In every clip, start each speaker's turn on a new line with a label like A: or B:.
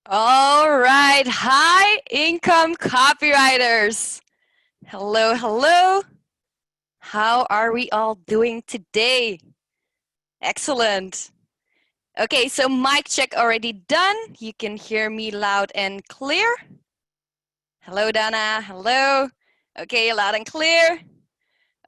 A: All right. High income copywriters. Hello, hello. How are we all doing today? Excellent. Okay, so mic check already done. You can hear me loud and clear. Hello, Dana. Hello. Okay, loud and clear.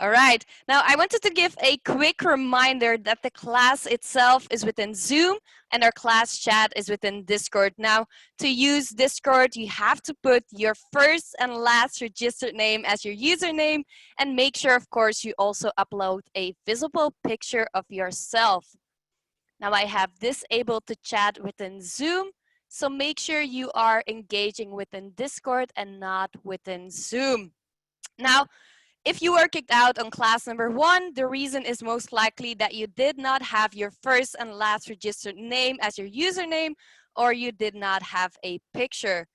A: All right. Now, I wanted to give a quick reminder that the class itself is within Zoom and our class chat is within Discord. Now, to use Discord, you have to put your first and last registered name as your username and make sure, of course, you also upload a visible picture of yourself. Now, I have disabled to chat within Zoom, so make sure you are engaging within Discord and not within Zoom. Now, if you were kicked out on class number 1, the reason is most likely that you did not have your first and last registered name as your username, or you did not have a picture.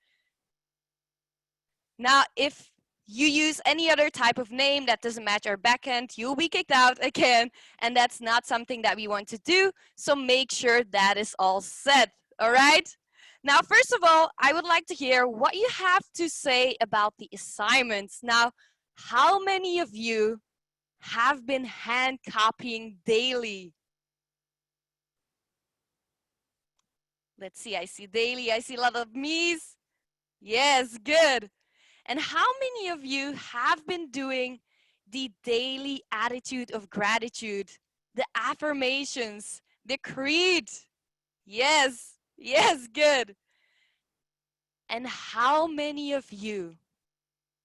A: Now, if you use any other type of name that doesn't match our backend, you'll be kicked out again, and that's not something that we want to do, so make sure that is all set, all right? Now, first of all, I would like to hear what you have to say about the assignments. Now, how many of you have been hand copying daily? Let's see, I see daily, I see a lot of me's. Yes, good. And how many of you have been doing the daily attitude of gratitude, the affirmations, the creed? Yes, yes, good. And how many of you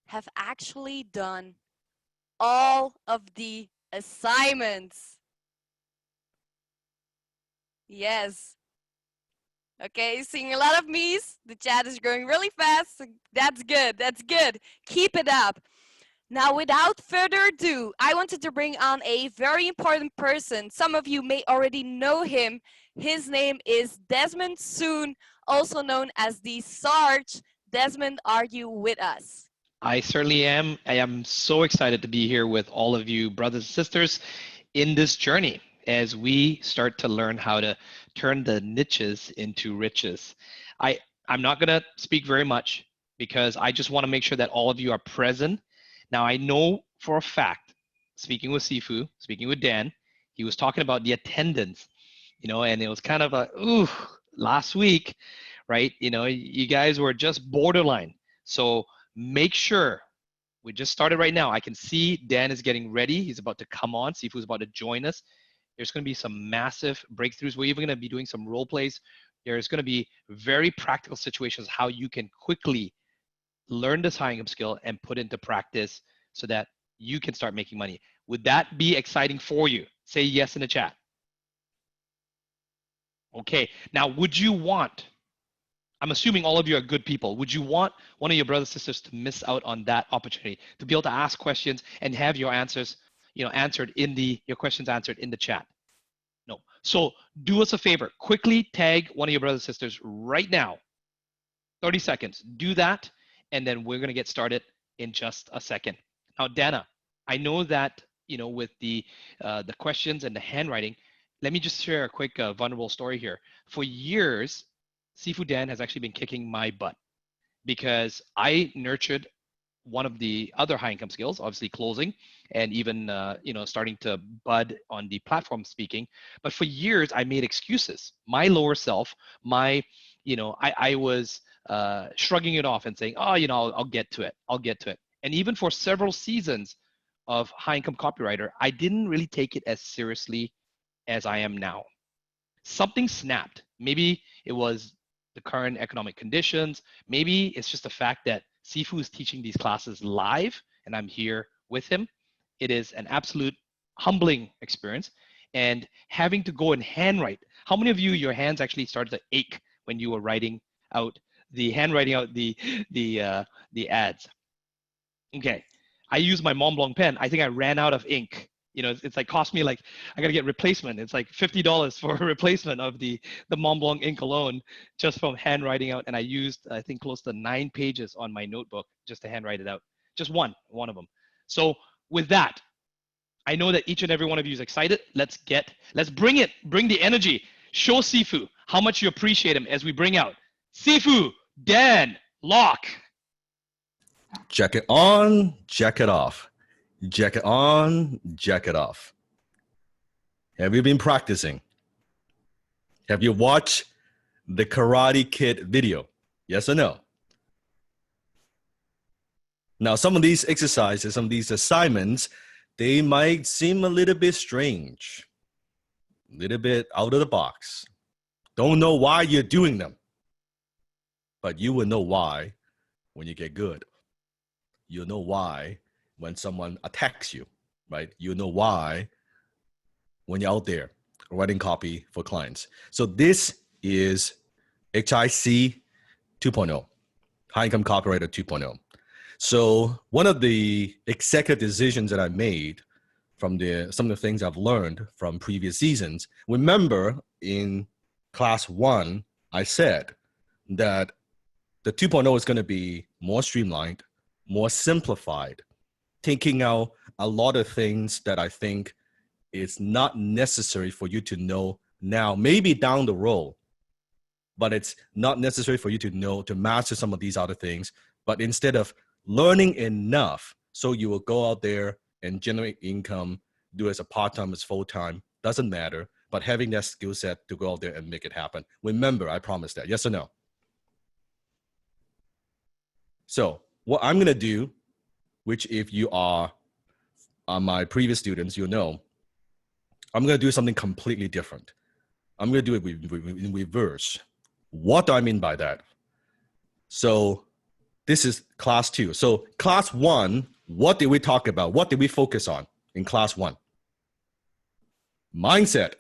A: have actually done all of the assignments? Yes. Okay, seeing a lot of me's. The chat is growing really fast. So that's good. That's good. Keep it up. Now, without further ado, I wanted to bring on a very important person. Some of you may already know him. His name is Desmond Soon, also known as the Sarge. Desmond, are you with us?
B: I certainly am. I am so excited to be here with all of you, brothers and sisters, in this journey as we start to learn how to turn the niches into riches. I, I'm not going to speak very much because I just want to make sure that all of you are present. Now, I know for a fact, speaking with Sifu, speaking with Dan, he was talking about the attendance, and it was kind of a, ooh, last week, right? You guys were just borderline. So make sure we just started right now. I can see Dan is getting ready. He's about to come on. See if he's about to join us. There's going to be some massive breakthroughs. We're even going to be doing some role plays. There's going to be very practical situations how you can quickly learn this high income skill and put into practice so that you can start making money. Would that be exciting for you? Say yes in the chat. Okay. Now, would you want, I'm assuming all of you are good people. Would you want one of your brothers and sisters to miss out on that opportunity to be able to ask questions and have your answers, answered in your questions answered in the chat? No. So do us a favor. Quickly tag one of your brothers and sisters right now. 30 seconds. Do that, and then we're gonna get started in just a second. Now, Dana, I know that with the questions and the handwriting. Let me just share a quick vulnerable story here. For years, Sifu Dan has actually been kicking my butt because I nurtured one of the other high income skills, obviously closing, and even starting to bud on the platform speaking. But for years, I made excuses. My lower self, I was shrugging it off and saying, oh, I'll get to it. I'll get to it. And even for several seasons of high income copywriter, I didn't really take it as seriously as I am now. Something snapped. Maybe it was the current economic conditions. Maybe it's just the fact that Sifu is teaching these classes live and I'm here with him. It is an absolute humbling experience. And having to go and handwrite. How many of you, your hands actually started to ache when you were writing out the ads? Okay. I use my Mont Blanc pen. I think I ran out of ink. It's like cost me like I gotta get replacement. It's like $50 for a replacement of the Mont Blanc ink alone, just from handwriting out. And I used I think close to 9 pages on my notebook just to handwrite it out. Just one of them. So with that, I know that each and every one of you is excited. Let's bring it. Bring the energy. Show Sifu how much you appreciate him as we bring out Sifu, Dan, Locke.
C: Jacket on, jacket off. Jacket on, jacket off. Have you been practicing? Have you watched the Karate Kid video? Yes or no? Now, some of these exercises, some of these assignments, they might seem a little bit strange, a little bit out of the box. Don't know why you're doing them, but you will know why when you get good. You'll know why when someone attacks you, right? You'll know why when you're out there writing copy for clients. So this is HIC 2.0, High Income Copywriter 2.0. So one of the executive decisions that I made from some of the things I've learned from previous seasons, remember in class 1, I said that the 2.0 is going to be more streamlined, more simplified, taking out a lot of things that I think is not necessary for you to know now, maybe down the road, but it's not necessary for you to know to master some of these other things. But instead of learning enough so you will go out there and generate income, do it as a part-time, as full-time, doesn't matter, but having that skill set to go out there and make it happen. Remember, I promised that. Yes or no? So what I'm going to do, which if you are my previous students, you'll know, I'm going to do something completely different. I'm going to do it in reverse. What do I mean by that? So this is class 2. So class 1, what did we talk about? What did we focus on in class 1? Mindset.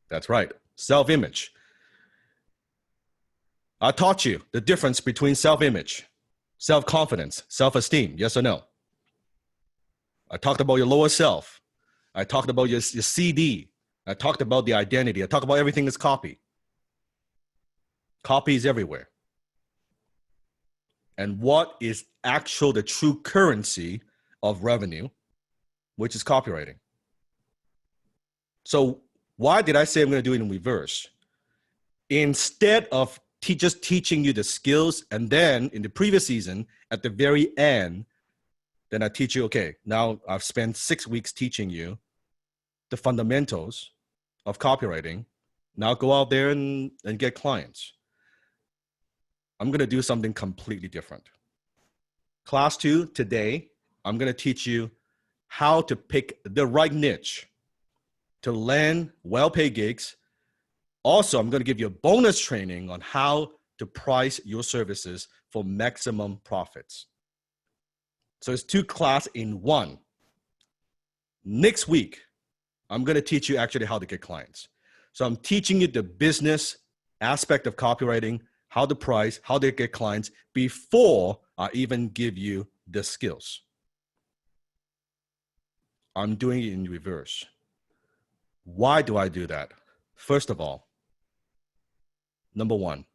C: That's right. Self-image. I taught you the difference between self-image, self-confidence, self-esteem. Yes or no? I talked about your lower self. I talked about your CD. I talked about the identity. I talked about everything is copy. Copy is everywhere. And what is the true currency of revenue, which is copywriting. So why did I say I'm going to do it in reverse? Instead of just teaching you the skills, and then in the previous season, at the very end, then I teach you, okay, now I've spent 6 weeks teaching you the fundamentals of copywriting. Now go out there and get clients. I'm going to do something completely different. Class 2, today, I'm going to teach you how to pick the right niche to land well-paid gigs. Also, I'm going to give you a bonus training on how to price your services for maximum profits. So it's 2 classes in 1. Next week, I'm going to teach you actually how to get clients. So I'm teaching you the business aspect of copywriting, how to price, how to get clients before I even give you the skills. I'm doing it in reverse. Why do I do that? First of all, number 1,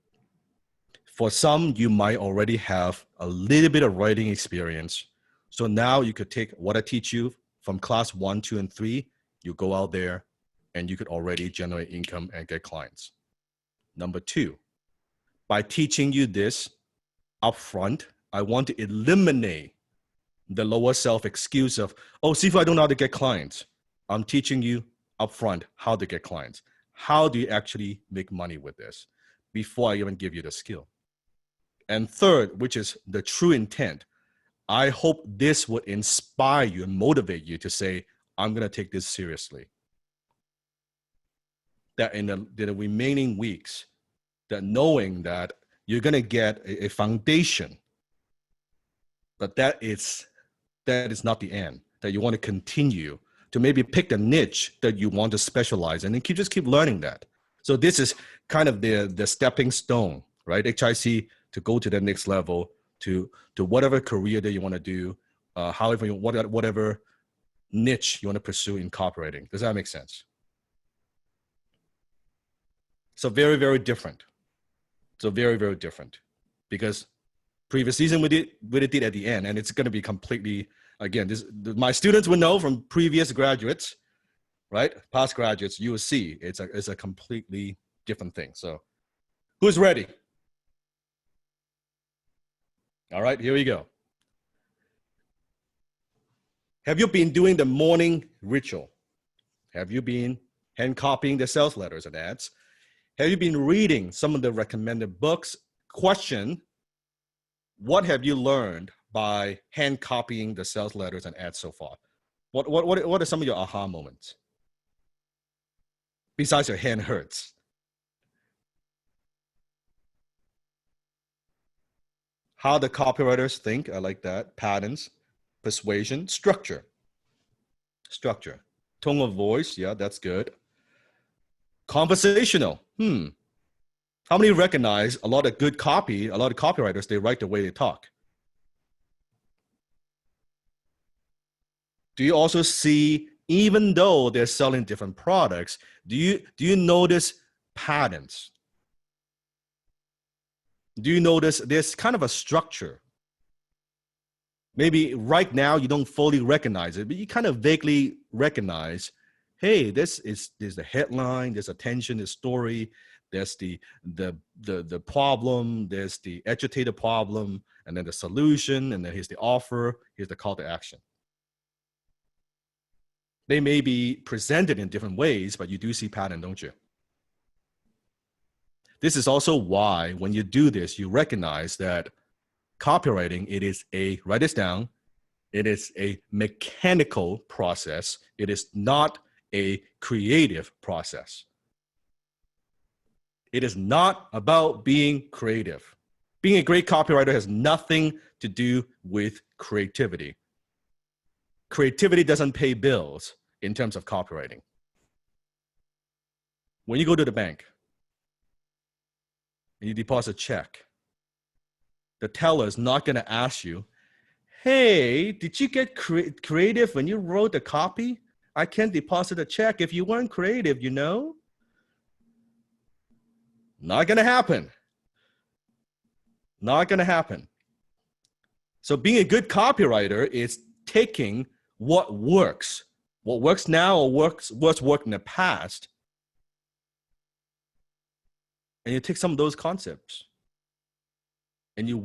C: for some, you might already have a little bit of writing experience. So now you could take what I teach you from class 1, 2, and 3. You go out there and you could already generate income and get clients. Number 2, by teaching you this upfront, I want to eliminate the lower self excuse of, oh, Sifu, I don't know how to get clients. I'm teaching you upfront how to get clients. How do you actually make money with this before I even give you the skill? And third, which is the true intent, I hope this would inspire you and motivate you to say, I'm going to take this seriously. That in the remaining weeks, that knowing that you're going to get a foundation, but that is not the end, that you want to continue to maybe pick a niche that you want to specialize in and just keep learning that. So this is kind of the stepping stone, right? HIC to go to the next level, to whatever career that you want to do, however, whatever niche you want to pursue in copywriting. Does that make sense? So very, very different. So very, very different, because previous season we did it at the end, and it's going to be completely, again, my students will know from previous graduates, right? Past graduates, you will see it's a completely different thing. So who's ready? All right, here we go. Have you been doing the morning ritual? Have you been hand copying the sales letters and ads? Have you been reading some of the recommended books? Question, what have you learned by hand copying the sales letters and ads so far? What are some of your aha moments? Besides your hand hurts. How the copywriters think, I like that. Patterns, persuasion, structure. Structure. Tone of voice, yeah, that's good. Conversational. How many recognize a lot of good copy, a lot of copywriters, they write the way they talk? Do you also see, even though they're selling different products, do you notice patterns? Do you notice there's kind of a structure? Maybe right now you don't fully recognize it, but you kind of vaguely recognize, hey, there's the headline, there's attention, there's story, there's the problem, there's the agitated problem, and then the solution, and then here's the offer, here's the call to action. They may be presented in different ways, but you do see pattern, don't you? This is also why when you do this, you recognize that copywriting, write this down, it is a mechanical process. It is not a creative process. It is not about being creative. Being a great copywriter has nothing to do with creativity. Creativity doesn't pay bills in terms of copywriting. When you go to the bank and you deposit a check, the teller is not going to ask you, hey, did you get creative when you wrote the copy? I can't deposit a check if you weren't creative, you know? Not going to happen. Not going to happen. So being a good copywriter is taking what works now or what's worked in the past, and you take some of those concepts and you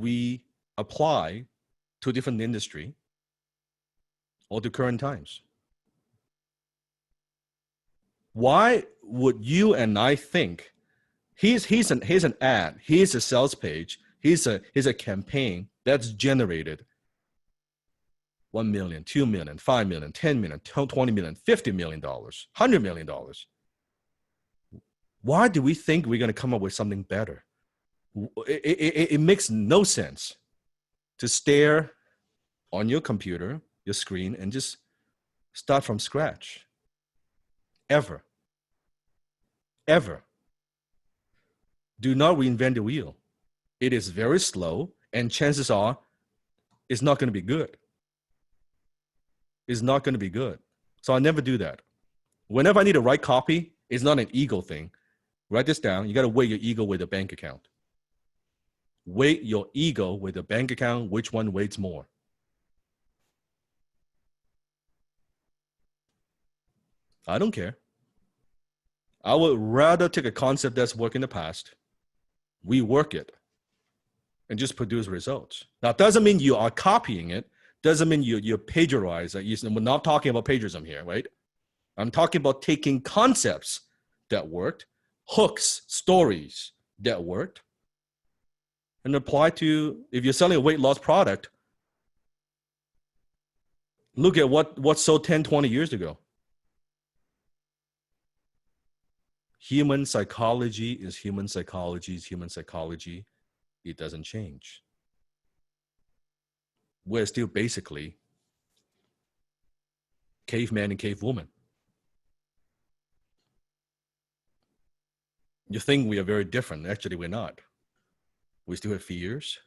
C: reapply to a different industry or to current times. Why would you and I think here's an ad, here's a sales page, here's a campaign that's generated 1 million, 2 million, 5 million, 10 million, 20 million, $50 million, $100 million. Why do we think we're going to come up with something better? It makes no sense to stare on your computer, your screen, and just start from scratch. Ever. Ever. Do not reinvent the wheel. It is very slow, and chances are it's not going to be good. It's not going to be good. So I never do that. Whenever I need to write copy, it's not an ego thing. Write this down. You got to weigh your ego with a bank account. Weigh your ego with a bank account. Which one weighs more? I don't care. I would rather take a concept that's worked in the past, rework it, and just produce results. Now, it doesn't mean you are copying it. Doesn't mean you're plagiarizing. We're not talking about plagiarism here, right? I'm talking about taking concepts that worked, hooks, stories that worked, and apply to, if you're selling a weight loss product, look at what sold 10, 20 years ago. Human psychology is human psychology is human psychology. It doesn't change. We're still basically caveman and cavewoman. You think we are very different. Actually, we're not. We still have fears.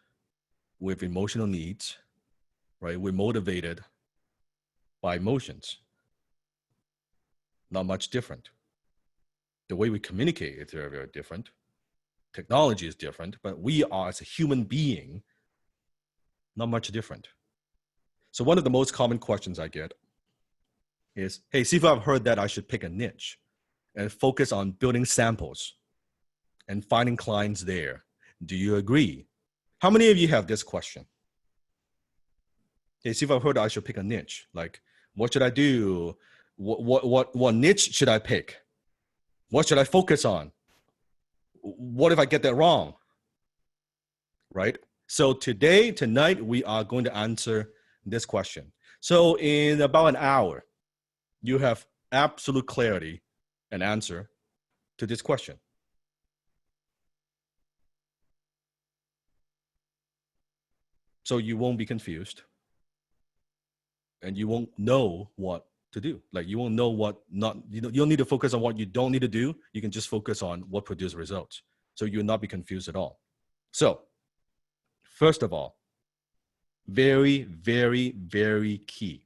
C: We have emotional needs, right? We're motivated by emotions. Not much different. The way we communicate is very, very different. Technology is different, but we are, as a human being, not much different. So one of the most common questions I get is, hey, Sifu, I've heard that I should pick a niche and focus on building samples and finding clients there. Do you agree? How many of you have this question? Okay, see if I've heard I should pick a niche. Like, what should I do? What niche should I pick? What should I focus on? What if I get that wrong? Right? So tonight, we are going to answer this question. So in about an hour, you have absolute clarity and answer to this question. So you won't be confused and you won't know what to do. Like you won't know what not, you don't need to focus on what you don't need to do. You can just focus on what produces results. So you'll not be confused at all. So first of all, very, very, very key.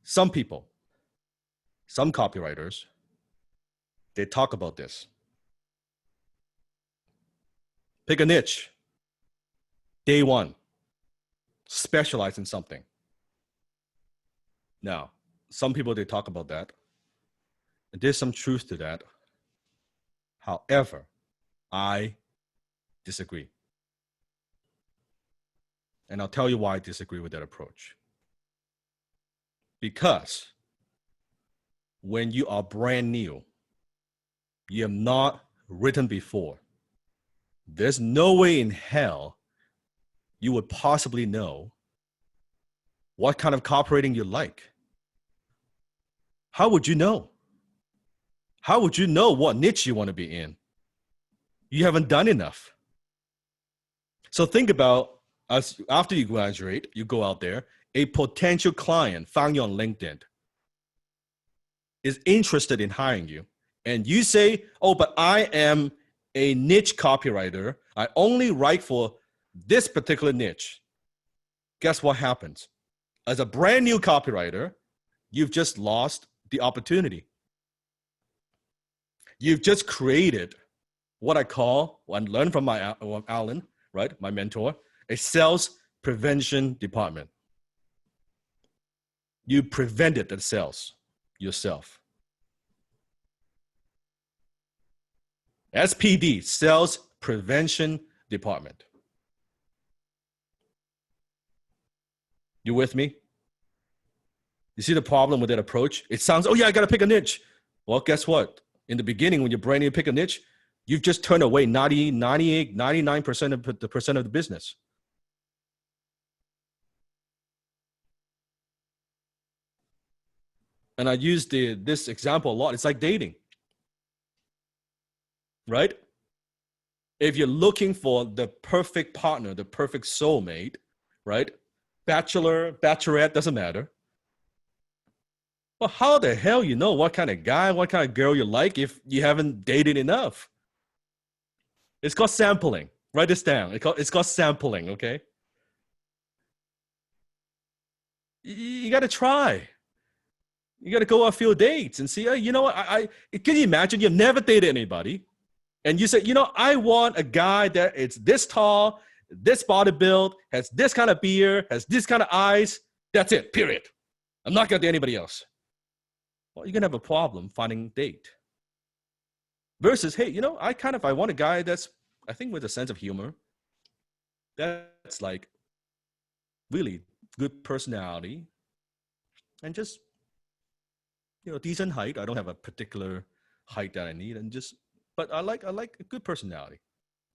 C: Some people, some copywriters, they talk about this. Pick a niche. Day one, specialize in something. Now, some people, they talk about that. And there's some truth to that. However, I disagree. And I'll tell you why I disagree with that approach. Because when you are brand new, you have not written before, there's no way in hell you would possibly know what kind of copywriting you like. How would you know? How would you know what niche you want to be in? You haven't done enough. So think about us after you graduate, you go out there, a potential client found you on LinkedIn is interested in hiring you. And you say, oh, but I am a niche copywriter. I only write for this particular niche. Guess what happens? As a brand new copywriter, you've just lost the opportunity. You've just created what I call, and learned from my Alan, right, my mentor, a sales prevention department. You prevented the sales yourself. SPD, Sales Prevention Department. You with me? You see the problem with that approach? It sounds, oh yeah, I got to pick a niche. Well, guess what? In the beginning, when you're brand new, pick a niche, you've just turned away 90, 98, 99% of the business. And I use this example a lot. It's like dating, right? If you're looking for the perfect partner, the perfect soulmate, right? Bachelor, bachelorette, doesn't matter. Well, how the hell you know what kind of guy, what kind of girl you like if you haven't dated enough? It's called sampling. Write this down. It's called sampling, okay? You got to try. You got to go on a few dates and see, you know what, can you imagine you've never dated anybody and you say, you know, I want a guy that it's this tall, this body build, has this kind of beard, has this kind of eyes. That's it, period. I'm not going to date anybody else. Well, you're going to have a problem finding a date. Versus, hey, you know, I want a guy that's, I think with a sense of humor, that's like really good personality and just, you know, decent height. I don't have a particular height that I need, but I like a good personality.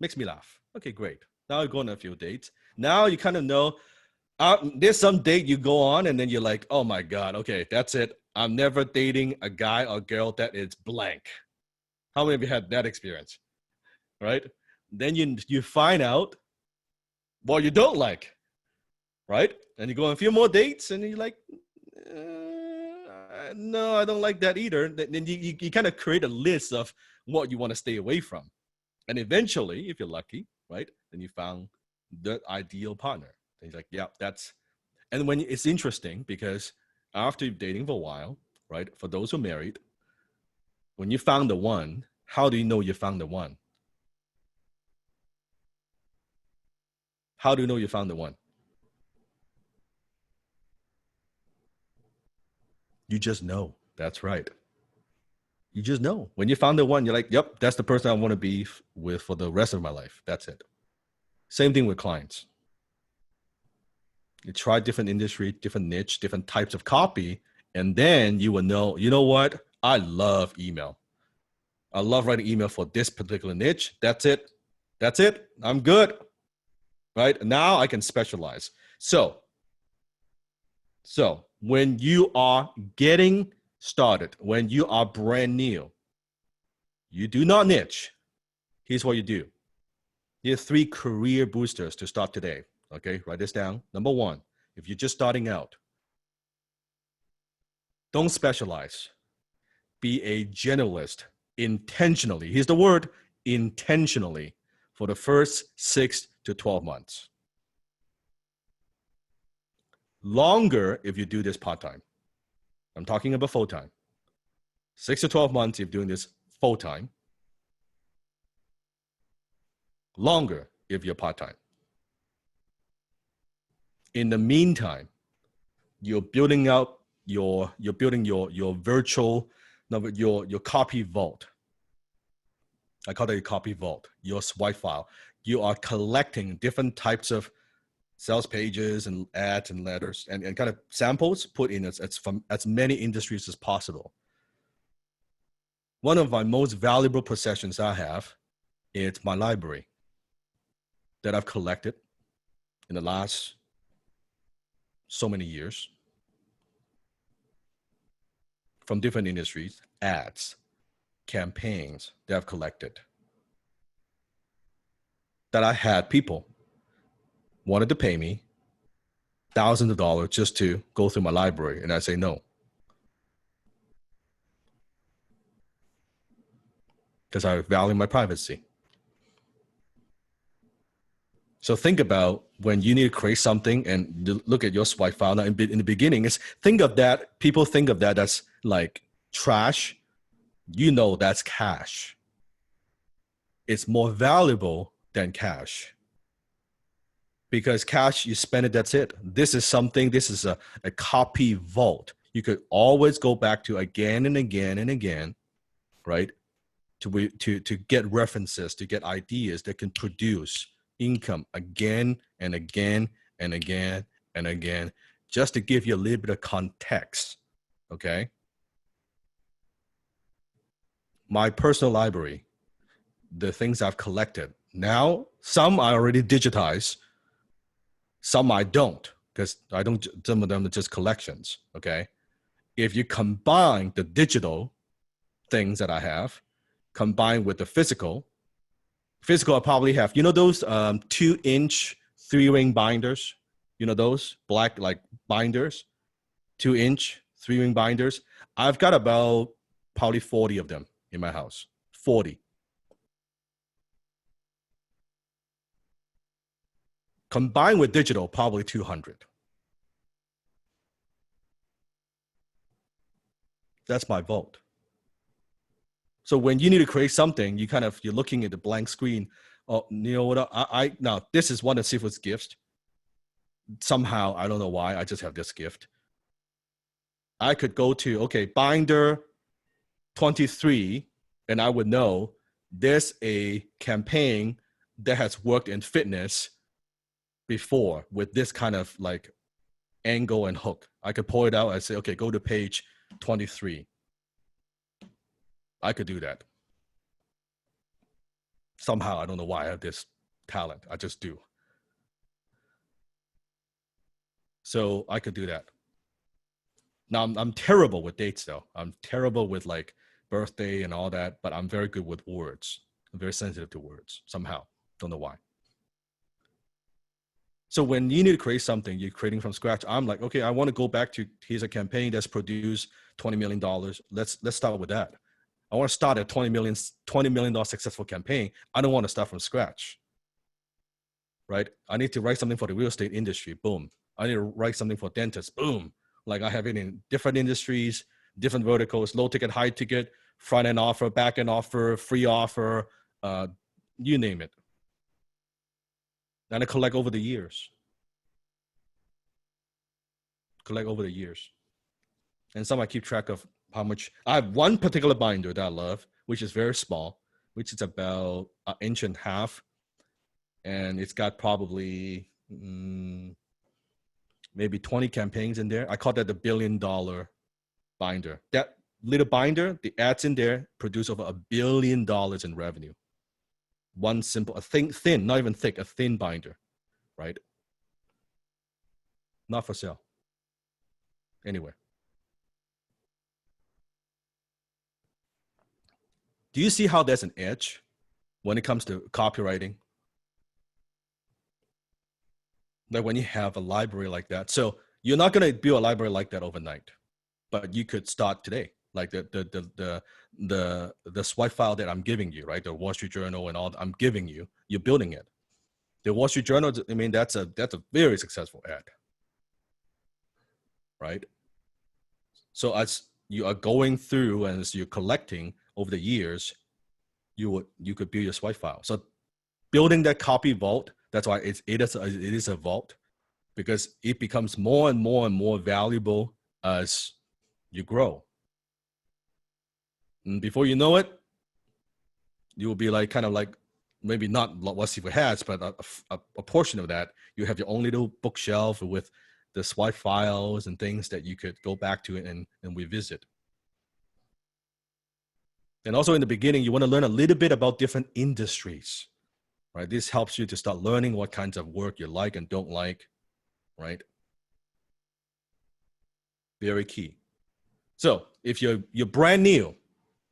C: Makes me laugh. Okay, great. Now you go on a few dates. Now you kind of know, there's some date you go on and then you're like, oh my God, okay, that's it. I'm never dating a guy or girl that is blank. How many of you had that experience? Right? Then you find out what you don't like, right? And you go on a few more dates and you're like, no, I don't like that either. Then you kind of create a list of what you want to stay away from. And eventually, if you're lucky, right, then you found the ideal partner. And he's like, yeah, that's, and when it's interesting because after you're dating for a while, right, for those who are married, when you found the one, how do you know you found the one? How do you know you found the one? You just know. That's right. You just know. When you found the one, you're like, yep, that's the person I want to be with for the rest of my life. That's it. Same thing with clients. You try different industry, different niche, different types of copy, and then you will know, you know what? I love email. I love writing email for this particular niche. That's it. That's it. I'm good. Right? Now I can specialize. So when you are getting started, when you are brand new, you do not niche. Here's what you do. Here are 3 career boosters to start today. Okay, write this down. Number 1, if you're just starting out, don't specialize. Be a generalist intentionally. Here's the word, intentionally, for the first 6 to 12 months. Longer if you do this part-time. I'm talking about full-time. 6 to 12 months if you're doing this full-time. Longer if you're part-time. In the meantime, you're building out your virtual, your copy vault. I call it a copy vault, your swipe file. You are collecting different types of sales pages and ads and letters and kind of samples put in from as many industries as possible. One of my most valuable possessions I have is my library that I've collected in the last so many years from different industries, ads, campaigns that I've collected. That I had people wanted to pay me thousands of dollars just to go through my library, and I say no. Because I value my privacy. So think about when you need to create something and look at your swipe file. Now in the beginning, think of that. People think of that as like trash. You know that's cash. It's more valuable than cash. Because cash, you spend it, that's it. This is a copy vault. You could always go back to again and again and again, right? To get references, to get ideas that can produce income again and again and again and again, just to give you a little bit of context, okay? My personal library, the things I've collected, now some I already digitized, some I don't, because some of them are just collections, okay? If you combine the digital things that I have, combined with the physical I probably have, you know those 2-inch 3-ring binders? You know those black like binders? 2-inch 3-ring binders? I've got about probably 40 of them in my house. 40. Combined with digital, probably 200. That's my vote. So when you need to create something, you're looking at the blank screen. Oh, you know what? Now this is one of Sifu's gifts. Somehow, I don't know why, I just have this gift. I could go to, okay, binder 23, and I would know there's a campaign that has worked in fitness before with this kind of like angle and hook. I could pull it out and say, okay, go to page 23. I could do that. Somehow, I don't know why I have this talent. I just do. So I could do that. Now, I'm terrible with dates, though. I'm terrible with like birthday and all that, but I'm very good with words. I'm very sensitive to words somehow. Don't know why. So when you need to create something, you're creating from scratch. I'm like, okay, I want to go back to, here's a campaign that's produced $20 million. Let's start with that. I want to start a $20 million successful campaign. I don't want to start from scratch, right? I need to write something for the real estate industry. Boom. I need to write something for dentists. Boom. Like I have it in different industries, different verticals, low ticket, high ticket, front end offer, back end offer, free offer, you name it. And I collect over the years. And some I keep track of how much. I have one particular binder that I love, which is very small, which is about 1.5 inches. And it's got probably maybe 20 campaigns in there. I call that the $1 billion binder. That little binder, the ads in there produce over $1 billion in revenue. One simple, a thin, not even thick, a thin binder, right? Not for sale. Anywhere. Do you see how there's an edge when it comes to copywriting? Like when you have a library like that. So you're not going to build a library like that overnight, but you could start today. Like the swipe file that I'm giving you, right? The Wall Street Journal and all I'm giving you, you're building it. The Wall Street Journal, I mean, that's a very successful ad, right? So as you are going through and as you're collecting over the years, you could build your swipe file. So building that copy vault, that's why it is a vault, because it becomes more and more and more valuable as you grow. And before you know it, you will be like kind of like maybe not what Seafood has, but a portion of that. You have your own little bookshelf with the swipe files and things that you could go back to and revisit. And also in the beginning, you want to learn a little bit about different industries, right? This helps you to start learning what kinds of work you like and don't like, right? Very key. So if you're brand new,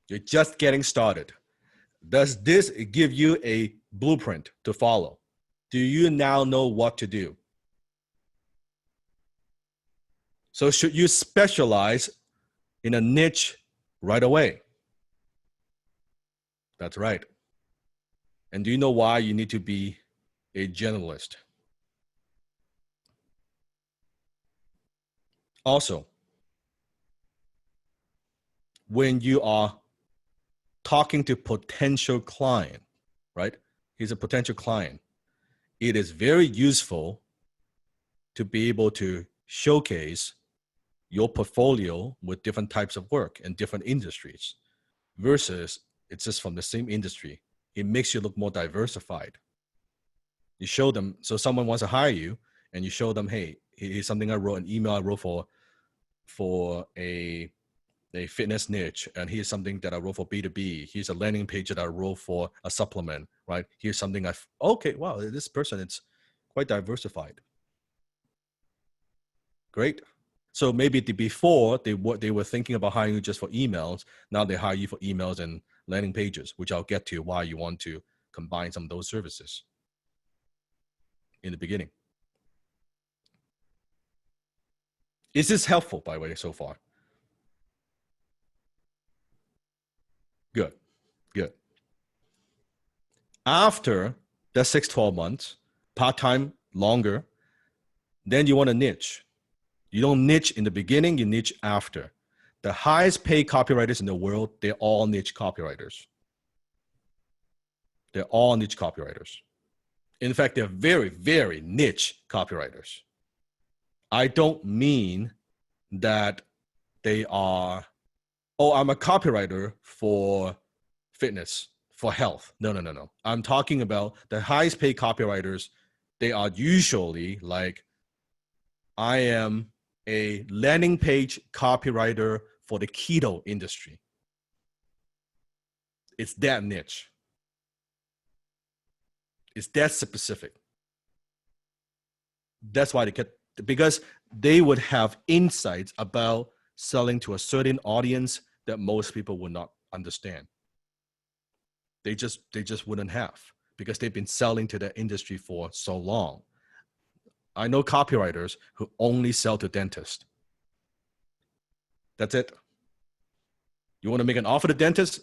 C: you're just getting started, does this give you a blueprint to follow? Do you now know what to do? So should you specialize in a niche right away? That's right. And do you know why you need to be a generalist? Also, when you are talking to potential client, right? He's a potential client. It is very useful to be able to showcase your portfolio with different types of work in different industries versus it's just from the same industry. It makes you look more diversified. You show them, so someone wants to hire you and you show them, hey, here's something I wrote, an email I wrote for a fitness niche, and here's something that I wrote for B2B. Here's a landing page that I wrote for a supplement, right? Here's something okay, wow, this person, it's quite diversified. Great. So maybe before they were thinking about hiring you just for emails. Now they hire you for emails and landing pages, which I'll get to why you want to combine some of those services in the beginning. Is this helpful, by the way, so far? Good, good. After that 6-12 months, part-time, longer, then you want to niche. You don't niche in the beginning, you niche after. The highest paid copywriters in the world, they're all niche copywriters. They're all niche copywriters. In fact, they're very, very niche copywriters. I don't mean that they are, oh, I'm a copywriter for fitness, for health. No. I'm talking about the highest paid copywriters. They are usually like, I am a landing page copywriter for the keto industry. It's that niche. It's that specific. That's why because they would have insights about selling to a certain audience that most people would not understand. They just wouldn't have, because they've been selling to that industry for so long. I know copywriters who only sell to dentists. That's it. You want to make an offer to dentist?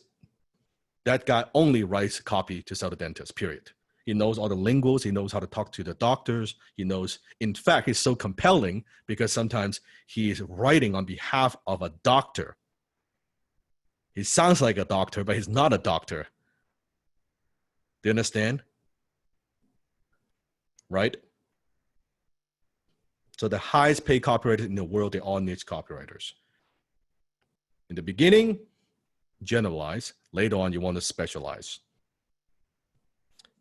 C: That guy only writes copy to sell to dentist, period. He knows all the linguals. He knows how to talk to the doctors. He knows, in fact, he's so compelling because sometimes he is writing on behalf of a doctor. He sounds like a doctor, but he's not a doctor. Do you understand? Right? So the highest paid copywriters in the world, they're all niche copywriters. In the beginning, generalize. Later on, you want to specialize.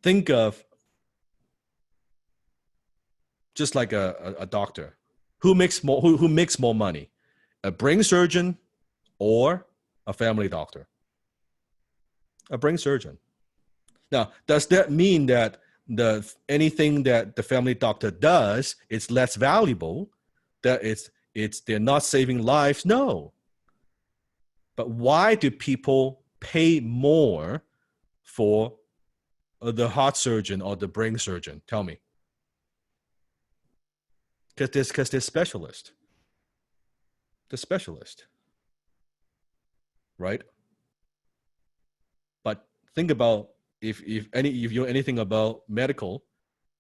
C: Think of just like a doctor, Who makes more? Who makes more money? A brain surgeon or a family doctor? A brain surgeon. Now, does that mean that anything that the family doctor does is less valuable? That they're not saving lives? No. But why do people pay more for the heart surgeon or the brain surgeon? Tell me. Because they're specialists. The specialist, right? But think about if you know anything about medical,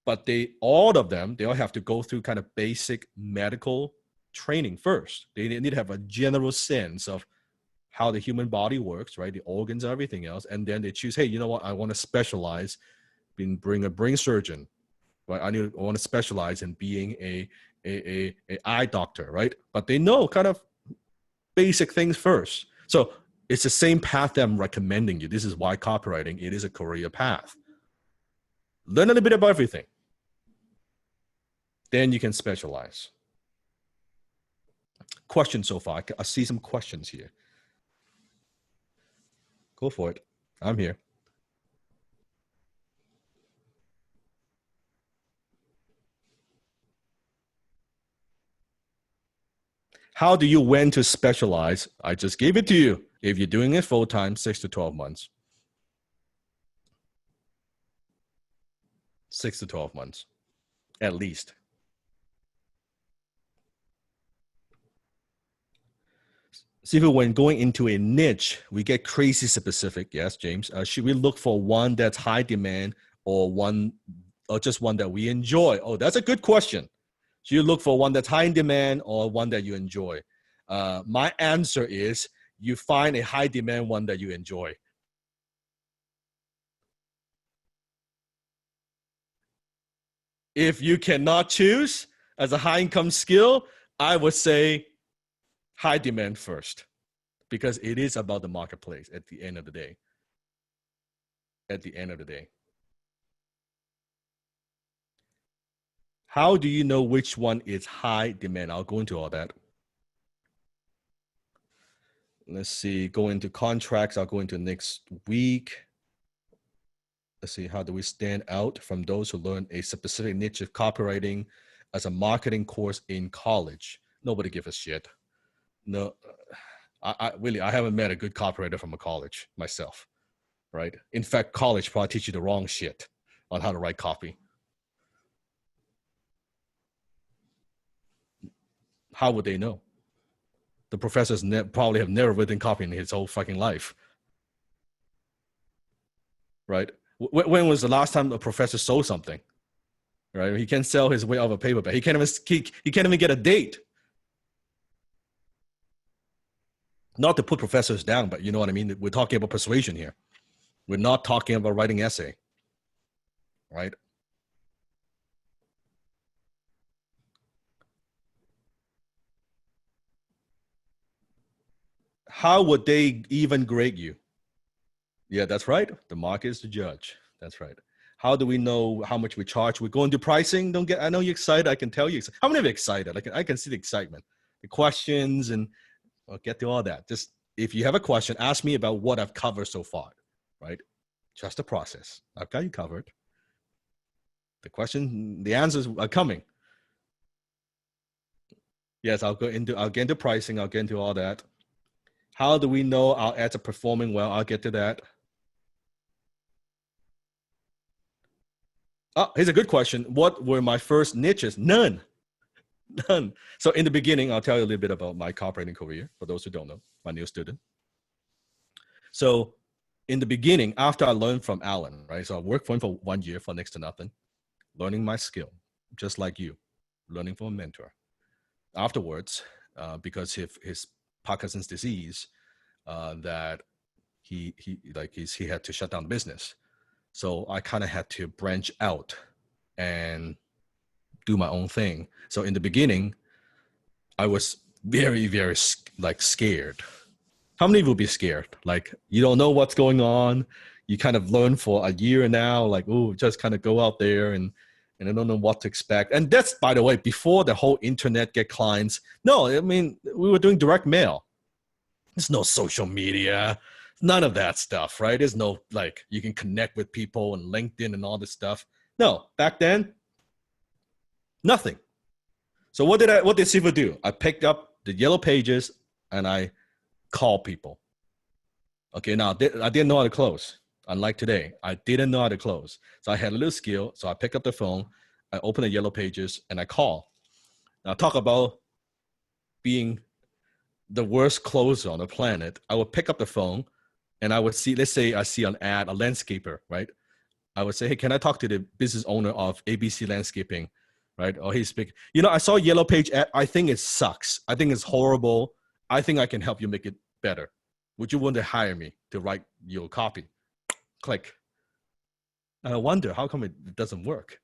C: but all of them have to go through kind of basic medical training first. They need to have a general sense of how the human body works, right? The organs, everything else, and then they choose. Hey, you know what? I want to specialize in being a brain surgeon, right? I want to specialize in being a eye doctor, right? But they know kind of basic things first. So it's the same path that I'm recommending you. This is why copywriting, it is a career path. Learn a little bit about everything. Then you can specialize. Questions so far? I see some questions here. Go for it. I'm here. How do you when to specialize? I just gave it to you. If you're doing it full time, 6 to 12 months. 6 to 12 months, at least. See, when going into a niche, we get crazy specific. Yes, James. Should we look for one that's high demand or just one that we enjoy? Oh, that's a good question. Should you look for one that's high in demand or one that you enjoy? My answer is you find a high demand one that you enjoy. If you cannot choose as a high income skill, I would say high demand first, because it is about the marketplace at the end of the day. At the end of the day. How do you know which one is high demand? I'll go into all that. Let's see, go into contracts. I'll go into next week. Let's see, how do we stand out from those who learn a specific niche of copywriting as a marketing course in college? Nobody gives a shit. No, I haven't met a good copywriter from a college myself, right? In fact, college probably teach you the wrong shit on how to write copy. How would they know? The professors probably have never written copy in his whole fucking life, right? When was the last time a professor sold something, right? He can't sell his way out of a paperback. He can't even get a date. Not to put professors down, but you know what I mean? We're talking about persuasion here. We're not talking about writing essay, right? How would they even grade you? Yeah, that's right. The market is the judge. That's right. How do we know how much we charge? We go into pricing. I know you're excited. I can tell you. How many of you are excited? I can see the excitement, the questions, and I'll get to all that. Just if you have a question, ask me about what I've covered so far, right? Just the process. I've got you covered. The answers are coming. Yes, I'll get into pricing. I'll get into all that. How do we know our ads are performing well? I'll get to that. Oh, here's a good question. What were my first niches? None. So in the beginning, I'll tell you a little bit about my copywriting career, for those who don't know, my new student. So in the beginning, after I learned from Alan, right? So I worked for him for 1 year for next to nothing, learning my skill, just like you, learning from a mentor. Afterwards, because his Parkinson's disease, that he had to shut down the business. So I kind of had to branch out and do my own thing. So in the beginning, I was very, very scared. How many of you will be scared? Like, you don't know what's going on. You kind of learn for a year now, like, oh, just kind of go out there and and I don't know what to expect. And that's, by the way, before the whole internet get clients. No, I mean, we were doing direct mail. There's no social media, none of that stuff, right? There's no, like, you can connect with people and LinkedIn and all this stuff. No, back then, nothing. So what did Sifu do? I picked up the yellow pages and I called people. Okay, now I didn't know how to close. Unlike today, I didn't know how to close. So I had a little skill. So I pick up the phone, I open the yellow pages, and I call. Now talk about being the worst closer on the planet. I would pick up the phone and I would see, let's say I see an ad, a landscaper, right? I would say, hey, can I talk to the business owner of ABC Landscaping, right? Or he speak, I saw a yellow page ad. I think it sucks. I think it's horrible. I think I can help you make it better. Would you want to hire me to write your copy? Click. I wonder how come it doesn't work.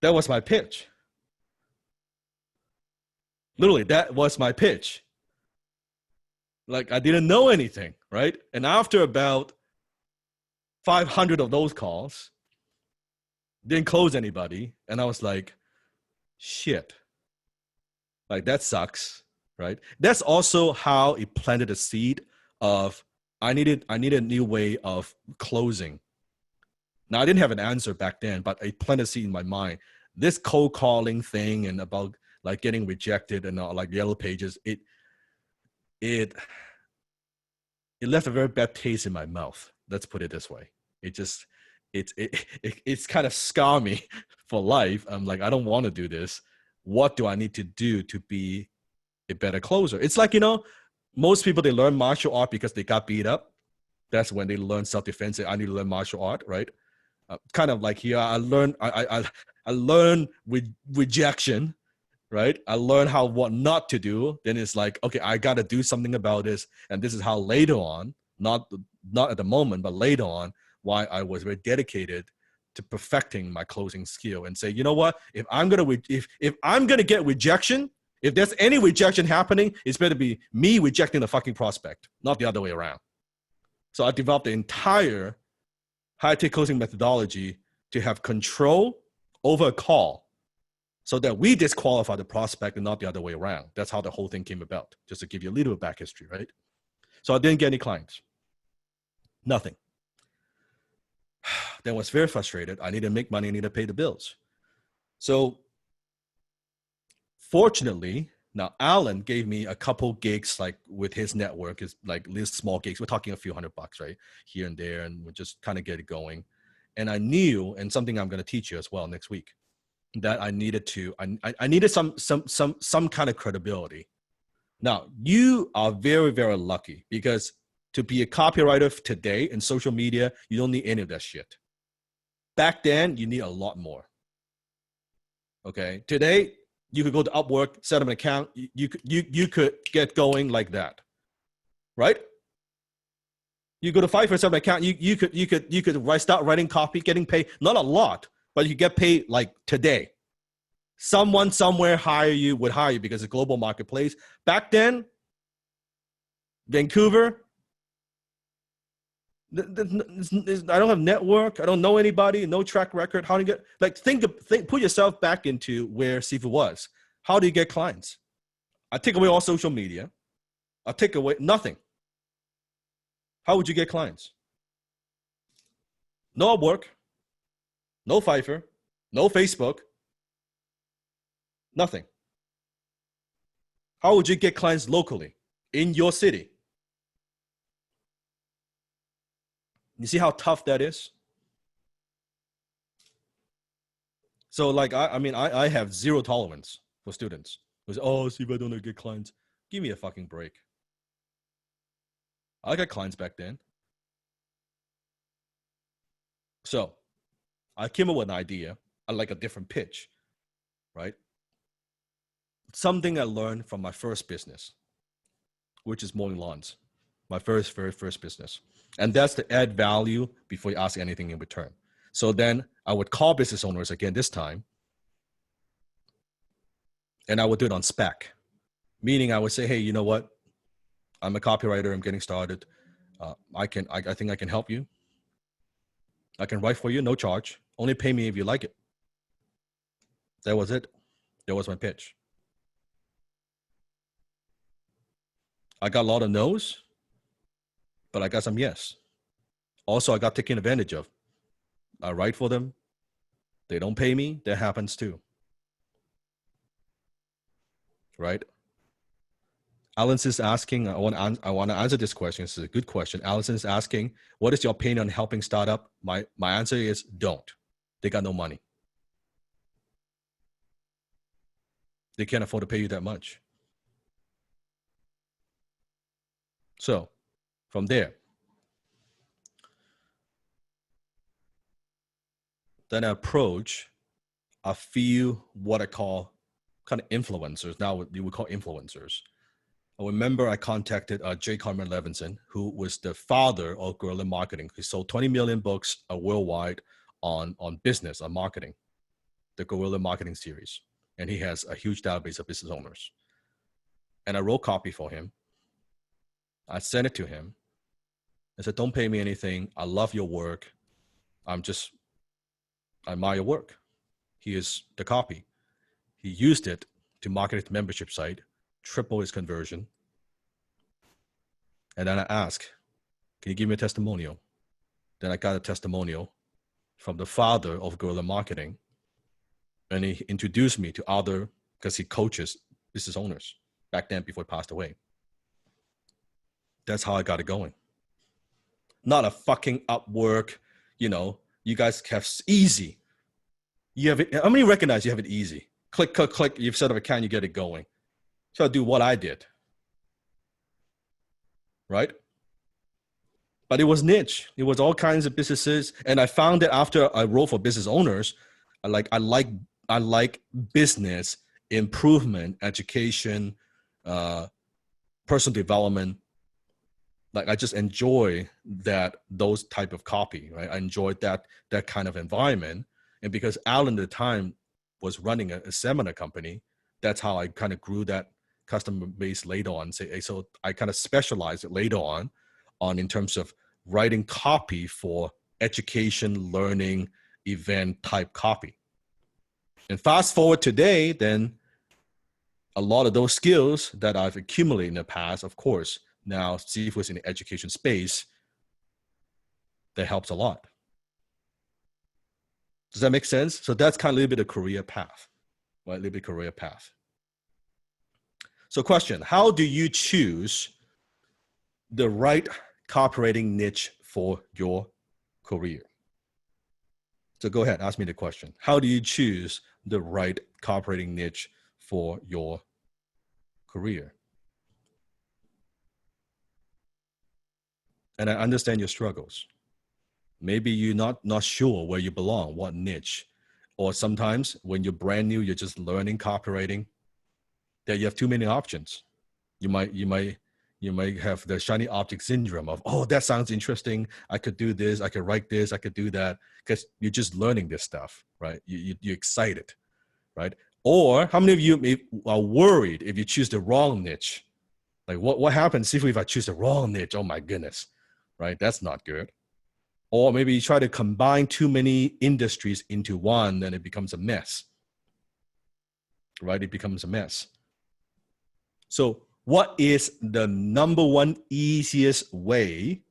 C: That was my pitch. Literally, that was my pitch. Like, I didn't know anything, right? And after about 500 of those calls, didn't close anybody. And I was like, shit. Like, that sucks, right? That's also how it planted a seed of, I needed a new way of closing. Now, I didn't have an answer back then, but it planted a seed in my mind. This cold calling thing and about like getting rejected and like yellow pages, it left a very bad taste in my mouth. Let's put it this way. It's kind of scar me for life. I'm like, I don't want to do this. What do I need to do to be a better closer? It's like, most people, they learn martial art because they got beat up. That's when they learn self-defense. I need to learn martial art, right? Kind of like here, I learn with rejection, right? I learn what not to do. Then it's like, okay, I got to do something about this. And this is how later on, not at the moment, but later on, why I was very dedicated to perfecting my closing skill and say, you know what? If I'm gonna get rejection, if there's any rejection happening, it's better be me rejecting the fucking prospect, not the other way around. So I developed the entire high-tech closing methodology to have control over a call so that we disqualify the prospect and not the other way around. That's how the whole thing came about, just to give you a little back history, right? So I didn't get any clients. Nothing. Then I was very frustrated. I need to make money. I need to pay the bills. So fortunately, now Alan gave me a couple gigs, like with his network, is like little small gigs. We're talking a few $100, right? Here and there, and we just kind of get it going. And I knew, and something I'm going to teach you as well next week, that I needed some kind of credibility. Now, you are very, very lucky because to be a copywriter today in social media, you don't need any of that shit. Back then, you need a lot more. Okay, today, you could go to Upwork, set up an account. You could get going like that, right? You go to Fiverr, set up an account. You could start writing copy, getting paid. Not a lot, but you get paid like today. Someone somewhere would hire you because it's a global marketplace. Back then, Vancouver, I don't have network. I don't know anybody. No track record. How do you get put yourself back into where Sifu was. How do you get clients? I take away all social media. I take away nothing. How would you get clients? No Upwork, no Fiverr, no Facebook, nothing. How would you get clients locally in your city? You see how tough that is? So like, I have zero tolerance for students who say, oh, see if I don't get clients. Give me a fucking break. I got clients back then. So I came up with an idea. I like a different pitch, right? Something I learned from my first business, which is mowing lawns. My very first business. And that's to add value before you ask anything in return. So then I would call business owners again this time, and I would do it on spec. Meaning I would say, hey, you know what? I'm a copywriter. I'm getting started. I think I can help you. I can write for you, no charge. Only pay me if you like it. That was it. That was my pitch. I got a lot of no's, but I got some yes. Also, I got taken advantage of. I write for them. They don't pay me. That happens too. Right? Allison is asking, I want to answer this question. This is a good question. Allison is asking, what is your opinion on helping startup? My answer is don't. They got no money. They can't afford to pay you that much. So from there, then I approach a few what I call kind of influencers. Now you would call influencers. I remember I contacted J. Carmen Levinson, who was the father of guerrilla marketing. He sold 20 million books worldwide on business, on marketing, the guerrilla marketing series. And he has a huge database of business owners. And I wrote copy for him. I sent it to him. I said, don't pay me anything. I love your work. I admire your work. Here's the copy. He used it to market his membership site, triple his conversion. And then I asked, can you give me a testimonial? Then I got a testimonial from the father of guerrilla marketing. And he introduced me to other, because he coaches business owners back then before he passed away. That's how I got it going. Not a fucking Upwork, you guys have easy. You have it, how many recognize you have it easy? Click, click, click, you've set up an account, you get it going. So I do what I did. Right? But it was niche. It was all kinds of businesses. And I found that after I wrote for business owners, I like business improvement, education, personal development. Like I just enjoy those type of copy, right? I enjoyed that kind of environment. And because Alan at the time was running a seminar company, that's how I kind of grew that customer base later on. So I kind of specialized it later on in terms of writing copy for education, learning, event type copy. And fast forward today, then a lot of those skills that I've accumulated in the past, of course, now see if it's in the education space, that helps a lot. Does that make sense? So that's kind of a little bit of career path, right? A little bit career path. So question, how do you choose the right copywriting niche for your career? So go ahead, ask me the question. How do you choose the right copywriting niche for your career? And I understand your struggles. Maybe you're not sure where you belong, what niche. Or sometimes when you're brand new, you're just learning copywriting, that you have too many options. You might have the shiny object syndrome of, oh, that sounds interesting. I could do this, I could write this, I could do that, because you're just learning this stuff, right? You're excited, right? Or how many of you are worried if you choose the wrong niche? Like what happens if I choose the wrong niche? Oh my goodness, right? That's not good. Or maybe you try to combine too many industries into one, then it becomes a mess, right? It becomes a mess. So what is the number one easiest way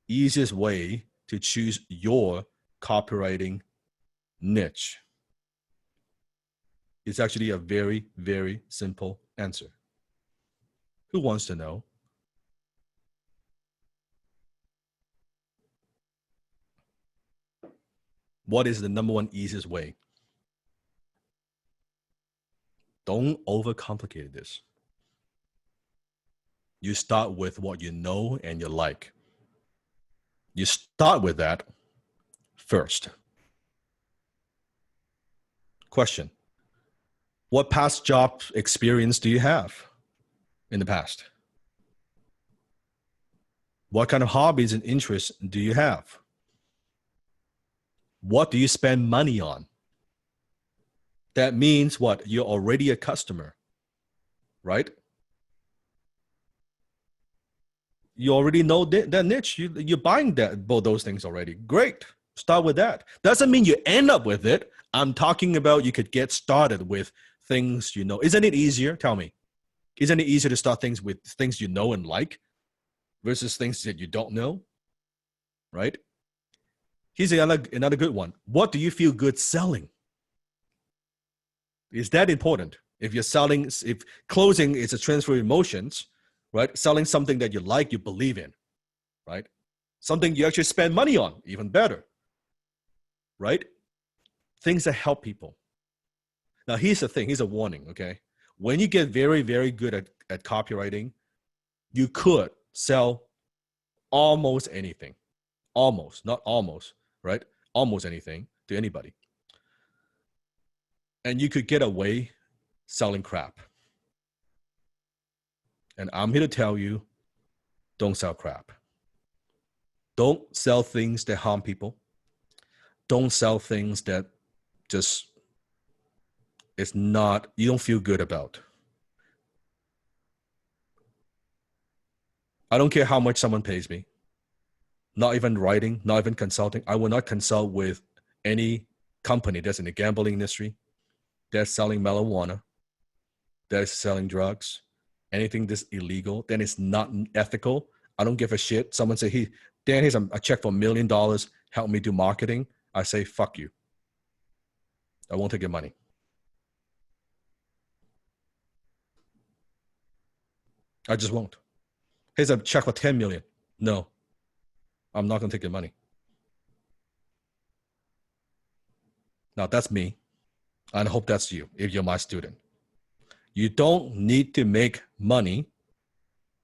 C: to choose your copywriting niche? It's actually a very, very simple answer. Who wants to know? What is the number one easiest way? Don't overcomplicate this. You start with what you know and you like. You start with that first. Question. What past job experience do you have in the past? What kind of hobbies and interests do you have? What do you spend money on? That means what? You're already a customer, right? You already know that niche. You're buying those things already. Great. Start with that. Doesn't mean you end up with it I'm talking about you could get started with things you know. Isn't it easier? Tell me. Isn't it easier to start things with things you know and like versus things that you don't know? Right? Here's another good one. What do you feel good selling? Is that important? If you're selling, if closing is a transfer of emotions, right? Selling something that you like, you believe in, right? Something you actually spend money on, even better, right? Things that help people. Now, here's the thing. Here's a warning, okay? When you get very, very good at copywriting, you could sell almost anything. Almost, not almost, right? Almost anything to anybody. And you could get away selling crap. And I'm here to tell you, don't sell crap. Don't sell things that harm people. Don't sell things that just it's not, you don't feel good about. I don't care how much someone pays me. Not even writing, not even consulting. I will not consult with any company that's in the gambling industry, that's selling marijuana, that's selling drugs, anything that's illegal, then it's not ethical. I don't give a shit. Someone say, hey, Dan, here's a check for $1 million. Help me do marketing. I say, fuck you. I won't take your money. I just won't. Here's a check for 10 million. No, I'm not going to take your money. Now, that's me. And I hope that's you if you're my student. You don't need to make money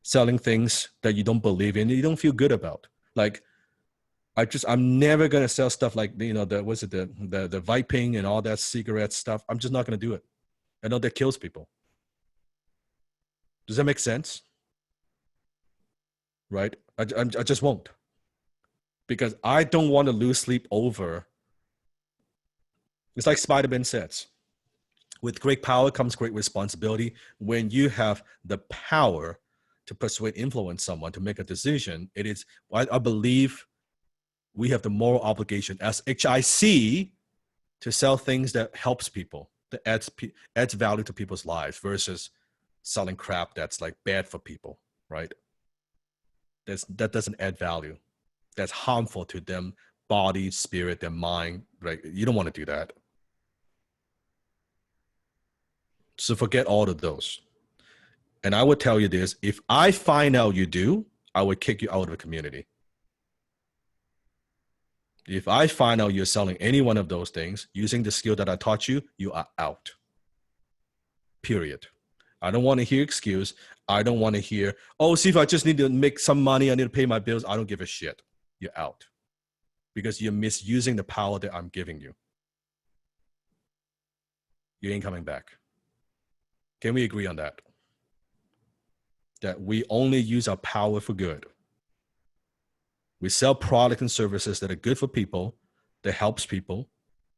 C: selling things that you don't believe in, you don't feel good about. Like, I'm never going to sell stuff like, the vaping and all that cigarette stuff. I'm just not going to do it. I know that kills people. Does that make sense? Right? I just won't. Because I don't want to lose sleep over. It's like Spider-Man says, with great power comes great responsibility. When you have the power to persuade, influence someone to make a decision, it is, I believe we have the moral obligation as HIC to sell things that helps people, that adds value to people's lives versus selling crap that's like bad for people, right? That doesn't add value. That's harmful to them, body, spirit, their mind, right? You don't want to do that. So forget all of those. And I would tell you this, if I find out you do, I would kick you out of the community. If I find out you're selling any one of those things using the skill that I taught you, you are out. Period. I don't want to hear excuse. I don't want to hear, oh, see, if I just need to make some money, I need to pay my bills. I don't give a shit. You're out. Because you're misusing the power that I'm giving you. You ain't coming back. Can we agree on that? That we only use our power for good. We sell products and services that are good for people, that helps people,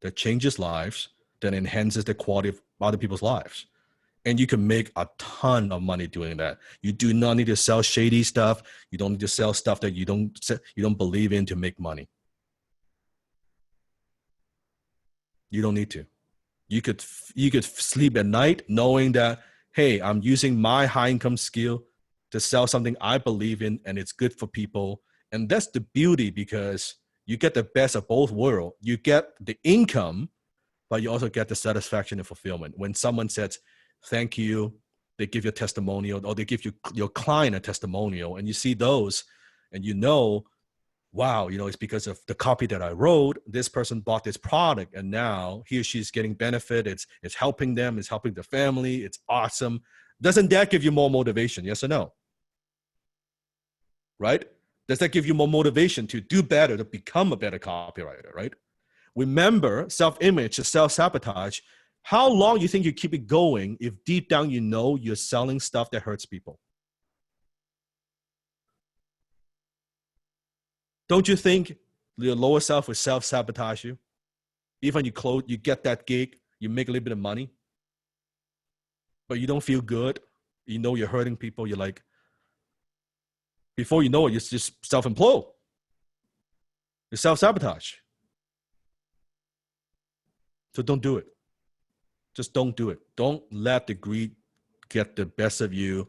C: that changes lives, that enhances the quality of other people's lives. And you can make a ton of money doing that. You do not need to sell shady stuff. You don't need to sell stuff that you don't believe in to make money. You don't need to. You could sleep at night knowing that, hey, I'm using my high income skill to sell something I believe in and it's good for people. And that's the beauty, because you get the best of both worlds. You get the income, but you also get the satisfaction and fulfillment. When someone says, thank you, they give you a testimonial, or they give your client a testimonial, and you see those and you know, wow, it's because of the copy that I wrote, this person bought this product and now he or she's getting benefit. It's helping them, it's helping the family. It's awesome. Doesn't that give you more motivation? Yes or no? Right? Does that give you more motivation to do better, to become a better copywriter, right? Remember, self-image is self-sabotage. How long do you think you keep it going if deep down you know you're selling stuff that hurts people? Don't you think your lower self will self-sabotage you? Even you get that gig, you make a little bit of money, but you don't feel good. You know you're hurting people. You're like, before you know it, you just self-implode. You self-sabotage. So don't do it. Just don't do it. Don't let the greed get the best of you.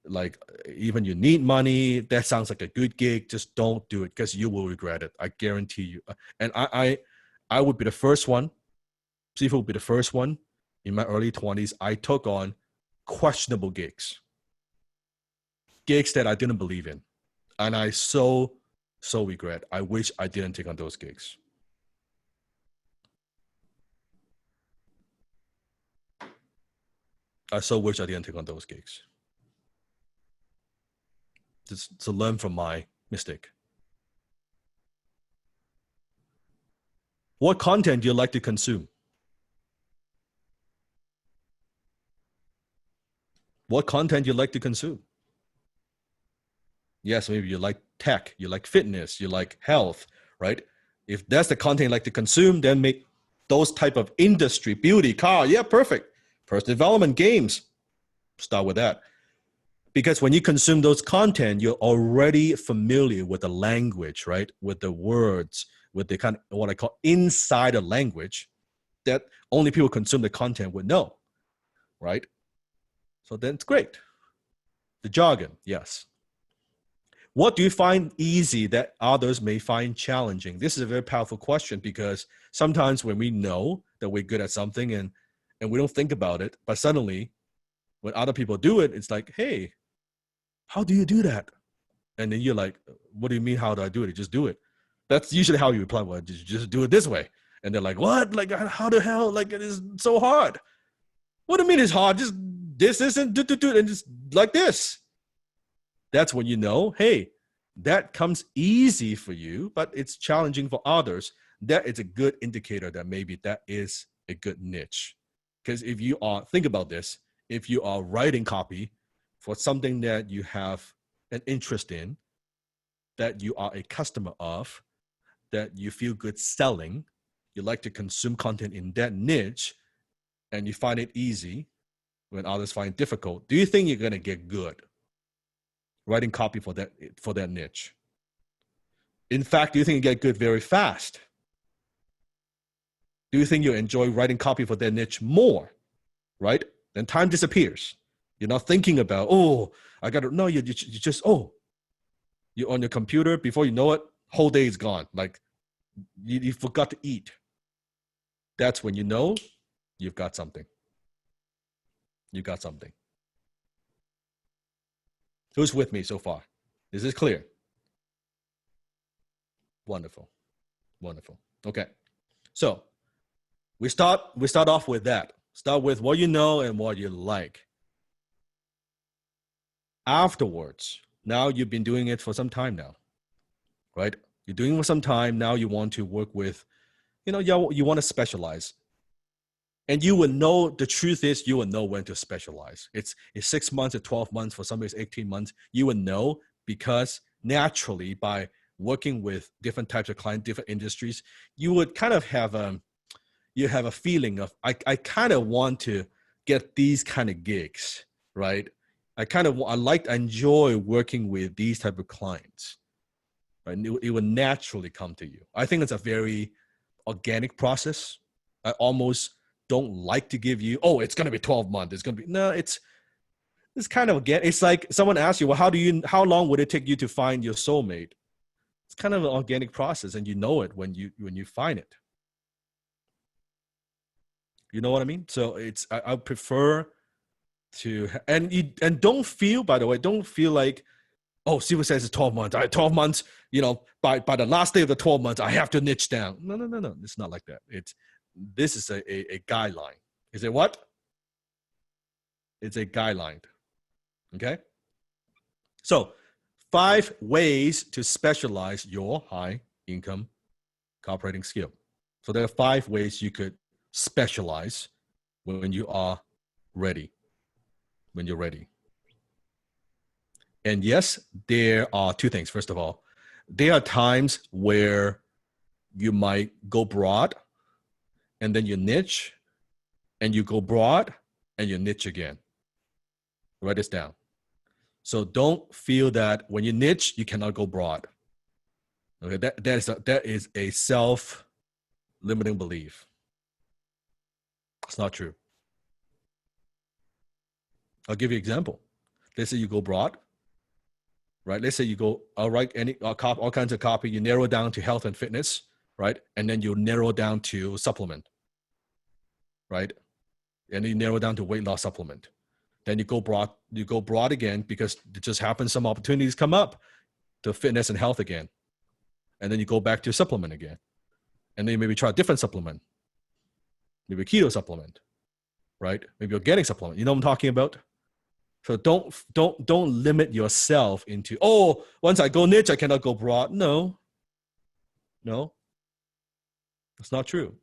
C: Like, even you need money, that sounds like a good gig. Just don't do it, because you will regret it. I guarantee you. And I would be the first one. Sifu would be the first one in my early 20s. I took on questionable gigs that I didn't believe in. And I so regret. I wish I didn't take on those gigs. I so wish I didn't take on those gigs. Just to learn from my mistake. What content do you like to consume? What content you like to consume? Yes, maybe you like tech, you like fitness, you like health, right? If that's the content you like to consume, then make those type of industry, beauty, car, yeah, perfect. Personal development, games, start with that. Because when you consume those content, you're already familiar with the language, right? With the words, with the kind of what I call insider language that only people consume the content would know, right? So then it's great. The jargon, yes. What do you find easy that others may find challenging? This is a very powerful question, because sometimes when we know that we're good at something and we don't think about it, but suddenly when other people do it, it's like, hey, how do you do that? And then you're like, what do you mean, how do I do it? You just do it. That's usually how you reply, well, just do it this way. And they're like, what? Like, how the hell? Like, it is so hard. What do you mean it's hard? Just this and do, and just like this. That's when you know, hey, that comes easy for you, but it's challenging for others. That is a good indicator that maybe that is a good niche. Because if you are, think about this, if you are writing copy for something that you have an interest in, that you are a customer of, that you feel good selling, you like to consume content in that niche, and you find it easy when others find it difficult, do you think you're going to get good writing copy for that niche? In fact, do you think you get good very fast? Do you think you enjoy writing copy for that niche more, right? Then time disappears. You're not thinking about, oh, I got to, no, you just, oh, you're on your computer, before you know it, whole day is gone. Like, you forgot to eat. That's when you know you've got something. You got something. Who's with me so far? Is this clear? Wonderful. Wonderful. Okay. So we start off with that. Start with what you know and what you like. Afterwards, now you've been doing it for some time now, right? You're doing it for some time. Now you want to work with, you want to specialize. And you will know, the truth is, you will know when to specialize. It's 6 months or 12 months, for some it's 18 months. You will know, because naturally, by working with different types of clients, different industries, you would kind of have a feeling of, I kind of want to get these kind of gigs, right? I enjoy working with these type of clients, right? And it will naturally come to you. I think it's a very organic process. I almost don't like to give you, oh, it's going to be 12 months. It's going to be, no, it's kind of, again, it's like someone asks you, well, how long would it take you to find your soulmate? It's kind of an organic process, and you know it when you find it. You know what I mean? So I prefer to, and don't feel, by the way, don't feel like, oh, Sifu says it's 12 months. 12 months, by the last day of the 12 months, I have to niche down. No. It's not like that. This is a guideline. Is it what? It's a guideline. Okay? So 5 ways to specialize your high income copywriting skill. So there are 5 ways you could specialize when you are ready. When you're ready. And yes, there are 2 things. First of all, there are times where you might go broad, and then you niche, and you go broad, and you niche again. Write this down. So don't feel that when you niche, you cannot go broad. Okay, that is a self-limiting belief. It's not true. I'll give you an example. Let's say you go broad, right? Let's say you go, I'll write all kinds of copy. You narrow down to health and fitness, right? And then you narrow down to supplement, right? And you narrow down to weight loss supplement. Then you go broad again because it just happens some opportunities come up to fitness and health again. And then you go back to supplement again. And then maybe try a different supplement. Maybe a keto supplement, right? Maybe organic supplement. You know what I'm talking about? So don't limit yourself into, oh, once I go niche, I cannot go broad. No, that's not true.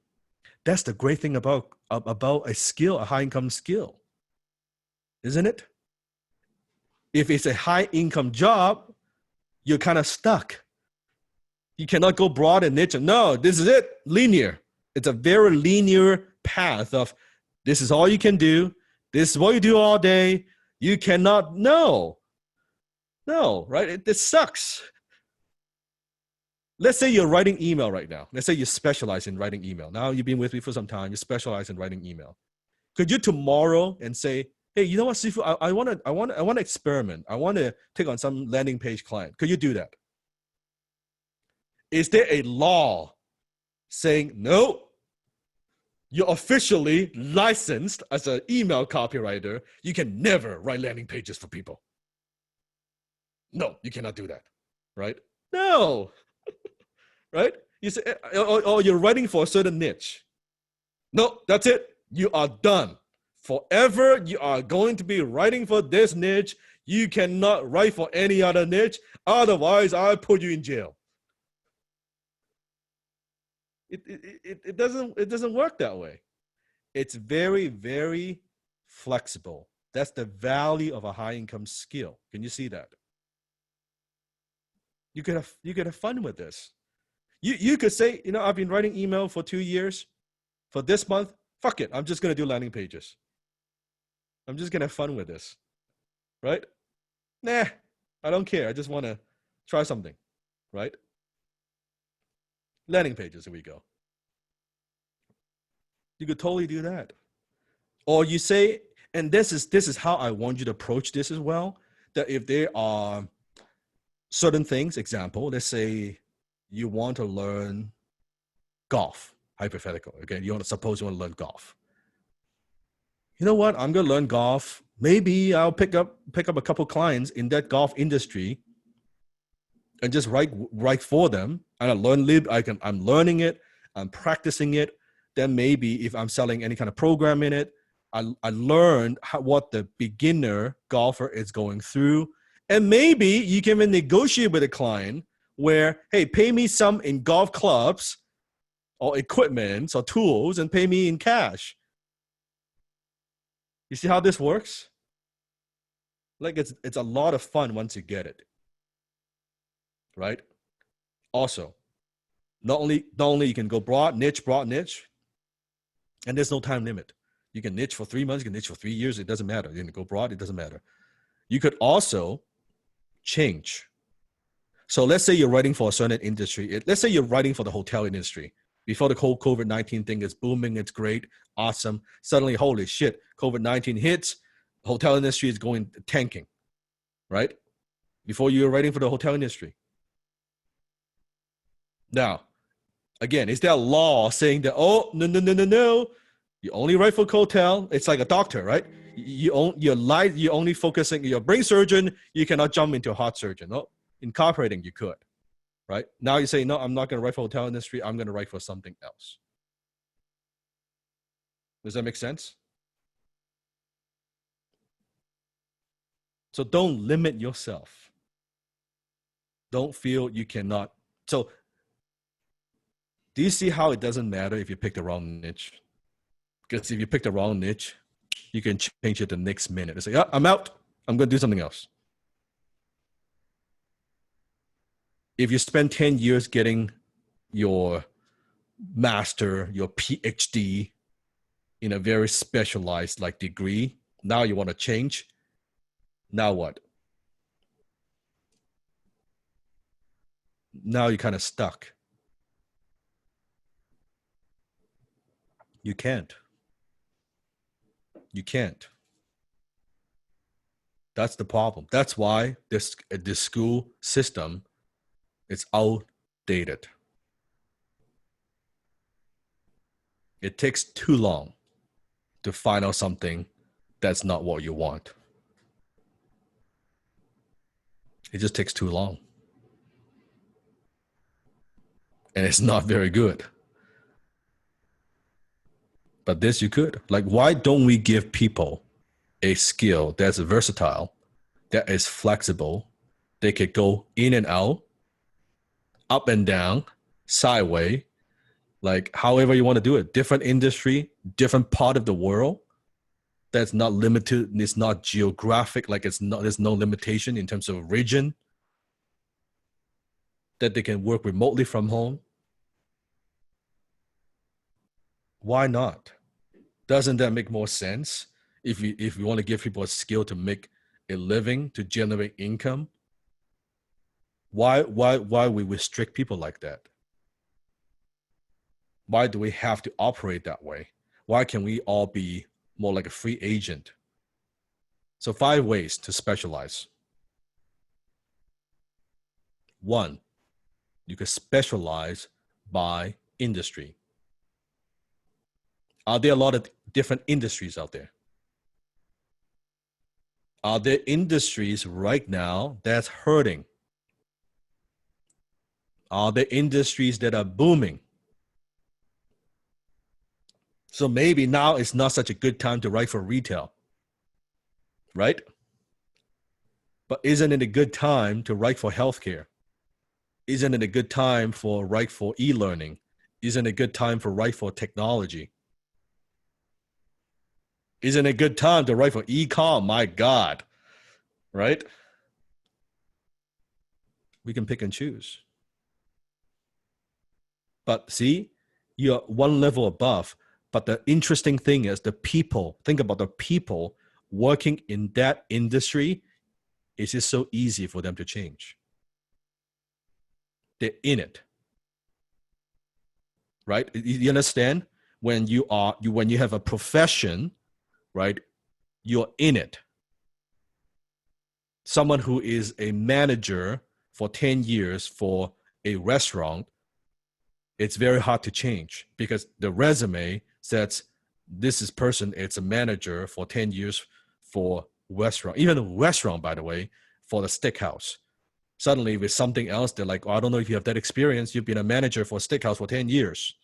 C: That's the great thing about a skill, a high income skill, isn't it? If it's a high income job, you're kind of stuck. You cannot go broad and niche. No, this is it, linear. It's a very linear path of this is all you can do. This is what you do all day. You cannot, no, right? It sucks. Let's say you're writing email right now. Let's say you specialize in writing email. Now you've been with me for some time. You specialize in writing email. Could you tomorrow and say, hey, you know what, Sifu? I want to experiment. I want to take on some landing page client. Could you do that? Is there a law saying, no, you're officially licensed as an email copywriter. You can never write landing pages for people. No, you cannot do that, right? No, right? You say, or you're writing for a certain niche. No, that's it. You are done. Forever, you are going to be writing for this niche. You cannot write for any other niche. Otherwise, I'll put you in jail. It doesn't work that way. It's very, very flexible. That's the value of a high income skill. Can you see that? You could have fun with this. You could say, you know, I've been writing email for 2 years. For this month, fuck it. I'm just gonna do landing pages. I'm just gonna have fun with this. Right? Nah, I don't care. I just wanna try something. Right? Landing pages, here we go. You could totally do that. Or you say, and this is how I want you to approach this as well, that if there are certain things, example, let's say you want to learn golf, hypothetical, okay? Suppose you want to learn golf. You know what? I'm going to learn golf. Maybe I'll pick up a couple clients in that golf industry and just write for them. And I'm learning it. I'm practicing it. Then maybe if I'm selling any kind of program in it, I learned what the beginner golfer is going through. And maybe you can even negotiate with a client where, hey, pay me some in golf clubs or equipment or tools and pay me in cash. You see how this works? Like it's a lot of fun once you get it. Right? Also, not only you can go broad niche, and there's no time limit. You can niche for 3 months, you can niche for 3 years, it doesn't matter. You can go broad, it doesn't matter. You could also change. So let's say you're writing for a certain industry. Let's say you're writing for the hotel industry. Before the whole COVID-19 thing is booming, it's great, awesome. Suddenly, holy shit, COVID-19 hits, hotel industry is going tanking, right? Before you were writing for the hotel industry. Now, again, is there a law saying that, oh, no, you only write for hotel? It's like a doctor, right? You're only focusing, you're a brain surgeon, you cannot jump into a heart surgeon. No, in copywriting, you could, right? Now you say, no, I'm not going to write for hotel industry, I'm going to write for something else. Does that make sense? So don't limit yourself. Don't feel you cannot. So do you see how it doesn't matter if you pick the wrong niche? Because if you pick the wrong niche, you can change it the next minute and say, oh, I'm out. I'm going to do something else. If you spend 10 years getting your master, your PhD in a very specialized like degree, now you want to change. Now what? Now you're kind of stuck. You can't. You can't. That's the problem. That's why this school system is outdated. It takes too long to find out something that's not what you want. It just takes too long. And it's not very good. But this you could. Like, why don't we give people a skill that's versatile, that is flexible? They could go in and out, up and down, sideways, like however you want to do it. Different industry, different part of the world. That's not limited. It's not geographic. Like there's no limitation in terms of region. That they can work remotely from home. Why not? Doesn't that make more sense? If we want to give people a skill to make a living, to generate income, why we restrict people like that? Why do we have to operate that way? Why can we all be more like a free agent? So 5 ways to specialize. 1, you can specialize by industry. Are there a lot of different industries out there? Are there industries right now that's hurting? Are there industries that are booming? So maybe now it's not such a good time to write for retail, right? But isn't it a good time to write for healthcare? Isn't it a good time for write for e-learning? Isn't it a good time for write for technology? Isn't it a good time to write for e-com? My God, right? We can pick and choose. But see, you're one level above. But the interesting thing is the people, think about the people working in that industry. It's just so easy for them to change. They're in it. Right? You understand? When you have a profession, right? You're in it. Someone who is a manager for 10 years for a restaurant, it's very hard to change because the resume says this is person, it's a manager for 10 years for restaurant, even a restaurant, by the way, for the steakhouse. Suddenly with something else, they're like, oh, I don't know if you have that experience. You've been a manager for a steakhouse for 10 years.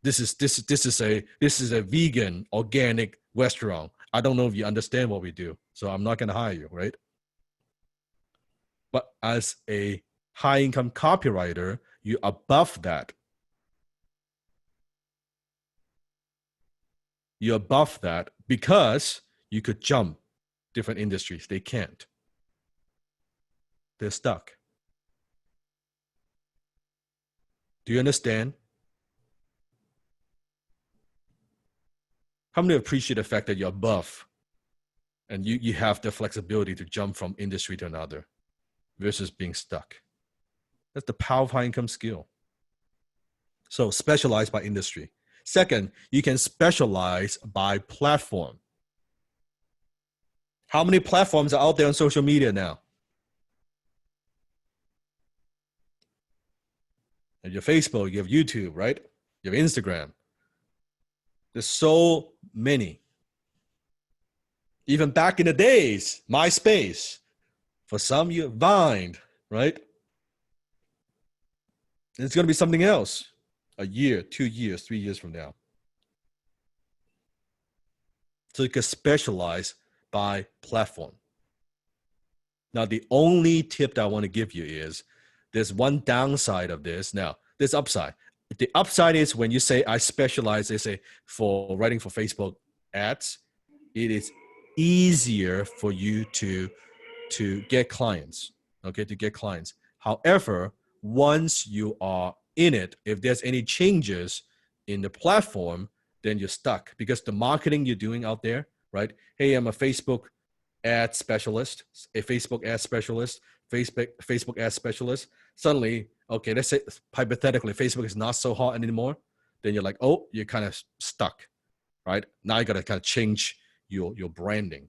C: This is a vegan, organic restaurant. I don't know if you understand what we do, so I'm not going to hire you, right? But as a high-income copywriter, you're above that. You're above that because you could jump different industries. They can't. They're stuck. Do you understand? How many appreciate the fact that you're above and you have the flexibility to jump from industry to another versus being stuck? That's the power of high income skill. So specialize by industry. Second, you can specialize by platform. How many platforms are out there on social media now? You have Facebook, you have YouTube, right? You have Instagram. There's so many. Even back in the days, MySpace. For some, you Vine, right? It's going to be something else. A year, 2 years, 3 years from now. So you can specialize by platform. Now, the only tip that I want to give you is there's one downside of this. Now, there's upside. The upside is when you say I specialize, they say for writing for Facebook ads, it is easier for you to get clients, okay, to get clients. However, once you are in it, if there's any changes in the platform, then you're stuck because the marketing you're doing out there, right? Hey, I'm a Facebook ad specialist, a Facebook ad specialist, Facebook ad specialist. Suddenly, okay, let's say hypothetically, Facebook is not so hot anymore. Then you're like, oh, you're kind of stuck. right? Now you got to kind of change your branding.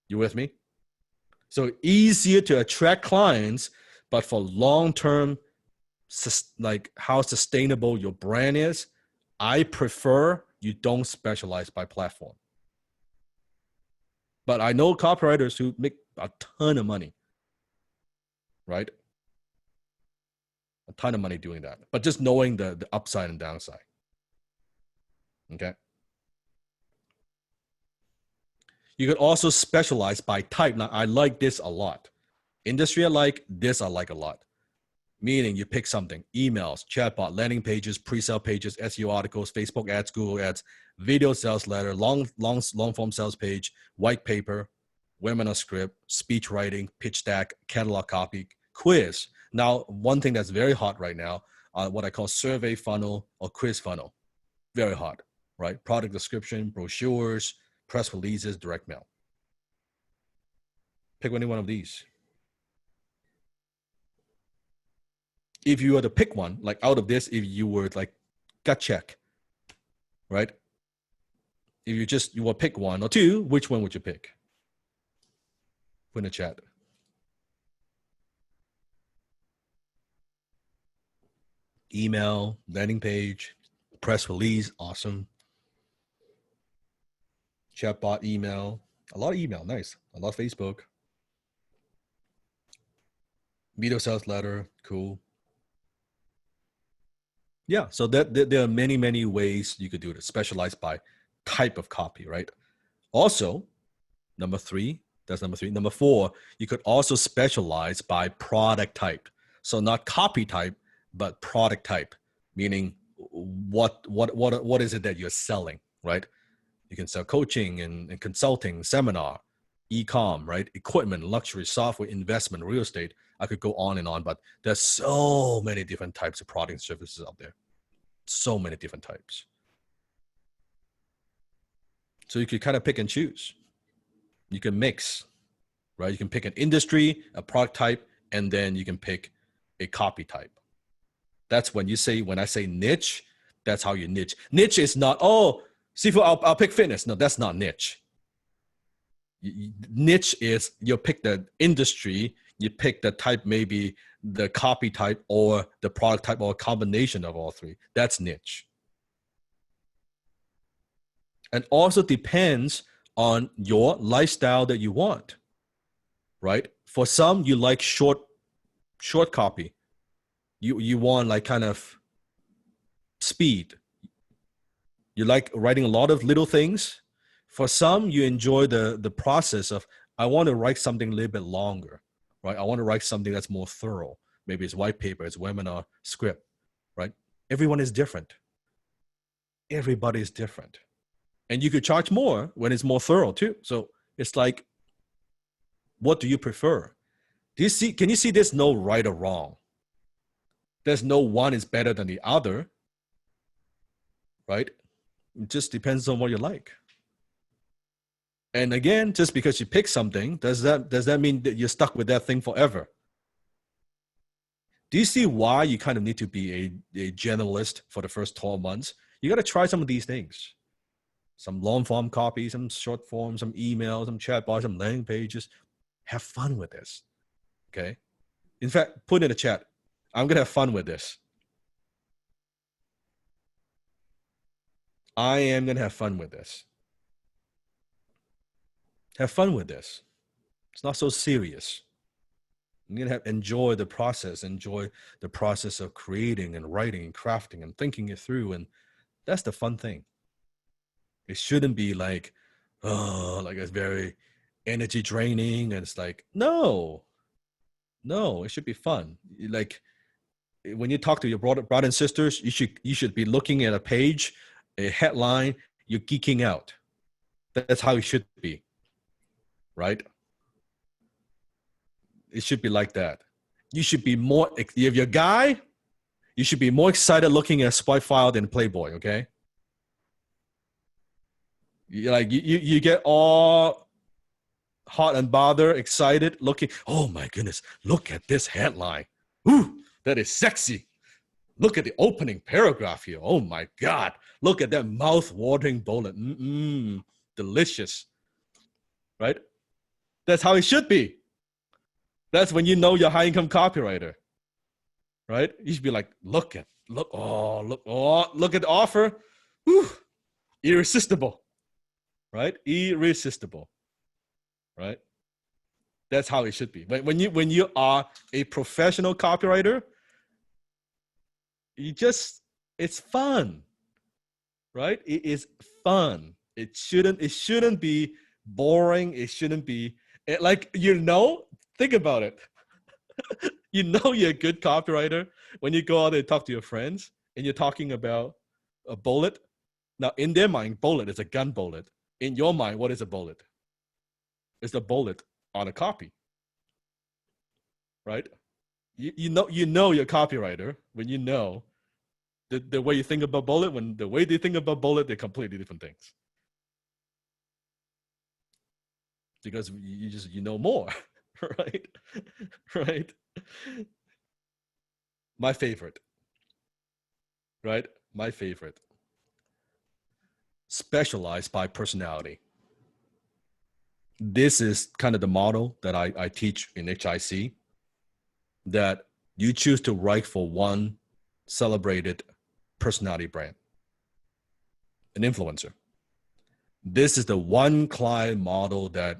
C: You with me? So easier to attract clients, but for long-term, like how sustainable your brand is, I prefer you don't specialize by platform. But I know copywriters who make a ton of money, right? A ton of money doing that, but just knowing the upside and downside. Okay. You could also specialize by type. Now, I like this a lot. Industry I like, this I like a lot. Meaning you pick something: emails, chatbot, landing pages, pre-sale pages, SEO articles, Facebook ads, Google ads, video sales letter, long form sales page, white paper, webinar script, speech writing, pitch deck, catalog copy, quiz. Now, one thing that's very hot right now, what I call survey funnel or quiz funnel. Very hot, right? Product description, brochures, press releases, direct mail. Pick any one of these. If you were to pick one, like out of this, if you were like gut check, right? If you will pick one or two, which one would you pick? Put in the chat. Email, landing page, press release, awesome. Chatbot, email, a lot of email, nice. A lot of Facebook. Video sales letter, cool. Yeah, so there are many ways you could do it. Specialize by type of copy, right? Also, number 3, that's number 3. Number 4, you could also specialize by product type. So not copy type, but product type, meaning what is it that you're selling, right? You can sell coaching and consulting, seminar, e-com, right? Equipment, luxury, software, investment, real estate. I could go on and on, but there's so many different types of product and services out there. So many different types. So you could kind of pick and choose. You can mix, right? You can pick an industry, a product type, and then you can pick a copy type. That's when I say niche, that's how you niche. Niche is not, oh, Sifu, I'll pick fitness. No, that's not niche. Niche is you pick the industry, you pick the type, maybe the copy type or the product type or a combination of all 3. That's niche. And also depends on your lifestyle that you want, right? For some, you like short copy. You want like kind of speed. You like writing a lot of little things. For some, you enjoy the process of, I want to write something a little bit longer, right? I want to write something that's more thorough. Maybe it's white paper, it's webinar, script, right? Everyone is different. Everybody is different. And you could charge more when it's more thorough too. So it's like, what do you prefer? Can you see there's no right or wrong? There's no one is better than the other, right? It just depends on what you like. And again, just because you pick something, does that mean that you're stuck with that thing forever? Do you see why you kind of need to be a generalist for the first 12 months? You got to try some of these things. Some long form copy, some short form, some emails, some chatbots, some landing pages. Have fun with this, okay? In fact, put in the chat, I'm going to have fun with this. I am going to have fun with this. Have fun with this. It's not so serious. You're going to enjoy the process of creating and writing and crafting and thinking it through. And that's the fun thing. It shouldn't be like, oh, like it's very energy draining. And it's like, no, it should be fun. Like when you talk to your brother and sisters, you should be looking at a page, a headline, you're geeking out. That's how it should be, right? It should be like that. You should be more, if you're a guy, you should be more excited looking at Swipe File than Playboy, okay? You get all hot and bothered, excited, looking, oh my goodness, look at this headline. Ooh, that is sexy. Look at the opening paragraph here. Oh my God. Look at that mouth-watering bullet. Delicious. Right? That's how it should be. That's when you know you're a high-income copywriter. Right? You should be like, look at the offer. Whew. Irresistible. Right? Irresistible. Right? That's how it should be. When you are a professional copywriter, it's fun, right? It is fun. It shouldn't be boring. It shouldn't be like, think about it. You're a good copywriter when you go out and talk to your friends and you're talking about a bullet. Now, in their mind, bullet is a gun bullet. In your mind, what is a bullet? It's a bullet on a copy, right? You know you're a copywriter when you know the way you think about bullet. When the way they think about bullet, they're completely different things. Because you know more, right? Right? My favorite, right? My favorite. Specialized by personality. This is kind of the model that I teach in HIC, that you choose to write for one celebrated personality brand, an influencer. This is the one client model that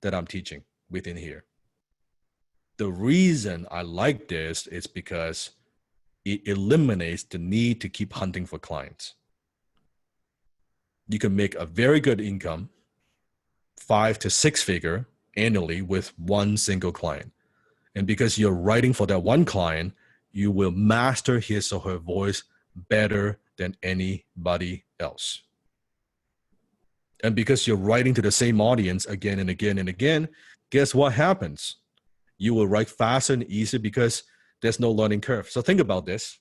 C: I'm teaching within here. The reason I like this is because it eliminates the need to keep hunting for clients. You can make a very good income, 5 to 6 figure annually with one single client. And because you're writing for that one client, you will master his or her voice better than anybody else. And because you're writing to the same audience again and again and again, guess what happens? You will write faster and easier because there's no learning curve. So think about this.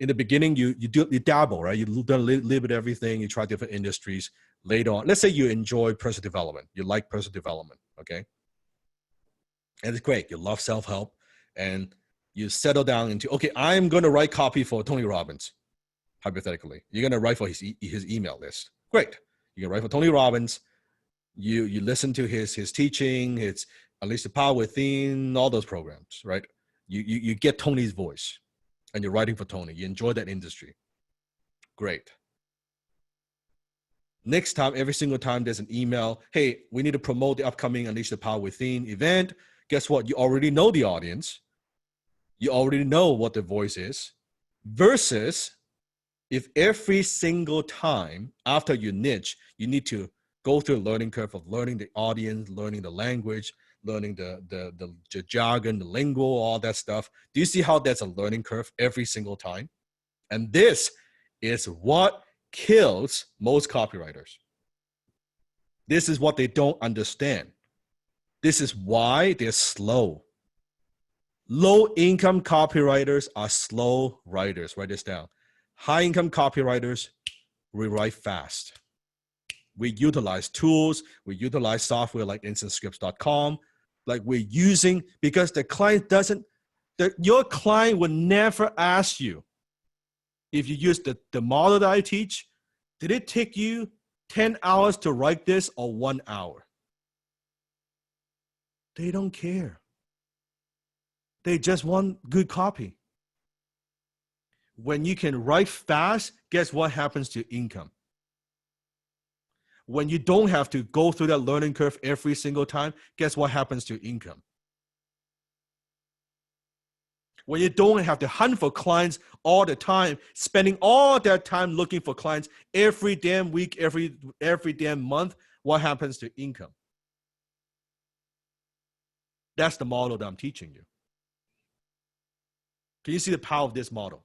C: In the beginning, you dabble, right? You do a little bit of everything. You try different industries. Later on, let's say you enjoy personal development. You like personal development, okay? And it's great. You love self-help. And you settle down into, okay, I'm going to write copy for Tony Robbins, hypothetically. You're going to write for his email list. Great. You can write for Tony Robbins. You listen to his teaching, his Unleash the Power Within, all those programs, right? You get Tony's voice and you're writing for Tony. You enjoy that industry. Great. Next time, every single time there's an email, hey, we need to promote the upcoming Unleash the Power Within event. Guess what? You already know the audience. You already know what the voice is. Versus if every single time after you niche, you need to go through a learning curve of learning the audience, learning the language, learning the jargon, the lingo, all that stuff. Do you see how that's a learning curve every single time? And this is what kills most copywriters. This is what they don't understand. This is why they're slow. Low-income copywriters are slow writers. Write this down. High-income copywriters, we write fast. We utilize tools. We utilize software like InstantScripts.com. Like we're using, because the client your client would never ask you, if you use the model that I teach, did it take you 10 hours to write this or 1 hour? They don't care. They just want good copy. When you can write fast, guess what happens to income? When you don't have to go through that learning curve every single time, guess what happens to income? When you don't have to hunt for clients all the time, spending all that time looking for clients every damn week, every damn month, what happens to income? That's the model that I'm teaching you. Can you see the power of this model?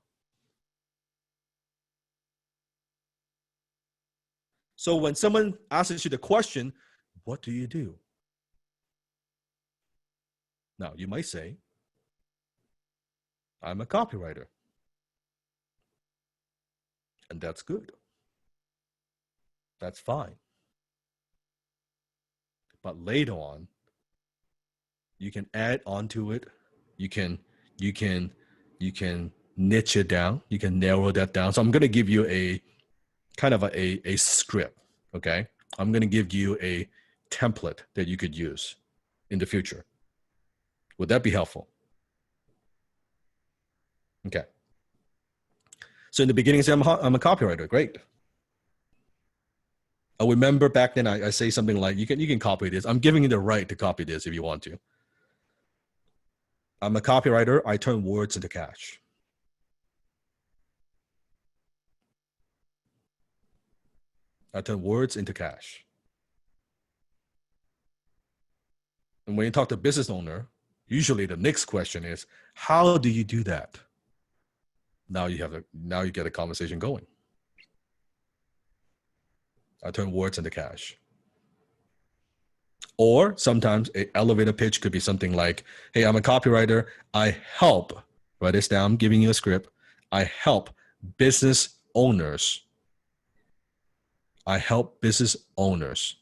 C: So when someone asks you the question, what do you do? Now, you might say, I'm a copywriter. And that's good. That's fine. But later on, you can add onto it. You can niche it down. You can narrow that down. So I'm going to give you a kind of a script, okay? I'm going to give you a template that you could use in the future. Would that be helpful? Okay. So in the beginning, say I'm a copywriter. Great. I remember back then I say something like, you can copy this. I'm giving you the right to copy this if you want to. I'm a copywriter. I turn words into cash. I turn words into cash. And when you talk to a business owner, usually the next question is, how do you do that? Now you get a conversation going. I turn words into cash. Or sometimes an elevator pitch could be something like, hey, I'm a copywriter. I help, write this down, I'm giving you a script. I help business owners. I help business owners.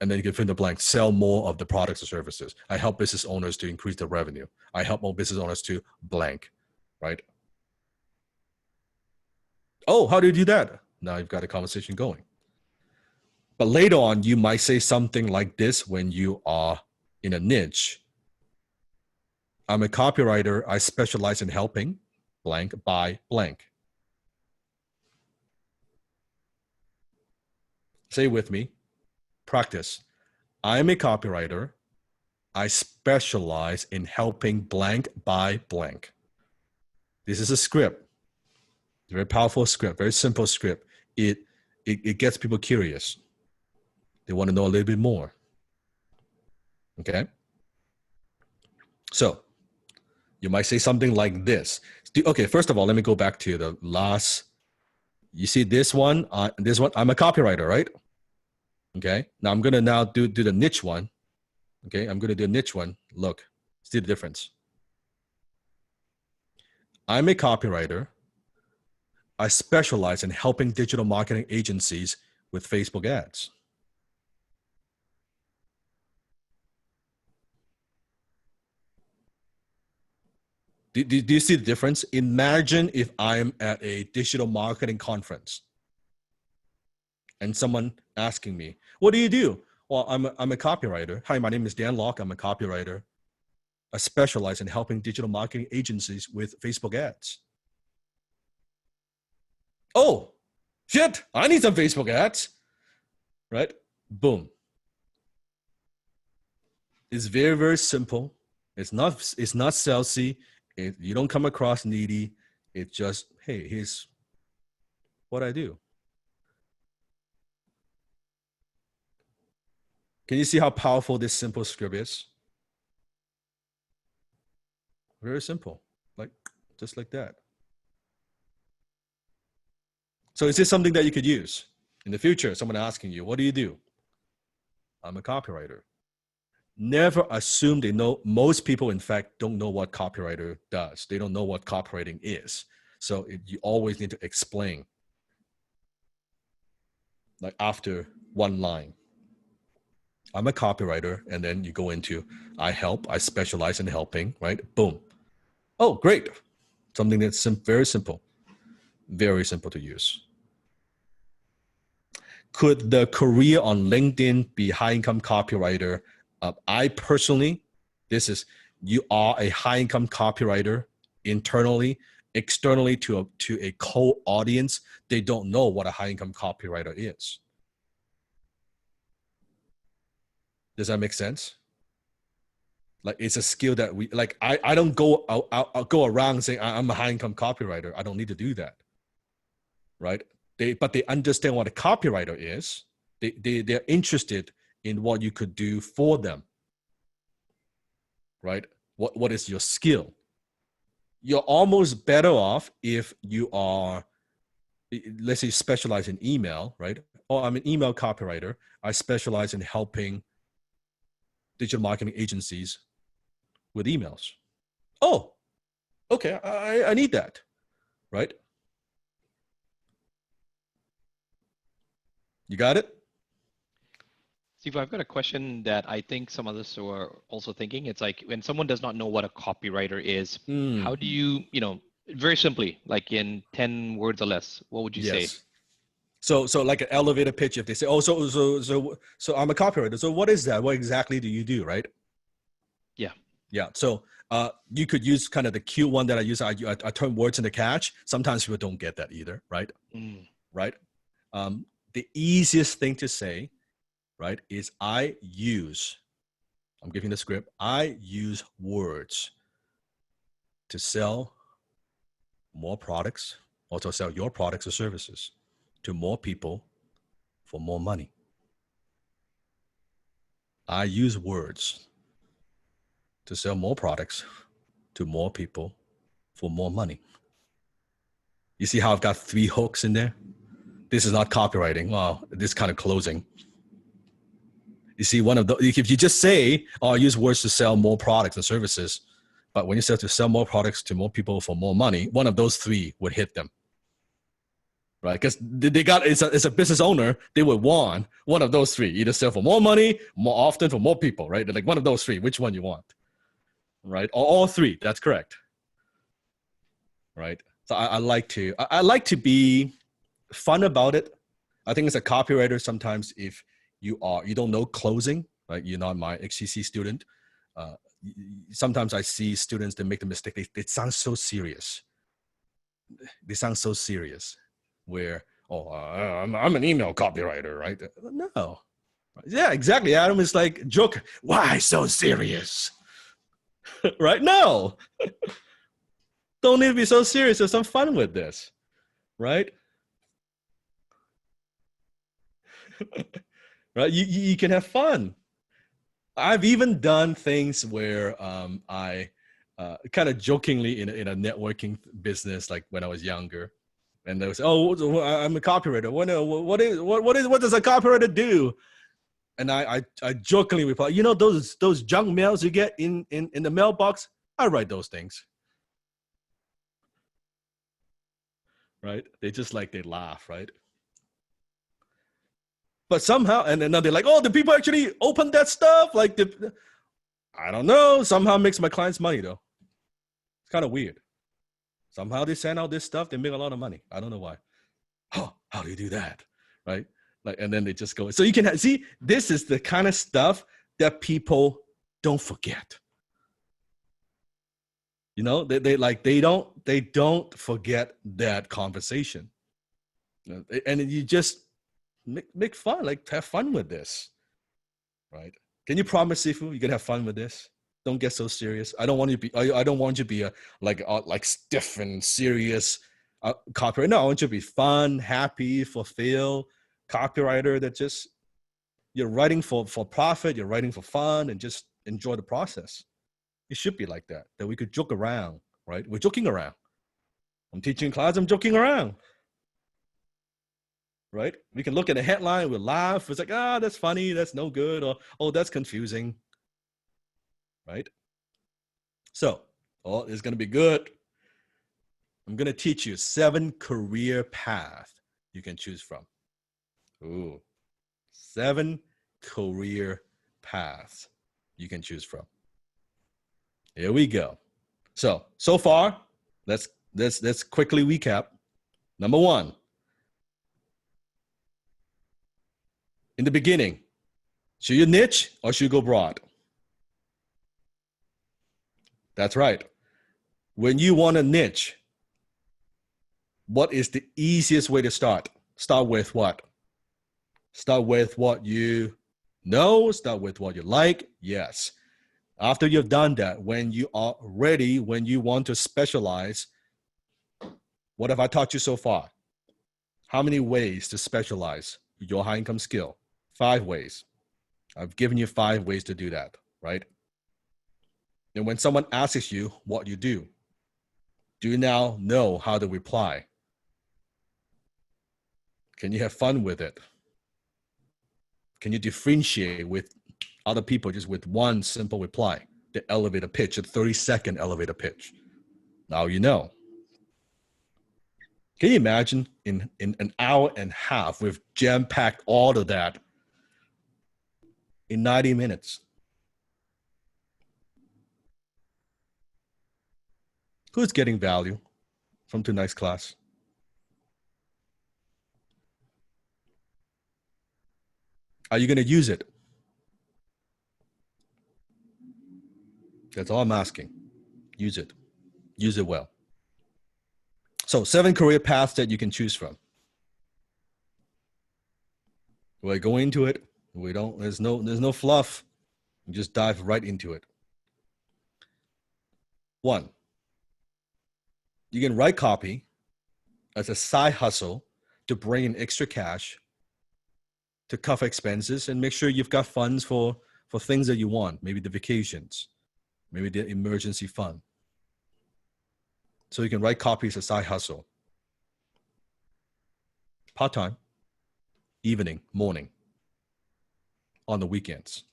C: And then you can fill in the blank, sell more of the products or services. I help business owners to increase their revenue. I help more business owners to blank, right? Oh, how do you do that? Now you've got a conversation going. But later on, you might say something like this when you are in a niche. I'm a copywriter. I specialize in helping blank by blank. Say with me. Practice. I'm a copywriter. I specialize in helping blank by blank. This is a script. Very powerful script, very simple script. It gets people curious. They want to know a little bit more. Okay? So, you might say something like this. Okay, first of all, let me go back to the last. You see this one? This one, I'm a copywriter, right? Okay, now I'm going to do the niche one. Okay, I'm going to do a niche one. Look, see the difference. I'm a copywriter. I specialize in helping digital marketing agencies with Facebook ads. Do you see the difference? Imagine if I'm at a digital marketing conference and someone asking me, what do you do? Well, I'm a copywriter. Hi, my name is Dan Locke. I'm a copywriter. I specialize in helping digital marketing agencies with Facebook ads. Oh, shit, I need some Facebook ads, right? Boom. It's very, very simple. It's not salesy. You don't come across needy. It's just, hey, here's what I do. Can you see how powerful this simple script is? Very simple, like just like that. So is this something that you could use in the future? Someone asking you, what do you do? I'm a copywriter. Never assume they know. Most people, in fact, don't know what copywriter does. They don't know what copywriting is. So you always need to explain, like after one line. I'm a copywriter, and then you go into, I specialize in helping, right? Boom. Oh, great. Something that's very simple to use. Could the career on LinkedIn be high-income copywriter? I personally, you are a high-income copywriter internally, externally to a cold audience. They don't know what a high-income copywriter is. Does that make sense? Like it's a skill that I don't I'll go around saying I'm a high-income copywriter. I don't need to do that, right? But they understand what a copywriter is. They're interested in what you could do for them, right? What is your skill? You're almost better off if you are, let's say, specialize in email, right? Oh, I'm an email copywriter. I specialize in helping digital marketing agencies with emails. Oh, okay, I need that, right? You got it?
B: Steve, I've got a question that I think some others are also thinking. It's like when someone does not know what a copywriter is, how do you, very simply, like in 10 words or less, what would you say?
C: Yes. So like an elevator pitch, if they say, oh, so I'm a copywriter. So what is that? What exactly do you do, right?
B: Yeah.
C: Yeah. So you could use kind of the cute one that I use. I turn words into cash. Sometimes people don't get that either, right? Right. The easiest thing to say, right, is I'm giving the script, I use words to sell more products, or to sell your products or services to more people for more money. I use words to sell more products to more people for more money. You see how I've got 3 hooks in there? This is not copywriting. Well, this kind of closing. You see, one of the, if you just say, oh, I use words to sell more products and services, but when you say to sell more products to more people for more money, one of those 3 would hit them. Right? Because they got, it's a business owner, they would want one of those 3, either sell for more money, more often, for more people, right? They're like, one of those 3, which one you want? Right? Or all 3, that's correct. Right? So I like to be fun about it. I think as a copywriter, sometimes if you don't know closing, right? You're not my XCC student. Sometimes I see students that make the mistake. They sound so serious. They sound so serious. Where I'm an email copywriter, right? No. Yeah, exactly. Adam is like joke. Why so serious? Right? No. Don't need to be so serious. Have some fun with this, right? Right? You can have fun. I've even done things where I kind of jokingly in a networking business, like when I was younger, and they would say, "Oh, I'm a copywriter. What does a copywriter do?" And I jokingly reply, "You know those junk mails you get in the mailbox? I write those things." Right? They laugh, right? But somehow, and then they're like, "Oh, the people actually open that stuff?" Like, I don't know. Somehow makes my clients money though. It's kind of weird. Somehow they send out this stuff, they make a lot of money. I don't know why. Oh, how do you do that? Right? Like, and then they just go. So you can see, this is the kind of stuff that people don't forget. You know, they don't forget that conversation. And you just make fun, like have fun with this, right? Can you promise, Sifu, you can have fun with this? Don't get so serious. I don't want you to be like stiff and serious copywriter. No, I want you to be fun, happy, fulfilled copywriter that just you're writing for profit, you're writing for fun, and just enjoy the process. It should be like that. That we could joke around, right? We're joking around. I'm teaching class, I'm joking around. Right? We can look at a headline, we'll laugh. It's like, that's funny, that's no good, or oh, that's confusing. Right? So, it's going to be good. I'm going to teach you 7 career paths you can choose from. Ooh, 7 career paths you can choose from. Here we go. So far, let's quickly recap. Number 1, in the beginning, should you niche or should you go broad? That's right. When you want a niche, what is the easiest way to start? Start with what? Start with what you know. Start with what you like. Yes. After you've done that, when you are ready, when you want to specialize, what have I taught you so far? How many ways to specialize your high income skill? 5 ways. I've given you 5 ways to do that, right? And when someone asks you what you do you now know how to reply? Can you have fun with it? Can you differentiate with other people just with one simple reply? The elevator pitch, a 30-second elevator pitch. Now you know. Can you imagine in an hour and a half, we've jam-packed all of that in 90 minutes. Who's getting value from tonight's class? Are you going to use it? That's all I'm asking. Use it. Use it well. So 7 career paths that you can choose from. We're going into it. There's no fluff. You just dive right into it. 1, you can write copy as a side hustle to bring in extra cash to cover expenses and make sure you've got funds for things that you want, maybe the vacations, maybe the emergency fund. So you can write copy as a side hustle. Part-time, evening, morning, on the weekends.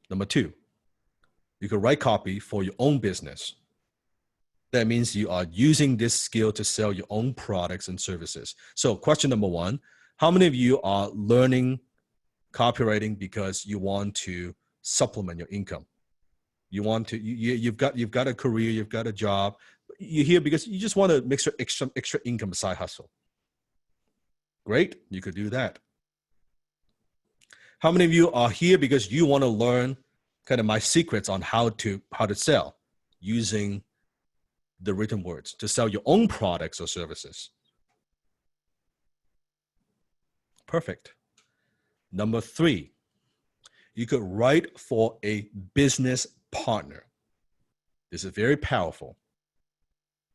C: Number 2, you can write copy for your own business. That means you are using this skill to sell your own products and services. So question number 1, how many of you are learning copywriting because you want to supplement your income? You want to, you've got a career, you've got a job. You're here because you just want to make sure extra income, side hustle. Great, you could do that. How many of you are here because you want to learn kind of my secrets on how to sell using the written words to sell your own products or services? Perfect. Number 3, you could write for a business partner. This is very powerful.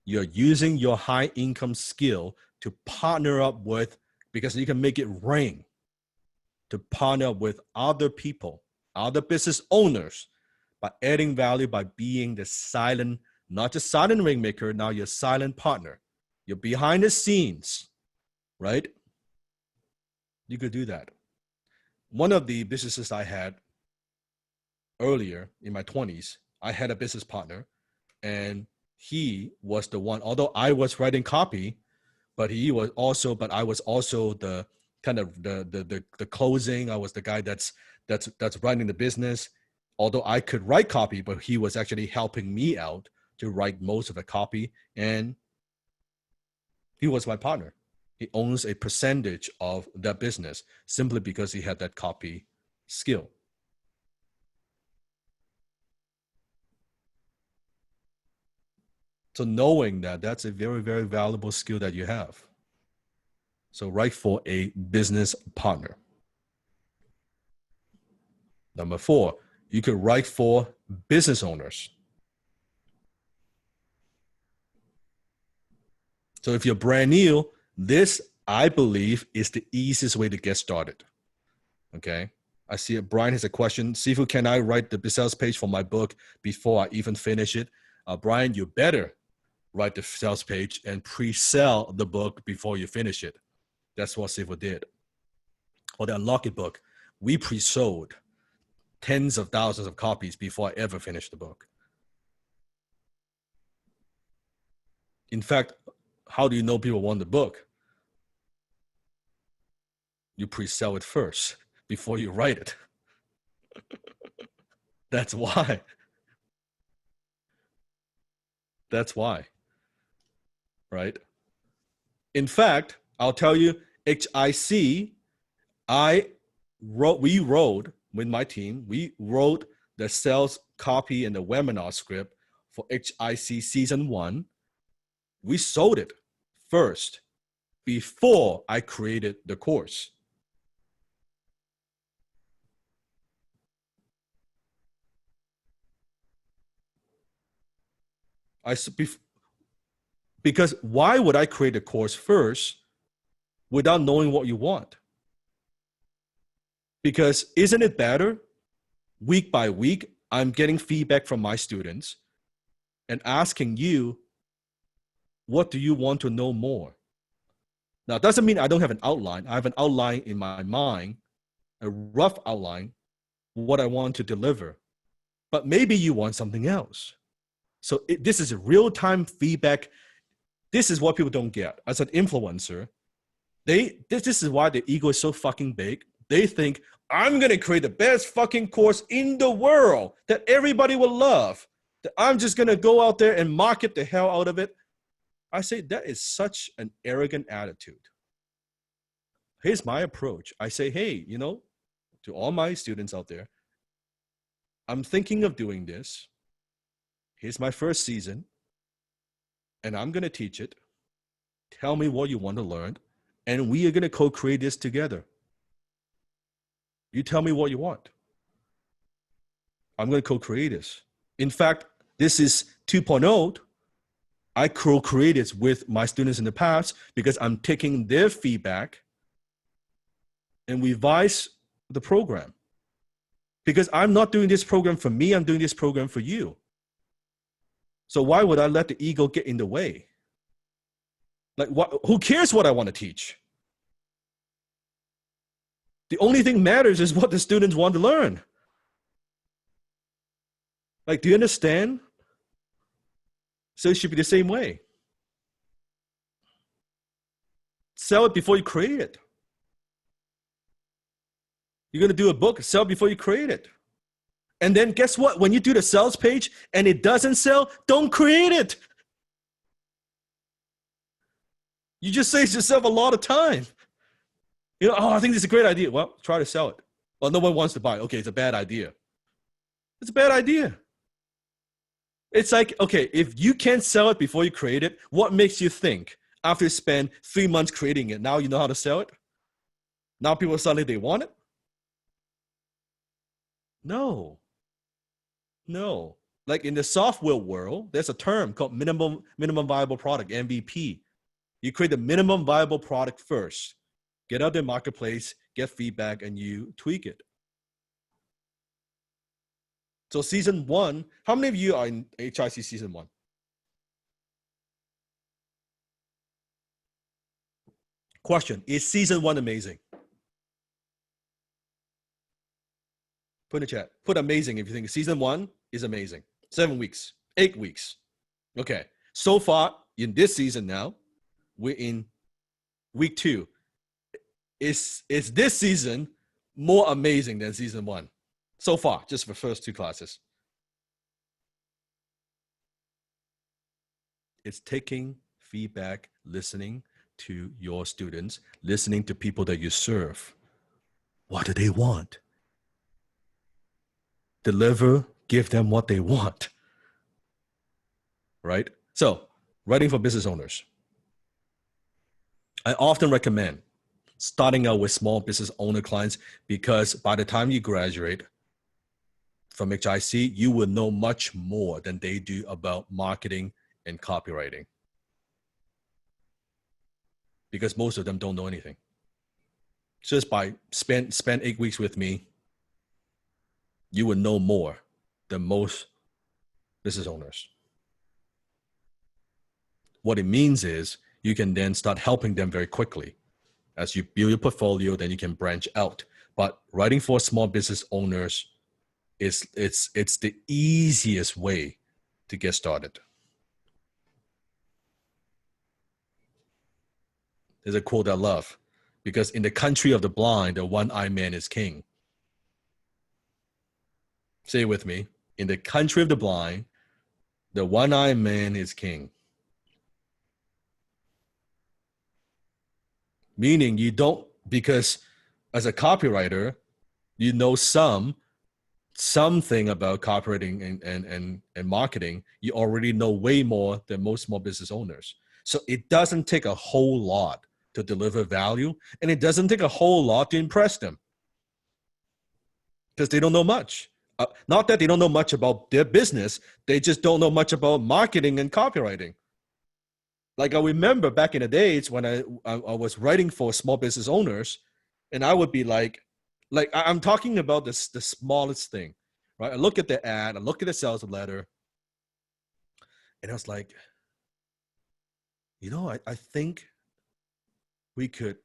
C: You're using your high income skill to partner up with, because you can make it rain, to partner up with other people, other business owners, by adding value, by being the silent, not just silent rainmaker, now you're silent partner. You're behind the scenes, right? You could do that. One of the businesses I had earlier in my 20s, I had a business partner, and he was the one, although I was writing copy, but I was also the kind of the closing. I was the guy that's running the business. Although I could write copy, but he was actually helping me out to write most of the copy, and he was my partner. He owns a percentage of that business simply because he had that copy skill. So knowing that, that's a very, very valuable skill that you have. So write for a business partner. Number 4, you could write for business owners. So if you're brand new, this, I believe, is the easiest way to get started. Okay. I see Brian has a question. Sifu, can I write the sales page for my book before I even finish it? Brian, you better write the sales page and pre-sell the book before you finish it. That's what Sifu did. For the Unlock It book, we pre-sold tens of thousands of copies before I ever finished the book. In fact, how do you know people want the book? You pre-sell it first before you write it. That's why. That's why. Right? In fact, I'll tell you, HIC, we wrote with my team, we wrote the sales copy and the webinar script for HIC season 1. We sold it first before I created the course. Because why would I create a course first without knowing what you want? Because isn't it better week by week, I'm getting feedback from my students and asking you, what do you want to know more? Now, it doesn't mean I don't have an outline. I have an outline in my mind, a rough outline, what I want to deliver. But maybe you want something else. So this is a real-time feedback. This is what people don't get. As an influencer, this is why the ego is so fucking big. They think, I'm going to create the best fucking course in the world that everybody will love. That I'm just going to go out there and market the hell out of it. I say that is such an arrogant attitude. Here's my approach. I say, hey, you know, to all my students out there, I'm thinking of doing this. Here's my first season, and I'm going to teach it. Tell me what you want to learn, and we are going to co-create this together. You tell me what you want. I'm going to co-create this. In fact, this is 2.0. I co-created with my students in the past because I'm taking their feedback and revise the program. Because I'm not doing this program for me, I'm doing this program for you. So why would I let the ego get in the way? Like, who cares what I want to teach? The only thing matters is what the students want to learn. Like, do you understand? So it should be the same way. Sell it before you create it. You're going to do a book, sell it before you create it. And then guess what? When you do the sales page and it doesn't sell, don't create it. You just save yourself a lot of time. You know, oh, I think this is a great idea. Well, try to sell it. Well, no one wants to buy. Okay, it's a bad idea. It's a bad idea. It's like, okay, if you can't sell it before you create it, what makes you think after you spend 3 months creating it, now you know how to sell it? Now people suddenly they want it? No. Like in the software world, there's a term called minimum viable product, MVP. You create the minimum viable product first. Get out there marketplace, get feedback, and you tweak it. So season 1, how many of you are in HIC season 1? Question, is season 1 amazing? Put in the chat. Put amazing if you think season 1 is amazing. 7 weeks, 8 weeks. Okay. So far in this season now, we're in week 2. Is this season more amazing than season 1? So far, just for first 2 classes. It's taking feedback, listening to your students, listening to people that you serve. What do they want? Deliver, give them what they want. Right? So, writing for business owners. I often recommend starting out with small business owner clients because by the time you graduate from HIC, you will know much more than they do about marketing and copywriting. Because most of them don't know anything. Just by spend 8 weeks with me, you will know more than most business owners. What it means is you can then start helping them very quickly. As you build your portfolio, then you can branch out. But writing for small business owners it's the easiest way to get started. There's a quote I love, because in the country of the blind, the one-eyed man is king. Say it with me. In the country of the blind, the one-eyed man is king. Meaning you don't, because as a copywriter, you know something about copywriting and marketing. You already know way more than most small business owners. So it doesn't take a whole lot to deliver value, and it doesn't take a whole lot to impress them because they don't know much. Not that they don't know much about their business, they just don't know much about marketing and copywriting. Like I remember back in the days when I was writing for small business owners, and I would be like I'm talking about the smallest thing, right? I look at the ad, I look at the sales letter, and I was like, you know, I think we could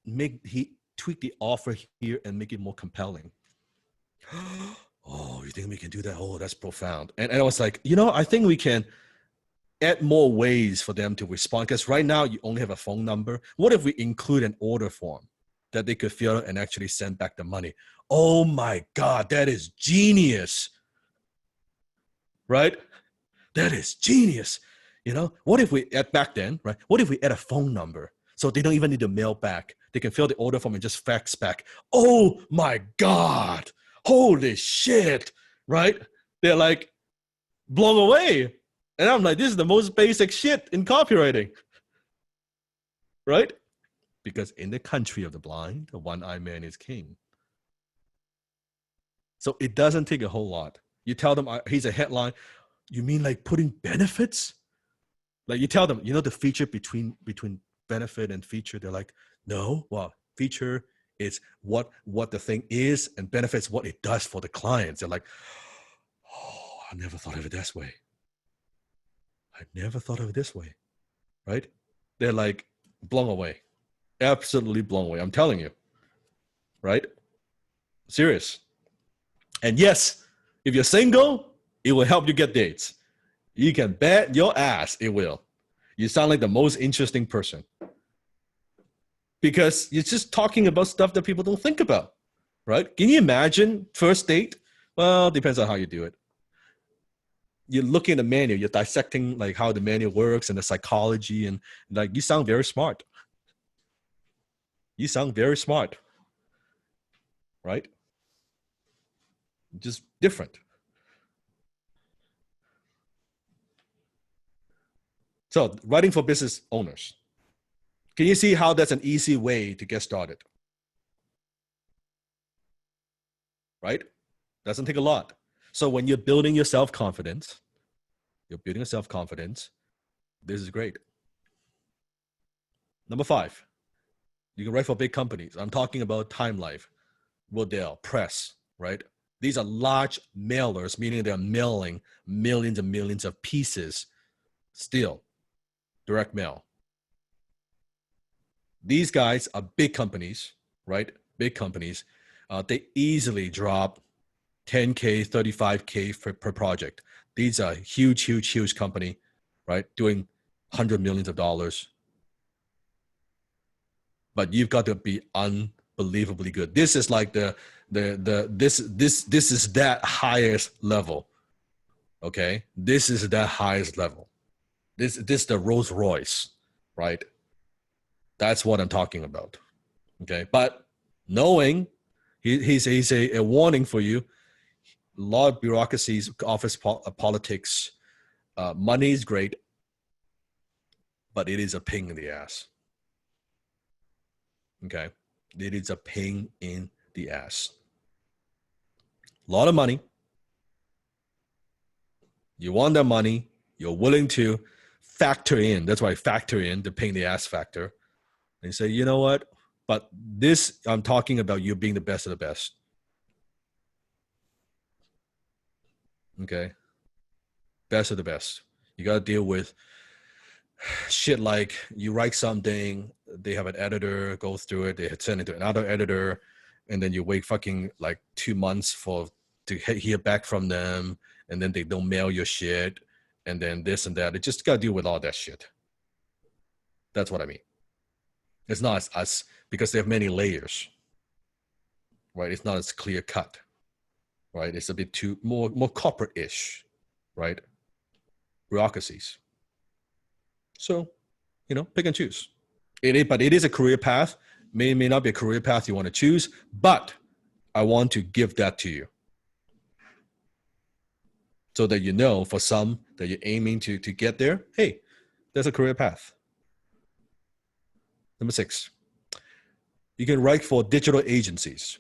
C: tweak the offer here and make it more compelling. Oh, you think we can do that? Oh, that's profound. And I was like, you know, I think we can add more ways for them to respond, because right now you only have a phone number. What if we include an order form? that they could filter and actually send back the money. Oh my God, that is genius. Right? That is genius. You know, what if we add back then, right? What if we add a phone number so they don't even need to mail back? They can fill the order form and just fax back. Oh my God. Holy shit. Right? They're like blown away. And I'm like, this is the most basic shit in copywriting. Right? Because in the country of the blind, the one-eyed man is king. So it doesn't take a whole lot. You tell them he's a headline. You mean like putting benefits? Like you tell them, you know, the feature between benefit and feature. They're like, no, well, feature is what the thing is, and benefits what it does for the clients. They're like, oh, I never thought of it this way. I never thought of it this way, right? They're like blown away, absolutely blown away. I'm telling you, right? Serious. And yes, if you're single, it will help you get dates. You can bet your ass it will. You sound like the most interesting person. Because you're just talking about stuff that people don't think about, right? Can you imagine first date? Well, depends on how you do it. You're looking at the manual, you're dissecting like how the manual works and the psychology, and like you sound very smart. You sound very smart, right? Just different. So writing for business owners. Can you see how that's an easy way to get started? Right? Doesn't take a lot. So when you're building your self-confidence, this is great. Number 5, you can write for big companies. I'm talking about Time Life, Rodale, Press, right? These are large mailers, meaning they're mailing millions and millions of pieces still. Direct mail. These guys are big companies, right? Big companies. They easily drop 10K, 35K per project. These are huge company, right? Doing $100 million. But you've got to be unbelievably good. This is like this is that highest level. Okay? This is that highest level. This is the Rolls Royce, right? That's what I'm talking about. Okay, but knowing he's a warning for you. A lot of bureaucracies, office politics, money is great, but it is a pain in the ass. Okay, it is a pain in the ass. A lot of money. You want that money. You're willing to factor in. That's why I factor in the pain in the ass factor. And say, you know what? But this, I'm talking about you being the best of the best. Okay? Best of the best. You got to deal with shit like you write something, they have an editor go through it, they send it to another editor, and then you wait fucking like 2 months to hear back from them, and then they don't mail your shit, and then this and that. You just got to deal with all that shit. That's what I mean. It's not as because they have many layers, right? It's not as clear cut, right? It's a bit too more corporate-ish, right? Bureaucracies. So, pick and choose. But it is a career path. May not be a career path you want to choose, but I want to give that to you, so that you know for some that you're aiming to get there. Hey, there's a career path. Number 6, you can write for digital agencies.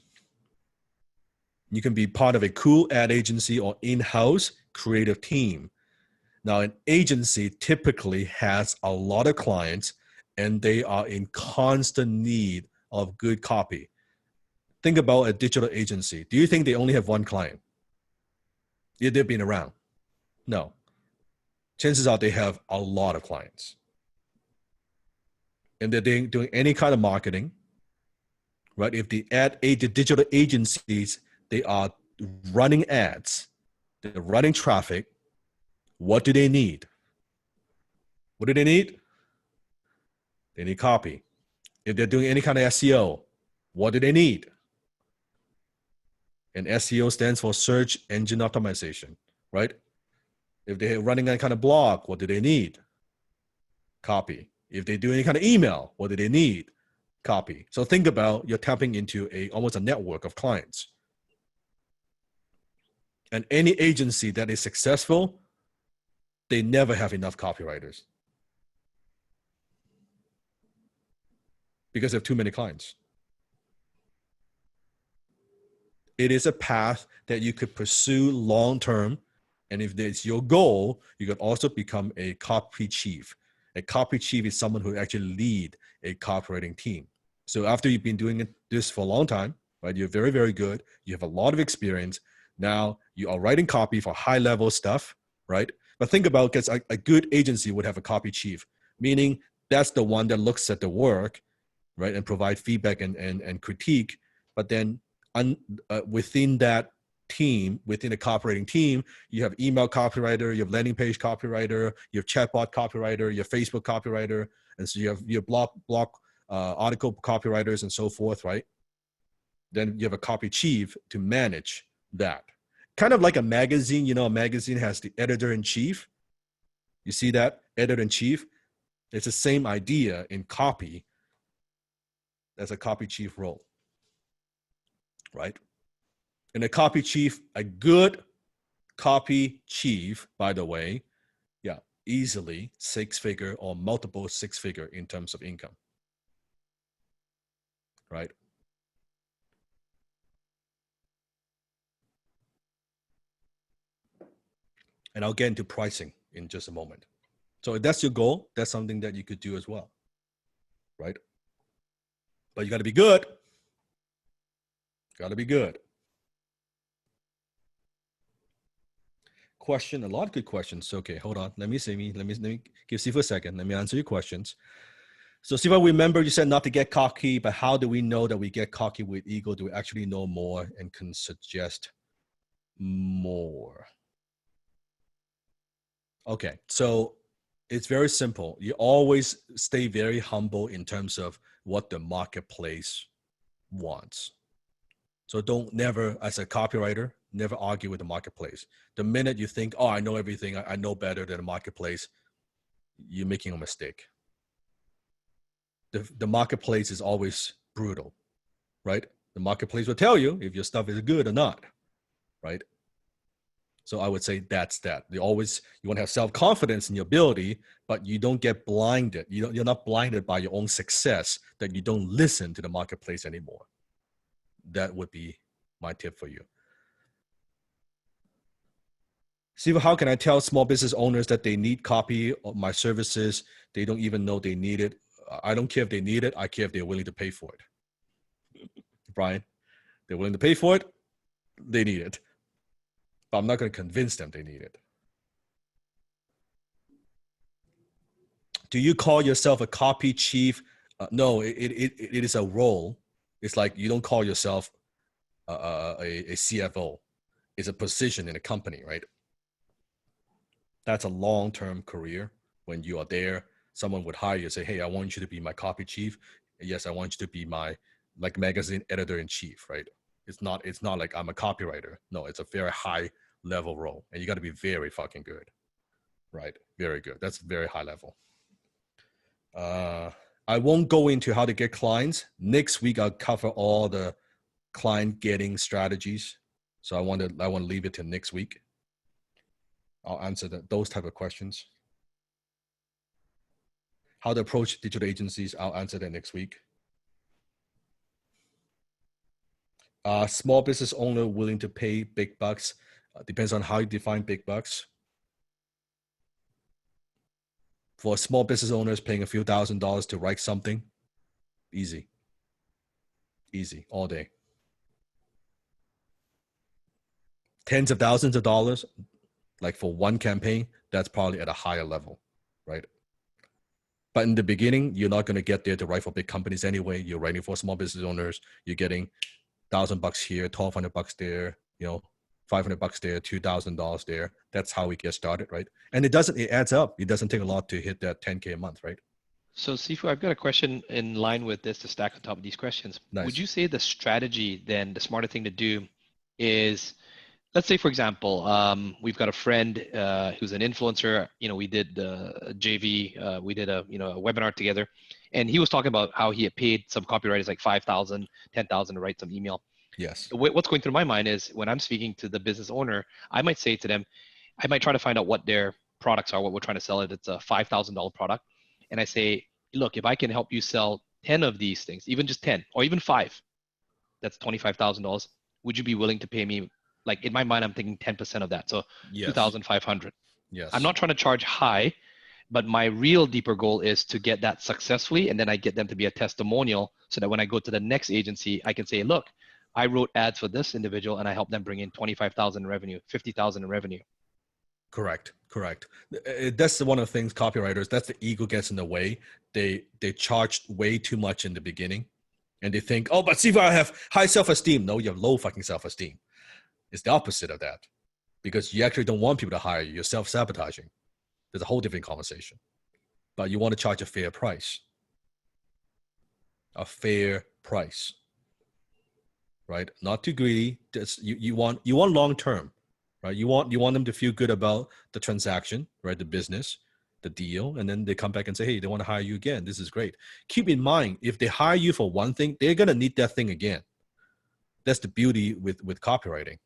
C: You can be part of a cool ad agency or in-house creative team. Now, an agency typically has a lot of clients and they are in constant need of good copy. Think about a digital agency. Do you think they only have one client? Yeah, they've been around. No. Chances are they have a lot of clients. And they're doing any kind of marketing, right? If the digital agencies, they are running ads, they're running traffic. What do they need? What do they need? They need copy. If they're doing any kind of SEO, What do they need? And SEO stands for search engine optimization, right? If they're running any kind of blog, what do they need? Copy. If they do any kind of email, what do they need? Copy. So think about you're tapping into almost a network of clients. And any agency that is successful, they never have enough copywriters because they have too many clients. It is a path that you could pursue long-term. And if that's your goal, you could also become a copy chief. A copy chief is someone who actually lead a copywriting team. So after you've been doing this for a long time, right? You're very, very good. You have a lot of experience. Now you are writing copy for high level stuff, right? But think about, because a good agency would have a copy chief, meaning that's the one that looks at the work, right? And provide feedback and critique. But then within that team, within a copywriting team, you have email copywriter, you have landing page copywriter, you have chatbot copywriter, you have Facebook copywriter, and so you have your blog article copywriters and so forth, right? Then you have a copy chief to manage that. Kind of like a magazine, a magazine has the editor-in-chief. You see that? Editor-in-chief. It's the same idea in copy as a copy chief role, right? And a copy chief, a good copy chief, by the way, easily 6-figure or multiple 6-figure in terms of income, right? And I'll get into pricing in just a moment. So if that's your goal, that's something that you could do as well, right? But you got to be good. Got to be good. Question, a lot of good questions. Okay, hold on. Let me give Sifu a second. Let me answer your questions. So Sifu, remember you said not to get cocky, but how do we know that we get cocky with ego? Do we actually know more and can suggest more? Okay, so it's very simple. You always stay very humble in terms of what the marketplace wants. So never, as a copywriter, never argue with the marketplace. The minute you think, oh, I know everything, I know better than the marketplace, you're making a mistake. The marketplace is always brutal, right? The marketplace will tell you if your stuff is good or not, right? So I would say that's that. You want to have self-confidence in your ability, but you don't get blinded. You're not blinded by your own success that you don't listen to the marketplace anymore. That would be my tip for you. Sifu, how can I tell small business owners that they need copy of my services? They don't even know they need it. I don't care if they need it. I care if they're willing to pay for it. Brian, they're willing to pay for it. They need it. But I'm not going to convince them they need it. Do you call yourself a copy chief? No, it is a role. It's like you don't call yourself a CFO. It's a position in a company, right? That's a long-term career. When you are there, someone would hire you and say, hey, I want you to be my copy chief. Yes, I want you to be my magazine editor-in-chief, right? It's not like I'm a copywriter. No, it's a very high level role. And you got to be very fucking good, right? Very good. That's very high level. I won't go into how to get clients. Next week, I'll cover all the client getting strategies. So I want to leave it to next week. I'll answer those type of questions. How to approach digital agencies, I'll answer that next week. Small business owner willing to pay big bucks. Depends on how you define big bucks. For small business owners, paying a few $1,000s to write something, easy. Easy, all day. Tens of thousands of dollars, like for one campaign, that's probably at a higher level, right? But in the beginning, you're not going to get there to write for big companies anyway. You're writing for small business owners. You're getting $1,000 here, $1,200 there, $500 there, $2,000 there. That's how we get started, right? And it adds up. It doesn't take a lot to hit that 10K a month, right?
B: So, Sifu, I've got a question in line with this to stack on top of these questions.
C: Nice.
B: Would you say the strategy, then, the smarter thing to do is, let's say, for example, we've got a friend who's an influencer. We did the JV, we did a webinar together, and he was talking about how he had paid some copywriters like 5,000, 10,000 to write some email.
C: Yes.
B: What's going through my mind is when I'm speaking to the business owner, I might say to them, I might try to find out what their products are, what we're trying to sell. It's a $5,000 product. And I say, look, if I can help you sell 10 of these things, even just 10 or even 5, that's $25,000. Would you be willing to pay me? Like in my mind, I'm thinking 10% of that. So
C: Yes.
B: 2,500.
C: Yes.
B: I'm not trying to charge high, but my real deeper goal is to get that successfully. And then I get them to be a testimonial so that when I go to the next agency, I can say, look, I wrote ads for this individual and I helped them bring in 25,000 in revenue, 50,000 in revenue.
C: Correct. That's one of the things copywriters, that's the ego gets in the way. They charge way too much in the beginning and they think, oh, but see if I have high self-esteem. No, you have low fucking self-esteem. It's the opposite of that because you actually don't want people to hire you. You're self-sabotaging. There's a whole different conversation, but you want to charge a fair price. A fair price, right? Not too greedy. Just you want long-term. Right? You want them to feel good about the transaction, right? The business, the deal, and then they come back and say, hey, they want to hire you again. This is great. Keep in mind, if they hire you for one thing, they're gonna need that thing again. That's the beauty with copywriting.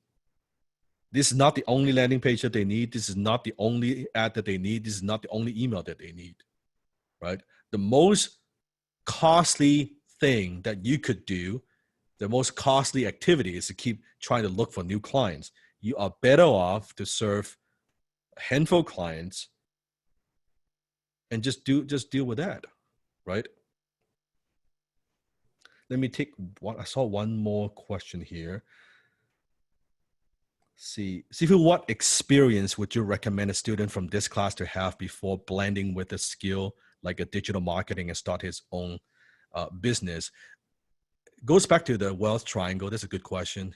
C: This is not the only landing page that they need. This is not the only ad that they need. This is not the only email that they need, right? The most costly thing that you could do, the most costly activity is to keep trying to look for new clients. You are better off to serve a handful of clients and just deal with that, right? Let me take one. I saw one more question here. See, what experience would you recommend a student from this class to have before blending with a skill like a digital marketing and start his own business? Goes back to the wealth triangle. That's a good question.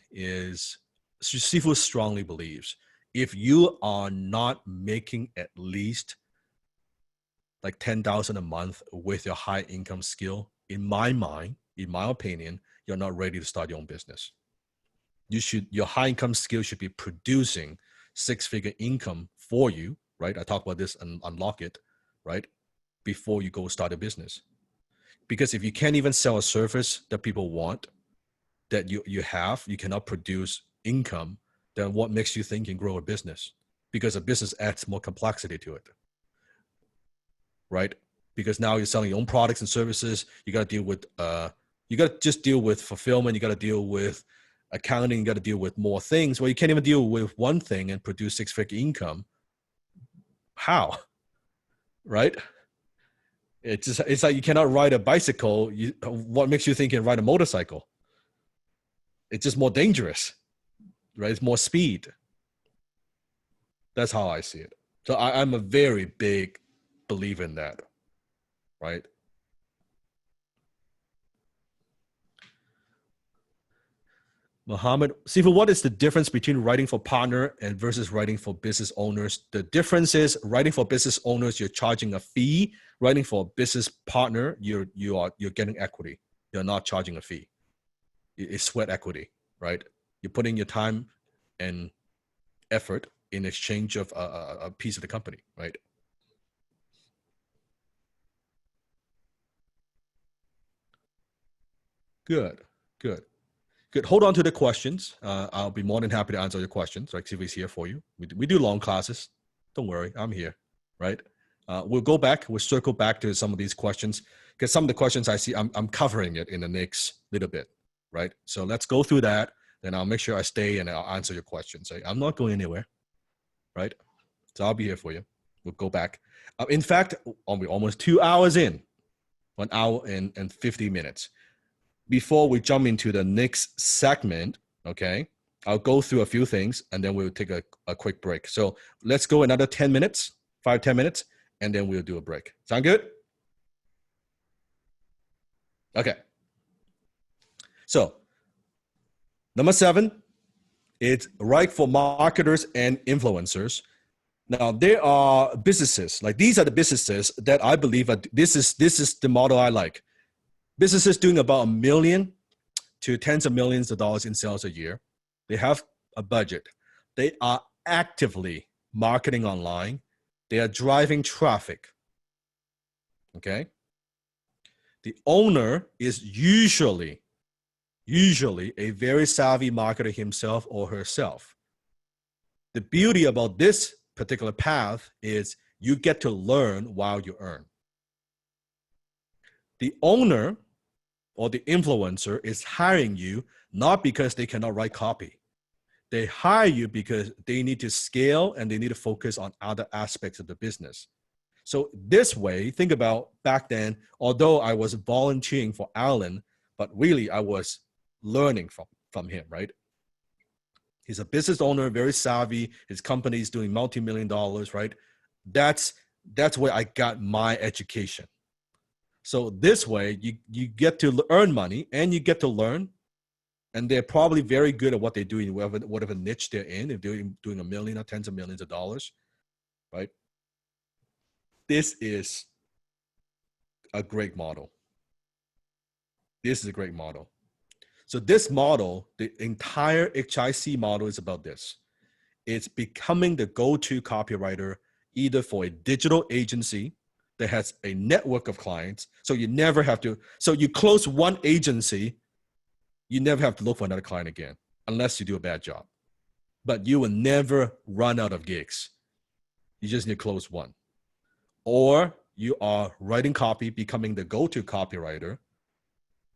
C: Sifu strongly believes if you are not making at least like 10,000 a month with your high income skill, in my mind, in my opinion, you're not ready to start your own business. Your high income skill should be producing 6-figure income for you, right? I talk about this and unlock it, right? Before you go start a business. Because if you can't even sell a service that people want, that you cannot produce income, then what makes you think you can grow a business? Because a business adds more complexity to it, right? Because now you're selling your own products and services. You got to deal with, you got to just deal with fulfillment. You got to deal with accounting. You got to deal with more things. Well, you can't even deal with one thing and produce 6-figure income. How? Right? It's like you cannot ride a bicycle. What makes you think you can ride a motorcycle? It's just more dangerous, right? It's more speed. That's how I see it. So I'm a very big believer in that, right? Mohammed, Sifu, what is the difference between writing for partner and versus writing for business owners? The difference is writing for business owners, you're charging a fee. Writing for a business partner, you're getting equity. You're not charging a fee. It's sweat equity, right? You're putting your time and effort in exchange of a piece of the company, right? Good. Hold on to the questions. I'll be more than happy to answer your questions. Like Sifu's here for you. We do long classes. Don't worry, I'm here, right? We'll circle back to some of these questions because some of the questions I see, I'm covering it in the next little bit, right? So let's go through that. Then I'll make sure I stay and I'll answer your questions. I'm not going anywhere, right? So I'll be here for you. We'll go back. In fact, we're almost 2 hours in, 1 hour and 50 minutes. Before we jump into the next segment, okay, I'll go through a few things and then we'll take a quick break. So let's go another 10 minutes, 5-10 minutes, and then we'll do a break. Sound good? Okay. So number 7, it's right for marketers and influencers. Now there are businesses, like these are the businesses that I believe are, this is the model I like. Businesses doing about $1 million to tens of millions of dollars in sales a year. They have a budget. They are actively marketing online. They are driving traffic. Okay. The owner is usually a very savvy marketer himself or herself. The beauty about this particular path is you get to learn while you earn. The owner or the influencer is hiring you not because they cannot write copy. They hire you because they need to scale and they need to focus on other aspects of the business. So this way, think about back then, although I was volunteering for Alan, but really I was learning from him, right? He's a business owner, very savvy. His company is doing multi-million dollars, right? That's where I got my education. So this way, you get to earn money and you get to learn. And they're probably very good at what they're doing, whatever niche they're in. If they're doing $1 million or tens of millions of dollars, right? This is a great model. This is a great model. So this model, the entire HIC model is about this. It's becoming the go-to copywriter either for a digital agency that has a network of clients. So you never have to, so you close one agency, you never have to look for another client again, unless you do a bad job. But you will never run out of gigs. You just need to close one. Or you are writing copy, becoming the go-to copywriter,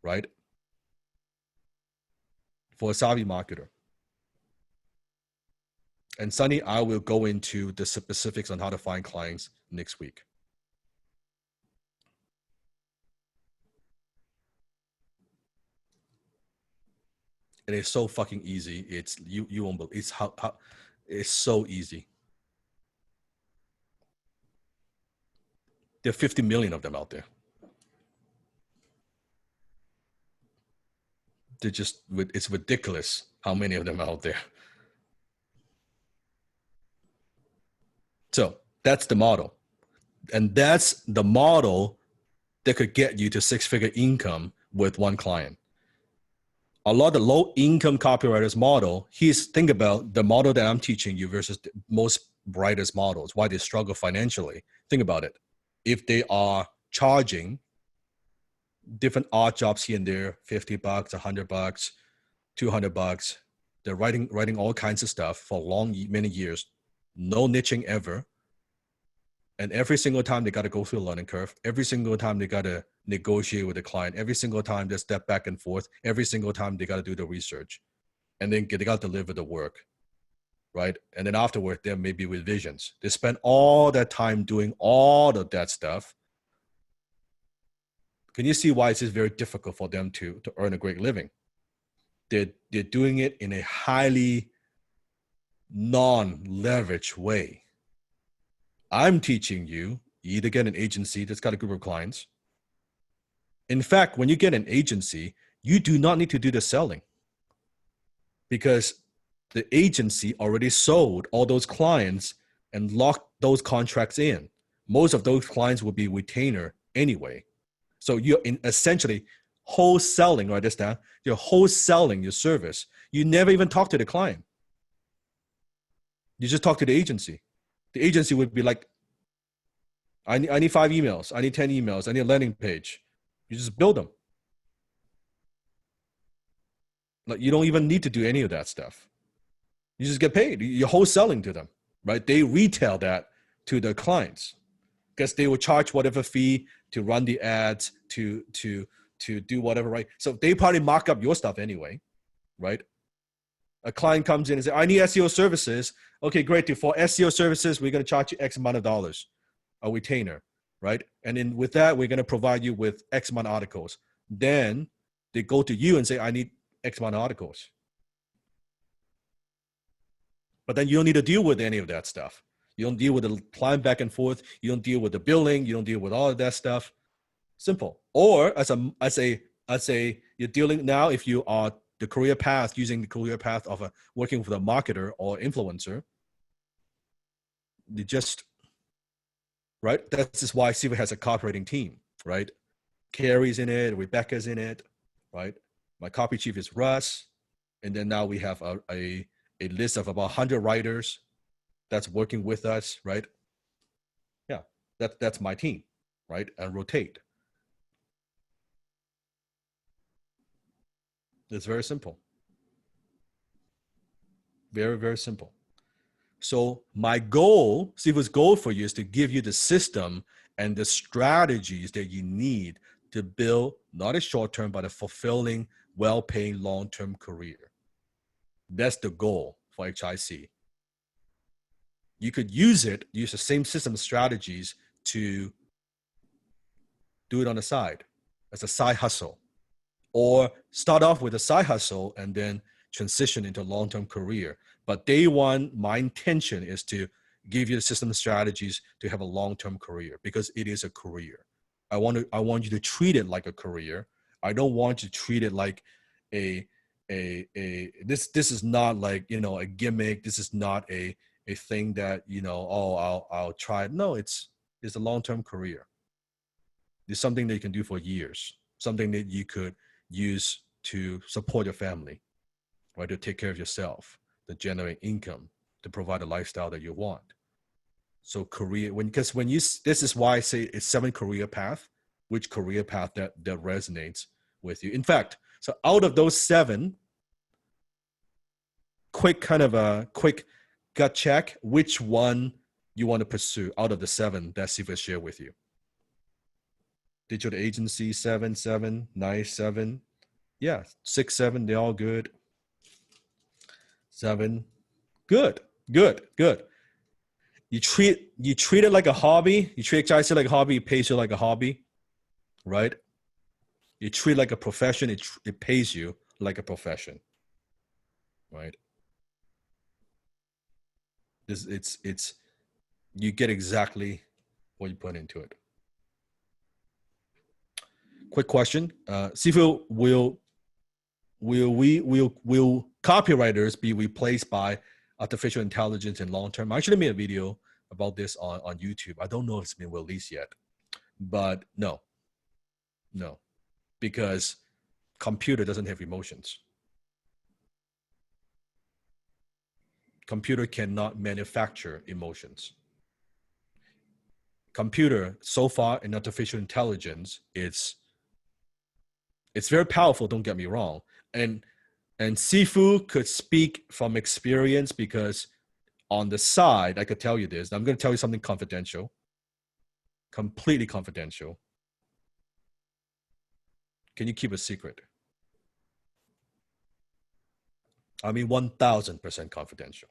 C: right? For a savvy marketer. And Sunny, I will go into the specifics on how to find clients next week. It is so fucking easy. It's you won't believe it's how it's so easy. There are 50 million of them out there. They're just, it's ridiculous how many of them are out there. So that's the model. And that's the model that could get you to six-figure income with one client. A lot of the low-income copywriters model, think about the model that I'm teaching you versus most writers' models, why they struggle financially. Think about it. If they are charging different odd jobs here and there, $50, $100, $200, they're writing all kinds of stuff for many years, no niching ever. And every single time they got to go through a learning curve. Every single time they got to negotiate with the client. Every single time they step back and forth. Every single time they got to do the research. And then they got to deliver the work, right? And then afterward, there may be revisions. They spend all that time doing all of that stuff. Can you see why it's just very difficult for them to earn a great living? They're doing it in a highly non-leveraged way. I'm teaching you either get an agency that's got a group of clients. In fact, when you get an agency, you do not need to do the selling because the agency already sold all those clients and locked those contracts in. Most of those clients will be retainer anyway. So you're essentially wholesaling, write this down, you're wholesaling your service. You never even talk to the client. You just talk to the agency. The agency would be like, I need 5 emails. I need 10 emails. I need a landing page. You just build them. Like you don't even need to do any of that stuff. You just get paid. You're wholesaling to them, right? They retail that to their clients because they will charge whatever fee to run the ads, to do whatever, right? So they probably mark up your stuff anyway, right? A client comes in and says, I need SEO services. Okay, great. For SEO services, we're going to charge you X amount of dollars, a retainer, right? And then with that, we're going to provide you with X amount of articles. Then they go to you and say, I need X amount of articles. But then you don't need to deal with any of that stuff. You don't deal with the client back and forth. You don't deal with the billing. You don't deal with all of that stuff. Simple. Or as a you're dealing now, if you are the career path, using the career path of working with a marketer or influencer, they just, right? That's just why Sifu has a copywriting team, right? Carrie's in it, Rebecca's in it, right? My copy chief is Russ. And then now we have a list of about 100 writers that's working with us, right? Yeah, that's my team, right? And rotate. It's very simple. Very, very simple. So my goal, Sifu's goal for you is to give you the system and the strategies that you need to build not a short-term, but a fulfilling, well-paying, long-term career. That's the goal for HIC. You could use the same system strategies to do it on the side as a side hustle, or start off with a side hustle and then transition into a long-term career. But day one, my intention is to give you the system strategies to have a long-term career, because it is a career. I want you to treat it like a career. I don't want you to treat it like this is not like, a gimmick. This is not a thing that, I'll try it. No, it's a long-term career. It's something that you can do for years, something that you could use to support your family, right? To take care of yourself, to generate income, to provide a lifestyle that you want. So career, this is why I say it's 7 career path, which career path that resonates with you. In fact, so out of those 7, quick gut check, which one you want to pursue out of the 7 that Sifu shared with you. Digital agency, 7, nice 7. Yeah, 6, 7, they're all good. 7, good. You treat it like a hobby. You treat HIC like a hobby. It pays you like a hobby, right? You treat it like a profession. It pays you like a profession, right? It's you get exactly what you put into it. Quick question, Sifu, will copywriters be replaced by artificial intelligence in long term? I actually made a video about this on YouTube. I don't know if it's been released yet, but no, because computer doesn't have emotions. Computer cannot manufacture emotions. Computer, so far in artificial intelligence, it's very powerful, don't get me wrong. And Sifu could speak from experience, because on the side, I could tell you this. I'm going to tell you something confidential, completely confidential. Can you keep a secret? I mean, 1000% confidential.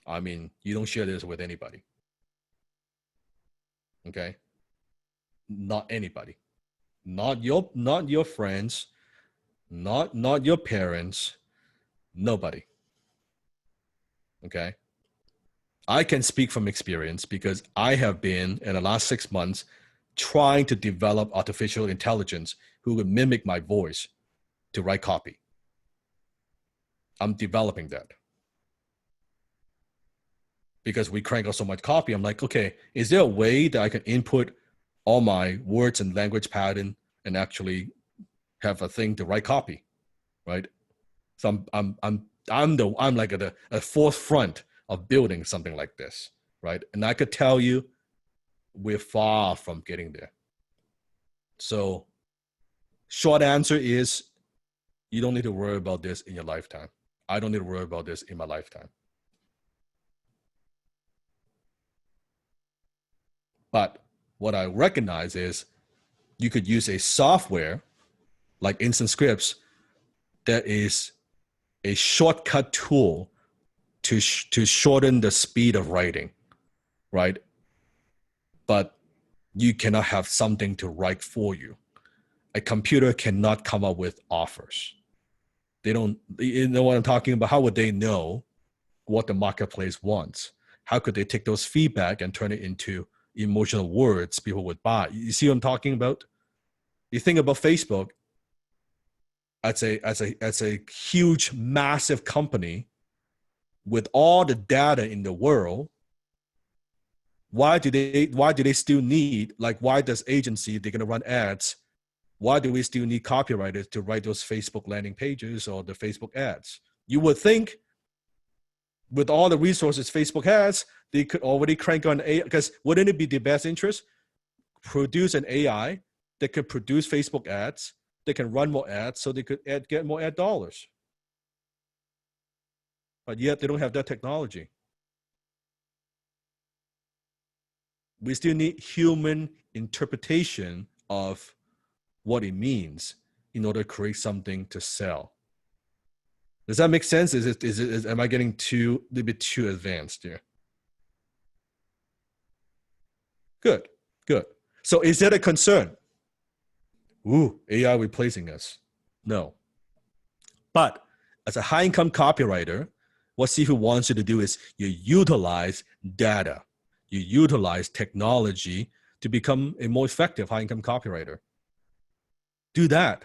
C: I mean, you don't share this with anybody. Okay? Not anybody. Not your friends, not your parents, nobody. Okay? I can speak from experience, because I have been, in the last 6 months, trying to develop artificial intelligence who would mimic my voice to write copy. I'm developing that. Because we crank out so much copy, I'm like, okay, is there a way that I can input all my words and language pattern and actually have a thing to write copy, right? So I'm like at a forefront of building something like this, right? And I could tell you, we're far from getting there. So, short answer is, you don't need to worry about this in your lifetime. I don't need to worry about this in my lifetime. But what I recognize is, you could use a software like Instant Scripts that is a shortcut tool to shorten the speed of writing, right? But you cannot have something to write for you. A computer cannot come up with offers. They don't, you know what I'm talking about? How would they know what the marketplace wants? How could they take those feedback and turn it into emotional words people would buy? You see what I'm talking about? You think about Facebook as a huge, massive company with all the data in the world, Why do they still need, like, why does agency, they're going to run ads? Why do we still need copywriters to write those Facebook landing pages or the Facebook ads? You would think with all the resources Facebook has, they could already crank on AI, because wouldn't it be the best interest? Produce an AI that could produce Facebook ads, they can run more ads so they could get more ad dollars. But yet they don't have that technology. We still need human interpretation of what it means in order to create something to sell. Does that make sense? Am I getting a little bit too advanced here? Good. So is that a concern? Ooh, AI replacing us. No. But as a high-income copywriter, what Sifu wants you to do is you utilize data. You utilize technology to become a more effective high-income copywriter. Do that.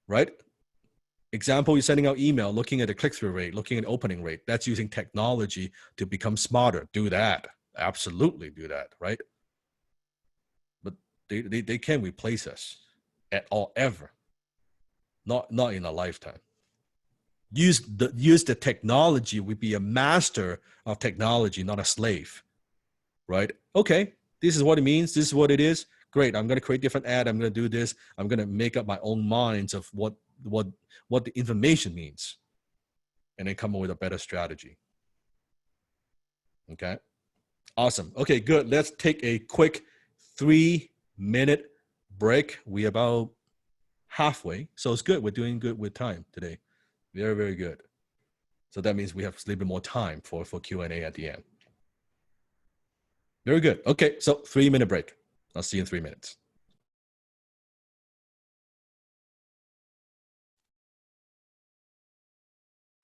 C: Right? Example, you're sending out email, looking at the click-through rate, looking at opening rate. That's using technology to become smarter. Do that. Absolutely do that, right? But they can't replace us at all, ever. Not in a lifetime. Use the technology. We be a master of technology, not a slave, right? Okay, this is what it means. This is what it is. Great. I'm going to create different ad. I'm going to do this. I'm going to make up my own minds of what the information means, and then come up with a better strategy. Okay. Awesome. Okay, good. Let's take a quick 3-minute break. We're about halfway. So it's good. We're doing good with time today. Very, very good. So that means we have a little bit more time for Q&A at the end. Very good. Okay, so 3-minute break. I'll see you in 3 minutes.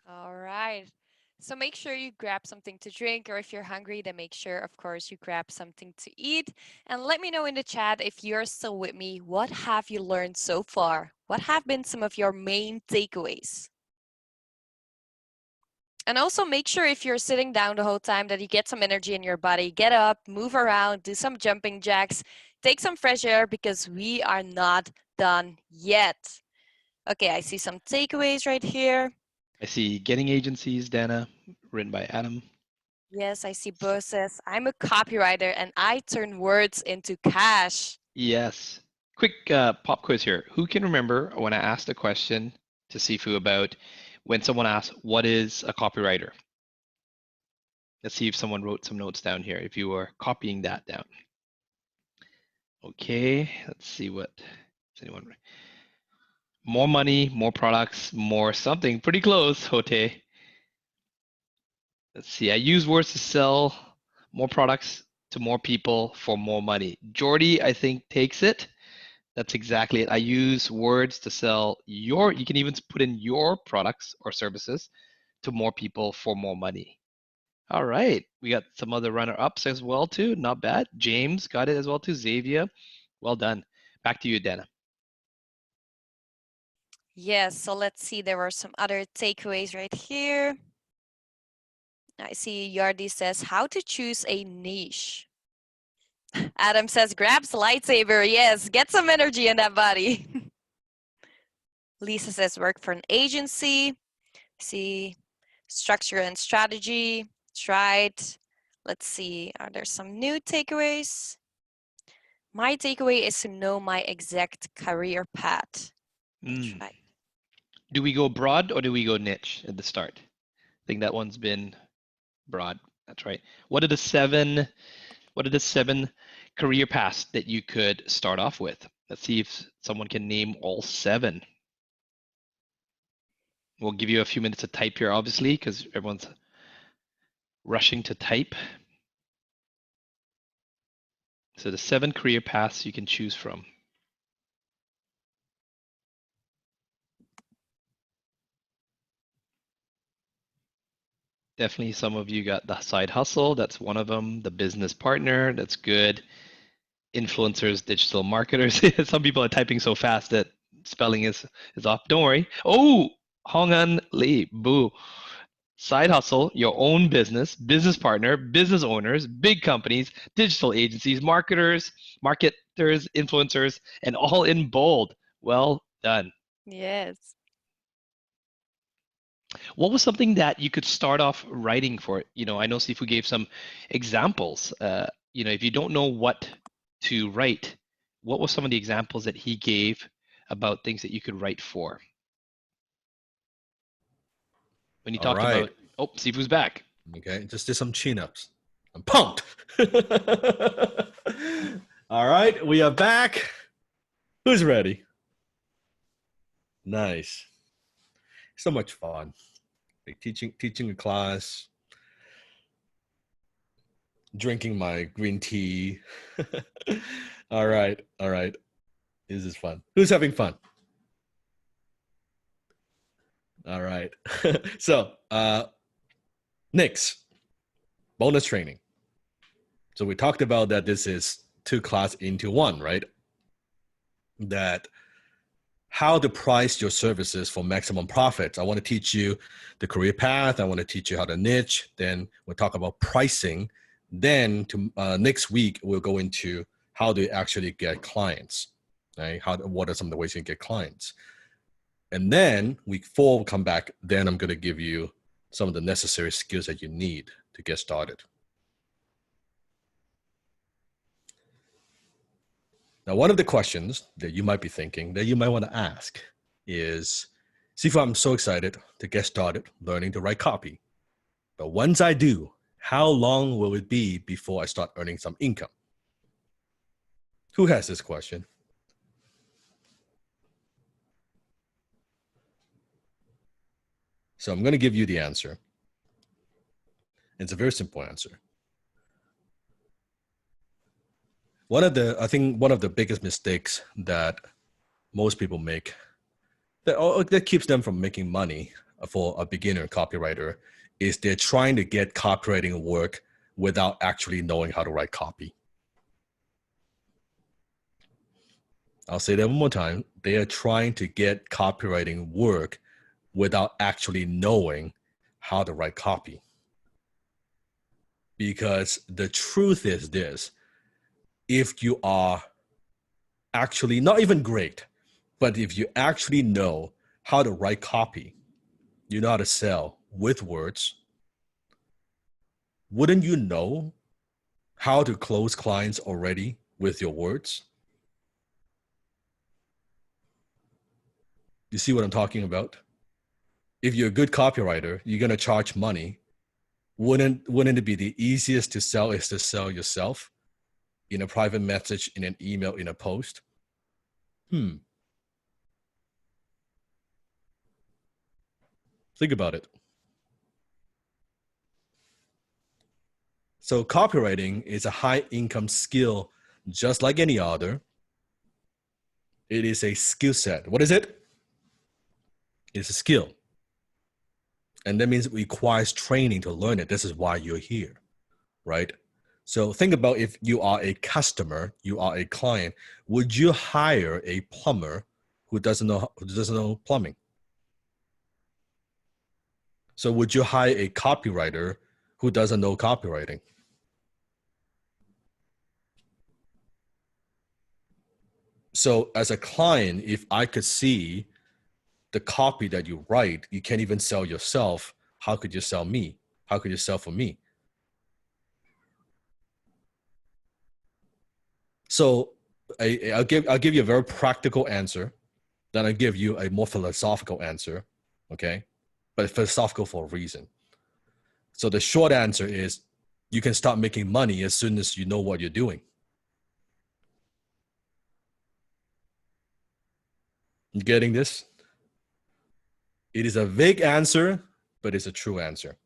A: All right. So make sure you grab something to drink, or if you're hungry, then make sure, of course, you grab something to eat. And let me know in the chat if you're still with me. What have you learned so far? What have been some of your main takeaways? And also make sure if you're sitting down the whole time that you get some energy in your body. Get up, move around, do some jumping jacks, take some fresh air, because we are not done yet. Okay, I see some takeaways right here.
B: I see Getting Agencies, Dana, written by Adam.
A: Yes, I see Bo says, I'm a copywriter and I turn words into cash.
B: Yes. Quick pop quiz here. Who can remember when I asked a question to Sifu about when someone asked, what is a copywriter? Let's see if someone wrote some notes down here, if you were copying that down. Okay, let's see what, is anyone, more money, more products, more something, pretty close, Hote. Let's see, I use words to sell more products to more people for more money. Jordy, I think, takes it. That's exactly it. I use words to sell you can even put in your products or services to more people for more money. All right, we got some other runner-ups as well too, not bad. James got it as well too, Xavier, well done. Back to you, Dana.
A: Yes, so let's see, there were some other takeaways right here. I see Yardi says, how to choose a niche. Adam says, grabs lightsaber. Yes, get some energy in that body. Lisa says, work for an agency. See, structure and strategy. That's right. Let's see, are there some new takeaways? My takeaway is to know my exact career path. Right.
B: Do we go broad or do we go niche at the start? I think that one's been broad. That's right. What are the seven career paths that you could start off with? Let's see if someone can name all 7. We'll give you a few minutes to type here, obviously, because everyone's rushing to type. So the 7 career paths you can choose from. Definitely some of you got the side hustle. That's one of them. The business partner. That's good. Influencers, digital marketers. Some people are typing so fast that spelling is off. Don't worry. Oh, Hong An Lee. Boo. Side hustle, your own business, business partner, business owners, big companies, digital agencies, marketers, influencers, and all in bold. Well done.
A: Yes.
B: What was something that you could start off writing for? I know Sifu gave some examples. If you don't know what to write, what were some of the examples that he gave about things that you could write for? When you
C: All
B: talked
C: right.
B: about, oh, Sifu's back.
C: Okay, just did some chin-ups. I'm pumped. All right, we are back. Who's ready? Nice. So much fun. Like teaching a class, drinking my green tea. All right. This is fun. Who's having fun? All right. So, next, bonus training. So we talked about that this is 2 class into 1, right? That how to price your services for maximum profits. I want to teach you the career path. I want to teach you how to niche. Then we'll talk about pricing. Then next week, we'll go into how to actually get clients, right? What are some of the ways you can get clients? And then week 4 will come back. Then I'm going to give you some of the necessary skills that you need to get started. Now, one of the questions that you might be thinking that you might want to ask is, Sifu, I'm so excited to get started learning to write copy. But once I do, how long will it be before I start earning some income? Who has this question? So I'm going to give you the answer. It's a very simple answer. I think one of the biggest mistakes that most people make that keeps them from making money for a beginner copywriter is they're trying to get copywriting work without actually knowing how to write copy. I'll say that one more time. They are trying to get copywriting work without actually knowing how to write copy. Because the truth is this, if you are actually not even great, but if you actually know how to write copy, you know how to sell with words, wouldn't you know how to close clients already with your words? You see what I'm talking about? If you're a good copywriter, you're going to charge money. Wouldn't it be the easiest to sell is to sell yourself in a private message, in an email, in a post? Think about it. So copywriting is a high income skill, just like any other. It is a skill set. What is it? It's a skill. And that means it requires training to learn it. This is why you're here, right? So think about if you are a customer, you are a client, would you hire a plumber who doesn't know plumbing? So would you hire a copywriter who doesn't know copywriting? So as a client, if I could see the copy that you write, you can't even sell yourself. How could you sell me? How could you sell for me? So I'll give you a very practical answer. Then I'll give you a more philosophical answer, okay? But philosophical for a reason. So the short answer is you can start making money as soon as you know what you're doing. You getting this? It is a vague answer, but it's a true answer.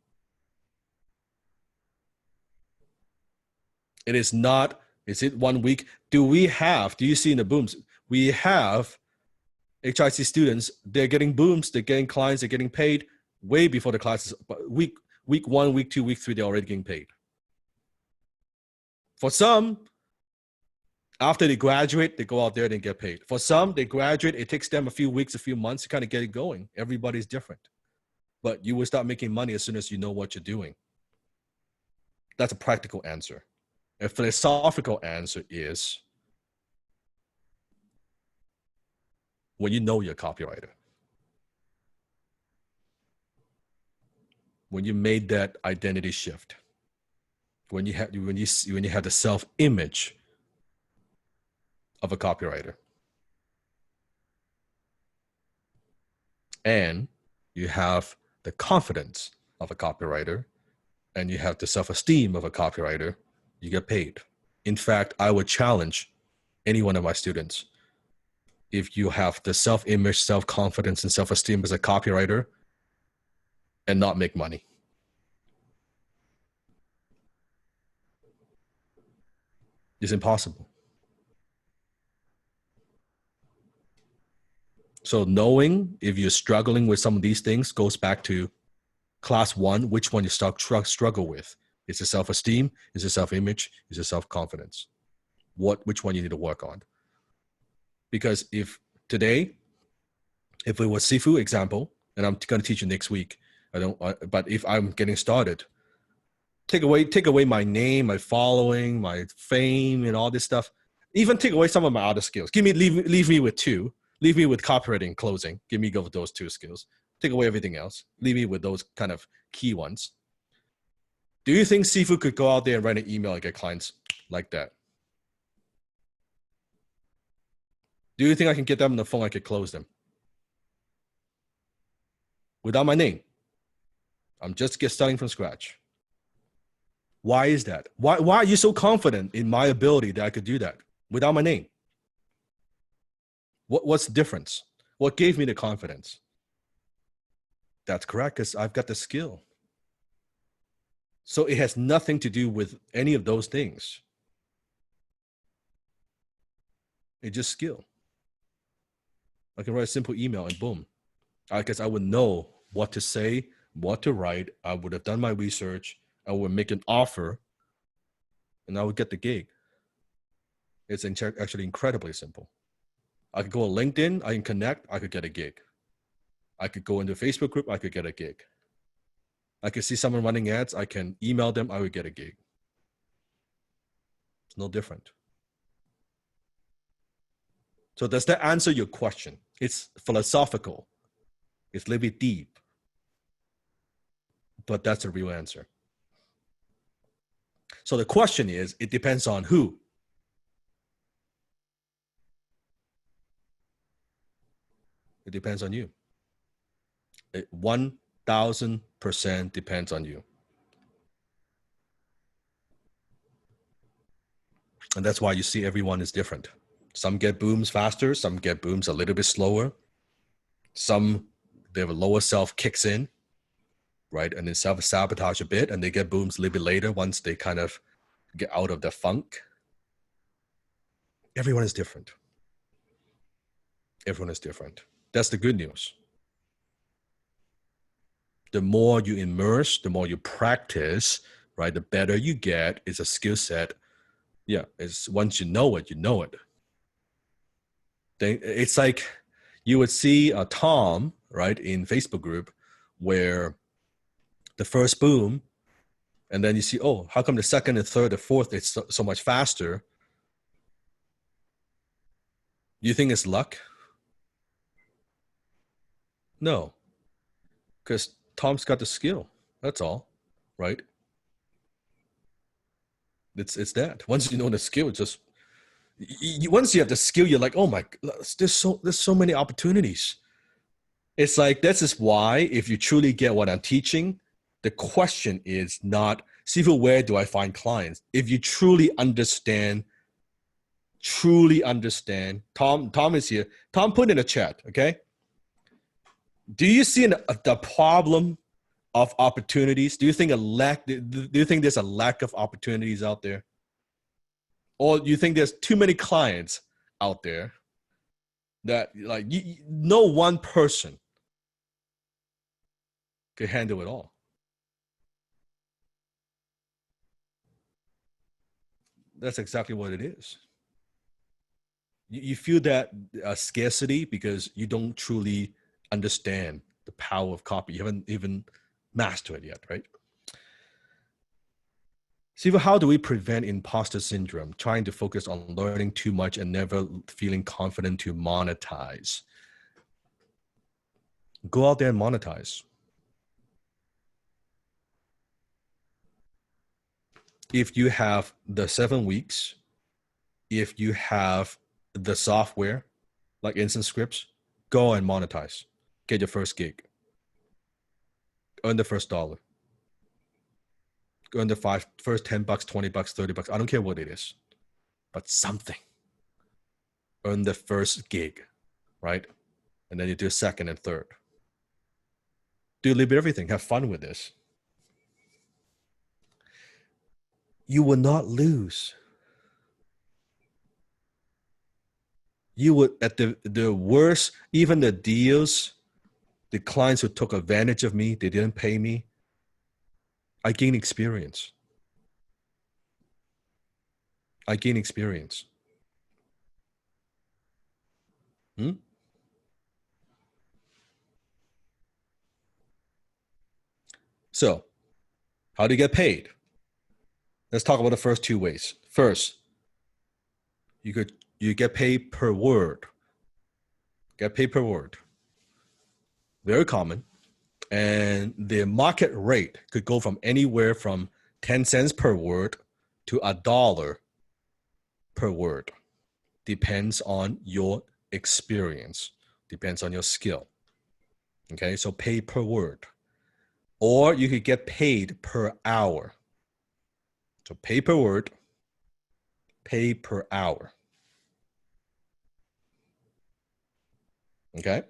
C: It is not, is it 1 week? Do you see in the booms? We have HIC students, they're getting booms, they're getting clients, they're getting paid way before the classes. But week 1, week 2, week 3, they're already getting paid. For some, after they graduate, they go out there and get paid. For some, they graduate, it takes them a few weeks, a few months to kind of get it going. Everybody's different. but you will start making money as soon as you know what you're doing. That's a practical answer. A philosophical answer is when you know you're a copywriter. When you made that identity shift. When you have the self-image of a copywriter. And you have the confidence of a copywriter, and you have the self-esteem of a copywriter, you get paid. In fact, I would challenge any one of my students. If you have the self-image, self-confidence, and self-esteem as a copywriter and not make money. It's impossible. So knowing if you're struggling with some of these things goes back to class 1, which one you struggle with. Is it self-esteem? Is it self-image? Is it self-confidence? Which one you need to work on? Because if today, if it was Sifu example, and I'm going to teach you next week, but if I'm getting started, take away my name, my following, my fame, and all this stuff. Even take away some of my other skills. Leave me with 2. Leave me with copywriting and closing. Go with those 2 skills. Take away everything else. Leave me with those kind of key ones. Do you think Sifu could go out there and write an email and get clients like that? Do you think I can get them on the phone? I could close them without my name. I'm just starting from scratch. Why is that? Why are you so confident in my ability that I could do that without my name? What's the difference? What gave me the confidence? That's correct, because I've got the skill. So it has nothing to do with any of those things. It's just skill. I can write a simple email and boom. Because I would know what to say, what to write. I would have done my research. I would make an offer, and I would get the gig. It's actually incredibly simple. I could go on LinkedIn, I can connect, I could get a gig. I could go into a Facebook group, I could get a gig. I could see someone running ads, I can email them, I would get a gig. It's no different. So does that answer your question? It's philosophical. It's a little bit deep. But that's a real answer. So the question is, it depends on who. It depends on you. 1000% depends on you. And that's why you see everyone is different. Some get booms faster. Some get booms a little bit slower. Some, they have a lower self kicks in, right? And then self-sabotage a bit, and they get booms a little bit later once they kind of get out of the funk. Everyone is different. Everyone is different. That's the good news. The more you immerse, the more you practice, right? The better you get. It's a skill set. Yeah, it's once you know it, you know it. It's like you would see a Tom, right, in Facebook group where the first boom, and then you see, oh, how come the second and third and fourth, it's so much faster? You think it's luck? No, because Tom's got the skill. That's all, right? It's that. Once you know the skill, just once you have the skill, you're like, oh my, there's so many opportunities. It's like, this is why if you truly get what I'm teaching, the question is not, Sifu, where do I find clients? If you truly understand, Tom is here. Tom, put in a chat, okay? Do you see the problem of opportunities? Do you think do you think there's a lack of opportunities out there? Or do you think there's too many clients out there that like no one person could handle it all? That's exactly what it is. You feel that scarcity because you don't truly understand the power of copy. You haven't even mastered it yet, right? Sifu, how do we prevent imposter syndrome, trying to focus on learning too much and never feeling confident to monetize? Go out there and monetize. If you have the 7 weeks, if you have the software like Instant Scripts, go and monetize. Get your first gig. Earn the first dollar. Earn the first $10, $20, $30. I don't care what it is, but something. Earn the first gig, right? And then you do second and third. Do a little bit of everything. Have fun with this. You will not lose. You would, at the worst, even the deals, the clients who took advantage of me, they didn't pay me, I gain experience. I gain experience. So, how do you get paid? Let's talk about the first 2 ways. First, you get paid per word. Get paid per word. Very common. And the market rate could go from anywhere from 10 cents per word to $1 per word. Depends on your experience. Depends on your skill. Okay, so pay per word. Or you could get paid per hour. So pay per word, pay per hour. Okay?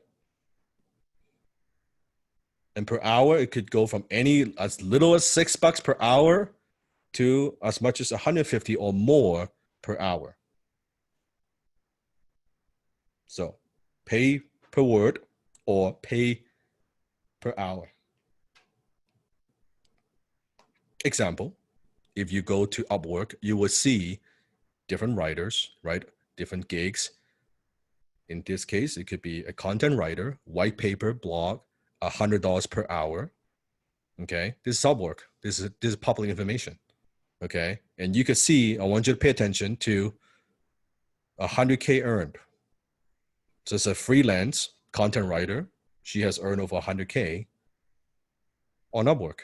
C: And per hour, it could go from as little as $6 per hour to as much as 150 or more per hour. So pay per word or pay per hour. Example, if you go to Upwork, you will see different writers, right? Different gigs. In this case, it could be a content writer, white paper, blog, $100 per hour. Okay, this is Upwork. This is public information. Okay, and you can see, I want you to pay attention to 100K earned. So it's a freelance content writer. She has earned over 100K on Upwork.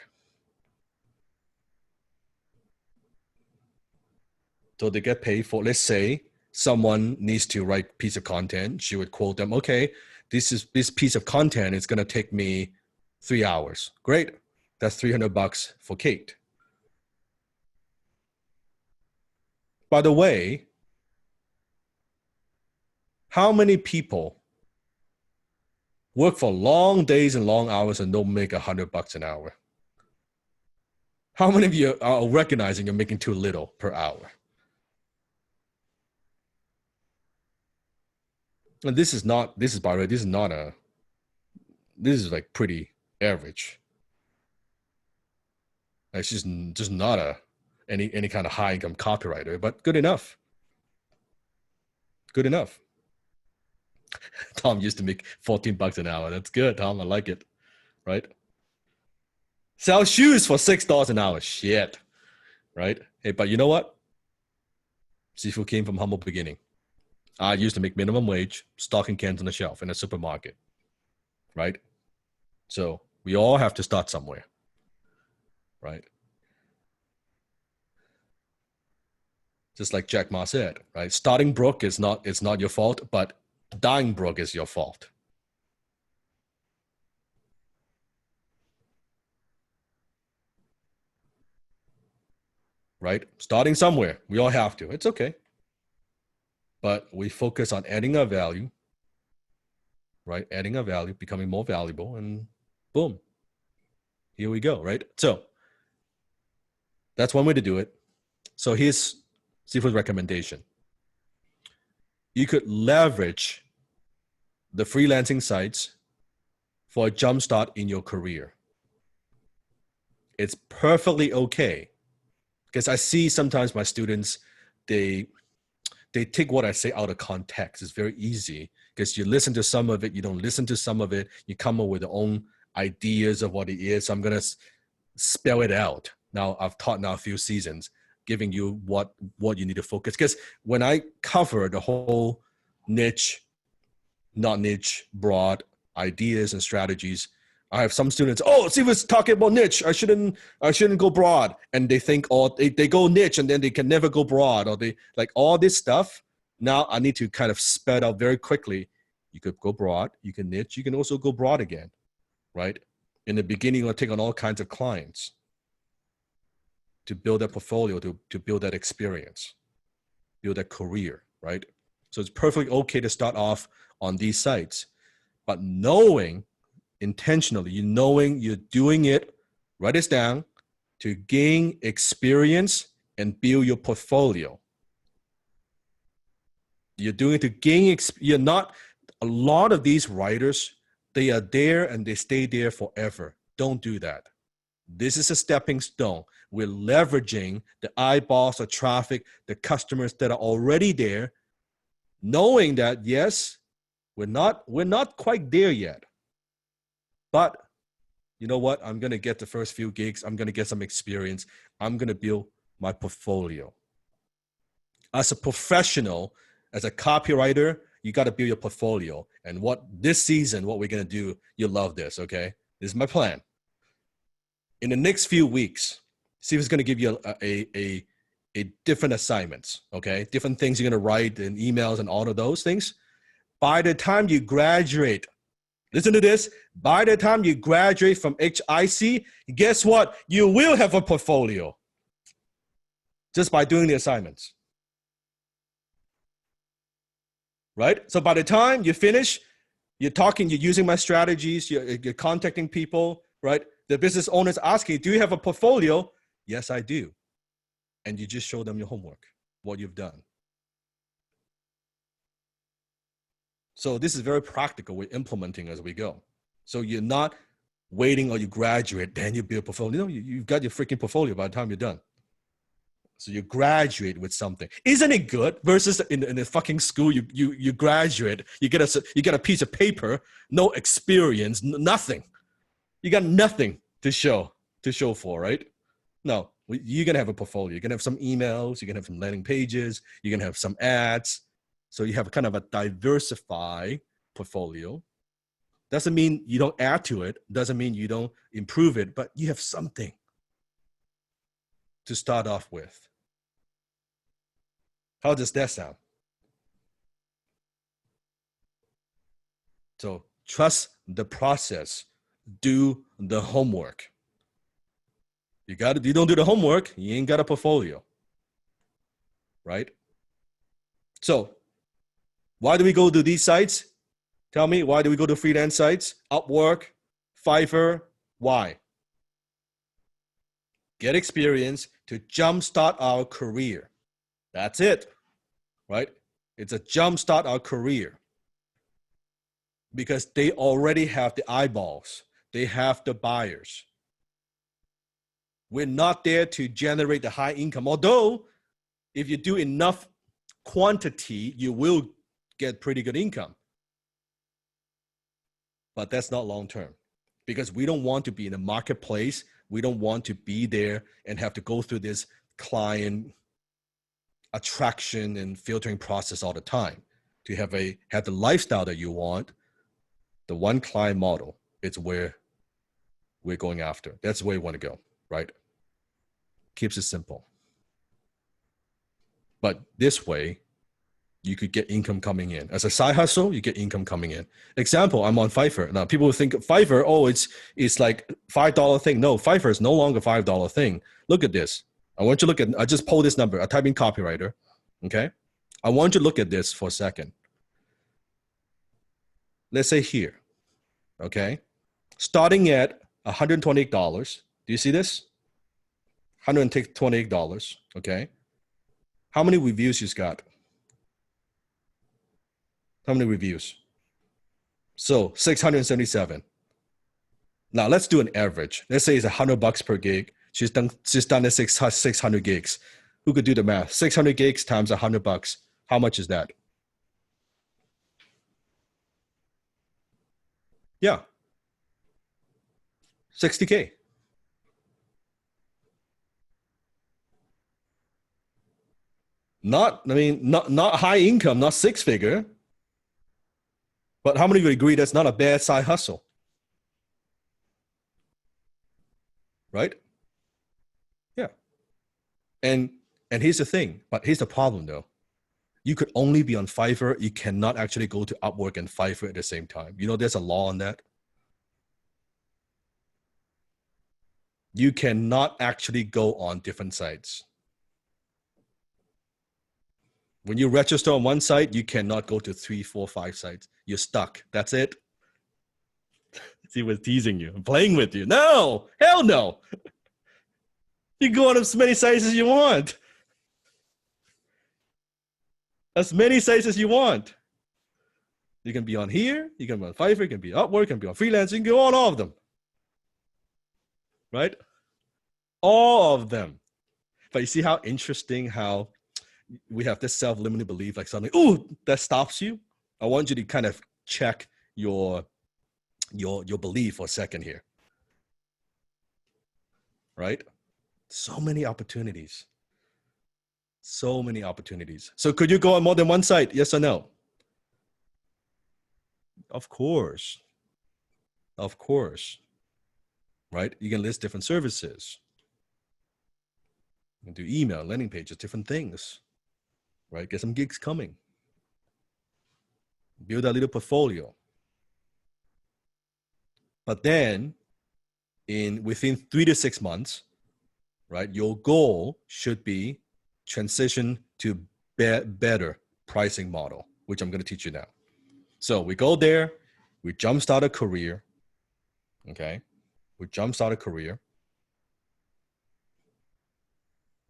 C: So they get paid for, let's say someone needs to write a piece of content. She would quote them, okay, this piece of content is going to take me 3 hours. Great. That's $300 for Kate. By the way, how many people work for long days and long hours and don't make $100 an hour? How many of you are recognizing you're making too little per hour? And this is by the way, this is like pretty average. It's just not any kind of high income copywriter, but good enough. Good enough. Tom used to make $14 an hour. That's good, Tom. I like it. Right? Sell shoes for $6 an hour. Shit. Right? Hey, but you know what? Sifu came from humble beginning. I used to make minimum wage, stocking cans on the shelf in a supermarket, right? So we all have to start somewhere, right? Just like Jack Ma said, right? Starting broke is not your fault, but dying broke is your fault. Right? Starting somewhere, we all have to. It's okay. But we focus on adding our value, right? Adding our value, becoming more valuable, and boom, here we go, right? So that's one way to do it. So here's Sifu's recommendation. You could leverage the freelancing sites for a jumpstart in your career. It's perfectly okay, because I see sometimes my students, they take what I say out of context. It's very easy because you listen to some of it, you don't listen to some of it, you come up with your own ideas of what it is. So I'm going to spell it out. Now I've taught now a few seasons, giving you what you need to focus. Because when I cover the whole niche, not niche, broad ideas and strategies, I have some students, Steve was talking about niche. I shouldn't go broad. And they think, they go niche and then they can never go broad, or they like all this stuff. Now I need to kind of spell it out very quickly. You could go broad, you can niche, you can also go broad again, right? In the beginning, you'll take on all kinds of clients to build that portfolio, to build that experience, build that career, right? So it's perfectly okay to start off on these sites, but knowing intentionally, knowing you're doing it, write this down, to gain experience and build your portfolio. You're doing it to gain, you're not, a lot of these writers, they are there and they stay there forever. Don't do that. This is a stepping stone. We're leveraging the eyeballs, the traffic, the customers that are already there, knowing that, yes, we're not quite there yet. But you know what? I'm going to get the first few gigs. I'm going to get some experience. I'm going to build my portfolio. As a professional, as a copywriter, you got to build your portfolio. And this season, what we're going to do, you'll love this, okay? This is my plan. In the next few weeks, Steve is going to give you a different assignments, okay? Different things you're going to write and emails and all of those things. By the time you graduate, listen to this, by the time you graduate from HIC, guess what? You will have a portfolio just by doing the assignments. Right? So by the time you finish, you're using my strategies, you're contacting people, right? The business owner's asking, do you have a portfolio? Yes, I do. And you just show them your homework, what you've done. So this is very practical. We're implementing as we go. So you're not waiting or you graduate, then you build a portfolio. No, you've got your freaking portfolio by the time you're done. So you graduate with something. Isn't it good? Versus in the fucking school, you graduate, you get a piece of paper, no experience, nothing. You got nothing to show for, right? No, you're gonna have a portfolio. You're gonna have some emails. You're gonna have some landing pages. You're gonna have some ads. So you have kind of a diversified portfolio. Doesn't mean you don't add to it. Doesn't mean you don't improve it, but you have something to start off with. How does that sound? So trust the process. Do the homework. You don't do the homework, you ain't got a portfolio. Right? So why do we go to these sites? Tell me, why do we go to freelance sites? Upwork, Fiverr, why? Get experience to jumpstart our career. That's it, right? It's a jumpstart our career because they already have the eyeballs. They have the buyers. We're not there to generate the high income. Although, if you do enough quantity, you will get pretty good income. But that's not long term because we don't want to be in a marketplace. We don't want to be there and have to go through this client attraction and filtering process all the time. To have the lifestyle that you want, the one client model, it's where we're going after. That's where we want to go, right? Keeps it simple. But this way, you could get income coming in. As a side hustle, you get income coming in. Example, I'm on Fiverr. Now, people think Fiverr, it's like $5 thing. No, Fiverr is no longer $5 thing. Look at this. I just pulled this number. I type in copywriter, okay? I want you to look at this for a second. Let's say here, okay? Starting at $128. Do you see this? $128, okay? How many reviews you got? How many reviews? So 677. Now let's do an average. Let's say it's $100 per gig. She's done the 600 gigs. Who could do the math? 600 gigs times $100. How much is that? Yeah. 60K. Not high income, not six figure. But how many of you agree that's not a bad side hustle? Right? Yeah. And here's the thing, but here's the problem though. You could only be on Fiverr. You cannot actually go to Upwork and Fiverr at the same time. You know, there's a law on that. You cannot actually go on different sites. When you register on one site, you cannot go to 3, 4, 5 sites. You're stuck. That's it. He was teasing you. I'm playing with you. No, hell no. You go on as many sites as you want. As many sites as you want. You can be on here. You can be on Fiverr. You can be Upwork. You can be on freelance. You can go on all of them. Right? All of them. But you see how interesting how we have this self-limiting belief, like something, oh, that stops you. I want you to kind of check your belief for a second here. Right? So many opportunities. So many opportunities. So could you go on more than one site? Yes or no? Of course. Of course. Right? You can list different services. You can do email, landing pages, different things. Right? Get some gigs coming. Build a little portfolio. But then within 3 to 6 months, right, your goal should be transition to better pricing model, which I'm going to teach you now. So we go there, we jumpstart a career. Okay. We jumpstart a career.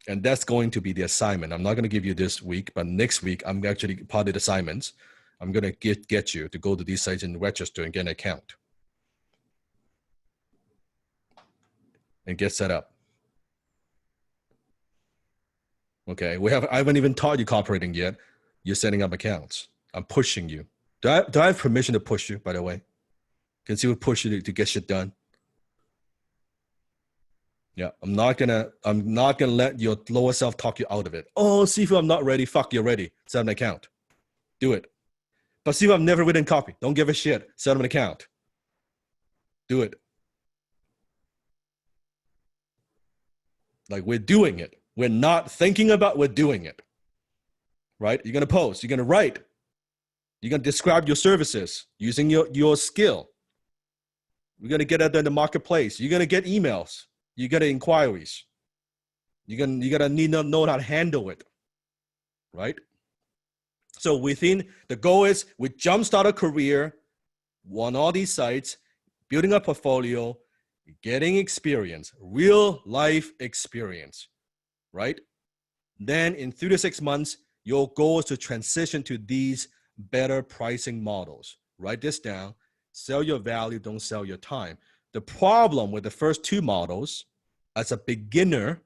C: And that's going to be the assignment. I'm not going to give you this week, but next week, I'm actually part of the assignments. I'm going to get you to go to these sites and register and get an account. And get set up. Okay, I haven't even taught you cooperating yet. You're setting up accounts. I'm pushing you. Do I have permission to push you, by the way? Can see what push you to get shit done? Yeah, I'm not gonna let your lower self talk you out of it. Oh, Sifu, I'm not ready. Fuck, you're ready. Set up an account. Do it. But Sifu, I've never written copy. Don't give a shit. Set up an account. Do it. Like, we're doing it. We're not thinking about, we're doing it. Right? You're going to post. You're going to write. You're going to describe your services using your skill. We're going to get out there in the marketplace. You're going to get emails. You get inquiries. You're going to need to know how to handle it. Right? So the goal is we jumpstart a career on all these sites, building a portfolio, getting experience, real life experience, right? Then in 3 to 6 months, your goal is to transition to these better pricing models. Write this down. Sell your value, don't sell your time. The problem with the first two models, as a beginner,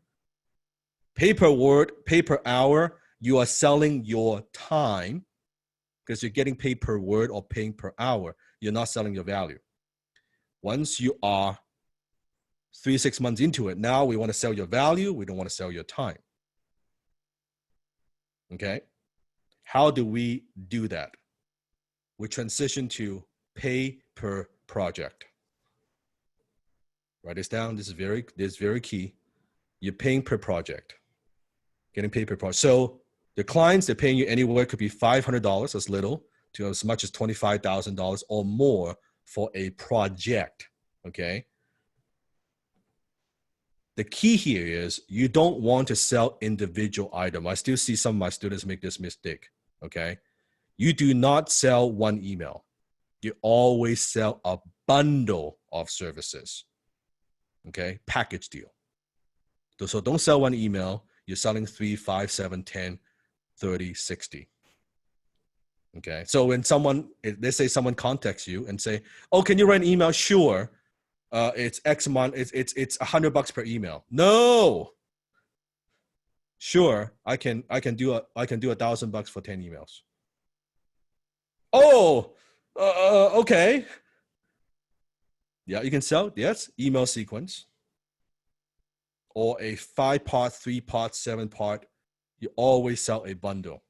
C: pay per word, pay per hour, you are selling your time because you're getting paid per word or paying per hour. You're not selling your value. Once you are 3 to 6 months into it, now we want to sell your value. We don't want to sell your time. Okay. How do we do that? We transition to pay per project. Write this down. This is very key. You're paying per project. Getting paid per project. So the clients, they're paying you anywhere, could be $500 as little to as much as $25,000 or more for a project. Okay. The key here is you don't want to sell individual item. I still see some of my students make this mistake. Okay. You do not sell one email. You always sell a bundle of services. Okay. Package deal. So don't sell one email. You're selling 3, 5, 7, 10, 30, 60. Okay. So when let's say someone contacts you and say, oh, can you write an email? Sure. It's X amount. It's $100 per email. No. Sure, I can do $1,000 for 10 emails. Oh, okay. Yeah, you can sell, yes, email sequence or a 5-part, 3-part, 7-part. You always sell a bundle.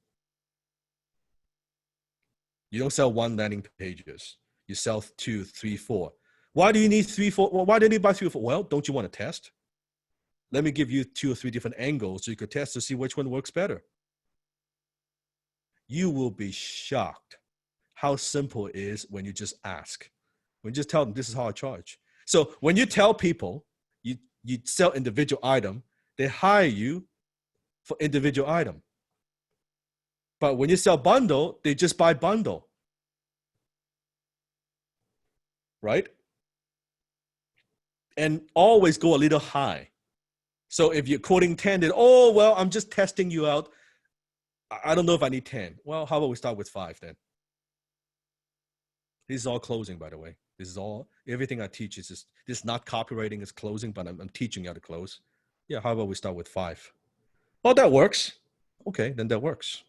C: You don't sell one landing pages. You sell 2, 3, 4. Why do you need 3, 4? Well, why do you need buy 3 or 4? Well, don't you want to test? Let me give you 2 or 3 different angles so you could test to see which one works better. You will be shocked how simple it is when you just ask. When you just tell them, this is how I charge. So when you tell people you sell individual item, they hire you for individual item. But when you sell bundle, they just buy bundle. Right? And always go a little high. So if you're quoting 10, then, oh, well, I'm just testing you out. I don't know if I need 10. Well, how about we start with 5 then? This is all closing, by the way. This is all, everything I teach is just, this is not copywriting, it's closing, but I'm teaching you how to close. Yeah, how about we start with 5? Oh, that works. Okay, then that works.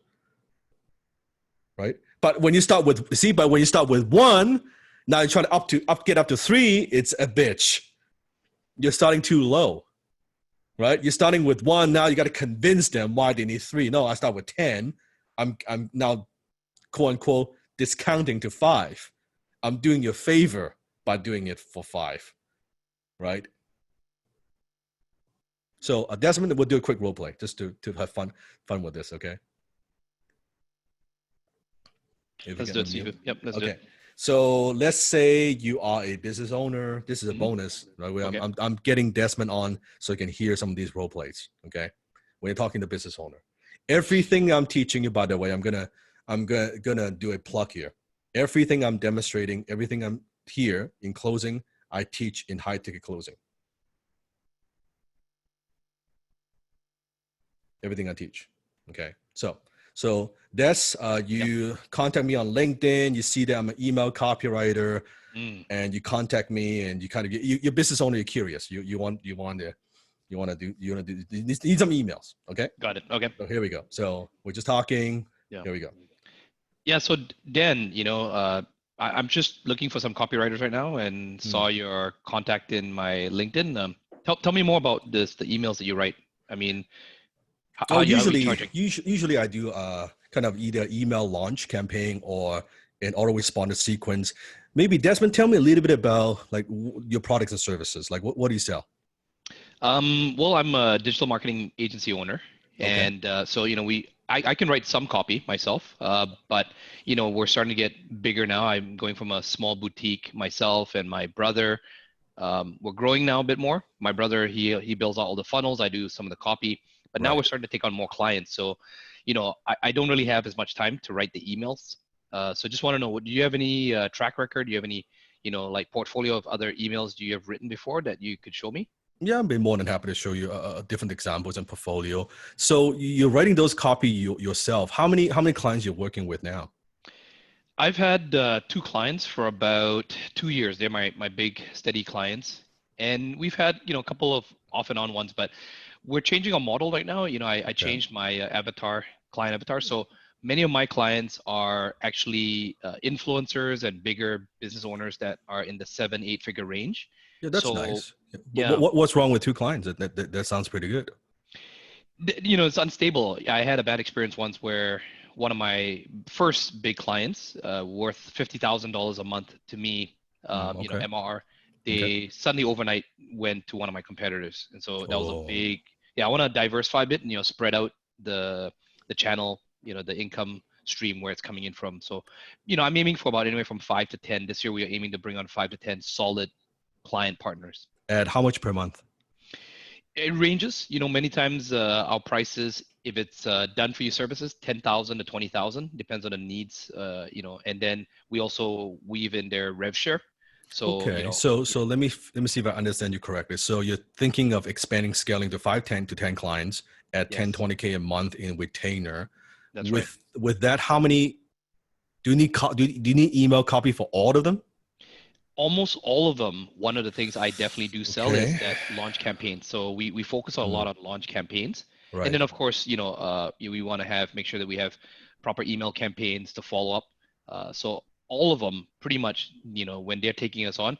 C: Right? But when you start with, but when you start with 1, now you're trying to get up to 3, it's a bitch. You're starting too low. Right? You're starting with 1, now you got to convince them why they need 3. No, I start with 10. I'm now, quote unquote, discounting to 5. I'm doing you a favor by doing it for 5, right? So Desmond, we'll do a quick role play just to have fun with this, okay?
B: Let's do it, Steve. Yep, let's do it.
C: So let's say you are a business owner. This is a bonus, right?
B: Okay.
C: I'm getting Desmond on so you can hear some of these role plays, okay? When you're talking to business owner, everything I'm teaching you, by the way, I'm gonna do a plug here. Everything I'm demonstrating, everything I'm here in closing, I teach in high ticket closing. Everything I teach. Okay. So that's you contact me on LinkedIn. You see that I'm an email copywriter, and you contact me, and you kind of you're business owner. You're curious. You need some emails. Okay.
B: Got it. Okay.
C: So here we go. So we're just talking.
B: Yeah.
C: Here we go.
B: Yeah. So Dan, I'm just looking for some copywriters right now, and saw your contact in my LinkedIn. Tell me more about the emails that you write. I mean,
C: usually I do kind of either email launch campaign or an autoresponder sequence. Maybe Desmond, tell me a little bit about like your products and services. Like what do you sell?
B: Well, I'm a digital marketing agency owner, and so I can write some copy myself, but we're starting to get bigger now. I'm going from a small boutique myself and my brother. We're growing now a bit more. My brother, he builds out all the funnels. I do some of the copy, but now we're starting to take on more clients. So, I don't really have as much time to write the emails. So just want to know, do you have any track record? Do you have any, like portfolio of other emails you have written before that you could show me?
C: Yeah, I'd be more than happy to show you different examples and portfolio. So you're writing those copy yourself. How many clients you're working with now?
B: I've had 2 clients for about 2 years. They're my big steady clients, and we've had a couple of off and on ones. But we're changing our model right now. I changed my client avatar. So many of my clients are actually influencers and bigger business owners that are in the 7-8 figure range.
C: Yeah, that's nice.
B: Yeah.
C: What's wrong with 2 clients? That sounds pretty good.
B: It's unstable. I had a bad experience once where one of my first big clients, worth $50,000 a month to me, MR, they suddenly overnight went to one of my competitors, and so that was a big. I want to diversify a bit and spread out the channel, the income stream where it's coming in from. So, I'm aiming for about anywhere from 5 to 10. This year we are aiming to bring on 5 to 10 solid client partners.
C: At how much per month?
B: It ranges. Many times our prices, if it's done for you services, 10,000 to 20,000, depends on the needs. And then we also weave in their rev share. So
C: so let me see if I understand you correctly. So you're thinking of expanding, scaling to 5, 10 to 10 clients at 10, 20K a month in retainer.
B: That's right.
C: With that, how many do you need email copy for all of them?
B: Almost all of them. One of the things I definitely do sell is that launch campaign. So we focus a lot on launch campaigns. Right. And then of course, we want to make sure that we have proper email campaigns to follow up. So all of them pretty much, when they're taking us on,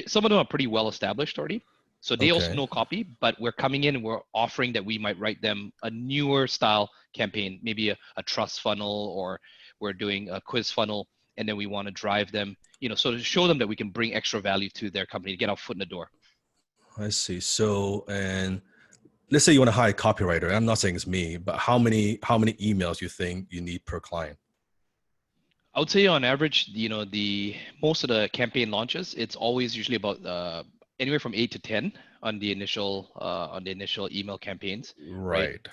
B: some of them are pretty well established already. So they also
C: Okay.
B: know copy, but we're coming in and we're offering that we might write them a newer style campaign, maybe a trust funnel, or we're doing a quiz funnel, and then we want to drive them, so to show them that we can bring extra value to their company to get our foot in the door.
C: I see. So, and let's say you want to hire a copywriter. I'm not saying it's me, but how many emails you think you need per client?
B: I would say on average, the most of the campaign launches, it's always usually about anywhere from 8 to 10 on the initial email campaigns.
C: Right.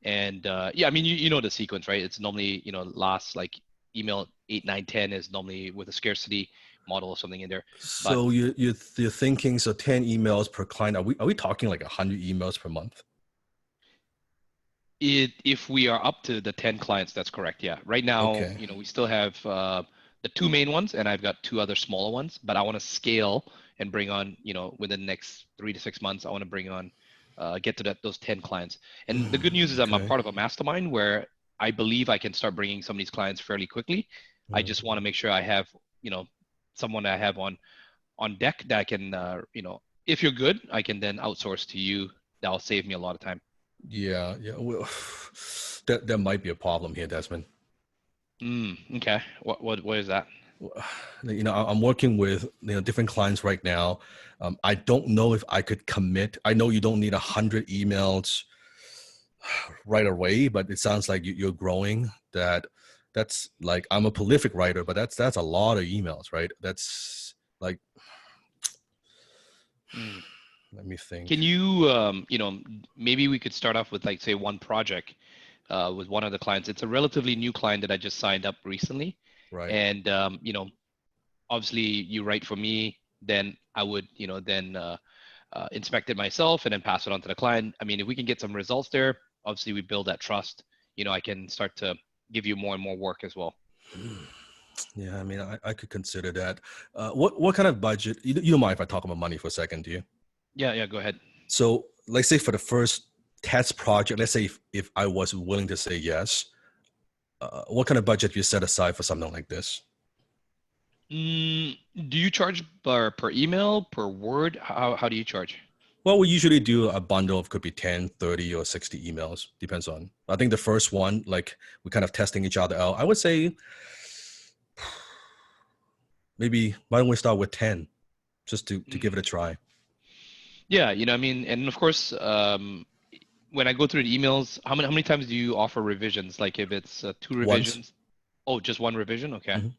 B: And yeah, I mean, you know the sequence, right? It's normally, last like email 8, 9, 10 is normally with a scarcity model or something in there.
C: So you're thinking, so 10 emails per client. Are we talking like 100 emails per month?
B: If we are up to the 10 clients, that's correct. Yeah. Right now,
C: Okay.
B: we still have the 2 main ones, and I've got 2 other smaller ones, but I want to scale and bring on, within the next 3 to 6 months, I want to bring on, get to those 10 clients. And the good news is I'm a part of a mastermind where I believe I can start bringing some of these clients fairly quickly. I just want to make sure I have, someone I have on deck that I can, if you're good, I can then outsource to you. That'll save me a lot of time.
C: Yeah. Well, there might be a problem here, Desmond.
B: Okay. What is that?
C: I'm working with different clients right now. I don't know if I could commit. I know you don't need 100 emails right away, but it sounds like you're growing. That's like, I'm a prolific writer, but that's a lot of emails, right? That's like, let me think.
B: Can you, maybe we could start off with like, say, one project with one of the clients. It's a relatively new client that I just signed up recently.
C: Right.
B: And, obviously you write for me, then I would, inspect it myself and then pass it on to the client. I mean, if we can get some results there, obviously we build that trust, I can start to give you more and more work as well.
C: Yeah, I mean, I could consider that. What kind of budget? You don't mind if I talk about money for a second, do you?
B: Yeah, go ahead.
C: So let's say for the first test project, let's say if I was willing to say yes, what kind of budget you set aside for something like this?
B: Do you charge per email, per word? How do you charge?
C: Well, we usually do a bundle of could be 10, 30, or 60 emails. Depends on, I think the first one, like we're kind of testing each other out. I would say maybe, why don't we start with 10 just to give it a try?
B: Yeah, I mean, and of course, when I go through the emails, how many times do you offer revisions? Like if it's 2 revisions?
C: Once.
B: Oh, just 1 revision? Okay.
C: Mm-hmm.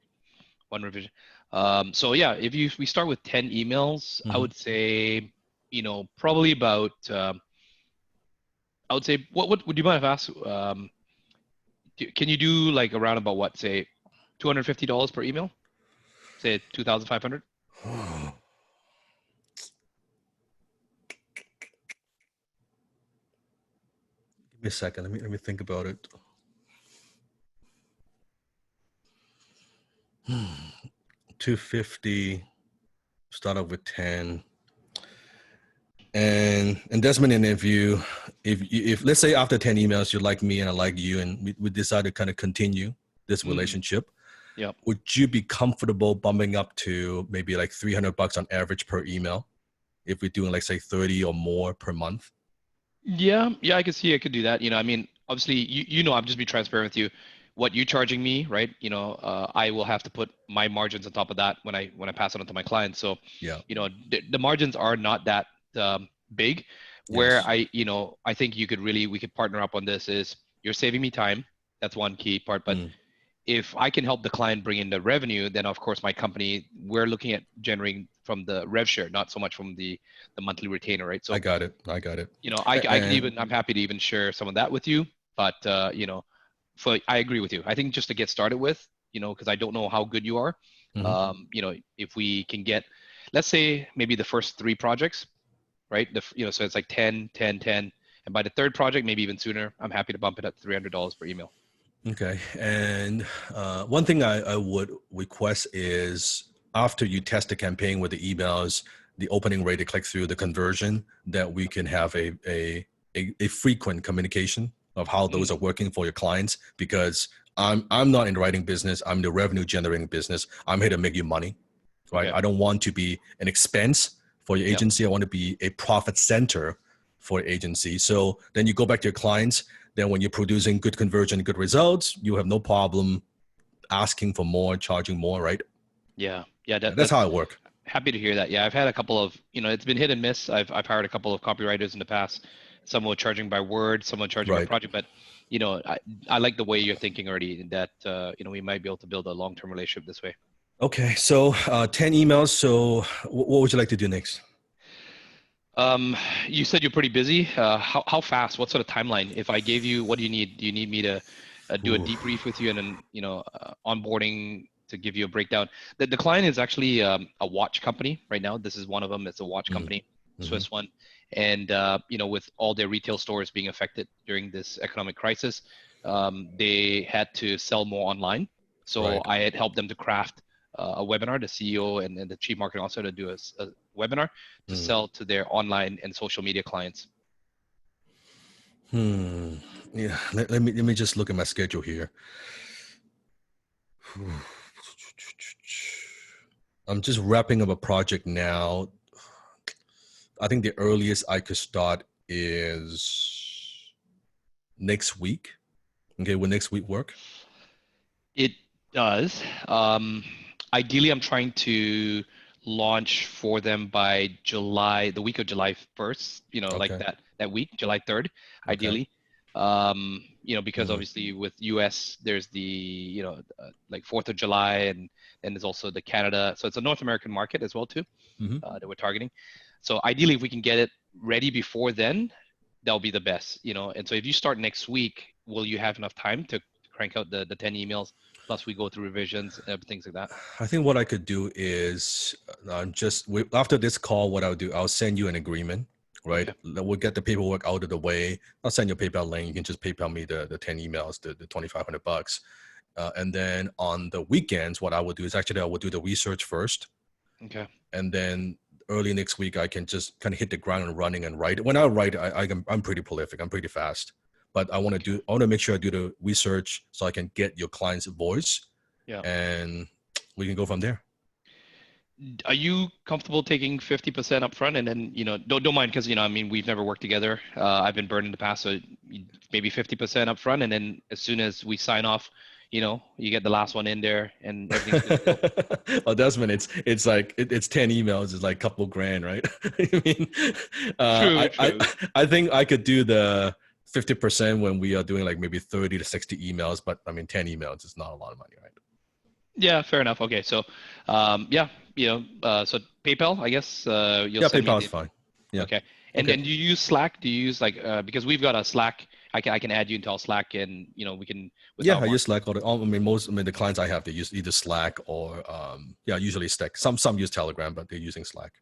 B: 1 revision. So yeah, if we start with 10 emails, I would say, probably about, I would say, what would you mind if I ask, can you do like around about what, say, $250 per email? Say 2,500?
C: Give me a second. Let me think about it. 250. Start off with 10. And Desmond, and if let's say after 10 emails you like me and I like you, and we decide to kind of continue this relationship, would you be comfortable bumping up to maybe like $300 on average per email if we're doing like say 30 or more per month?
B: Yeah, I could see I could do that. I mean, obviously, I'm just be transparent with you. What you're charging me, right? I will have to put my margins on top of that when I pass it on to my clients. So,
C: yeah,
B: the margins are not that big. Where I think we could partner up on this is you're saving me time. That's one key part. But if I can help the client bring in the revenue, then of course my company, we're looking at generating from the rev share, not so much from the monthly retainer, right? So
C: I got it.
B: I can even, I'm happy to even share some of that with you. But I agree with you. I think just to get started with, because I don't know how good you are, if we can get, let's say maybe the first 3 projects, right? So it's like 10, 10, 10. And by the 3rd project, maybe even sooner, I'm happy to bump it up to $300 per email.
C: Okay. And one thing I would request is after you test the campaign with the emails, the opening rate, the click through, the conversion, that we can have a frequent communication of how those are working for your clients, because I'm not in the writing business. I'm the revenue generating business. I'm here to make you money, right?
B: Okay.
C: I don't want to be an expense for your
B: Yep.
C: agency. I want to be a profit center for your agency. So then you go back to your clients. Then when you're producing good conversion, good results, you have no problem asking for more, charging more, right?
B: Yeah.
C: That's how I work.
B: Happy to hear that. Yeah, I've had a couple of, it's been hit and miss. I've hired a couple of copywriters in the past. Some were charging by word, some were charging by
C: Right.
B: project, but I like the way you're thinking already that we might be able to build a long-term relationship this way.
C: Okay, so 10 emails. So what would you like to do next?
B: You said you're pretty busy. How fast? What sort of timeline? If I gave you, what do you need? Do you need me to do a
C: Ooh.
B: debrief with you and then onboarding to give you a breakdown? The client is actually a watch company right now. This is one of them. It's a watch company, Swiss one, and with all their retail stores being affected during this economic crisis, they had to sell more online. So
C: Right.
B: I had helped them to craft a webinar, the CEO and the chief marketing officer to do a webinar to sell to their online and social media clients.
C: Yeah, let me just look at my schedule here. I'm just wrapping up a project now. I think the earliest I could start is next week. Okay, will next week work?
B: It does. Ideally, I'm trying to launch for them by July, the week of July 1st, like
C: Okay.
B: that week, July 3rd, ideally. Because obviously with US, there's the, like 4th of July and there's also the Canada. So it's a North American market as well too, that we're targeting. So ideally, if we can get it ready before then, that'll be the best, And so if you start next week, will you have enough time to crank out the 10 emails? Plus we go through revisions and things like that.
C: I think what I could do is after this call, what I'll do, I'll send you an agreement, right?
B: Okay.
C: We'll get the paperwork out of the way. I'll send you a PayPal link. You can just PayPal me the 10 emails, the $2,500. And then on the weekends, what I will do is actually I will do the research first.
B: Okay.
C: And then early next week, I can just kind of hit the ground and running and write. When I write, I'm pretty prolific. I'm pretty fast. But I want to make sure I do the research so I can get your client's voice.
B: Yeah.
C: And we can go from there.
B: Are you comfortable taking 50% upfront and then, don't mind because, we've never worked together. I've been burned in the past. So maybe 50% upfront. And then as soon as we sign off, you get the last one in there and everything's good.
C: Well, Desmond, it's like, it's 10 emails. It's like a couple grand, right? I mean,
B: True.
C: I think I could do the 50% when we are doing like maybe 30 to 60 emails, but 10 emails is not a lot of money, right?
B: Yeah, fair enough. Okay, so, so PayPal, I guess you'll send
C: PayPal
B: me
C: is fine. Yeah.
B: Okay, and then do you use Slack? Do you use because we've got a Slack? I can add you into our Slack, and we can.
C: I use Slack. The clients I have, they use either Slack or usually Slack. Some use Telegram, but they're using Slack.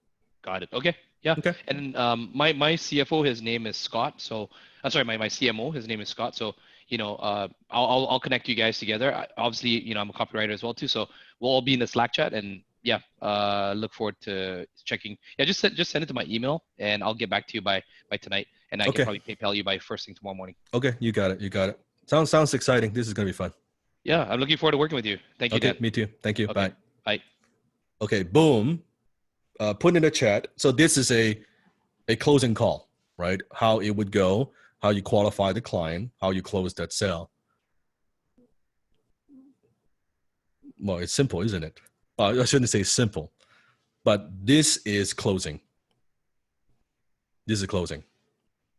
B: Got it. Okay. Yeah.
C: Okay.
B: And my CFO, his name is Scott. So I'm sorry, my CMO, his name is Scott. So I'll connect you guys together. Obviously, I'm a copywriter as well too. So we'll all be in the Slack chat, and look forward to checking. Yeah, just send it to my email, and I'll get back to you by tonight, and I can probably PayPal you by first thing tomorrow morning.
C: Okay, you got it. Sounds exciting. This is gonna be fun.
B: Yeah, I'm looking forward to working with you. Thank you, Dan.
C: Me too. Thank you.
B: Okay.
C: Bye.
B: Bye.
C: Okay, boom. Put in the chat. So this is a closing call, right? How it would go, how you qualify the client, how you close that sale. Well, it's simple, isn't it? I shouldn't say simple, but this is closing. This is closing.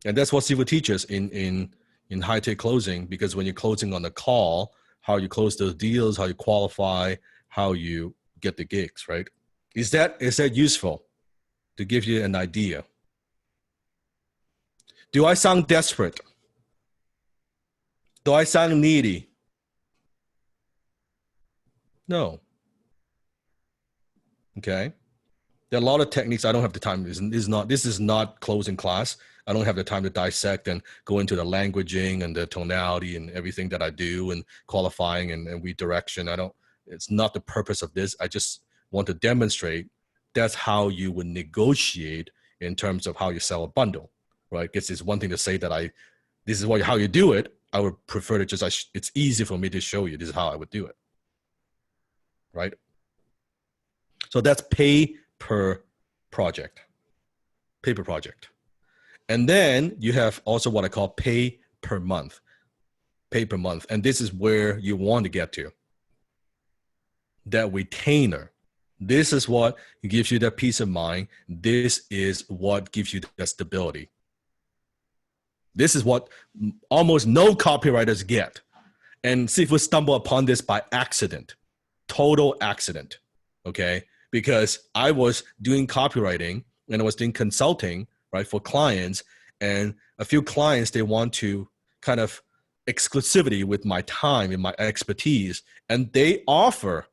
C: And that's what Sifu teaches in high-tech closing, because when you're closing on the call, how you close those deals, how you qualify, how you get the gigs, right? Is that useful to give you an idea? Do I sound desperate? Do I sound needy? No. Okay. There are a lot of techniques. I don't have the time. This is not closing class. I don't have the time to dissect and go into the languaging and the tonality and everything that I do and qualifying and redirection. It's not the purpose of this. I just want to demonstrate that's how you would negotiate in terms of how you sell a bundle, right? Because it's one thing to say that this is how you do it, I would prefer to just, it's easy for me to show you. This is how I would do it. Right? So that's pay per project. Pay per project. And then you have also what I call pay per month. Pay per month. And this is where you want to get to. That retainer. This is what gives you that peace of mind. This is what gives you that stability. This is what almost no copywriters get. And see if we stumble upon this by accident, total accident, okay? Because I was doing copywriting and I was doing consulting, right, for clients, and a few clients, they want to kind of exclusivity with my time and my expertise, and they offer,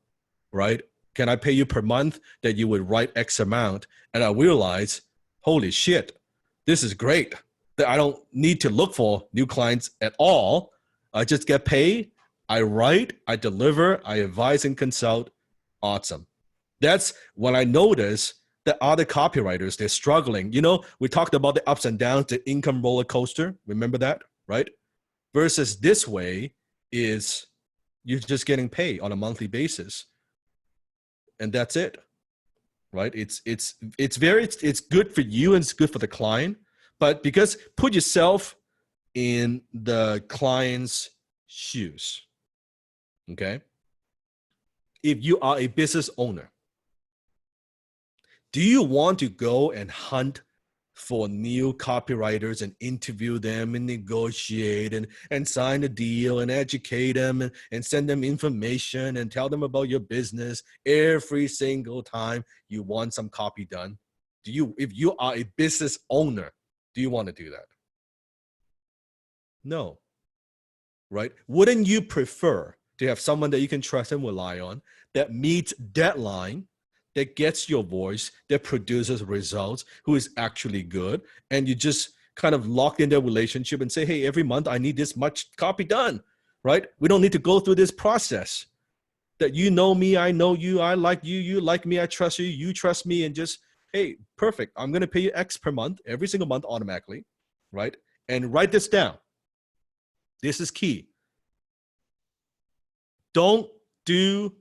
C: right, can I pay you per month that you would write X amount? And I realized, holy shit, this is great. That I don't need to look for new clients at all. I just get paid. I write, I deliver, I advise and consult. Awesome. That's when I notice that other copywriters, they're struggling. You know, we talked about the ups and downs, the income roller coaster. Remember that, right? Versus this way is you're just getting paid on a monthly basis. And that's it, right? It's good for you and it's good for the client. But because put yourself in the client's shoes, okay? If you are a business owner, do you want to go and hunt for new copywriters and interview them and negotiate and sign a deal and educate them and send them information and tell them about your business every single time you want some copy done? If you are a business owner, do you want to do that? No, right? Wouldn't you prefer to have someone that you can trust and rely on, that meets deadline, that gets your voice, that produces results, who is actually good, and you just kind of lock in their relationship and say, hey, every month I need this much copy done, right? We don't need to go through this process. That you know me, I know you, I like you, you like me, I trust you, you trust me, and just, hey, perfect. I'm going to pay you X per month, every single month automatically, right? And write this down. This is key. Don't do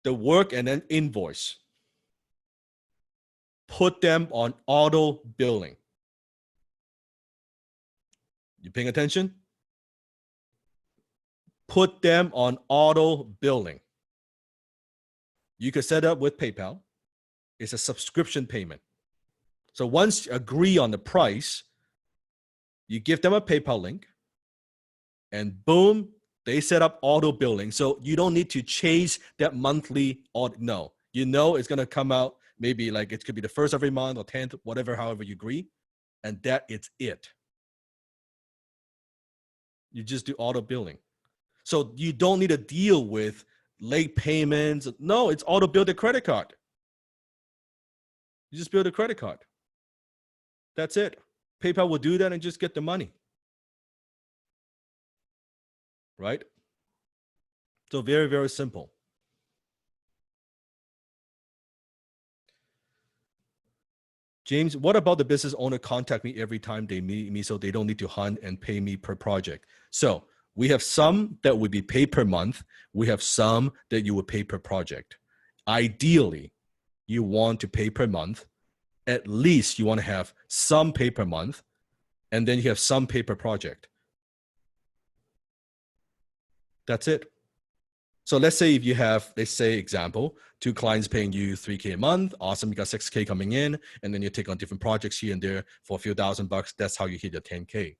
C: the work and then invoice. Put them on auto billing. You paying attention? Put them on auto billing. You can set up with PayPal. It's a subscription payment. So once you agree on the price, you give them a PayPal link, and boom, they set up auto billing. So you don't need to chase that monthly no. You know it's going to come out maybe like it could be the first every month or 10th, whatever, however you agree. And that is it. You just do auto billing. So you don't need to deal with late payments. No, it's auto bill the credit card. You just build a credit card. That's it. PayPal will do that and just get the money. Right? So very, very simple. James, what about the business owner contact me every time they meet me so they don't need to hunt and pay me per project? So we have some that would be paid per month. We have some that you would pay per project. Ideally, you want to pay per month. At least you want to have some pay per month, and then you have some pay per project. That's it. So let's say if you have, let's say example, 2 clients paying you $3K a month, awesome, you got $6K coming in, and then you take on different projects here and there for a few $1,000. That's how you hit your 10K.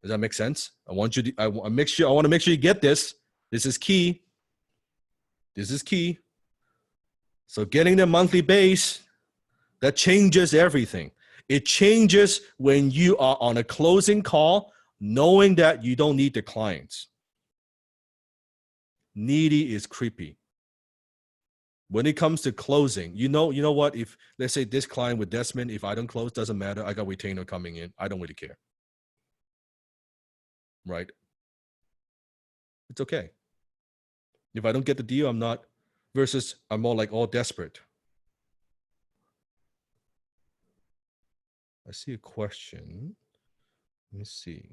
C: Does that make sense? I want to make sure you get this. This is key. This is key. So getting the monthly base, that changes everything. It changes when you are on a closing call, knowing that you don't need the clients. Needy is creepy. When it comes to closing, you know what? If let's say this client with Desmond, if I don't close, doesn't matter. I got retainer coming in. I don't really care. Right? It's okay. If I don't get the deal, I'm not, versus I'm more like all desperate. I see a question. Let me see.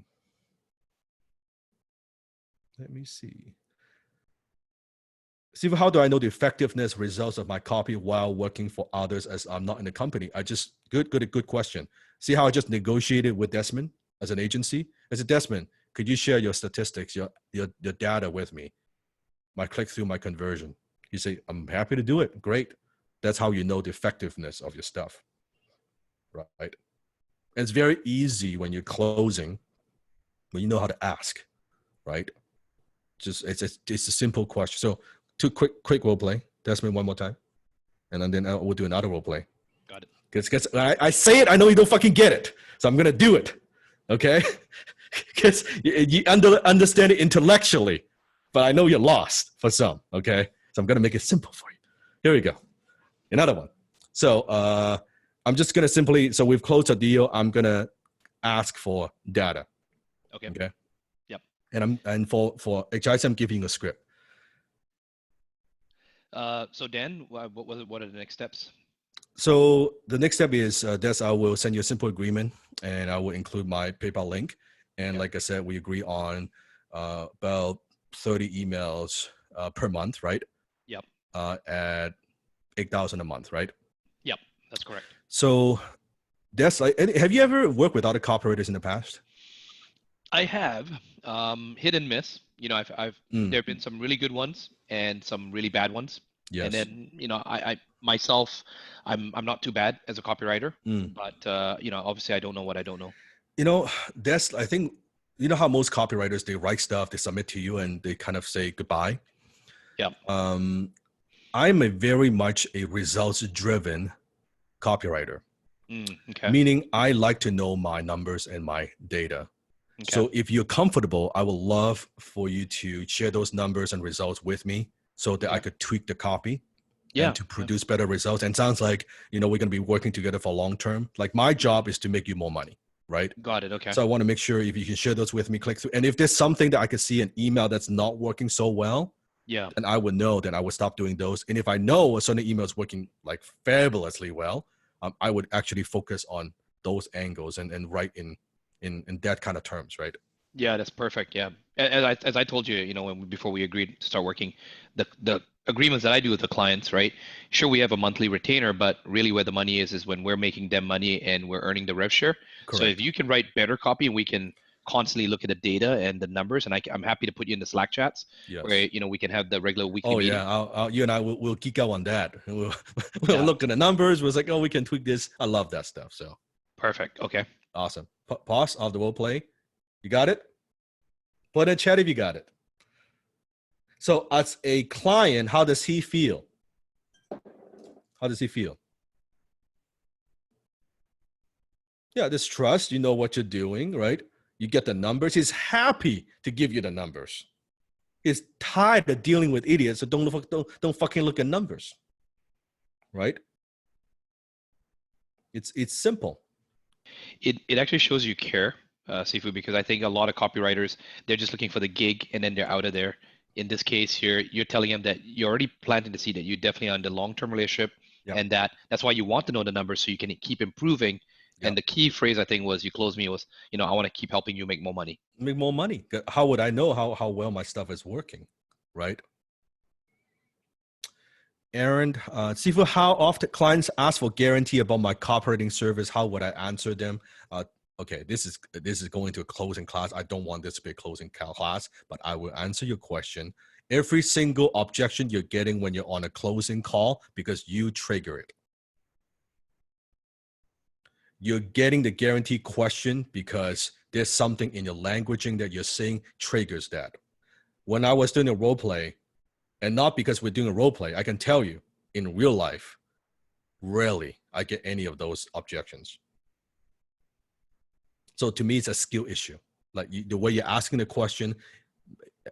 C: Let me see. See, how do I know the effectiveness results of my copy while working for others as I'm not in the company? Good question. See how I just negotiated with Desmond as an agency? I said, Desmond, could you share your statistics, your data with me? My click-through, my conversion. You say, I'm happy to do it. Great. That's how you know the effectiveness of your stuff, right? And it's very easy when you're closing, when you know how to ask, right? Just it's a simple question. So two quick role play. Desmond, one more time, and then we'll do another role play.
B: Got it.
C: Because I say it, I know you don't fucking get it, so I'm gonna do it, okay? Because you understand it intellectually, but I know you're lost for some, okay? So I'm gonna make it simple for you. Here we go. Another one. So I'm just gonna simply. So we've closed a deal. I'm gonna ask for data. Okay.
B: Yep.
C: And for HIC, I'm giving you a script.
B: So Dan, what are the next steps?
C: So the next step is Des, I will send you a simple agreement, and I will include my PayPal link. And like I said, we agree on about 30 emails per month, right?
B: Yep.
C: At 8,000 a month, right?
B: Yep, that's correct.
C: So Des, have you ever worked with other cooperators in the past?
B: I have hit and miss. I've there have been some really good ones and some really bad ones.
C: Yes.
B: And then I myself, I'm not too bad as a copywriter, but obviously I don't know what I don't know.
C: That's, I think, how most copywriters, they write stuff, they submit to you, and they kind of say goodbye.
B: Yeah.
C: I'm very much a results-driven copywriter.
B: Okay.
C: Meaning I like to know my numbers and my data. Okay. So if you're comfortable, I would love for you to share those numbers and results with me so that I could tweak the copy and to produce better results. And it sounds like, we're going to be working together for long term. Like my job is to make you more money, right?
B: Got it. Okay.
C: So I want to make sure if you can share those with me, click through. And if there's something that I could see an email that's not working so well, then I would know, then I would stop doing those. And if I know a certain email is working like fabulously well, I would actually focus on those angles and write in that kind of terms, right?
B: Yeah, that's perfect. Yeah, as I told you, before we agreed to start working, the agreements that I do with the clients, right? Sure, we have a monthly retainer, but really where the money is when we're making them money and we're earning the rev share. Correct. So if you can write better copy, and we can constantly look at the data and the numbers, and I'm happy to put you in the Slack chats where we can have the regular weekly meeting.
C: Yeah, you and I will geek out on that. We'll look at the numbers. We're like, we can tweak this. I love that stuff. So
B: perfect. Okay,
C: awesome. Pause of the role play. You got it? Put in chat if you got it. So as a client, how does he feel? How does he feel? Yeah, there's trust. You know what you're doing, right? You get the numbers. He's happy to give you the numbers. He's tired of dealing with idiots, so don't fucking look at numbers, right? It's simple.
B: It actually shows you care, Sifu, because I think a lot of copywriters, they're just looking for the gig and then they're out of there. In this case, you're telling them that you're already planting the seed that you definitely are in the long-term relationship, and that's why you want to know the numbers so you can keep improving. And the key phrase I think was you closed me was, I want to keep helping you make more money.
C: Make more money. How would I know how well my stuff is working, right? Aaron, Sifu, how often clients ask for guarantee about my cooperating service? How would I answer them? Okay, this is going to a closing class. I don't want this to be a closing class, but I will answer your question. Every single objection you're getting when you're on a closing call because you trigger it. You're getting the guarantee question because there's something in your languaging that you're saying triggers that. When I was doing a role play, and not because we're doing a role play, I can tell you in real life, rarely I get any of those objections. So to me, it's a skill issue. Like the way you're asking the question,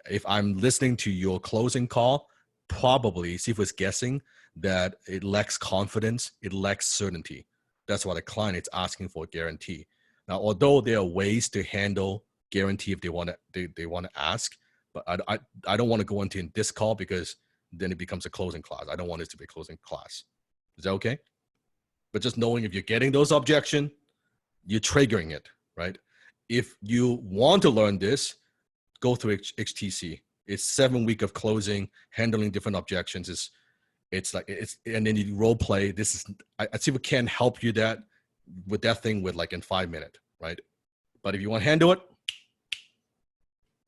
C: if I'm listening to your closing call, probably Sifu is guessing that it lacks confidence, it lacks certainty. That's why the client is asking for a guarantee. Now, although there are ways to handle guarantee if they want to ask, but I don't want to go into this call because then it becomes a closing class. I don't want it to be a closing class. Is that okay? But just knowing if you're getting those objections, you're triggering it, right? If you want to learn this, go through HTC. It's 7 weeks of closing, handling different objections. It's like and then you role play. This is I see we can help you with that thing with like in 5 minutes, right? But if you want to handle it,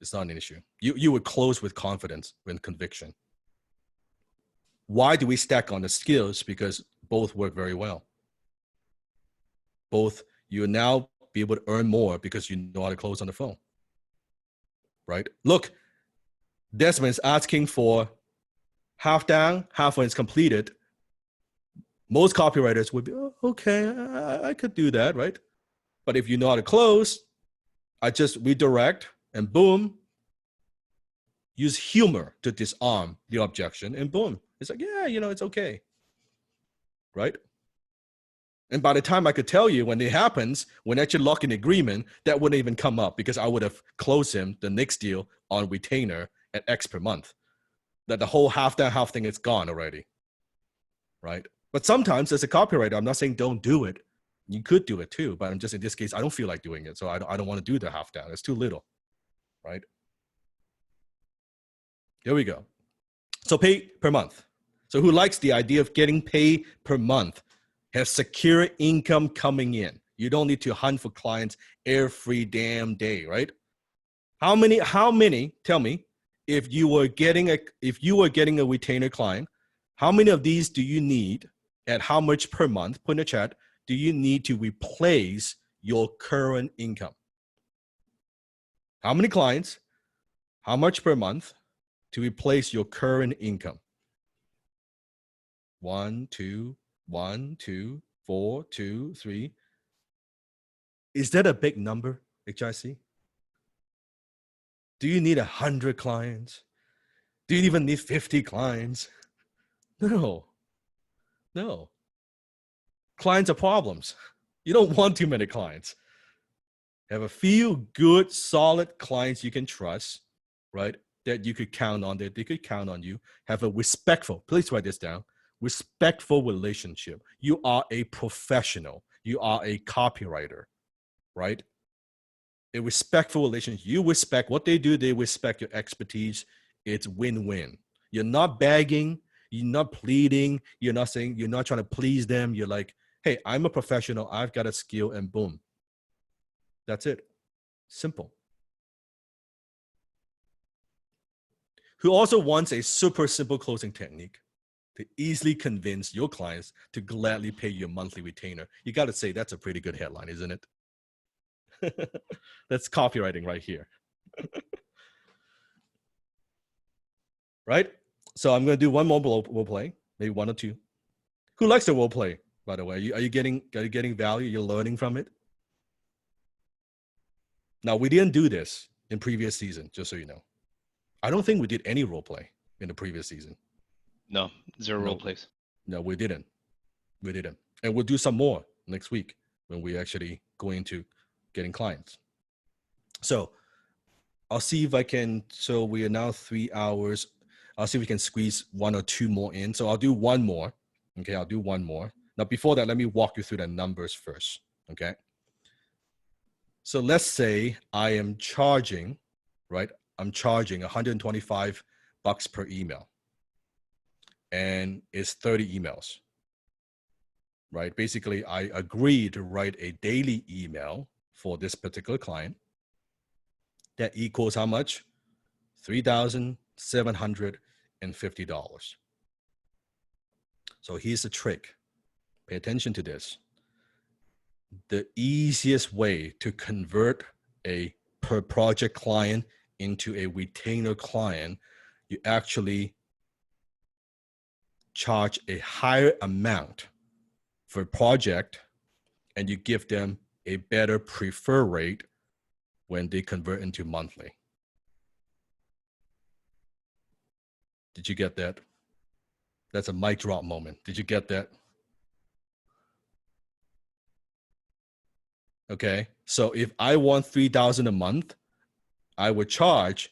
C: it's not an issue. You would close with confidence and conviction. Why do we stack on the skills? Because both work very well. Both you now be able to earn more because you know how to close on the phone, right? Look, Desmond's asking for half down, half when it's completed. Most copywriters would be, oh, okay, I could do that, right? But if you know how to close, I just redirect and boom, use humor to disarm the objection and boom. It's like, yeah, it's okay, right? And by the time I could tell you when it happens, when actually lock in agreement, that wouldn't even come up because I would have closed him the next deal on retainer at X per month. That the whole half down, half thing is gone already, right? But sometimes as a copywriter, I'm not saying don't do it. You could do it too, but I'm just in this case, I don't feel like doing it. So I don't want to do the half down. It's too little, right? Here we go. So pay per month. So who likes the idea of getting paid per month? Has secure income coming in. You don't need to hunt for clients every damn day, right? How many, tell me, if you were getting a retainer client, how many of these do you need at how much per month? Put in the chat, do you need to replace your current income? How many clients, how much per month to replace your current income? 1, 2, 1, 2, 4, 2, 3. Is that a big number, HIC? Do you need 100 clients? Do you even need 50 clients? No. Clients are problems. You don't want too many clients. Have a few good, solid clients you can trust, right? That you could count on, that they could count on you. Have a respectful, please write this down, respectful relationship. You are a professional. You are a copywriter, right? A respectful relationship. You respect what they do. They respect your expertise. It's win-win. You're not begging. You're not pleading. You're not saying, you're not trying to please them. You're like, hey, I'm a professional. I've got a skill and boom. That's it. Simple. Who also wants a super simple closing technique to easily convince your clients to gladly pay your monthly retainer? You got to say that's a pretty good headline, isn't it? That's copywriting right here. Right? So I'm going to do one more role play, maybe one or two. Who likes the role play, by the way? Are you getting value? You're learning from it? Now, we didn't do this in previous season, just so you know. I don't think we did any role play in the previous season.
B: No, zero role plays.
C: No, we didn't. And we'll do some more next week when we actually go into getting clients. So I'll see if I can, so we are now 3 hours. I'll see if we can squeeze 1 or 2 more in. So I'll do one more. Okay, I'll do one more. Now, before that, let me walk you through the numbers first. Okay. So let's say I am charging, right? I'm charging $125 per email. And it's 30 emails, right? Basically, I agree to write a daily email for this particular client. That equals how much? $3,750. So here's the trick. Pay attention to this. The easiest way to convert a per project client into a retainer client, you actually charge a higher amount for a project and you give them a better preferred rate when they convert into monthly. Did you get that? That's a mic drop moment. Did you get that? Okay, so if I want $3,000 a month, I would charge,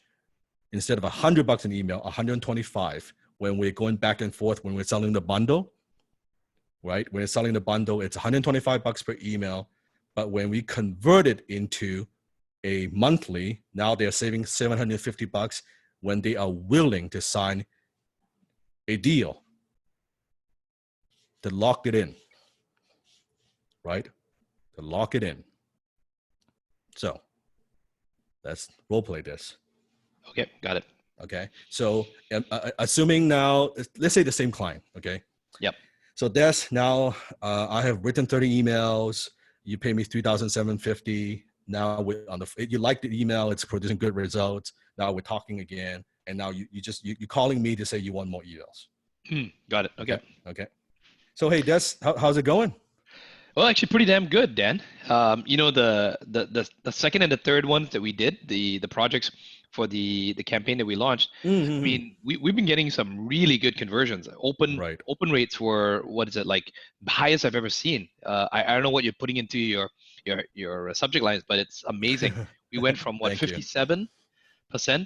C: instead of $100 an email, $125 when we're going back and forth, when we're selling the bundle, right? When we're selling the bundle, it's $125 per email. But when we convert it into a monthly. Now they're saving $750 when they are willing to sign a deal to lock it in, right? To lock it in. So let's role play this.
B: Okay, got it.
C: Okay. So assuming now, let's say the same client. Okay.
B: Yep.
C: So that's now I have written 30 emails. You pay me $3,750. Now you like the email. It's producing good results. Now we're talking again. And now you're calling me to say you want more emails.
B: Got it. Okay.
C: Okay. So, hey, Des, how's it going?
B: Well, actually, pretty damn good, Dan. The second and the third ones that we did, the projects for the campaign that we launched.
C: Mm-hmm.
B: I mean, we've been getting some really good conversions. Open rates were, what is it, like the highest I've ever seen. I don't know what you're putting into your subject lines, but it's amazing. We went from 57%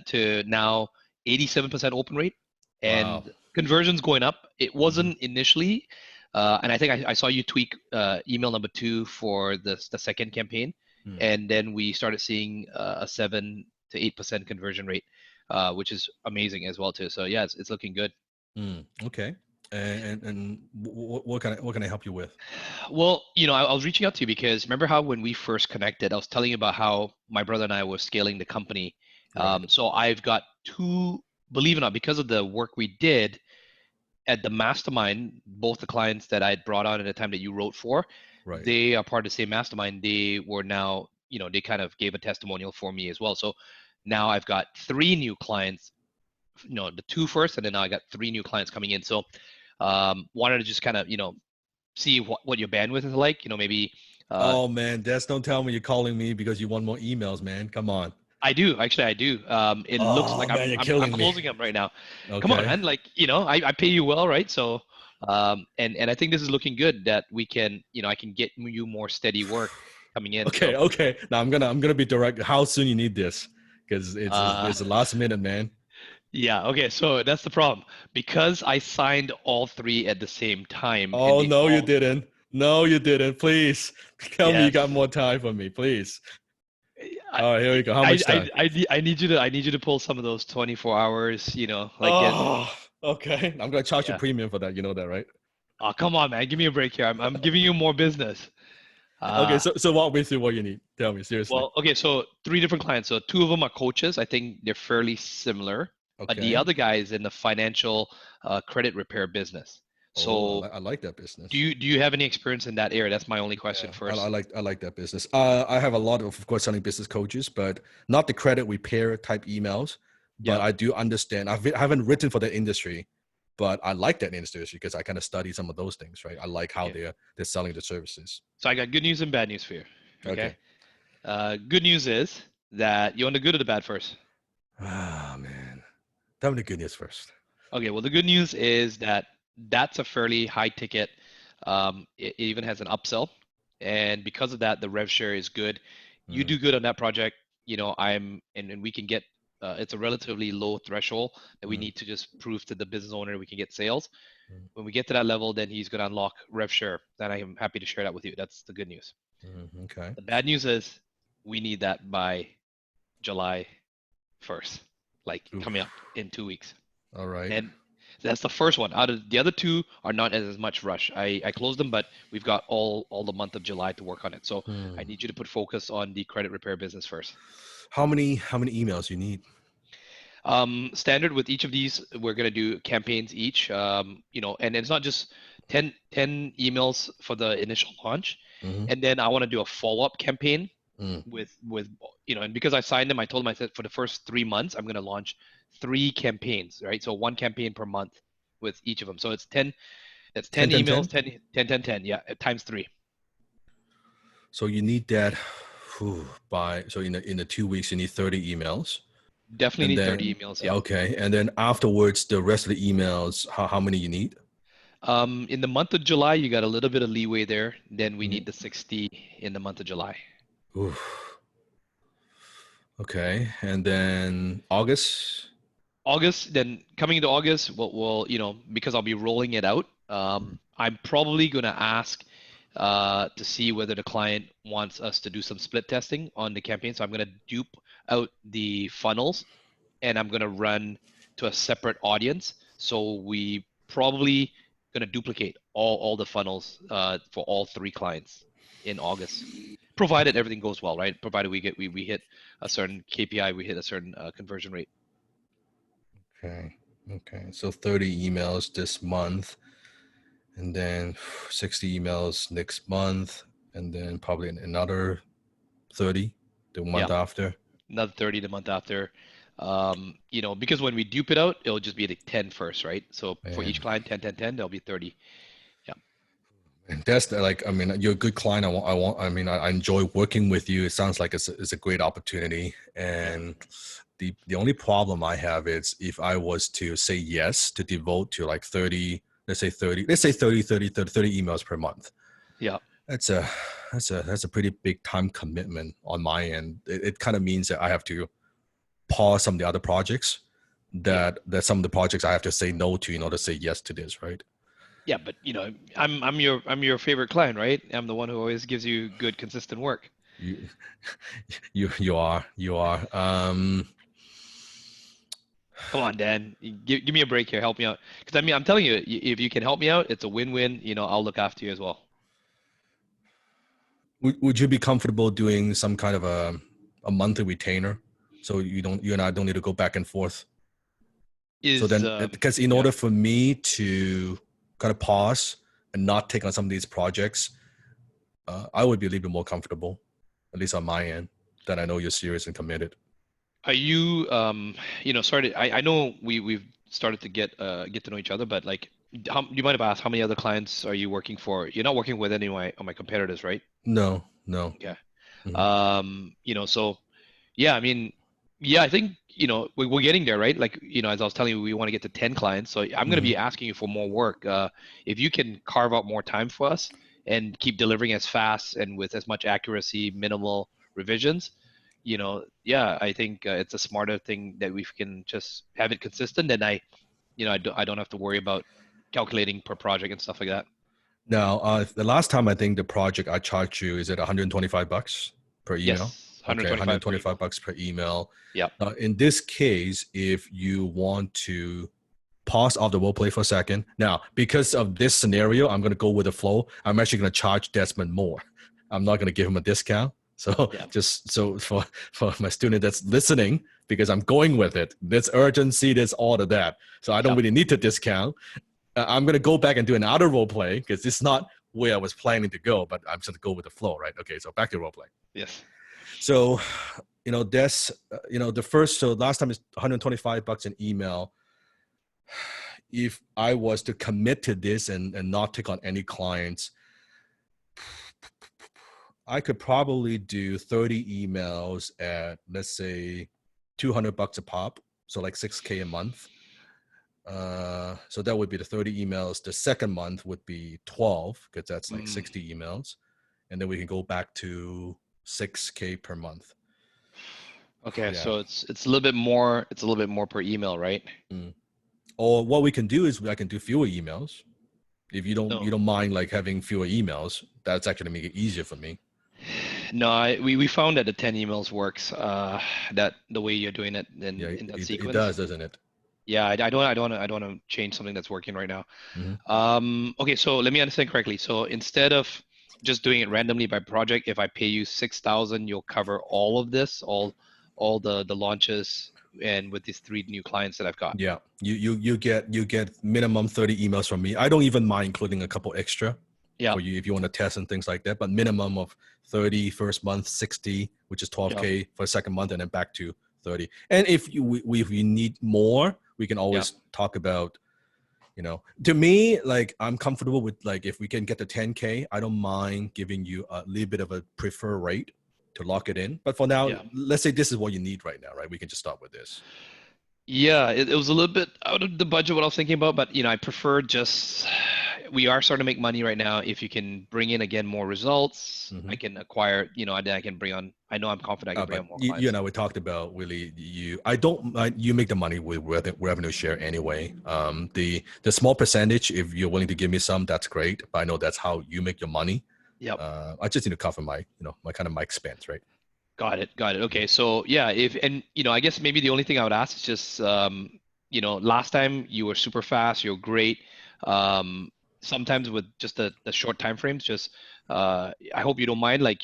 B: to now 87% open rate, and conversions going up. It wasn't initially. And I think I saw you tweak email number 2 for the second campaign, and then we started seeing a 7 to 8% conversion rate, which is amazing as well too. So yeah, it's looking good.
C: Okay. And what can I help you with?
B: Well, I was reaching out to you because remember how when we first connected, I was telling you about how my brother and I were scaling the company. So I've got 2, believe it or not, because of the work we did at the mastermind, both the clients that I had brought on at the time that you wrote for, they are part of the same mastermind. They were now, they kind of gave a testimonial for me as well. So now I've got 3 new clients, the 2 first, and then now I got 3 new clients coming in. So wanted to just kind of, see what your bandwidth is like, maybe.
C: Oh man, Des, don't tell me you're calling me because you want more emails, man. Come on.
B: I do. Actually, I do. It looks like
C: man,
B: I'm closing them right now.
C: Okay.
B: Come on, man. Like, I pay you well, right? So, and I think this is looking good that we can, I can get you more steady work coming in.
C: Okay.
B: So.
C: Okay. Now I'm gonna be direct. How soon you need this? Because it's the last minute, man.
B: Yeah. Okay. So that's the problem because I signed all 3 at the same time.
C: Oh no, you didn't. No, you didn't. Please tell me you got more time for me, please. All right, here we go. How much time?
B: I need you to pull some of those 24 hours,
C: okay. I'm gonna charge you premium for that. You know that, right?
B: Oh, come on, man. Give me a break here. I'm giving you more business.
C: Okay, so walk me through what you need. Tell me, seriously.
B: Well, okay, so 3 different clients. So 2 of them are coaches. I think they're fairly similar.
C: Okay.
B: The other guy is in the financial credit repair business. So
C: I like that business.
B: Do you have any experience in that area? That's my only question first.
C: I like that business. I have a lot of course, selling business coaches, but not the credit repair type emails. But I do understand. I haven't written for that industry, but I like that industry because I kind of study some of those things, right? I like how they're selling the services.
B: So I got good news and bad news for you. Okay. Good news is that you want the good or the bad first?
C: Ah, man. Tell me the good news first.
B: Okay. Well, the good news is that that's a fairly high ticket. It even has an upsell, and because of that, the rev share is good. You do good on that project, and we can get. It's a relatively low threshold that we need to just prove to the business owner we can get sales. When we get to that level, then he's going to unlock rev share. Then I am happy to share that with you. That's the good news.
C: Okay.
B: The bad news is we need that by July 1st, like coming up in 2 weeks.
C: All right.
B: And that's the first one. Out of the other 2 are not as much rush. I closed them, but we've got all the month of July to work on it. So I need you to put focus on the credit repair business first.
C: How many emails you need?
B: Standard with each of these, we're gonna do campaigns each. And it's not just 10 emails for the initial launch, and then I want to do a follow-up campaign with and because I signed them, I told them I said for the first 3 months I'm gonna launch 3 campaigns, right? So 1 campaign per month with each of them. So it's 10. That's 10 emails, 10, yeah, times 3.
C: So you need that in the 2 weeks you need 30 emails.
B: Definitely need 30 emails. Yeah.
C: Okay, and then afterwards, the rest of the emails, how many you need?
B: In the month of July, you got a little bit of leeway there. Then we need the 60 in the month of July.
C: Oof. Okay, and then August.
B: Then coming into August, we'll because I'll be rolling it out. I'm probably gonna ask to see whether the client wants us to do some split testing on the campaign. So I'm going to dupe out the funnels and I'm going to run to a separate audience. So we probably going to duplicate all the funnels for all 3 clients in August, provided everything goes well, right? Provided we hit a certain KPI, we hit a certain conversion rate.
C: Okay. So 30 emails this month, and then 60 emails next month, and then probably another 30 the month after.
B: Another 30 the month after. Because when we dupe it out, it'll just be like 10 first, right? So for each client, 10, 10, 10, there'll be 30.
C: And that's like, I mean, you're a good client. I enjoy working with you. It sounds like it's a great opportunity. And the only problem I have is if I was to say yes to devote to like 30 emails per month.
B: Yeah.
C: That's a pretty big time commitment on my end. It kind of means that I have to pause some of the other projects that some of the projects I have to say no to in order to say yes to this, right?
B: Yeah, but I'm your favorite client, right? I'm the one who always gives you good, consistent work.
C: You are.
B: Come on, Dan. Give me a break here. Help me out. Because I'm telling you, if you can help me out, it's a win-win. I'll look after you as well.
C: Would you be comfortable doing some kind of a monthly retainer, so you and I don't need to go back and forth? Because in order for me to kind of pause and not take on some of these projects, I would be a little bit more comfortable, at least on my end, that I know you're serious and committed.
B: Are you, started? I know we've started to get to know each other, but like, do you mind if I ask how many other clients are you working for? You're not working with any of my competitors, right?
C: No.
B: Yeah.
C: Mm-hmm.
B: So yeah, I mean, yeah, I think we're getting there, right? Like, as I was telling you, we want to get to 10 clients. So I'm going to be asking you for more work. If you can carve out more time for us and keep delivering as fast and with as much accuracy, minimal revisions, I think it's a smarter thing that we can just have it consistent. And I don't have to worry about calculating per project and stuff like that.
C: Now, the last time I think the project I charged you is at $125 per email.
B: Yes,
C: $125 per email.
B: Yeah.
C: In this case, if you want to pause off the role play for a second, now because of this scenario, I'm going to go with the flow. I'm actually going to charge Desmond more. I'm not going to give him a discount. So just so for my student that's listening, because I'm going with it, there's urgency, there's all of that. So I don't really need to discount. I'm going to go back and do another role play because it's not where I was planning to go, but I'm just going to go with the flow, right? Okay, so back to role play.
B: Yes.
C: So, so last time is $125 an email. If I was to commit to this and not take on any clients, I could probably do 30 emails at, let's say, $200 a pop. So like $6K a month. So that would be the 30 emails. The second month would be 12 because that's like 60 emails. And then we can go back to $6K per month.
B: Okay, so it's a little bit more. It's a little bit more per email, right?
C: Or what we can do is I can do fewer emails. If you don't mind like having fewer emails, that's actually make it easier for me.
B: No, we found that the 10 emails works. That the way you're doing it in that sequence.
C: It does, doesn't it?
B: Yeah, I don't want to change something that's working right now. Okay, so let me understand correctly. So instead of just doing it randomly by project, if I pay you 6,000, you'll cover all of this, all the launches, and with these 3 new clients that I've got.
C: Yeah, you get minimum 30 emails from me. I don't even mind including a couple extra. For you if you want to test and things like that, but minimum of 30 first month, 60, which is 12K for the second month, and then back to 30. And if we need more, we can always talk about, to me, like I'm comfortable with like if we can get to 10K, I don't mind giving you a little bit of a preferred rate to lock it in. But for now, let's say this is what you need right now, right? We can just start with this.
B: Yeah, it was a little bit out of the budget what I was thinking about, but I prefer we are starting to make money right now. If you can bring in again more results, I can acquire, and then I can bring on. I know I'm confident I can bring on more clients.
C: You and I, we talked about really you make the money with revenue share anyway. The small percentage, if you're willing to give me some, that's great. But I know that's how you make your money.
B: Yep.
C: I just need to cover my, my kind of my expense, right?
B: Got it. Got it. Okay. So yeah, I guess maybe the only thing I would ask is just, last time you were super fast, you're great. Sometimes with just the short time frames, just, I hope you don't mind, like,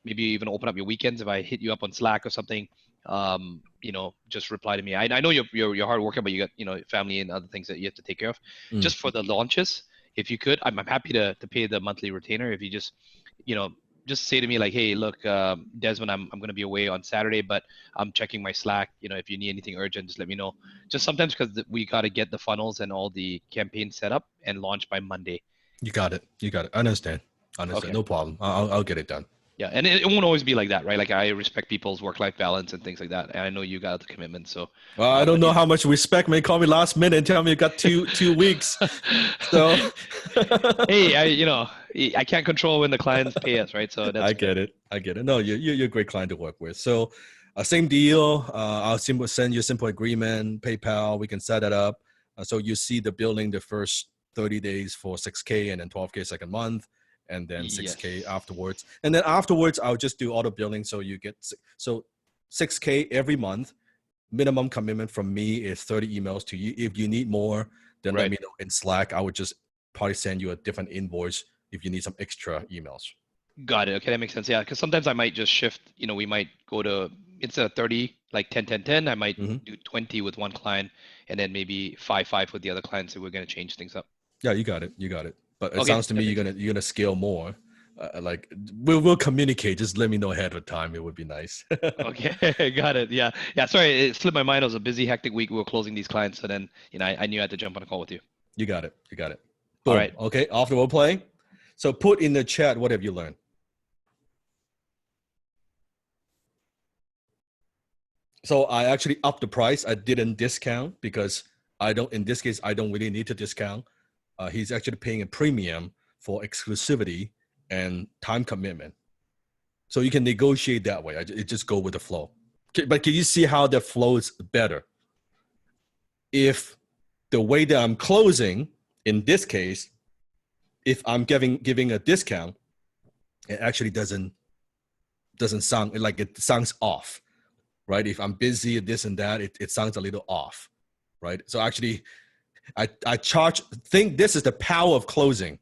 B: maybe even open up your weekends if I hit you up on Slack or something. Just reply to me. I know you're hard worker, but you got, family and other things that you have to take care of.
C: Mm.
B: Just for the launches, if you could, I'm happy to pay the monthly retainer. If you you know, just say to me like, hey, look, Desmond, I'm going to be away on Saturday, but I'm checking my Slack. If you need anything urgent, just let me know. Just sometimes because we got to get the funnels and all the campaigns set up and launched by Monday.
C: You got it. You got it. I understand.
B: Okay.
C: No problem. I'll get it done.
B: Yeah, and it won't always be like that, right? Like I respect people's work-life balance and things like that, and I know you got the commitment. So
C: I don't know how much respect may call me last minute and tell me you got two weeks. So
B: hey, I can't control when the clients pay us, right? So that's
C: I get it. No, you're a great client to work with. So same deal. I'll send you a simple agreement, PayPal. We can set it up. So you see the billing the first 30 days for 6K and then 12K second month, and then 6K
B: Yes.
C: afterwards. And then afterwards, I'll just do auto billing. So you get 6K every month. Minimum commitment from me is 30 emails to you. If you need more, then let
B: Right.
C: me know in Slack. I would just probably send you a different invoice if you need some extra emails.
B: Got it. Okay, that makes sense. Yeah, because sometimes I might just shift. We might go to instead of 30, like 10, 10, 10, I might
C: Mhm.
B: do 20 with one client and then maybe 5, 5 with the other client. So we're going to change things up.
C: Yeah, you got it. But it
B: Okay,
C: sounds to
B: that
C: me
B: makes
C: you're gonna scale more. Like we'll communicate. Just let me know ahead of time. It would be nice.
B: Okay, got it. Yeah. Yeah. Sorry, it slipped my mind. It was a busy, hectic week. We were closing these clients. So then, I knew I had to jump on a call with you.
C: You got it. You got it.
B: All
C: Boom.
B: right.
C: Okay. Off the role playing. So put in the chat what have you learned. So I actually upped the price. I didn't discount because in this case, I don't really need to discount. He's actually paying a premium for exclusivity and time commitment. So you can negotiate that way. It just go with the flow. But can you see how the flow is better? If the way that I'm closing, in this case, if I'm giving a discount, it actually doesn't sound like it sounds off, right? If I'm busy, this and that, it sounds a little off, right? So actually, I think this is the power of closing.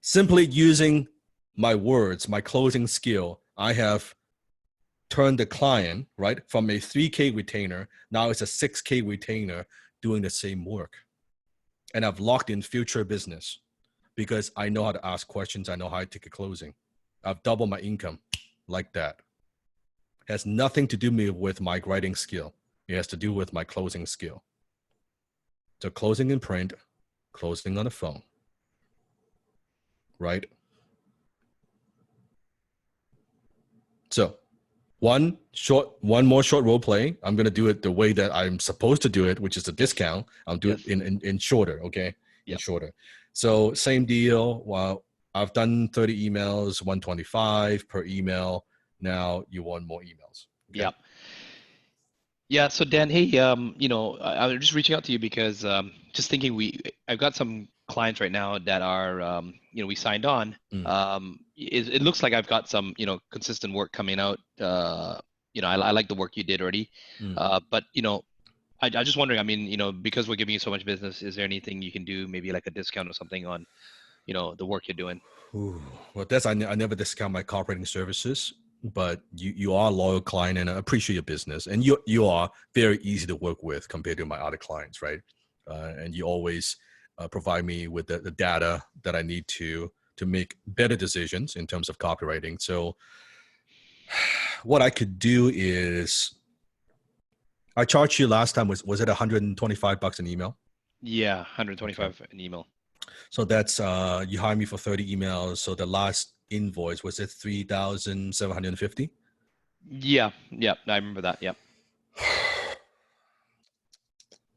C: Simply using my words, my closing skill, I have turned the client, right, from a 3K retainer, now it's a 6K retainer doing the same work. And I've locked in future business because I know how to ask questions. I know how to take a closing. I've doubled my income like that. It has nothing to do with my writing skill. It has to do with my closing skill. So closing in print, closing on the phone, right? So one more short role play. I'm going to do it the way that I'm supposed to do it, which is a discount. I'll do it in shorter. Okay. In shorter. So same deal. Well, I've done 30 emails, 125 per email. Now you want more emails. Okay?
B: Yeah. Yeah. So Dan, hey, I'm just reaching out to you because just thinking I've got some clients right now that are, we signed on. It looks like I've got some, consistent work coming out. I like the work you did already. But, I just wondering, I mean, because we're giving you so much business, is there anything you can do, maybe like a discount or something on, the work you're doing?
C: Ooh, well, I never discount my cooperating services, but you are a loyal client and I appreciate your business. And you are very easy to work with compared to my other clients, right? And you always provide me with the data that I need to make better decisions in terms of copywriting. So what I could do is, I charged you last time, was it $125 an email?
B: Yeah, 125 an email.
C: So that's you hired me for 30 emails. So the last invoice, was it 3,750?
B: Yeah, I remember that. Yep.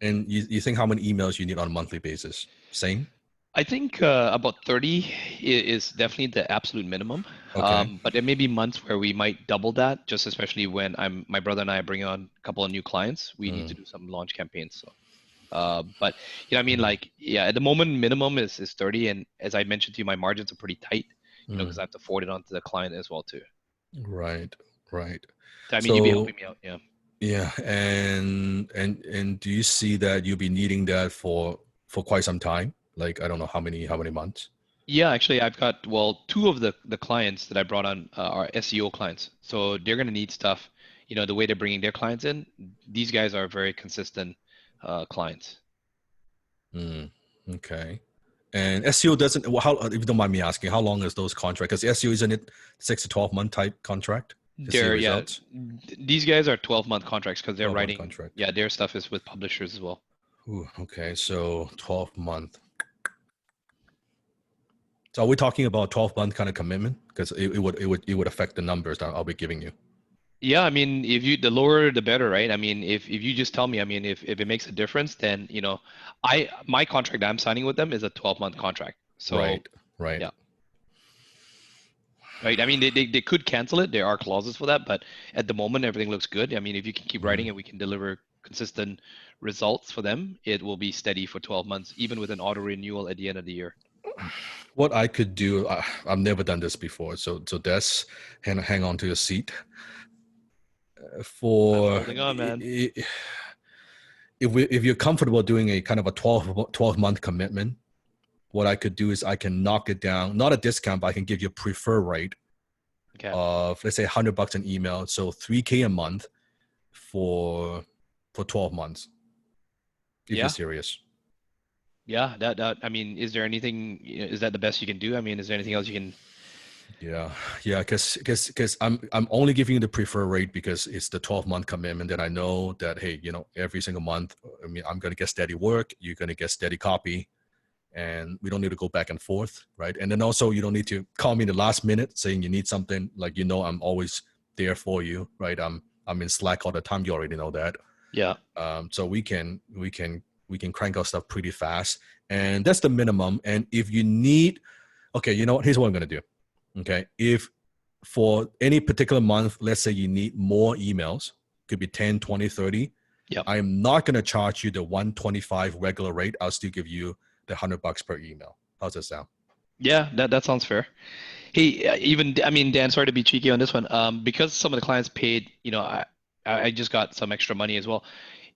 C: And you think how many emails you need on a monthly basis? Same?
B: I think about 30 is definitely the absolute minimum.
C: Okay.
B: But there may be months where we might double that, just especially when my brother and I are bringing on a couple of new clients. We need to do some launch campaigns. So, but I mean, like, yeah, at the moment, minimum is 30. And as I mentioned to you, my margins are pretty tight. because I have to forward it on to the client as well too.
C: Right. Right.
B: So, I mean, you'll be
C: So
B: helping me out. Yeah.
C: yeah, and do you see that you'll be needing that for quite some time? Like I don't know how many months.
B: Yeah, actually, I've got, well, two of the clients that I brought on are SEO clients. So they're going to need stuff, the way they're bringing their clients in. These guys are very consistent clients.
C: Mm, okay. And SEO doesn't. Well, how if you don't mind me asking, how long is those contracts? Because SEO isn't it 6 to 12 month type contract to see
B: They're, yeah,
C: results?
B: these guys are 12-month contracts because they're
C: 12 month
B: writing,
C: contract.
B: yeah, their stuff is with publishers as well.
C: Ooh, okay, so 12 month. So are we talking about 12-month kind of commitment? Because it would affect the numbers that I'll be giving you.
B: Yeah, I mean, the lower the better, right? I mean, if you just tell me, I mean, if it makes a difference, then my contract I'm signing with them is a 12-month contract. So
C: Right. Right.
B: yeah, right. I mean, they could cancel it. There are clauses for that, but at the moment everything looks good. I mean, if you can keep writing and we can deliver consistent results for them, it will be steady for 12 months, even with an auto renewal at the end of the year.
C: What I could do, I've never done this before. So Des, hang on to your seat. For
B: Holding on, man.
C: if you're comfortable doing a kind of a 12-month commitment, what I could do is I can knock it down, not a discount, but I can give you a preferred rate
B: Okay.
C: of, let's say, $100 an email. So $3K a month for 12 months. If
B: Yeah.
C: you're serious.
B: Yeah, that I mean, is there anything, is that the best you can do? I mean, is there anything else you can?
C: Yeah, because I'm only giving you the preferred rate because it's the 12-month commitment that I know that, hey, every single month, I mean, I'm gonna get steady work, you're gonna get steady copy, and we don't need to go back and forth, right? And then also you don't need to call me in the last minute saying you need something. Like, I'm always there for you, right? I'm in Slack all the time. You already know that.
B: Yeah.
C: So we can crank out stuff pretty fast, and that's the minimum. And if you need, okay, you know what? Here's what I'm gonna do. Okay, if for any particular month, let's say you need more emails, could be 10, 20, 30.
B: Yep.
C: I am not going to charge you the 125 regular rate. I'll still give you the $100 per email. How's that sound?
B: Yeah, that sounds fair. Hey, I mean, Dan, sorry to be cheeky on this one. Because some of the clients paid, I just got some extra money as well.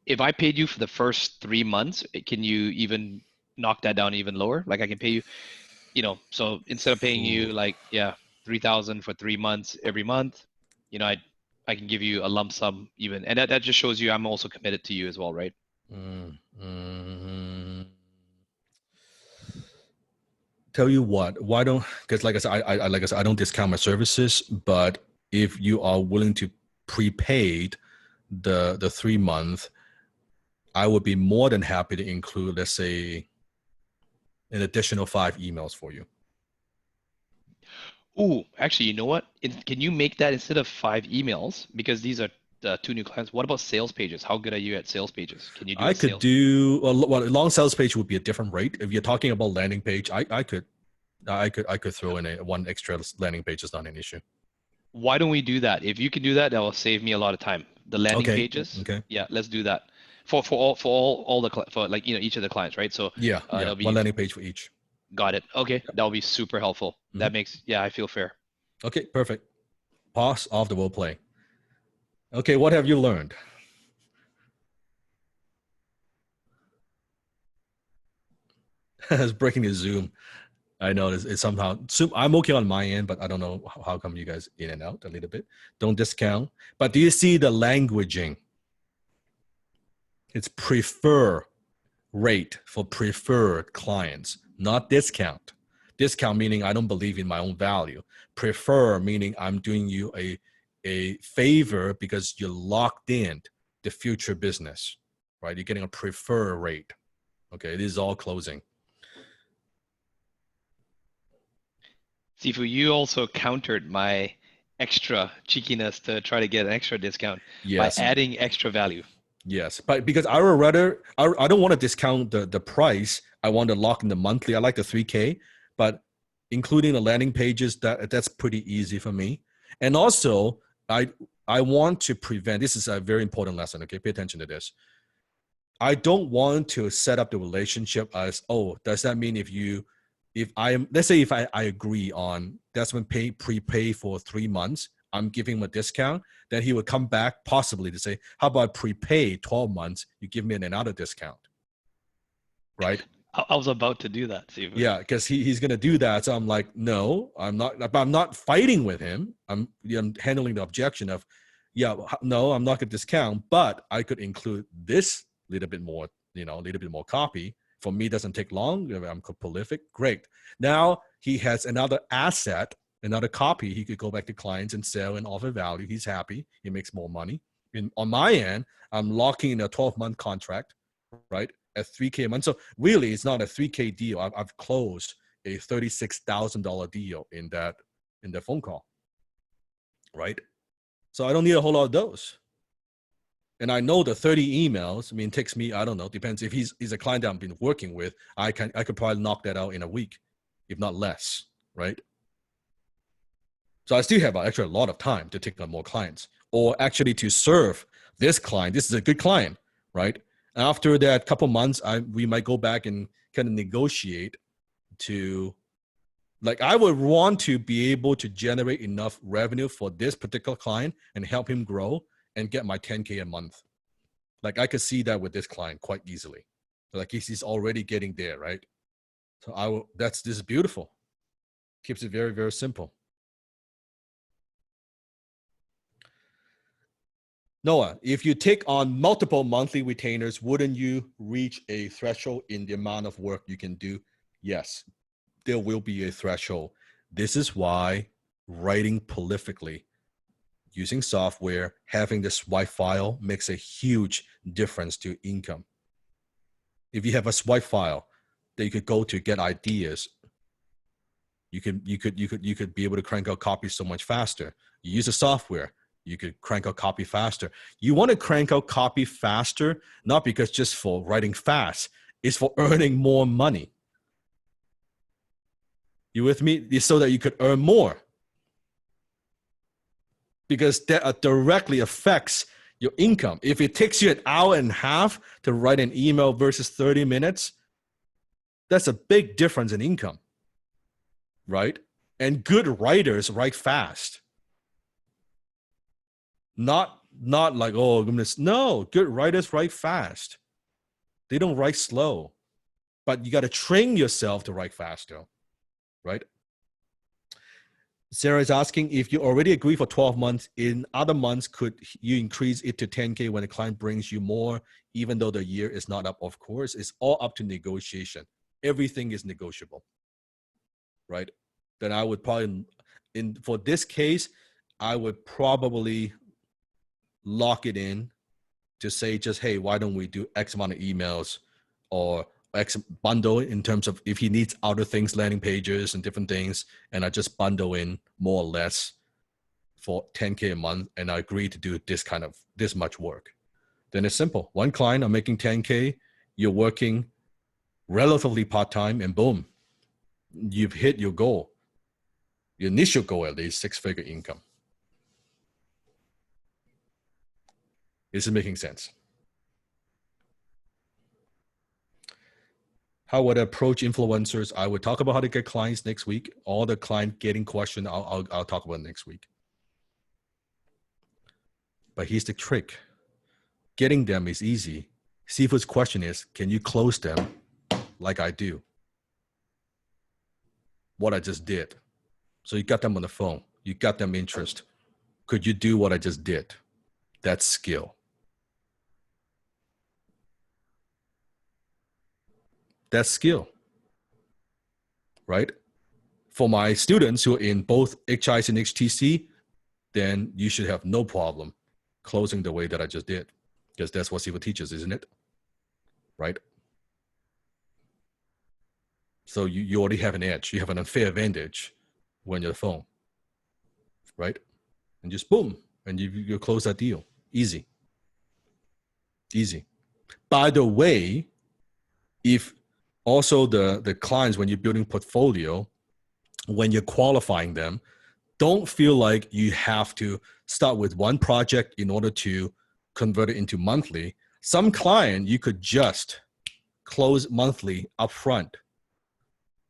B: If I paid you for the first 3 months, can you even knock that down even lower? Like I can pay you, so instead of paying you like, yeah, 3,000 for 3 months every month, I can give you a lump sum even, and that just shows you I'm also committed to you as well, right?
C: Tell you what, why don't, because like I said, I don't discount my services, but if you are willing to prepaid the 3 month, I would be more than happy to include, let's say, an additional 5 emails for you.
B: Ooh, actually, you know what? Can you make that instead of 5 emails? Because these are 2 new clients. What about sales pages? How good are you at sales pages? Can you do
C: I
B: a
C: could
B: sales?
C: do a long sales page would be a different rate. If you're talking about landing page, I could throw in one extra landing page. Is not an issue.
B: Why don't we do that? If you can do that, that will save me a lot of time. The landing pages.
C: Okay.
B: Yeah, let's do that for all for like each of the clients, right? So
C: Yeah.
B: that'll be
C: one landing page for each.
B: got it. Okay, that will be super helpful. That makes I feel fair.
C: Okay, perfect. Pause off the role play. Okay, what have you learned? It's breaking the Zoom. I know it's somehow Zoom. I'm okay on my end, but I don't know how come you guys in and out a little bit. Don't discount. But do you see the languaging? It's prefer rate for preferred clients, not discount. Discount meaning I don't believe in my own value. Prefer meaning I'm doing you a favor because you're locked in the future business, right? You're getting a preferred rate. Okay, this is all closing.
B: Sifu, you also countered my extra cheekiness to try to get an extra discount
C: Yes.
B: by adding extra value.
C: Yes, but because I would rather, I don't want to discount the price. I want to lock in the monthly. I like the 3K, but including the landing pages, that's pretty easy for me. And also, I want to prevent, this is a very important lesson, okay? Pay attention to this. I don't want to set up the relationship as, oh, does that mean if you if let's say if I agree on Desmond prepay for 3 months, I'm giving him a discount, then he would come back possibly to say, how about prepay 12 months? You give me another discount, right?
B: I was about to do that, Steve.
C: Yeah, because he's going to do that. So I'm like, no, I'm not fighting with him. I'm handling the objection of, no, I'm not going to discount, but I could include this little bit more, a little bit more copy. For me, it doesn't take long. I'm prolific. Great. Now he has another asset, another copy. He could go back to clients and sell and offer value. He's happy. He makes more money. On my end, I'm locking in a 12-month contract, right, at $3K a month. So really, it's not a $3K deal. I've closed a $36,000 deal in that phone call, right? So I don't need a whole lot of those. And I know the 30 emails, it takes me, I don't know, depends. If he's a client that I've been working with, I could probably knock that out in a week, if not less, right? So I still have actually a lot of time to take on more clients, or actually to serve this client. This is a good client, right? After that couple months, we might go back and kind of negotiate to, like, I would want to be able to generate enough revenue for this particular client and help him grow and get my 10K a month. Like, I could see that with this client quite easily. Like, he's already getting there, right? So this is beautiful. Keeps it very, very simple. Noah, if you take on multiple monthly retainers, wouldn't you reach a threshold in the amount of work you can do? Yes, there will be a threshold. This is why writing prolifically, using software, having the swipe file makes a huge difference to income. If you have a swipe file that you could go to get ideas, you could be able to crank out copies so much faster. You use the software, you could crank out copy faster. You want to crank out copy faster, not because just for writing fast, it's for earning more money. You with me? It's so that you could earn more. Because that directly affects your income. If it takes you an hour and a half to write an email versus 30 minutes, that's a big difference in income, right? And good writers write fast. Not like, oh goodness, no, good writers write fast. They don't write slow, but you got to train yourself to write faster, right? Sarah is asking, if you already agree for 12 months, in other months, could you increase it to 10K when the client brings you more, even though the year is not up? Of course, it's all up to negotiation. Everything is negotiable, right? Then I would probably, for this case, I would probably lock it in to say just, hey, why don't we do X amount of emails or X bundle in terms of if he needs other things, landing pages and different things, and I just bundle in more or less for 10K a month, and I agree to do this much work. Then it's simple. One client, I'm making 10K, you're working relatively part-time, and boom, you've hit your goal, your initial goal, at least 6-figure income. Is it making sense? How would I approach influencers? I would talk about how to get clients next week. All the client getting question, I'll talk about next week. But here's the trick. Getting them is easy. Sifu's question is, can you close them like I do? What I just did. So you got them on the phone. You got them interest. Could you do what I just did? That's skill. That's skill, right? For my students who are in both HIs and HTC, then you should have no problem closing the way that I just did, because that's what Sifu teaches, isn't it? Right? So you already have an edge. You have an unfair advantage when you're on the phone, right? And just boom, and you close that deal. Easy. Easy. By the way, if also the clients, when you're building portfolio, when you're qualifying them, don't feel like you have to start with one project in order to convert it into monthly. Some client you could just close monthly upfront.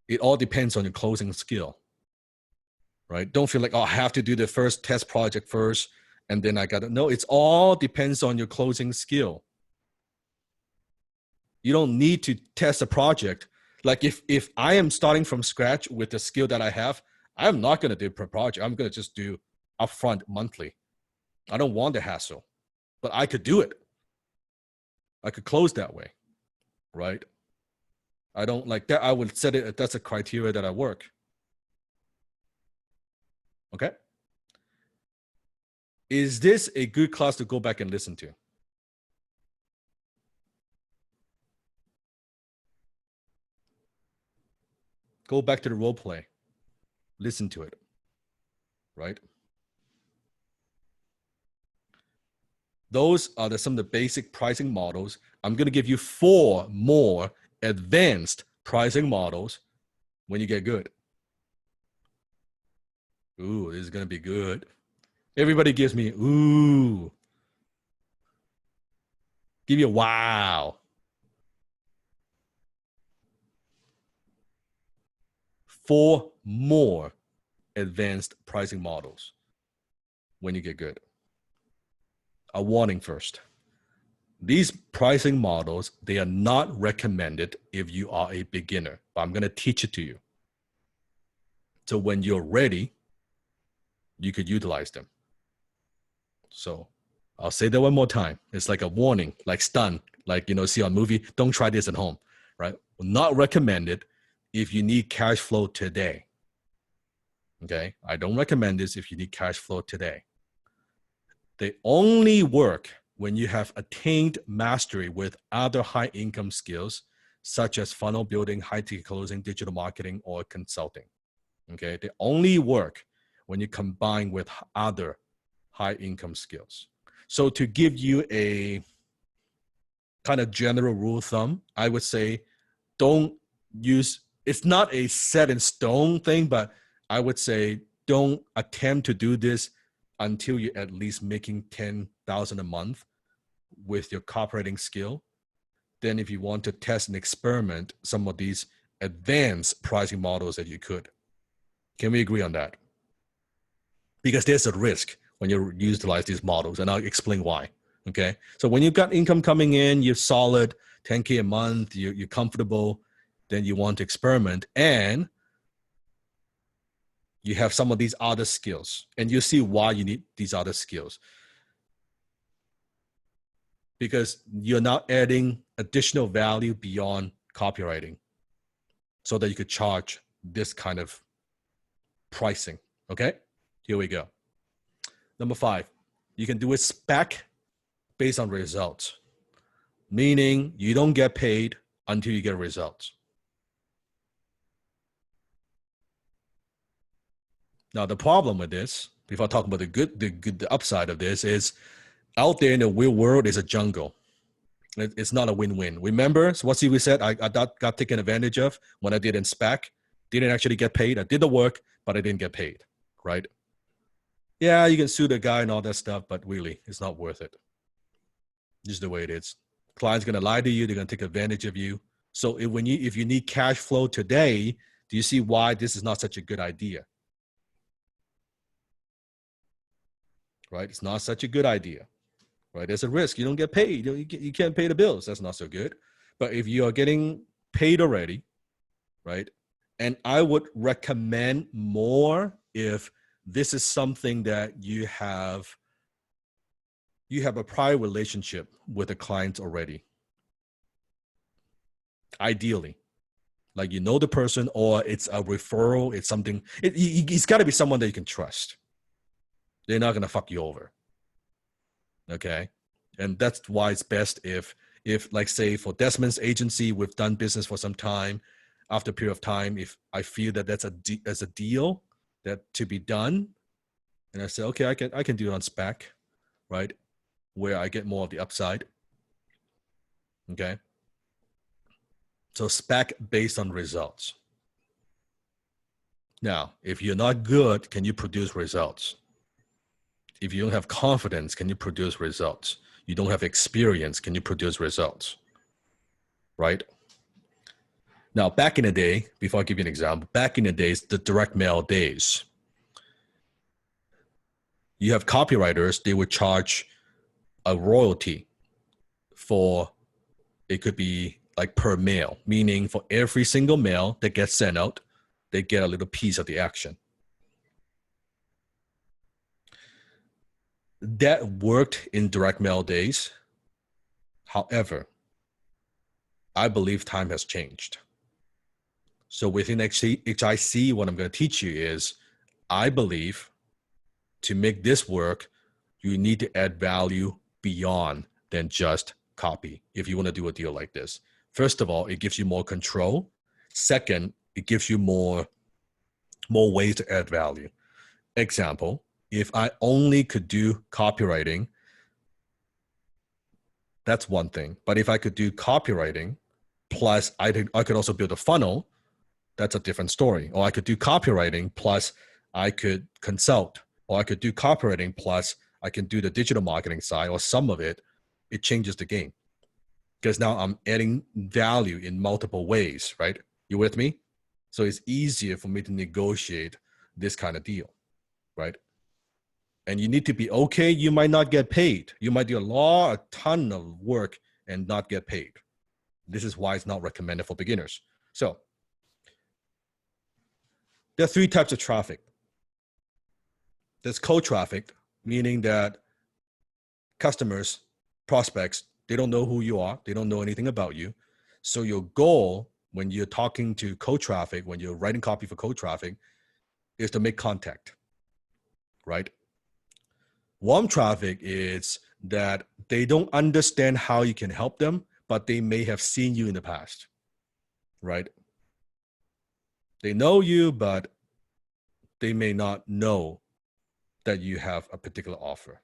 C: It all depends on your closing skill, right? Don't feel like, oh, I have to do the first test project first, and then I got to. No, it's all depends on your closing skill. You don't need to test a project. Like if I am starting from scratch with the skill that I have, I'm not going to do per project. I'm going to just do upfront monthly. I don't want the hassle, but I could do it. I could close that way, right? I don't like that. I would set it. That's a criteria that I work. Okay. Is this a good class to go back and listen to? Go back to the role play. Listen to it, right? Those are some of the basic pricing models. I'm going to give you 4 more advanced pricing models when you get good. Ooh, this is going to be good. Everybody gives me, ooh. Give you a wow. 4 more advanced pricing models when you get good. A warning first. These pricing models, they are not recommended if you are a beginner, but I'm going to teach it to you. So when you're ready, you could utilize them. So I'll say that one more time. It's like a warning, like stun, like, see on movie, don't try this at home, right? Not recommended if you need cash flow today. Okay. I don't recommend this if you need cash flow today. They only work when you have attained mastery with other high income skills, such as funnel building, high ticket closing, digital marketing, or consulting. Okay. They only work when you combine with other high income skills. So to give you a kind of general rule of thumb, I would say don't use, it's not a set in stone thing, but I would say don't attempt to do this until you're at least making $10,000 a month with your copywriting skill. Then if you want to test and experiment some of these advanced pricing models that you could. Can we agree on that? Because there's a risk when you utilize these models, and I'll explain why. Okay. So when you've got income coming in, you're solid, 10K a month, you're comfortable, then you want to experiment, and you have some of these other skills, and you see why you need these other skills. Because you're now adding additional value beyond copywriting so that you could charge this kind of pricing. Okay. Here we go. Number 5, you can do a spec based on results, meaning you don't get paid until you get results. Now, the problem with this, before I talk about the upside of this, is out there in the real world is a jungle. It's not a win-win. Remember what we said I got taken advantage of when I did in spec? Didn't actually get paid. I did the work, but I didn't get paid, right? Yeah, you can sue the guy and all that stuff, but really, it's not worth it. Just the way it is. Client's going to lie to you. They're going to take advantage of you. So if you need cash flow today, do you see why this is not such a good idea? Right? It's not such a good idea. Right? There's a risk. You don't get paid. You can't pay the bills. That's not so good. But if you are getting paid already, right? And I would recommend more if this is something that you have a prior relationship with the client already. Ideally, like you know the person, or it's a referral, it's something, it's got to be someone that you can trust. They're not going to fuck you over. Okay. And that's why it's best if like say for Desmond's agency, we've done business for some time. After a period of time, if I feel that that's a deal that to be done, and I say, okay, I can do it on spec, right? Where I get more of the upside. Okay. So spec based on results. Now, if you're not good, can you produce results? If you don't have confidence, can you produce results? You don't have experience, can you produce results? Right? Now, back in the day, before I give you an example, back in the days, the direct mail days, you have copywriters, they would charge a royalty for, it could be like per mail, meaning for every single mail that gets sent out, they get a little piece of the action. That worked in direct mail days. However, I believe time has changed. So within HIC, what I'm going to teach you is, I believe to make this work, you need to add value beyond than just copy if you want to do a deal like this. First of all, it gives you more control. Second, it gives you more ways to add value. Example, if I only could do copywriting, that's one thing. But if I could do copywriting, plus I could also build a funnel, that's a different story. Or I could do copywriting, plus I could consult. Or I could do copywriting, plus I can do the digital marketing side, or some of it. It changes the game. Because now I'm adding value in multiple ways, right? You with me? So it's easier for me to negotiate this kind of deal, right? And you need to be okay. You might not get paid. You might do a ton of work and not get paid. This is why it's not recommended for beginners. So there are 3 types of traffic. There's cold traffic, meaning that customers, prospects, they don't know who you are. They don't know anything about you. So your goal when you're talking to cold traffic, when you're writing copy for cold traffic, is to make contact, right? Warm traffic is that they don't understand how you can help them, but they may have seen you in the past, right? They know you, but they may not know that you have a particular offer.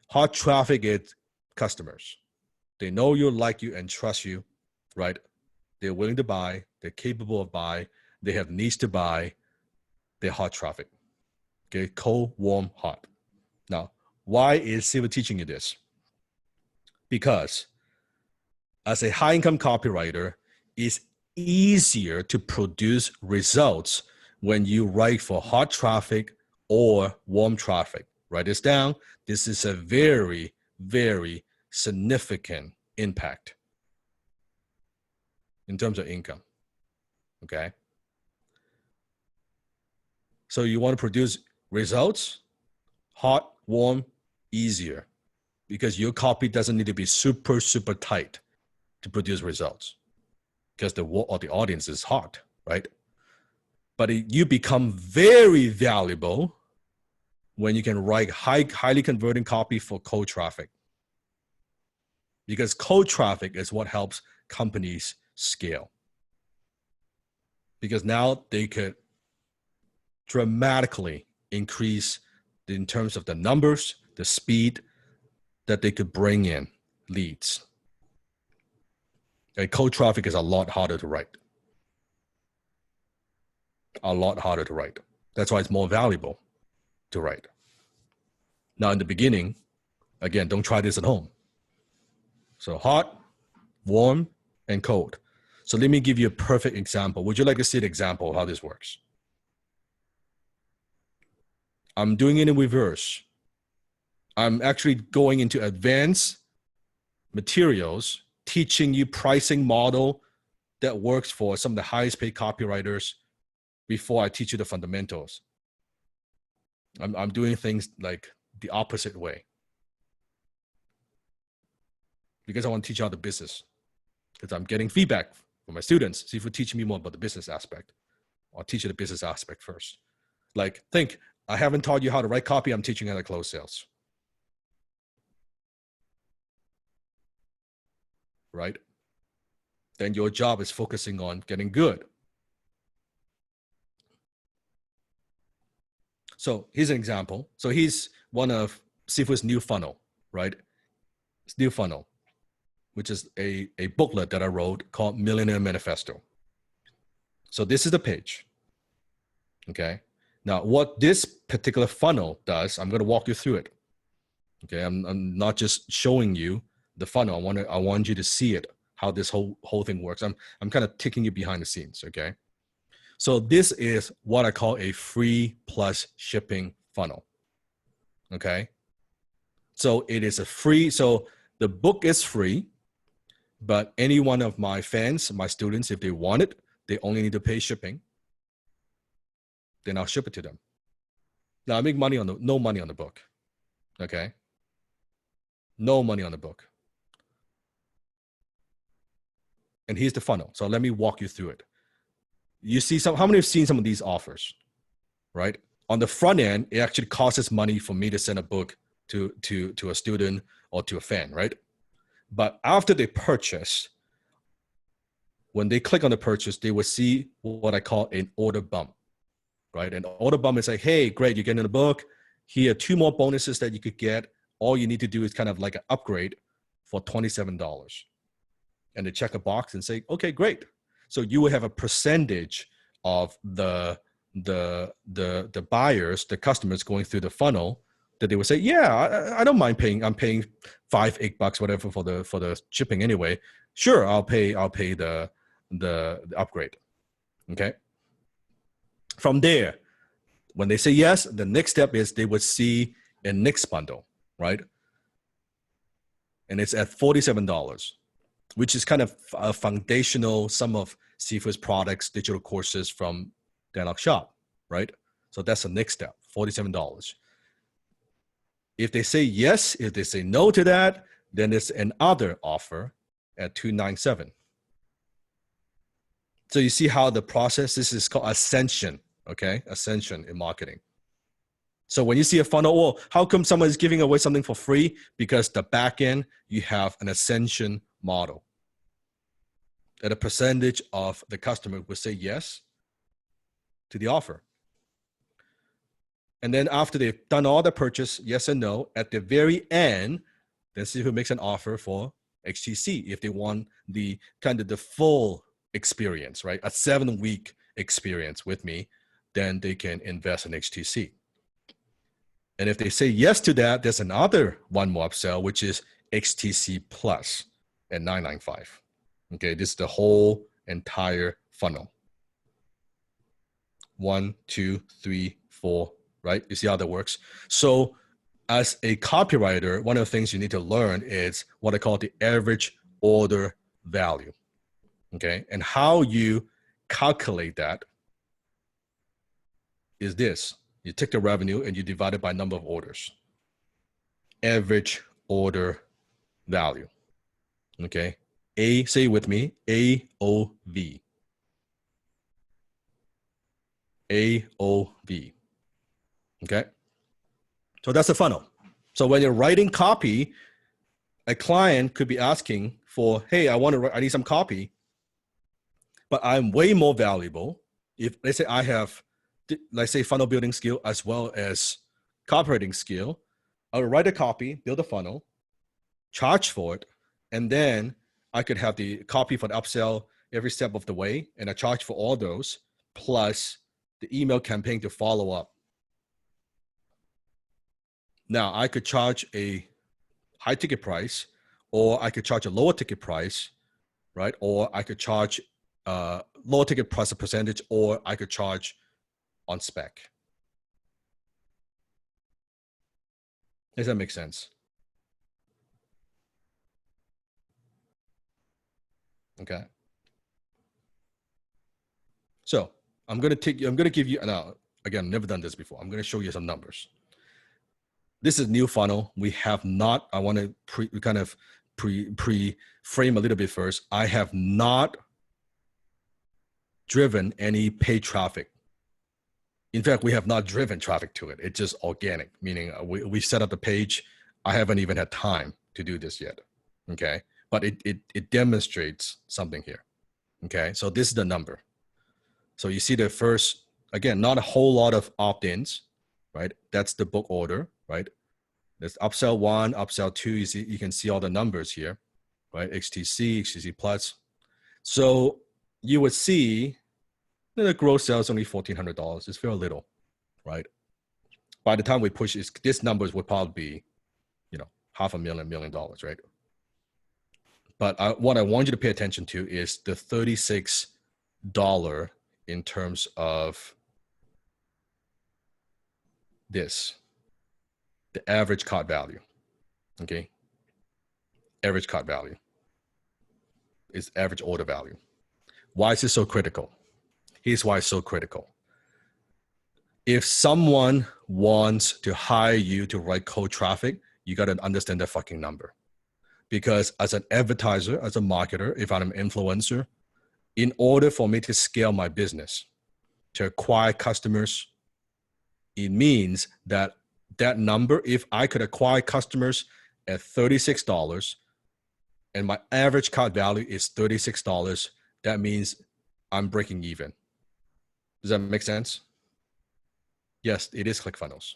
C: Hot traffic is customers. They know you, like you, and trust you, right? They're willing to buy. They're capable of buy. They have needs to buy. They're hot traffic. Okay, cold, warm, hot. Now, why is Sifu teaching you this? Because as a high-income copywriter, it's easier to produce results when you write for hot traffic or warm traffic. Write this down. This is a very, very significant impact in terms of income, okay? So you want to produce results, hot, warm, easier, because your copy doesn't need to be super, super tight to produce results because the audience is hot, right? But you become very valuable when you can write highly converting copy for cold traffic, because cold traffic is what helps companies scale. Because now they could dramatically increase in terms of the numbers, the speed that they could bring in leads. And cold traffic is a lot harder to write. A lot harder to write. That's why it's more valuable to write. Now in the beginning, again, don't try this at home. So hot, warm, and cold. So let me give you a perfect example. Would you like to see an example of how this works? I'm doing it in reverse. I'm actually going into advanced materials, teaching you pricing model that works for some of the highest paid copywriters before I teach you the fundamentals. I'm doing things like the opposite way because I want to teach you how the business, because I'm getting feedback from my students. See if you're teaching me more about the business aspect. I'll teach you the business aspect first. Like, think, I haven't taught you how to write copy. I'm teaching you how to close sales. Right? Then your job is focusing on getting good. So here's an example. So here's one of Sifu's new funnel, right? It's new funnel, which is a booklet that I wrote called Millionaire Manifesto. So this is the page, okay? Now, what this particular funnel does, I'm going to walk you through it. Okay, I'm not just showing you the funnel. I want you to see it, how this whole thing works. I'm kind of taking you behind the scenes, okay? So this is what I call a free plus shipping funnel, okay? So it is a free, so the book is free, but any one of my fans, my students, if they want it, they only need to pay shipping. Then I'll ship it to them. Now I make money on no money on the book, okay? No money on the book. And here's the funnel. So let me walk you through it. You see how many have seen some of these offers, right? On the front end, it actually costs money for me to send a book to a student or to a fan, right? But after they purchase, when they click on the purchase, they will see what I call an order bump, right? An order bump is like, hey, great, you're getting the book. Here are 2 more bonuses that you could get. All you need to do is kind of like an upgrade for $27. And they check a box and say, okay, great. So you will have a percentage of the buyers, the customers going through the funnel that they will say, yeah, I don't mind paying. I'm paying $5-8, whatever for the shipping anyway. Sure, I'll pay the upgrade. Okay. From there, when they say yes, the next step is they would see a next bundle, right? And it's at $47. Which is kind of a foundational, some of Sifu's products, digital courses from Dan Lok Shop, right? So that's the next step, $47. If they say yes, if they say no to that, then it's another offer at $297. So you see how the process, this is called ascension, okay? Ascension in marketing. So when you see a funnel, well, how come someone is giving away something for free? Because the back end, you have an ascension model. That a percentage of the customer will say yes to the offer. And then after they've done all the purchase, yes and no, at the very end, then see who makes an offer for HTC if they want the kind of the full experience, right? A 7-week experience with me, then they can invest in HTC. And if they say yes to that, there's another one more upsell, which is HTC Plus at $995. Okay, this is the whole entire funnel. 1, 2, 3, 4, right? You see how that works? So as a copywriter, one of the things you need to learn is what I call the average order value. Okay, and how you calculate that is this. You take the revenue and you divide it by number of orders. Average order value. Okay. Say with me, AOV. AOV. Okay. So that's a funnel. So when you're writing copy, a client could be asking for, hey, I need some copy, but I'm way more valuable. If let's say I have, let's say funnel building skill as well as copywriting skill, I'll write a copy, build a funnel, charge for it, and then I could have the copy for the upsell every step of the way, and I charge for all those, plus the email campaign to follow up. Now, I could charge a high ticket price, or I could charge a lower ticket price, right? Or I could charge lower ticket price a percentage, or I could charge on spec. Does that make sense? Okay. So I'm going to give you, now, again, never done this before. I'm going to show you some numbers. This is new funnel. We have not, I want to pre-frame a little bit first. I have not driven any paid traffic. In fact, we have not driven traffic to it. It's just organic, meaning we set up the page. I haven't even had time to do this yet. Okay. But it demonstrates something here. Okay. So this is the number. So you see the first, again, not a whole lot of opt-ins, right? That's the book order, right? There's upsell 1, upsell 2. You can see all the numbers here, right? HTC Plus. So you would see the gross sales only $1,400. It's very little, right? By the time we push this numbers would probably be, $500,000, $1 million, right? But what I want you to pay attention to is the $36 in terms of this, the average cart value. Okay. Average cart value is average order value. Why is this so critical? Here's why it's so critical. If someone wants to hire you to write cold traffic, you got to understand that fucking number. Because as an advertiser, as a marketer, if I'm an influencer, in order for me to scale my business, to acquire customers, it means that that number, if I could acquire customers at $36 and my average cart value is $36, that means I'm breaking even. Does that make sense? Yes, it is ClickFunnels.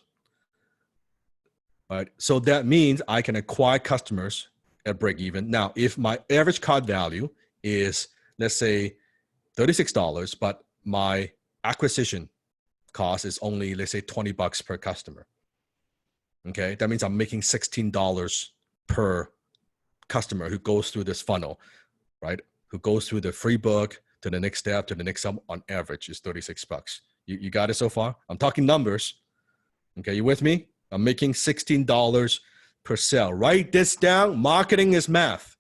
C: Right. So that means I can acquire customers at break even. Now, if my average cart value is, let's say, $36, but my acquisition cost is only, let's say, $20 per customer. Okay, that means I'm making $16 per customer who goes through this funnel, right? Who goes through the free book to the next step, to the next step, on average is $36. You got it so far? I'm talking numbers. Okay, you with me? I'm making $16 per sale. Write this down. Marketing is math.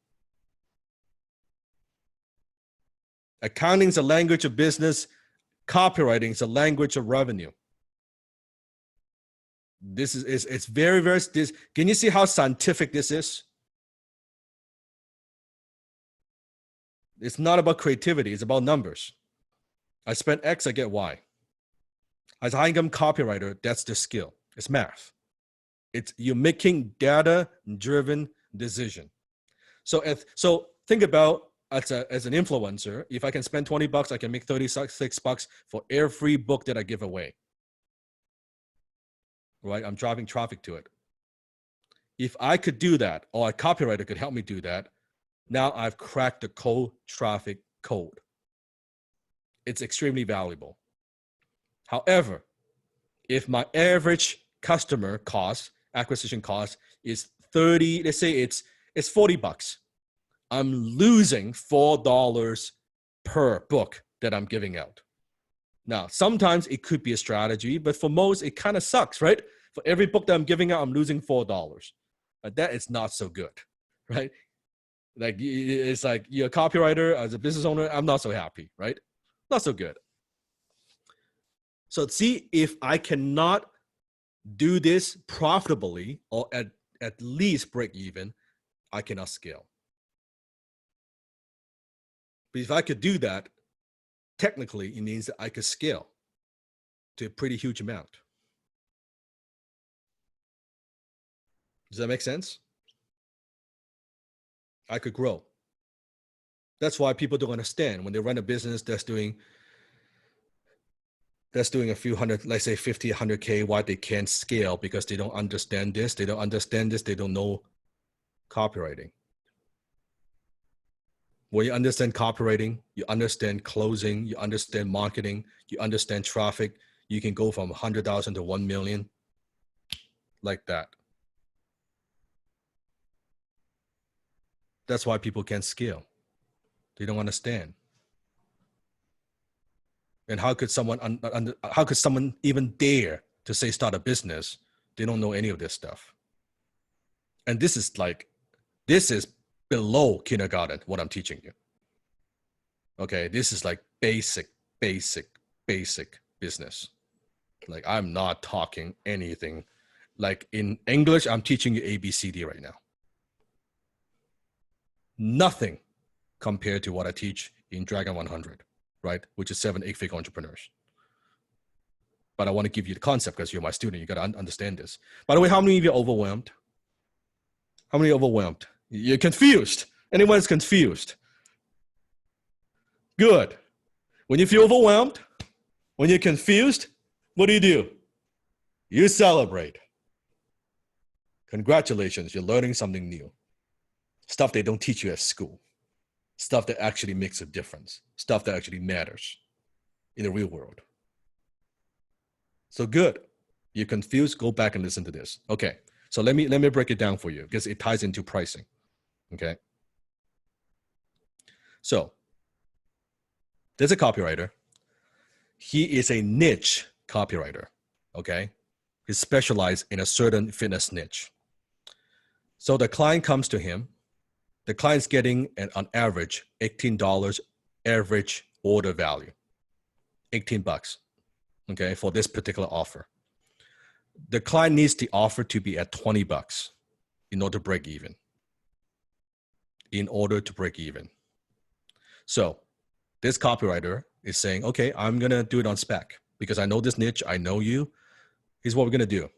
C: Accounting is a language of business. Copywriting is a language of revenue. This is it's very, very, this, can you see how scientific this is? It's not about creativity. It's about numbers. I spent X, I get Y. As a high-income copywriter, that's the skill. It's math. It's you're making data-driven decision. So think about as an influencer, if I can spend $20, I can make $36 for every book that I give away. Right? I'm driving traffic to it. If I could do that, or a copywriter could help me do that, now I've cracked the cold traffic code. It's extremely valuable. However, if my average customer cost, acquisition cost is 30, let's say it's $40, I'm losing $4 per book that I'm giving out. Now, sometimes it could be a strategy, but for most, it kind of sucks, right? For every book that I'm giving out, I'm losing $4. But that is not so good, right? Like, it's like you're a copywriter, as a business owner, I'm not so happy, right? Not so good. So see, if I cannot do this profitably or at least break even, I cannot scale. But if I could do that, technically it means that I could scale to a pretty huge amount. Does that make sense? I could grow. That's why people don't understand when they run a business that's doing a few hundred, let's say 50, 100K, why they can't scale, because they don't understand this. They don't understand this. They don't know copywriting. When you understand copywriting, you understand closing, you understand marketing, you understand traffic, you can go from 100,000 to 1 million like that. That's why people can't scale. They don't understand. And how could someone even dare to say start a business? They don't know any of this stuff. And this is below kindergarten, what I'm teaching you. Okay, this is like basic business. Like, I'm not talking anything. Like in English, I'm teaching you ABCD right now. Nothing compared to what I teach in Dragon 100, right? Which is 7-8-figure entrepreneurs. But I want to give you the concept because you're my student. You got to understand this. By the way, how many of you are overwhelmed? How many are overwhelmed? You're confused. Anyone's confused? Good. When you feel overwhelmed, when you're confused, what do? You celebrate. Congratulations, you're learning something new. Stuff they don't teach you at school. Stuff that actually makes a difference. Stuff that actually matters in the real world. So good. You're confused, go back and listen to this. Okay, so let me break it down for you because it ties into pricing. Okay. So there's a copywriter. He is a niche copywriter, okay? He's specialized in a certain fitness niche. So the client comes to him. The client's getting on average $18 average order value, $18, okay, for this particular offer. The client needs the offer to be at $20 in order to break even. So this copywriter is saying, okay, I'm going to do it on spec because I know this niche. I know you. Here's what we're going to do.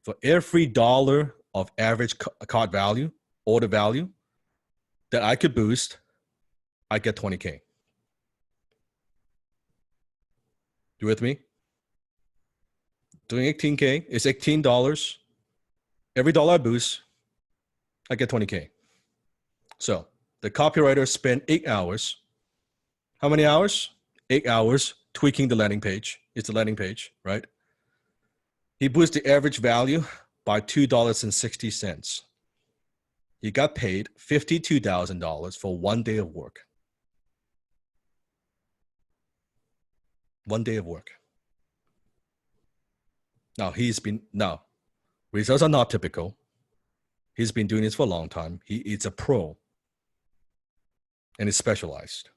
C: For every dollar of average cart value, order value that I could boost, I get 20K. You with me? Doing 18K is $18. Every dollar I boost, I get 20K. So the copywriter spent 8 hours. How many hours? 8 hours tweaking the landing page. It's a landing page, right? He boosted the average value by $2.60. He got paid $52,000 for 1 day of work. 1 day of work. Now, results are not typical. He's been doing this for a long time. He's a pro and is specialized.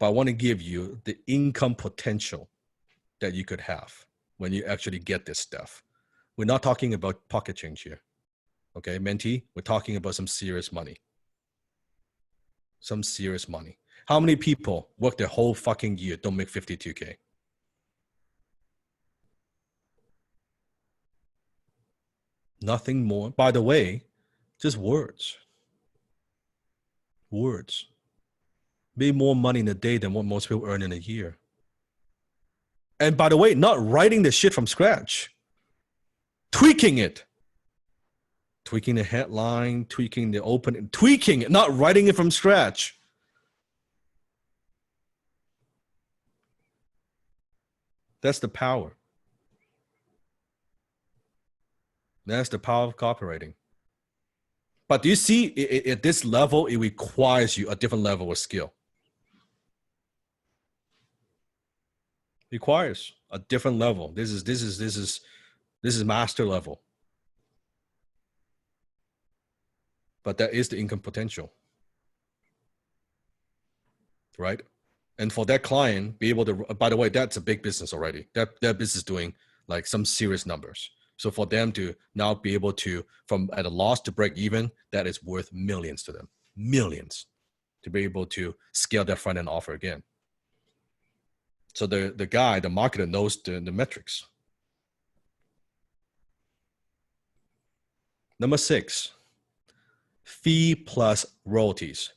C: But I want to give you the income potential that you could have when you actually get this stuff. We're not talking about pocket change here. Okay, mentee, we're talking about some serious money. Some serious money. How many people work their whole fucking year, don't make 52K? Nothing more. By the way, just words. Words. Made more money in a day than what most people earn in a year. And by the way, not writing the shit from scratch. Tweaking it. Tweaking the headline, tweaking the opening, tweaking it, not writing it from scratch. That's the power. That's the power of copywriting. But do you see, at this level, it requires you a different level of skill. Requires a different level. This is master level. But that is the income potential, right? And for that client, be able to, by the way, that's a big business already. That business doing like some serious numbers. So for them to now be able to, from at a loss to break even, that is worth millions to them. Millions to be able to scale their front end offer again. So the guy, the marketer knows the metrics. Number 6, fee plus royalties.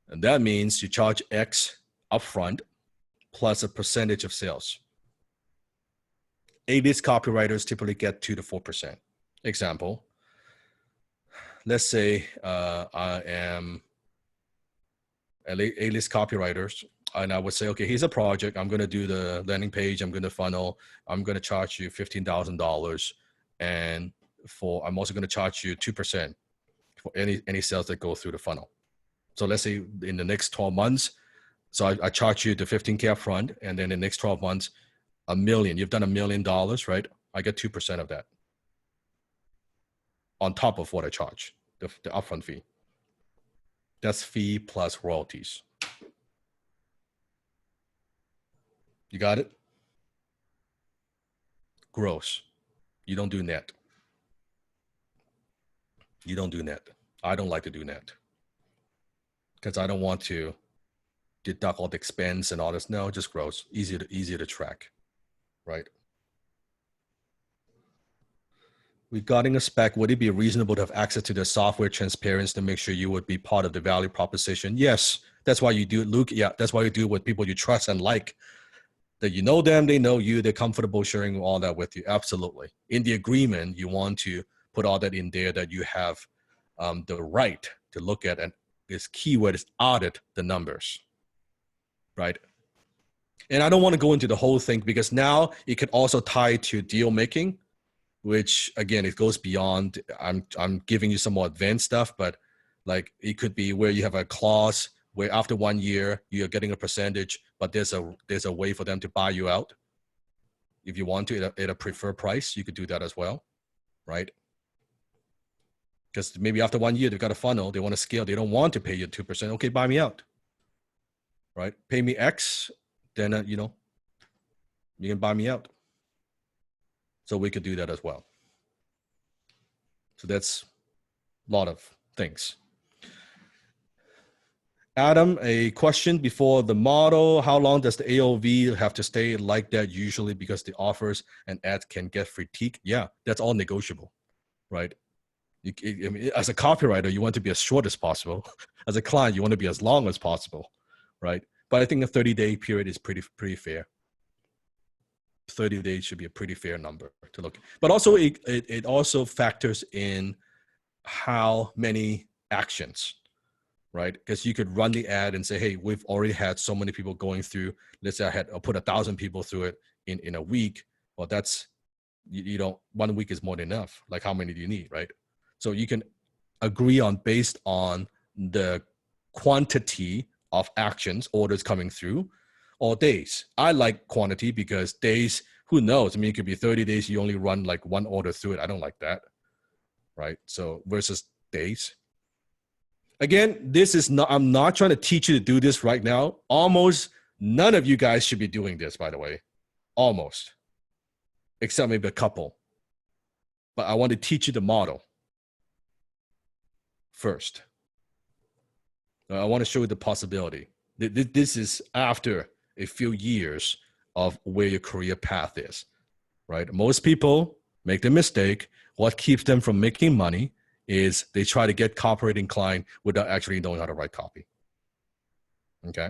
C: And that means you charge X upfront plus a percentage of sales. A-list copywriters typically get 2 to 4%. Example, let's say I am A-list copywriters, and I would say, okay, here's a project. I'm going to do the landing page. I'm going to funnel. I'm going to charge you $15,000. And I'm also going to charge you 2% for any sales that go through the funnel. So let's say in the next 12 months, so I charge you the $15K up front, and then in the next 12 months, $1 million. You've done $1 million, right? I get 2% of that on top of what I charge, the upfront fee. That's fee plus royalties. You got it? Gross. You don't do net. You don't do net. I don't like to do net because I don't want to deduct all the expense and all this. No, just gross. Easier to track, right? Regarding a spec, would it be reasonable to have access to the software transparency to make sure you would be part of the value proposition? Yes, that's why you do it, Luke. Yeah, that's why you do it with people you trust and like. That you know them, they know you, they're comfortable sharing all that with you. Absolutely. In the agreement, you want to put all that in there that you have the right to look at, and this keyword is audit the numbers, right? And I don't want to go into the whole thing because now it can also tie to deal making, which again, it goes beyond, I'm giving you some more advanced stuff, but like it could be where you have a clause where after 1 year you're getting a percentage, but there's a way for them to buy you out. If you want to at a preferred price, you could do that as well, right? Because maybe after 1 year they've got a funnel, they want to scale, they don't want to pay you 2%. Okay, buy me out, right? Pay me X, then you know, you can buy me out. So we could do that as well. So that's a lot of things. Adam, a question before the model. How long does the AOV have to stay like that usually, because the offers and ads can get fatigued? Yeah, that's all negotiable, right? I mean, as a copywriter, you want to be as short as possible. As a client, you want to be as long as possible, right? But I think a 30-day period is pretty fair. 30 days should be a pretty fair number to look. But also it also factors in how many actions, right? Because you could run the ad and say, hey, we've already had so many people going through. Let's say I'll put 1,000 people through it in a week. Well, that's, you don't, 1 week is more than enough. Like, how many do you need, right? So you can agree on based on the quantity of actions, orders coming through, or days. I like quantity because days, who knows? I mean, it could be 30 days, you only run like 1 order through it. I don't like that, right? So versus days. Again, this is not, I'm not trying to teach you to do this right now. Almost none of you guys should be doing this, by the way. Almost. Except maybe a couple. But I want to teach you the model first. I want to show you the possibility. This is after a few years of where your career path is, right? Most people make the mistake. What keeps them from making money is they try to get copywriting client without actually knowing how to write copy. Okay.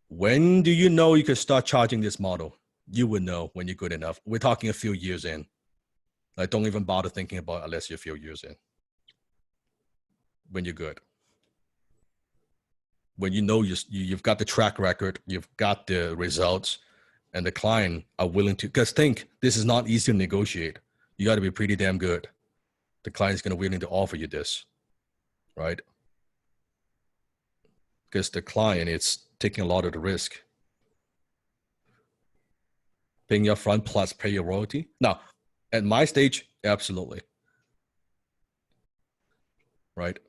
C: When do you know you can start charging this model? You would know when you're good enough. We're talking a few years in. Like, don't even bother thinking about it unless you're a few years in. When you're good. When you know you've got the track record, you've got the results, and the client are willing to, because think, this is not easy to negotiate. You got to be pretty damn good. The client's going to be willing to offer you this, right? Because the client is taking a lot of the risk. Paying your upfront plus pay your royalty. Now, at my stage, absolutely. Right?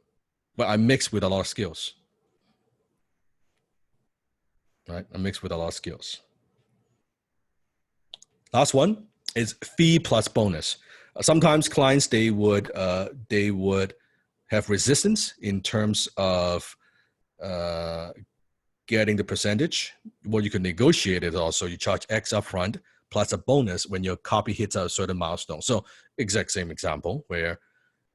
C: But I mix with a lot of skills. Right? I mix with a lot of skills. Last one is fee plus bonus. Sometimes clients, they would have resistance in terms of getting the percentage. What you can negotiate is also you charge X upfront plus a bonus when your copy hits a certain milestone. So exact same example where,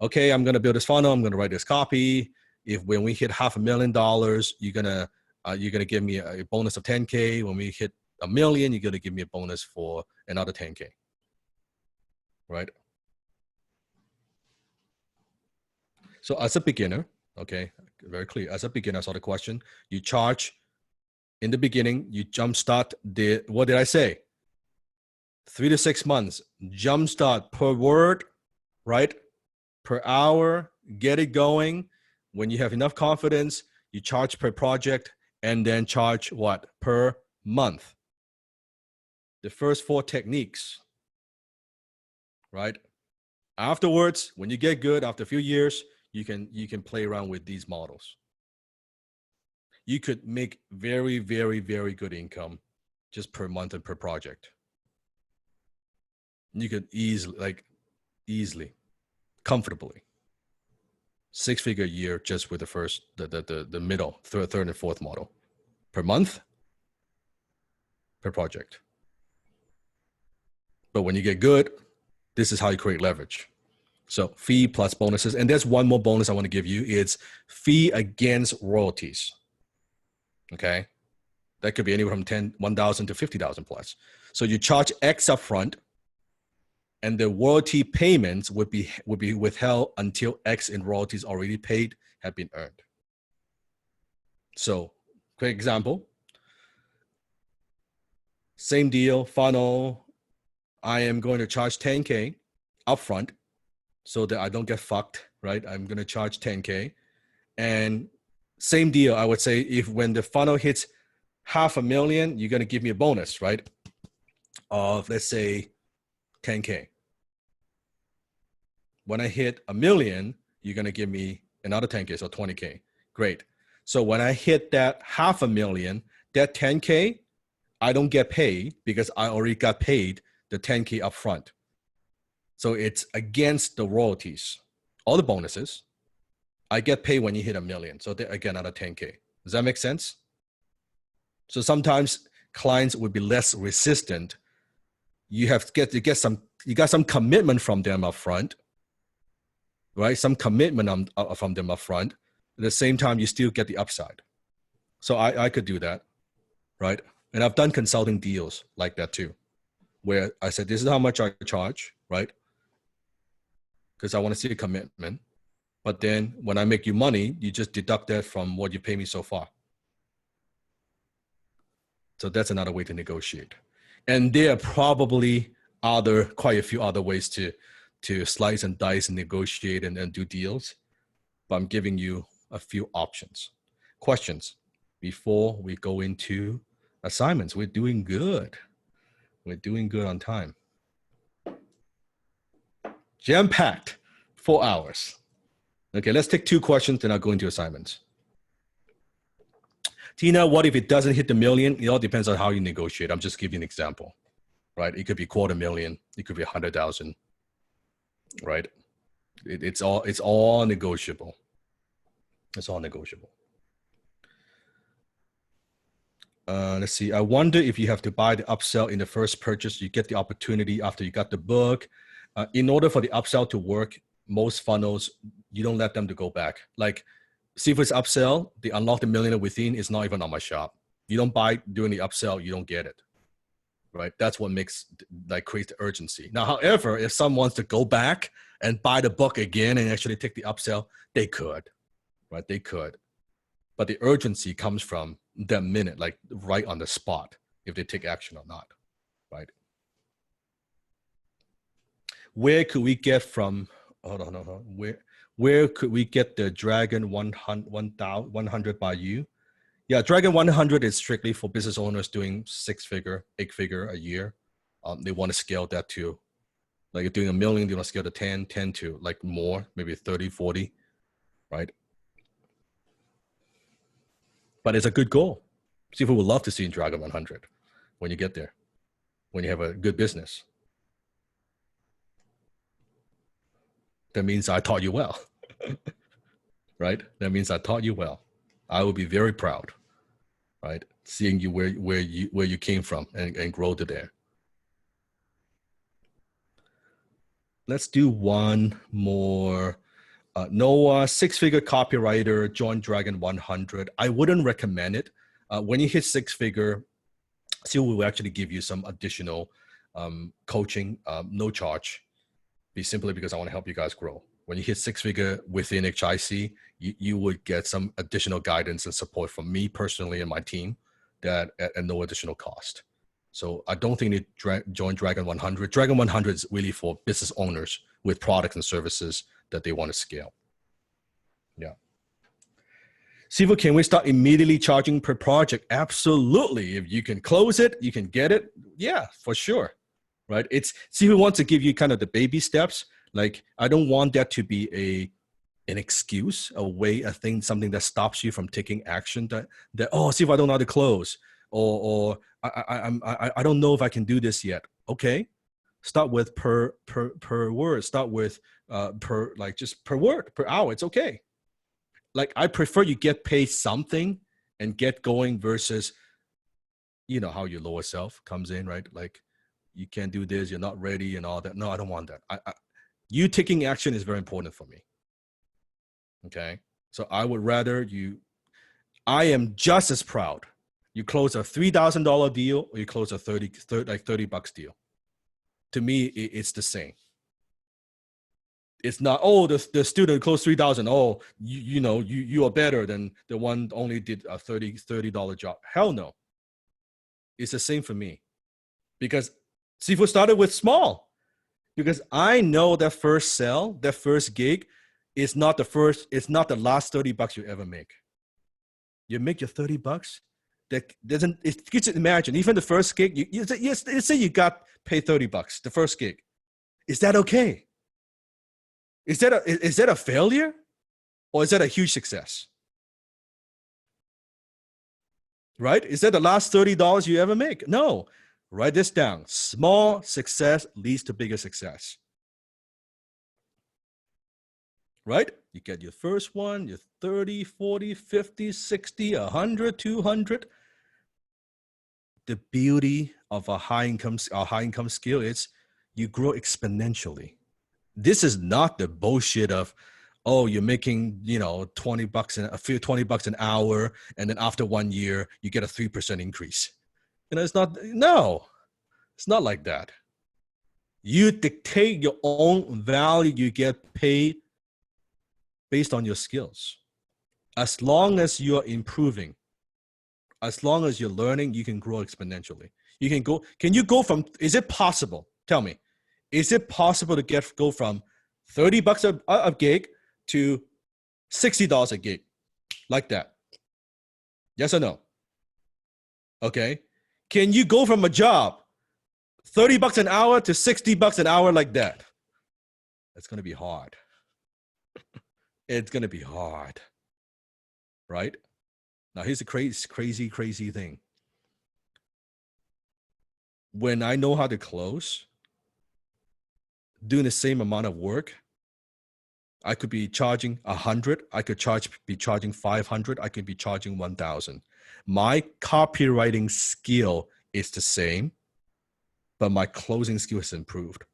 C: okay, I'm going to build this funnel. I'm going to write this copy. If when we hit $500,000, you're gonna give me a bonus of 10K. When we hit $1 million, you're gonna give me a bonus for another 10K. Right? So as a beginner, okay, very clear. As a beginner, I saw the question. You charge in the beginning. You jumpstart the, what did I say? 3 to 6 months. Jumpstart per word, right? Per hour. Get it going. When you have enough confidence, you charge per project, and then charge what? Per month. The first 4 techniques, right? Afterwards, when you get good, after a few years, you can play around with these models. You could make very, very, very good income just per month and per project. You could easily, comfortably, 6-figure a year just with the first, the middle, third and fourth model per month, per project. But when you get good, this is how you create leverage. So fee plus bonuses. And there's one more bonus I want to give you. It's fee against royalties. Okay. That could be anywhere from 1,000 to 50,000 plus. So you charge X upfront, and the royalty payments would be withheld until X in royalties already paid have been earned. So, quick example. Same deal, funnel. I am going to charge 10K upfront so that I don't get fucked, right? I'm going to charge 10K. And Same deal. I would say if when the funnel hits $500,000, you're going to give me a bonus, right? Of let's say 10K. When I hit $1 million, you're going to give me another 10K, so 20K. Great. So when I hit that $500,000, that 10K, I don't get paid because I already got paid the 10K up front. So it's against the royalties, all the bonuses. I get paid when you hit $1 million. So I get another 10K. Does that make sense? So sometimes clients would be less resistant. You got some commitment from them up front, right? Some commitment from them up front. At the same time, you still get the upside. So I could do that, right? And I've done consulting deals like that too, where I said, this is how much I charge, right? Because I want to see a commitment. But then when I make you money, you just deduct that from what you pay me so far. So that's another way to negotiate. And there are probably quite a few other ways to slice and dice and negotiate and do deals. But I'm giving you a few options. Questions before we go into assignments. We're doing good. We're doing good on time. Jam-packed 4 hours. Okay, let's take 2 questions, then I'll go into assignments. Tina, what if it doesn't hit the million? It all depends on how you negotiate. I'm just giving an example, right? It could be $250,000. It could be 100,000, right? It's all negotiable. It's all negotiable. Let's see. I wonder if you have to buy the upsell in the first purchase, you get the opportunity after you got the book. In order for the upsell to work, most funnels, you don't let them to go back. Like, see if it's upsell, the unlock the millionaire within is not even on my shop. You don't buy during the upsell, you don't get it, right? That's what creates the urgency. Now, however, if someone wants to go back and buy the book again and actually take the upsell, they could, right? They could. But the urgency comes from that minute, like right on the spot, if they take action or not, right? Where could we get from, hold on. Where could we get the Dragon 100 by you? Yeah, Dragon 100 is strictly for business owners doing 6-figure, 8-figure a year. They want to scale that to, like if doing $1 million, they want to scale to 10 to like more, maybe 30, 40, right? But it's a good goal. People would love to see in Dragon 100 when you get there, when you have a good business. That means I taught you well, right? That means I taught you well. I will be very proud, right? Seeing you where you came from and grow to there. Let's do one more. Noah, 6-figure copywriter, join Dragon 100. I wouldn't recommend it. When you hit 6-figure, Seal will actually give you some additional coaching, no charge. Be simply because I want to help you guys grow. When you hit 6-figure within HIC, you would get some additional guidance and support from me personally and my team that at no additional cost. So I don't think you join Dragon 100. Dragon 100 is really for business owners with products and services that they want to scale. Yeah. Sifu, can we start immediately charging per project? Absolutely. If you can close it, you can get it. Yeah, for sure. Right? Sifu wants to give you kind of the baby steps. Like, I don't want that to be an excuse, a thing, something that stops you from taking action that Sifu, I don't know how to close, or I don't know if I can do this yet. Okay. Start with per word. Start with per word, per hour. It's okay. Like, I prefer you get paid something and get going versus, how your lower self comes in, right? Like, you can't do this, you're not ready and all that. No, I don't want that. You taking action is very important for me. Okay. So I would rather I am just as proud you close a $3,000 deal or you close a $30 deal. To me, it's the same. It's not, the student closed 3,000. Oh, you are better than the one only did a $30 job. Hell no. It's the same for me. Because Sifu started with small. Because I know that first sell, that first gig is not the last $30 you ever make. You make your $30. That doesn't, it gets you imagine, even the first gig, you say you got paid $30, the first gig. Is that okay? Is that a failure? Or is that a huge success? Right? Is that the last $30 you ever make? No. Write this down. Small success leads to bigger success. Right? You get your first one, your 30, 40, 50, 60, 100, 200. The beauty of a high income skill is you grow exponentially. This is not the bullshit of, oh, you're making, $20 an hour, and then after 1 year you get a 3% increase. It's not like that. You dictate your own value. You get paid based on your skills. As long as you're improving, as long as you're learning, you can grow exponentially. Can you go from, is it possible? Tell me, is it possible to go from $30 a gig to $60 a gig like that? Yes or no? Okay. Can you go from a job $30 an hour to $60 an hour like that? It's going to be hard. It's going to be hard. Right? Now, here's a crazy thing. When I know how to close, doing the same amount of work, I could be charging 100. I could be charging 500. I could be charging 1,000. My copywriting skill is the same, but my closing skill has improved.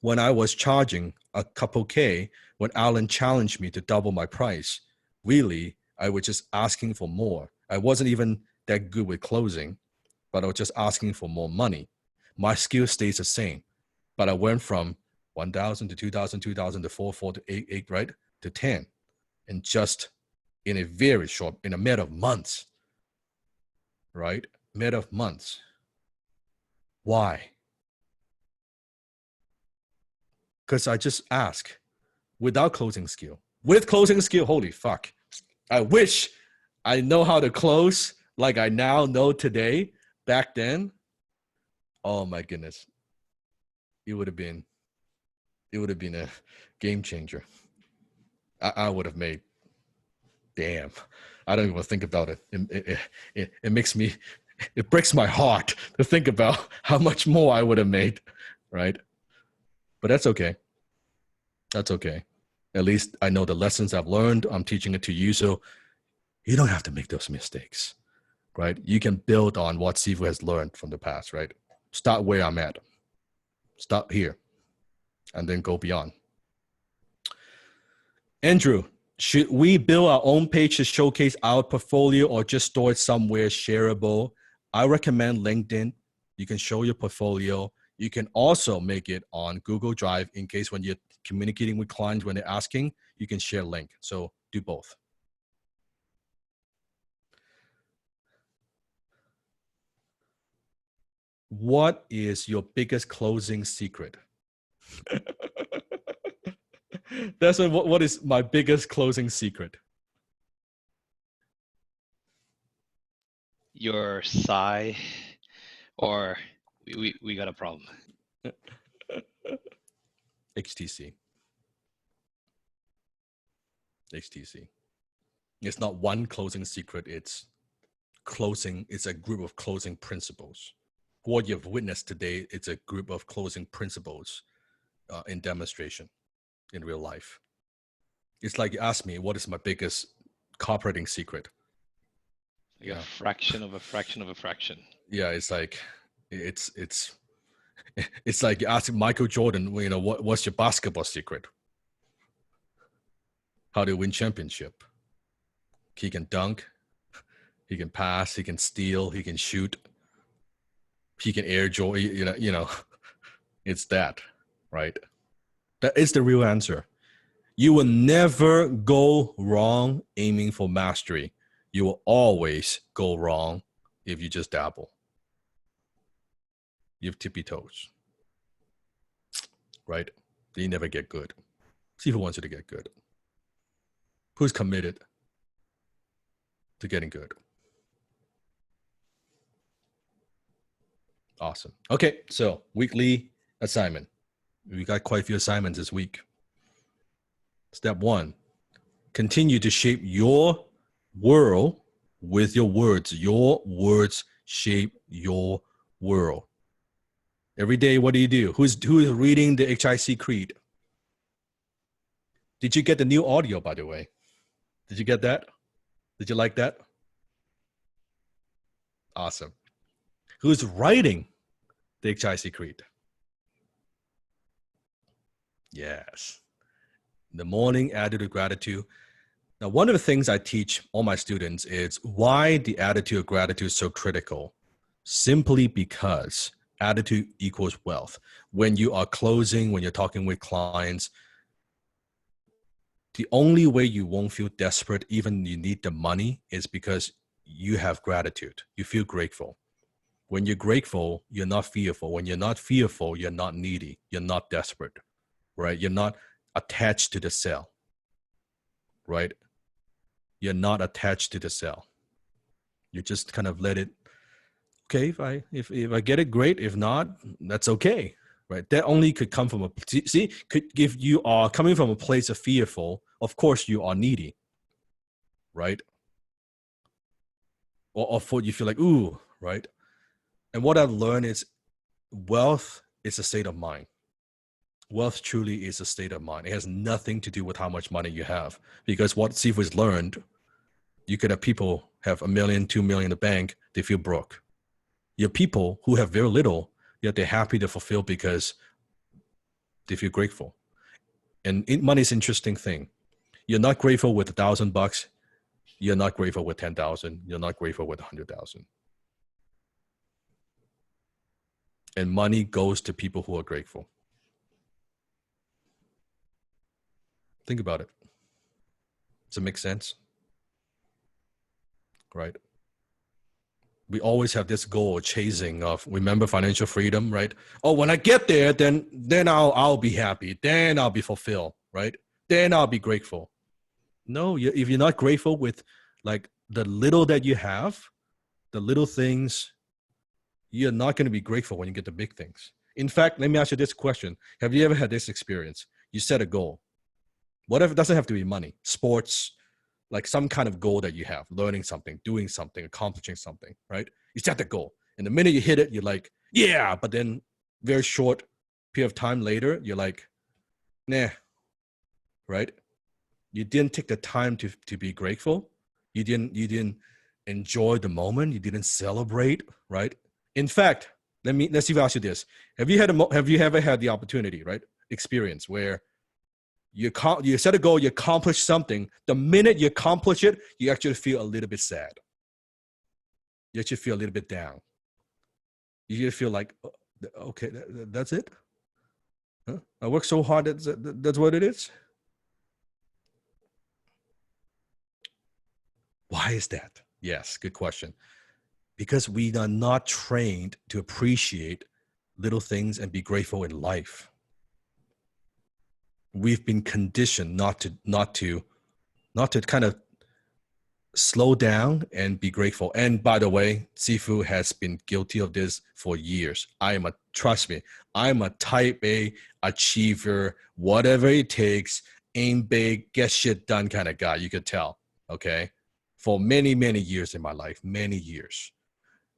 C: When I was charging a couple K, when Alan challenged me to double my price, really, I was just asking for more. I wasn't even that good with closing, but I was just asking for more money. My skill stays the same, but I went from 1,000 to 2,000, 2,000 to 4 to 8, right? To 10. And just in a matter of months, right? Matter of months. Why? Because I just ask without closing skill. With closing skill, holy fuck. I wish I know how to close like I now know today. Back then, oh my goodness. It would have been a game changer. I would have made, damn, I don't even think about it. It makes me, it breaks my heart to think about how much more I would have made, right? But that's okay. That's okay. At least I know the lessons I've learned. I'm teaching it to you. So you don't have to make those mistakes, right? You can build on what Sifu has learned from the past, right? Start where I'm at. Start here. And then go beyond. Andrew, should we build our own page to showcase our portfolio or just store it somewhere shareable? I recommend LinkedIn. You can show your portfolio. You can also make it on Google Drive in case when you're communicating with clients, when they're asking, you can share link. So do both. What is your biggest closing secret? That's what is my biggest closing secret?
B: Your sigh, or we got a problem.
C: HTC. It's not one closing secret. It's a group of closing principles. What you've witnessed today, it's a group of closing principles in demonstration in real life. It's like you ask me, what is my biggest copywriting secret?
B: Like a fraction of a fraction of a fraction.
C: Yeah, it's like it's like you ask Michael Jordan, what's your basketball secret? How to win championship? He can dunk, he can pass, he can steal, he can shoot, he can air joy. It's that, right? That is the real answer. You will never go wrong aiming for mastery. You will always go wrong if you just dabble. You have tippy toes, right? You never get good. See who wants you to get good. Who's committed? to getting good. Awesome. Okay, so weekly assignment. We got quite a few assignments this week. Step 1, continue to shape your world with your words. Your words shape your world. Every day, what do? Who is reading the HIC Creed? Did you get the new audio, by the way? Did you get that? Did you like that? Awesome. Who's writing the HIC Creed? Yes. The morning attitude of gratitude. Now, one of the things I teach all my students is why the attitude of gratitude is so critical. Simply because attitude equals wealth. When you are closing, when you're talking with clients, the only way you won't feel desperate, even you need the money, is because you have gratitude. You feel grateful. When you're grateful, you're not fearful. When you're not fearful, you're not needy. You're not desperate, right? You're not attached to the sale, right? You're not attached to the sale. You just kind of let it, okay, if I get it, great. If not, that's okay, right? That only could come from if you are coming from a place of fearful, of course you are needy, right? Or for you feel like, ooh, right? And what I've learned is wealth is a state of mind. Wealth truly is a state of mind. It has nothing to do with how much money you have. Because what Sifu has learned, you could have people have $1 million, $2 million in the bank, they feel broke. You have people who have very little, yet they're happy to fulfill because they feel grateful. And money is an interesting thing. You're not grateful with $1,000. You're not grateful with 10,000. You're not grateful with 100,000. And money goes to people who are grateful. Think about it. Does it make sense? Right? We always have this goal chasing of, remember financial freedom, right? Oh, when I get there, then I'll be happy. Then I'll be fulfilled, right? Then I'll be grateful. No, if you're not grateful with like the little that you have, the little things, you're not going to be grateful when you get the big things. In fact, let me ask you this question. Have you ever had this experience? You set a goal. Whatever, it doesn't have to be money, sports, like some kind of goal that you have, learning something, doing something, accomplishing something, right? You set the goal. And the minute you hit it, you're like, yeah, but then very short period of time later, you're like, nah, right? You didn't take the time to be grateful. You didn't enjoy the moment. You didn't celebrate, right? In fact, let's see if I ask you this. Have you ever had the opportunity, right? Experience where you set a goal, you accomplish something. The minute you accomplish it, you actually feel a little bit sad. You actually feel a little bit down. You feel like, okay, that's it? Huh? I worked so hard, that's what it is? Why is that? Yes, good question. Because we are not trained to appreciate little things and be grateful in life. We've been conditioned not to kind of slow down and be grateful. And by the way, Sifu has been guilty of this for years. Trust me, I'm a type A achiever, whatever it takes, aim big, get shit done kind of guy. You could tell, okay? For many, many years in my life, many years.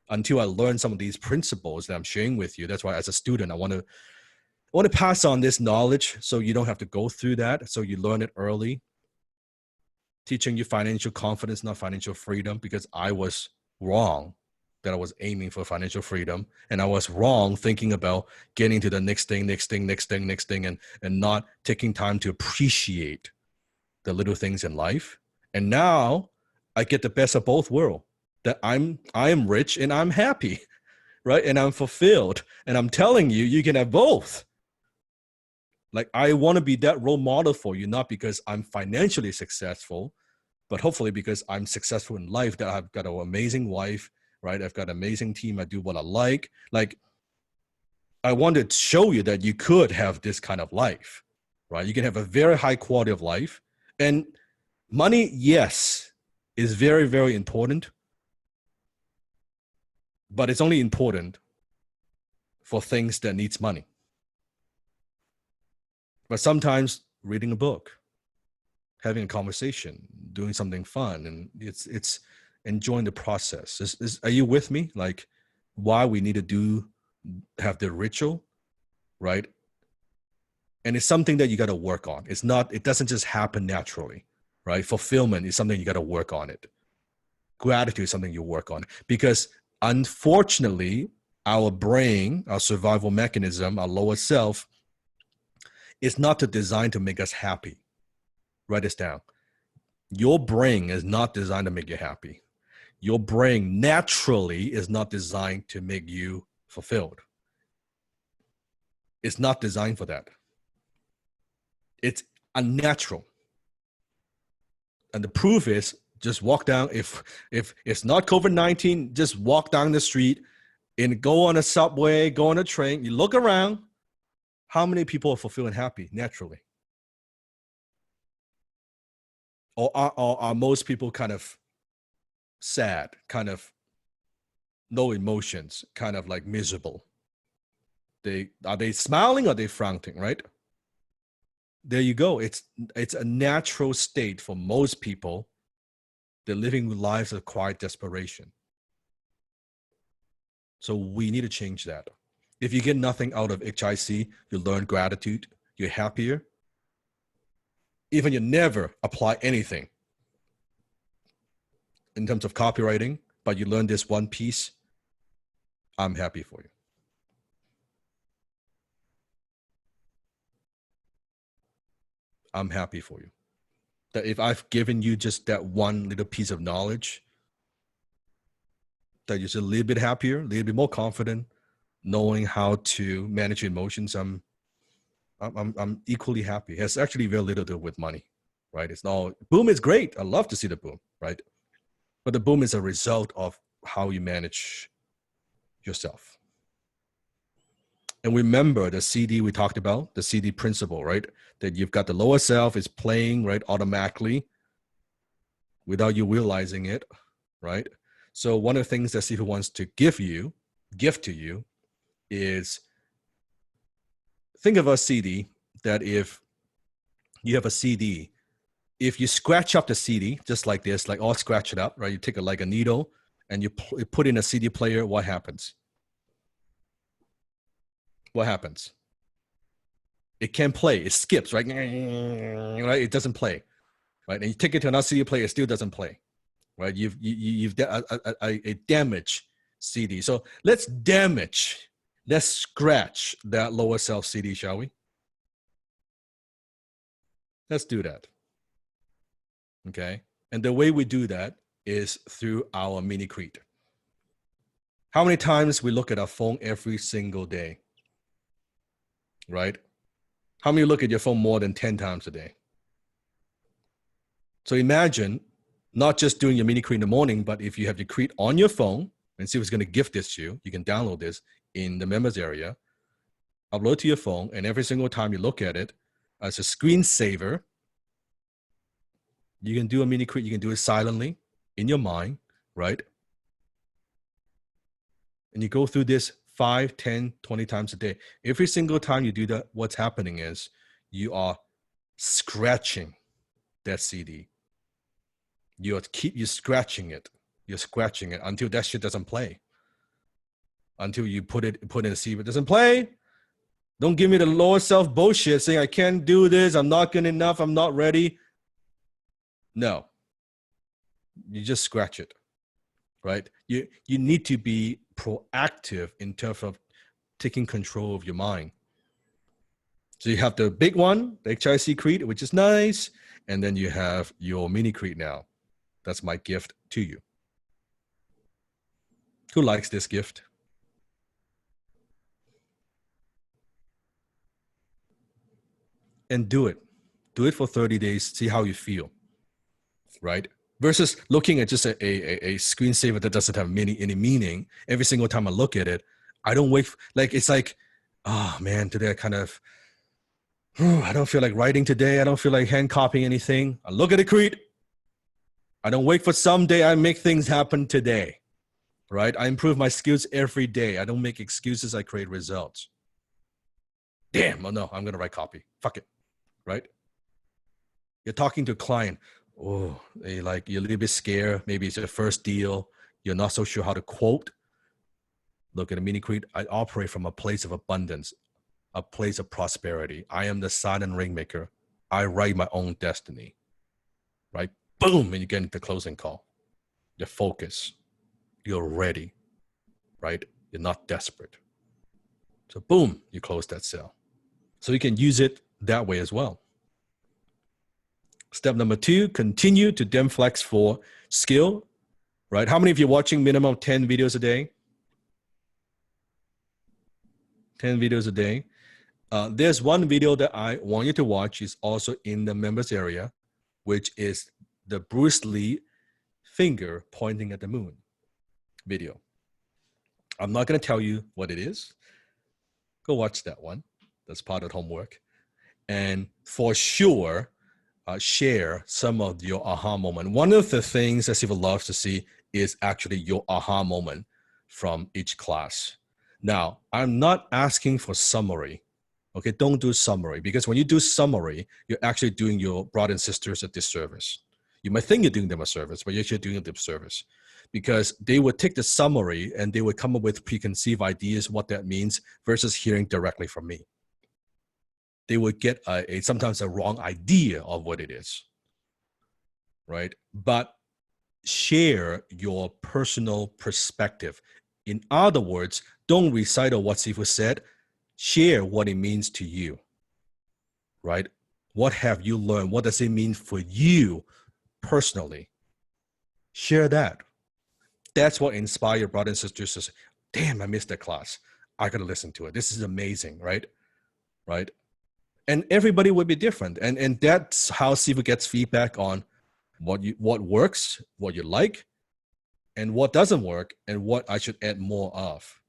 C: Until I learned some of these principles that I'm sharing with you. That's why as a student, I want to pass on this knowledge so you don't have to go through that. So you learn it early. Teaching you financial confidence, not financial freedom, because I was wrong that I was aiming for financial freedom. And I was wrong thinking about getting to the next thing, and not taking time to appreciate the little things in life. And now I get the best of both worlds. That I am rich and I'm happy, right? And I'm fulfilled. And I'm telling you, you can have both. Like, I want to be that role model for you, not because I'm financially successful, but hopefully because I'm successful in life, that I've got an amazing wife, right? I've got an amazing team. I do what I like. Like, I want to show you that you could have this kind of life, right? You can have a very high quality of life. And money, yes, is very, very important, but it's only important for things that needs money. But sometimes reading a book, having a conversation, doing something fun, and it's enjoying the process. Are you with me? Like, why we need to have the ritual, right? And it's something that you got to work on. It doesn't just happen naturally, right? Fulfillment is something you got to work on it. Gratitude is something you work on, because unfortunately, our brain, our survival mechanism, our lower self, is not designed to make us happy. Write this down. Your brain is not designed to make you happy. Your brain naturally is not designed to make you fulfilled. It's not designed for that. It's unnatural. And the proof is, just walk down. If it's not COVID-19, just walk down the street and go on a subway, go on a train. You look around. How many people are fulfilled and happy naturally? Or are most people kind of sad, kind of no emotions, kind of like miserable? Are they smiling or are they frowning, right? There you go. It's a natural state for most people. They're living lives of quiet desperation. So we need to change that. If you get nothing out of HIC, you learn gratitude, you're happier. Even you never apply anything in terms of copywriting, but you learn this one piece, I'm happy for you. I'm happy for you. That if I've given you just that one little piece of knowledge, that you're just a little bit happier, a little bit more confident, knowing how to manage your emotions, I'm equally happy. It has actually very little to do with money, right? It's all, boom is great. I love to see the boom, right? But the boom is a result of how you manage yourself. And remember the CD we talked about, the CD principle, right? That you've got the lower self is playing, right, automatically without you realizing it, right? So one of the things that Sifu wants to gift to you is, think of a CD that if you have a CD, if you scratch up the CD just like this, like all scratch it up, right? You take like a needle and you put in a CD player, what happens? What happens? It can't play. It skips, right? Right? It doesn't play, right? And you take it to another CD player, it still doesn't play, right? You've a damaged CD. So let's scratch that lower self CD, shall we? Let's do that. Okay. And the way we do that is through our mini creed. How many times we look at our phone every single day? Right? How many look at your phone more than 10 times a day? So imagine not just doing your mini creed in the morning, but if you have your creed on your phone, and see if it's going to gift this to you, you can download this in the members area, upload it to your phone, and every single time you look at it as a screensaver, you can do a mini creed. You can do it silently in your mind, right? And you go through this 5, 10, 20 times a day. Every single time you do that, what's happening is you are scratching that CD. You're scratching it. You're scratching it until that shit doesn't play. Until you put in a CD, it doesn't play. Don't give me the lower self bullshit saying I can't do this, I'm not good enough, I'm not ready. No. You just scratch it, right? You need to be proactive in terms of taking control of your mind. So you have the big one, the HIC creed, which is nice, and then you have your mini creed now. That's my gift to you. Who likes this gift? And do it. Do it for 30 days. See how you feel, right? Versus looking at just a screensaver that doesn't have any meaning. Every single time I look at it, I don't wait. It's like, oh man, today I kind of, I don't feel like writing today. I don't feel like hand copying anything. I look at the creed. I don't wait for someday. I make things happen today, right? I improve my skills every day. I don't make excuses. I create results. Damn, oh no, I'm going to write copy. Fuck it, right? You're talking to a client. Oh, you're a little bit scared. Maybe it's your first deal. You're not so sure how to quote. Look at a mini creed. I operate from a place of abundance, a place of prosperity. I am the silent rainmaker. I write my own destiny, right? Boom, and you get into the closing call. You're focused. You're ready, right? You're not desperate. So boom, you close that sale. So you can use it that way as well. Step number 2, continue to Demflex for skill, right? How many of you are watching minimum 10 videos a day? 10 videos a day. There's one video that I want you to watch. Is also in the members area, which is the Bruce Lee finger pointing at the moon video. I'm not going to tell you what it is. Go watch that one. That's part of the homework. And for sure, share some of your aha moment. One of the things that people love to see is actually your aha moment from each class. Now, I'm not asking for summary. Okay, don't do summary, because when you do summary, you're actually doing your brothers and sisters a disservice. You might think you're doing them a service, but you're actually doing them a disservice, because they would take the summary and they would come up with preconceived ideas, what that means, versus hearing directly from me. They would get sometimes a wrong idea of what it is, right? But share your personal perspective. In other words, don't recite what Sifu said. Share what it means to you, right? What have you learned? What does it mean for you personally? Share that. That's what inspires your brothers and sisters to say, damn, I missed that class. I got to listen to it. This is amazing, right? Right? And everybody will be different. And that's how Sifu gets feedback on what works, what you like, and what doesn't work, and what I should add more of.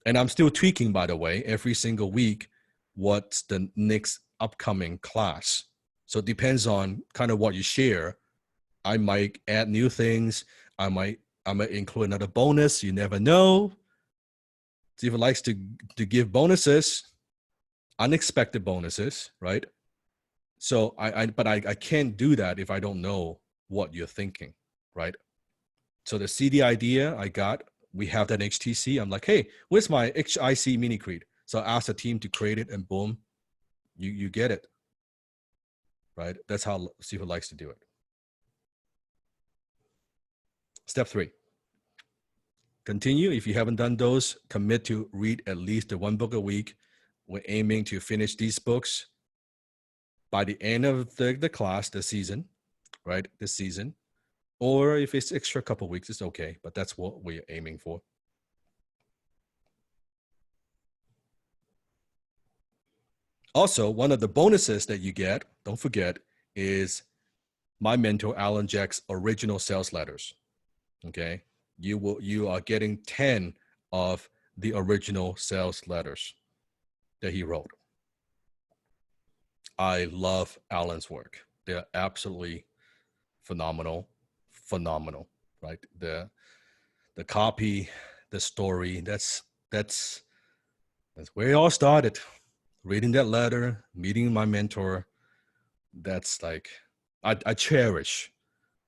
C: And I'm still tweaking, by the way, every single week, what's the next upcoming class. So it depends on kind of what you share. I might add new things. I might include another bonus. You never know. Sifu likes to give bonuses, unexpected bonuses, right? So I can't do that if I don't know what you're thinking, right? So the CD idea I got, we have that HTC. I'm like, hey, where's my HIC mini creed? So I asked the team to create it, and boom, you get it, right? That's how Sifu likes to do it. Step 3. Continue. If you haven't done those, commit to read at least 1 book a week. We're aiming to finish these books by the end of the class, the season, right? This season. Or if it's extra couple weeks, it's okay. But that's what we're aiming for. Also, one of the bonuses that you get, don't forget, is my mentor, Alan Jack's original sales letters. Okay? You are getting 10 of the original sales letters that he wrote. I love Alan's work. They're absolutely phenomenal, right? The copy, the story, that's where it all started. Reading that letter, meeting my mentor, that's like, I cherish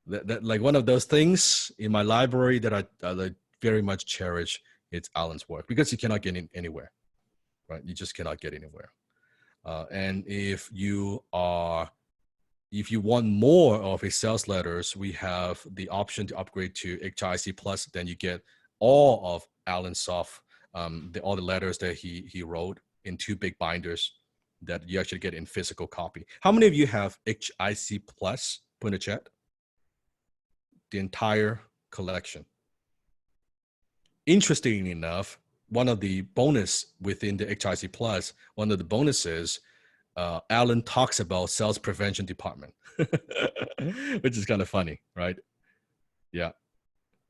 C: that like one of those things in my library that I very much cherish. It's Alan's work, because you cannot get in anywhere, right? You just cannot get anywhere. And if you want more of his sales letters, we have the option to upgrade to HIC Plus. Then you get all of Alan's stuff, all the letters that he wrote in 2 big binders that you actually get in physical copy. How many of you have HIC Plus? Put in the chat. The entire collection. Interestingly enough, one of the bonus within the HIC Plus, one of the bonuses, Alan talks about sales prevention department, which is kind of funny, right? Yeah,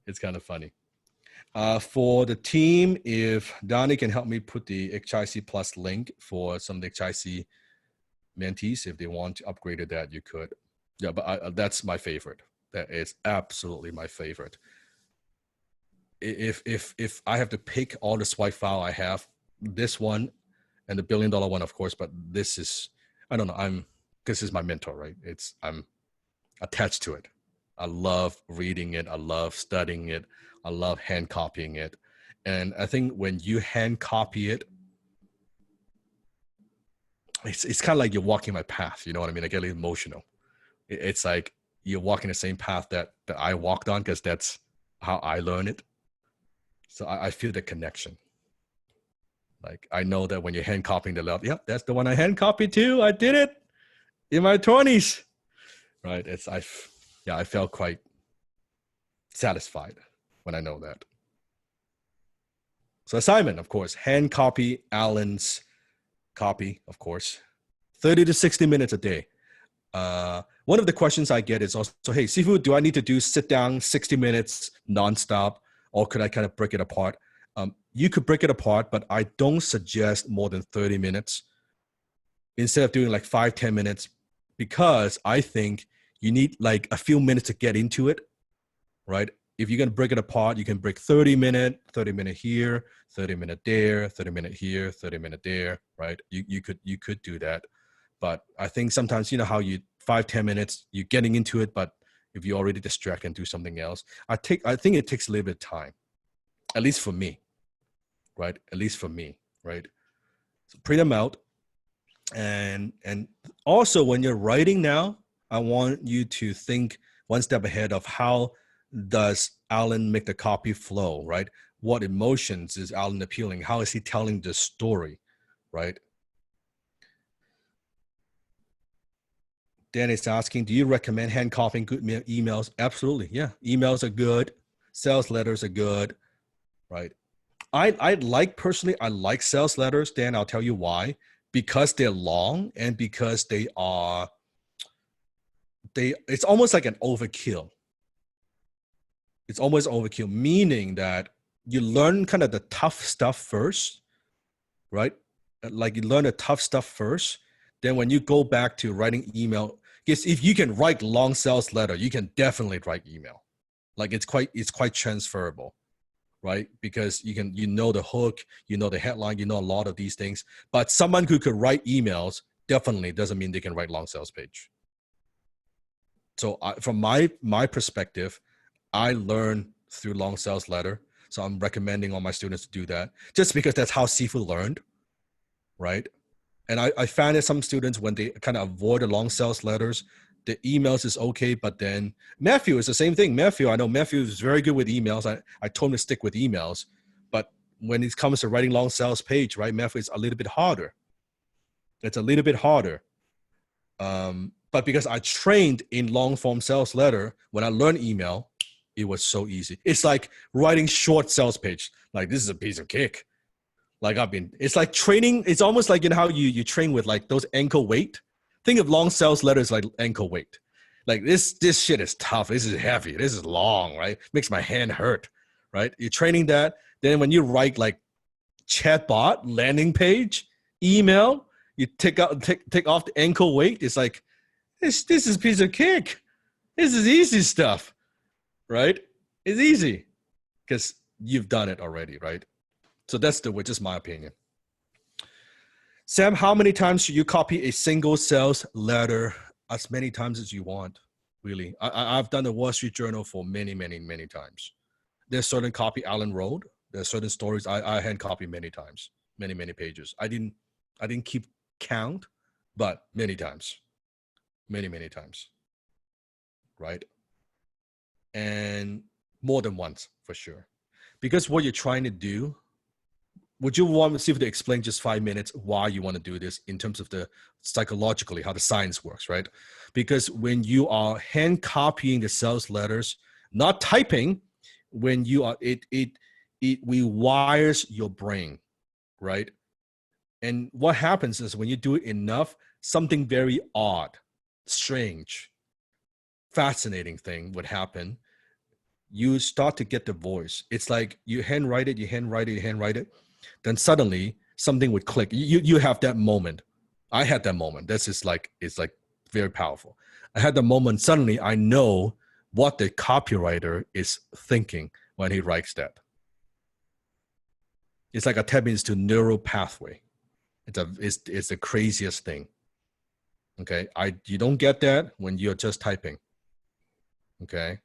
C: it's kind of funny. For the team, if Donnie can help me put the HIC Plus link for some of the HIC mentees, if they want to upgrade to that, you could. Yeah, but that's my favorite. That is absolutely my favorite. If I have to pick all the swipe file I have, this one and the $1 billion one, of course, but this is, I don't know, this is my mentor, right? I'm attached to it. I love reading it. I love studying it. I love hand copying it. And I think when you hand copy it, it's kind of like you're walking my path. You know what I mean? I get a little emotional. It's like you're walking the same path that I walked on, because that's how I learned it. So I feel the connection. Like, I know that when you're hand copying the left, yep, that's the one I hand copied too. I did it in my 20s, right? I felt quite satisfied when I know that. So assignment, of course, hand copy Alan's copy, of course, 30 to 60 minutes a day. One of the questions I get is also, hey, Sifu, do I need to do sit down 60 minutes nonstop, or could I kind of break it apart? You could break it apart, but I don't suggest more than 30 minutes instead of doing like 5-10 minutes, because I think you need like a few minutes to get into it, right? If you're going to break it apart, you can break 30 minute here, 30 minute there, 30 minute here, 30 minute there, right? You could do that. But I think sometimes, you know how 5-10 minutes, you're getting into it, but if you're already distracted and do something else, I think it takes a little bit of time, at least for me, right? At least for me, right? So print them out. And also when you're writing now, I want you to think one step ahead of how does Alan make the copy flow, right? What emotions is Alan appealing? How is he telling the story, right? Dan is asking, do you recommend hand copying good emails? Absolutely, yeah. Emails are good. Sales letters are good, right? I like sales letters, Dan. I'll tell you why. Because they're long and because it's almost like an overkill. It's almost overkill, meaning that you learn kind of the tough stuff first, right? Like you learn the tough stuff first. Then when you go back to writing email, because if you can write long sales letter, you can definitely write email. Like it's quite transferable, right? Because you know the hook, you know the headline, you know a lot of these things. But someone who could write emails definitely doesn't mean they can write long sales page. So from my perspective, I learned through long sales letter. So I'm recommending all my students to do that just because that's how Sifu learned, right? And I found that some students, when they kind of avoid the long sales letters, the emails is okay, but then Matthew is the same thing. I know Matthew is very good with emails. I told him to stick with emails, but when it comes to writing long sales page, right, Matthew is a little bit harder. It's a little bit harder. But because I trained in long form sales letter, when I learned email, it was so easy. It's like writing short sales page. Like, this is a piece of cake. Like it's like training. It's almost like, you know how you train with like those ankle weight. Think of long sales letters like ankle weight. Like this shit is tough. This is heavy. This is long, right? Makes my hand hurt, right? You're training that. Then when you write like chatbot, landing page, email, you take off the ankle weight. It's like, this is a piece of cake. This is easy stuff, right? It's easy because you've done it already, right? So that's just my opinion. Sam, how many times should you copy a single sales letter? As many times as you want, really. I've done the Wall Street Journal for many, many, many times. There's certain copy Alan wrote. There's certain stories I hand copy many times, many, many pages. I didn't keep count, but many times, many, many times, right? And more than once for sure. Because what you're trying to do, would you want Sifu to explain just 5 minutes why you want to do this in terms of the psychologically, how the science works, right? Because when you are hand copying the sales letters, not typing, when you are, it rewires your brain, right? And what happens is when you do it enough, something very odd, strange, fascinating thing would happen. You start to get the voice. It's like you handwrite it. Then suddenly something would click. You have that moment. I had that moment. This is like, it's like very powerful. I had the moment. Suddenly I know what the copywriter is thinking when he writes that. It's like a tap into neural pathway. It's the craziest thing. Okay, you don't get that when you're just typing. Okay,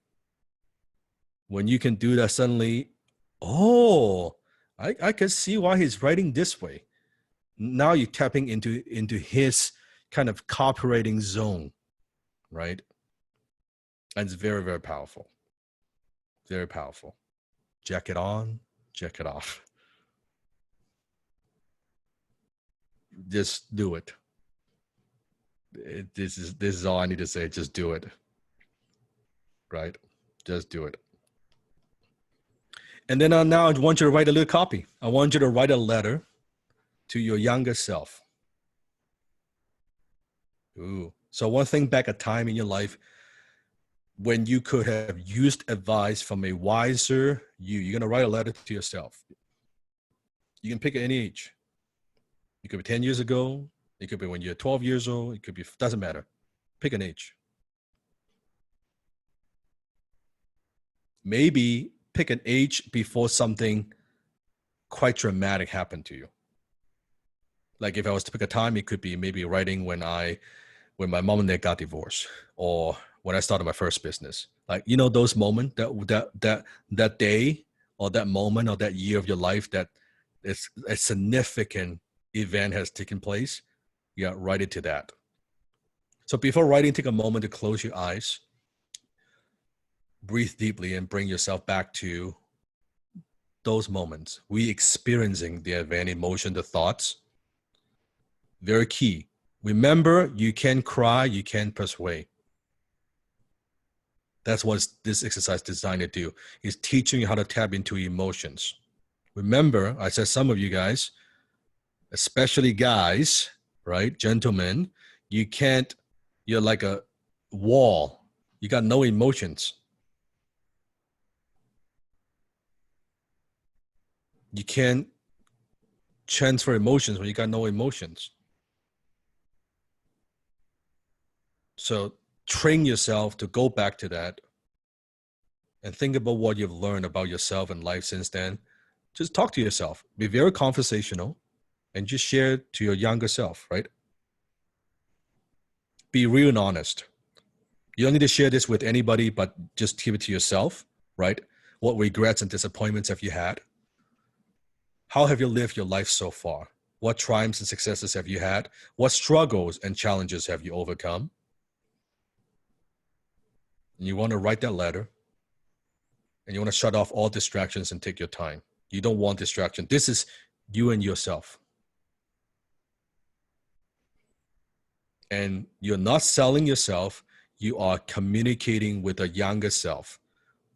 C: when you can do that suddenly, oh, I can see why he's writing this way. Now you're tapping into his kind of copywriting zone, right? And it's very, very powerful. Very powerful. Jack it on, jack it off. Just do it. This is all I need to say. Just do it. Right? Just do it. And then now I want you to write a little copy. I want you to write a letter to your younger self. Ooh. So one thing back a time in your life when you could have used advice from a wiser you. You're going to write a letter to yourself. You can pick any age. It could be 10 years ago. It could be when you're 12 years old. It could be, doesn't matter. Pick an age. Maybe pick an age before something quite dramatic happened to you. Like if I was to pick a time, it could be maybe writing when my mom and dad got divorced, or when I started my first business. Like, you know, those moments, that day or that moment or that year of your life that it's a significant event has taken place. Yeah, write it to that. So before writing, take a moment to close your eyes, breathe deeply, and bring yourself back to those moments. We experiencing the event, emotion, the thoughts. Very key. Remember, you can cry, you can persuade. That's what this exercise is designed to do, is teaching you how to tap into emotions. Remember, I said some of you guys, especially guys, right, gentlemen, you're like a wall. You got no emotions. You can't transfer emotions when you got no emotions. So train yourself to go back to that and think about what you've learned about yourself and life since then. Just talk to yourself. Be very conversational and just share it to your younger self, right? Be real and honest. You don't need to share this with anybody, but just keep it to yourself, right? What regrets and disappointments have you had? How have you lived your life so far? What triumphs and successes have you had? What struggles and challenges have you overcome? And you want to write that letter, and you want to shut off all distractions and take your time. You don't want distraction. This is you and yourself. And you're not selling yourself. You are communicating with a younger self.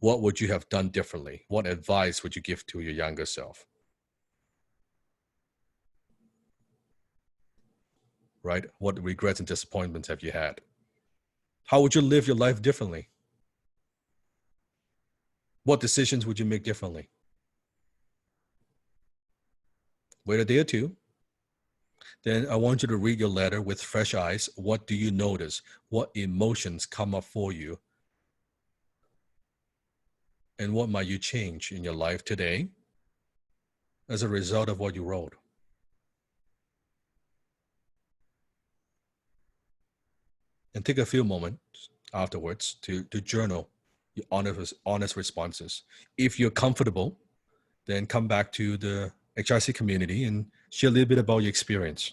C: What would you have done differently? What advice would you give to your younger self? Right? What regrets and disappointments have you had? How would you live your life differently? What decisions would you make differently? Wait a day or two. Then I want you to read your letter with fresh eyes. What do you notice? What emotions come up for you? And what might you change in your life today as a result of what you wrote? And take a few moments afterwards to journal your honest responses. If you're comfortable, then come back to the HRC community and share a little bit about your experience.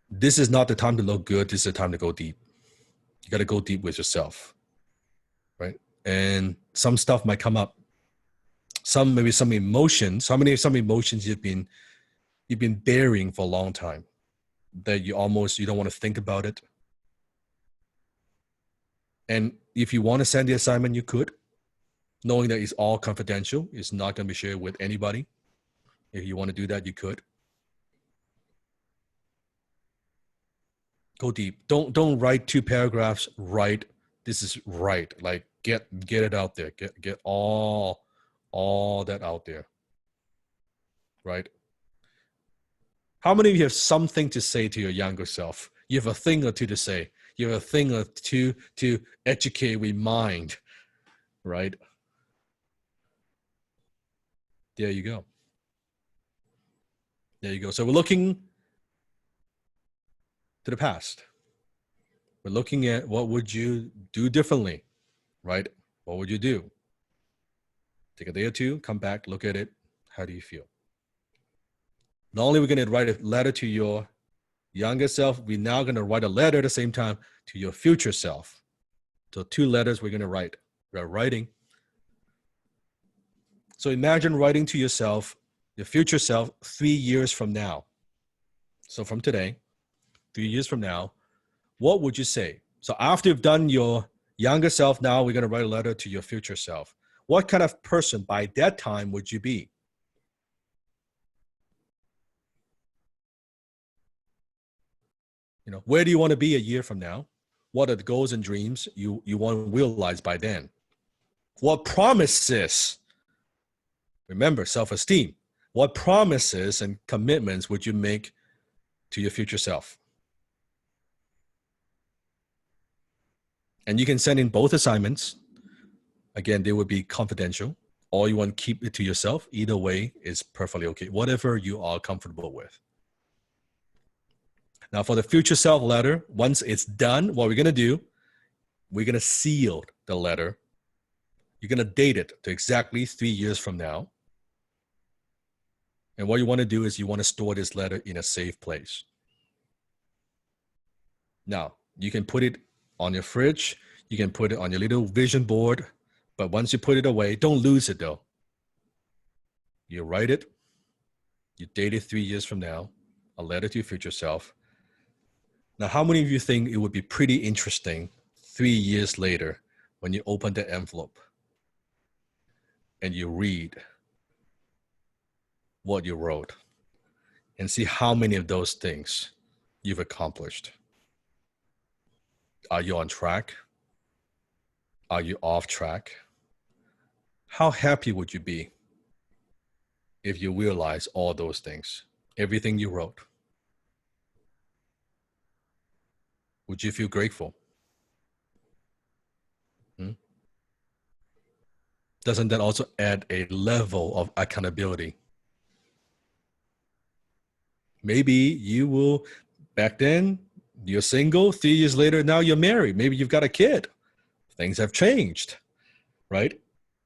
C: This is not the time to look good. This is the time to go deep. You got to go deep with yourself, right? And some stuff might come up. Maybe some emotions. Some emotions you've been bearing for a long time that you don't want to think about it. And if you want to send the assignment, you could, knowing that it's all confidential. It's not going to be shared with anybody. If you want to do that, you could. Go deep. Don't write 2 paragraphs. Write, this is right. Like get it out there. Get all that out there. Right? How many of you have something to say to your younger self? You have a thing or two to say. You have a thing or two to educate, remind, right? There you go. There you go. So we're looking to the past. We're looking at what would you do differently, right? What would you do? Take a day or two, come back, look at it. How do you feel? Not only are we going to write a letter to your younger self, we're now going to write a letter at the same time to your future self. So 2 letters we're going to write. We're writing. So imagine writing to yourself, your future self, 3 years from now. So from today, 3 years from now, what would you say? So after you've done your younger self, now we're going to write a letter to your future self. What kind of person by that time would you be? You know, where do you want to be a year from now? What are the goals and dreams you want to realize by then? What promises, remember, self-esteem, what promises and commitments would you make to your future self? And you can send in both assignments. Again, they would be confidential, or you want to keep it to yourself. Either way is perfectly okay. Whatever you are comfortable with. Now for the future self letter, once it's done, what we're going to do, we're going to seal the letter. You're going to date it to exactly 3 years from now. And what you want to do is you want to store this letter in a safe place. Now, you can put it on your fridge. You can put it on your little vision board. But once you put it away, don't lose it though. You write it. You date it 3 years from now. A letter to your future self. Now, how many of you think it would be pretty interesting 3 years later when you open the envelope and you read what you wrote and see how many of those things you've accomplished? Are you on track? Are you off track? How happy would you be if you realize all those things, everything you wrote? Would you feel grateful? Doesn't that also add a level of accountability? Maybe you will, back then, you're single, 3 years later, now you're married. Maybe you've got a kid. Things have changed, right?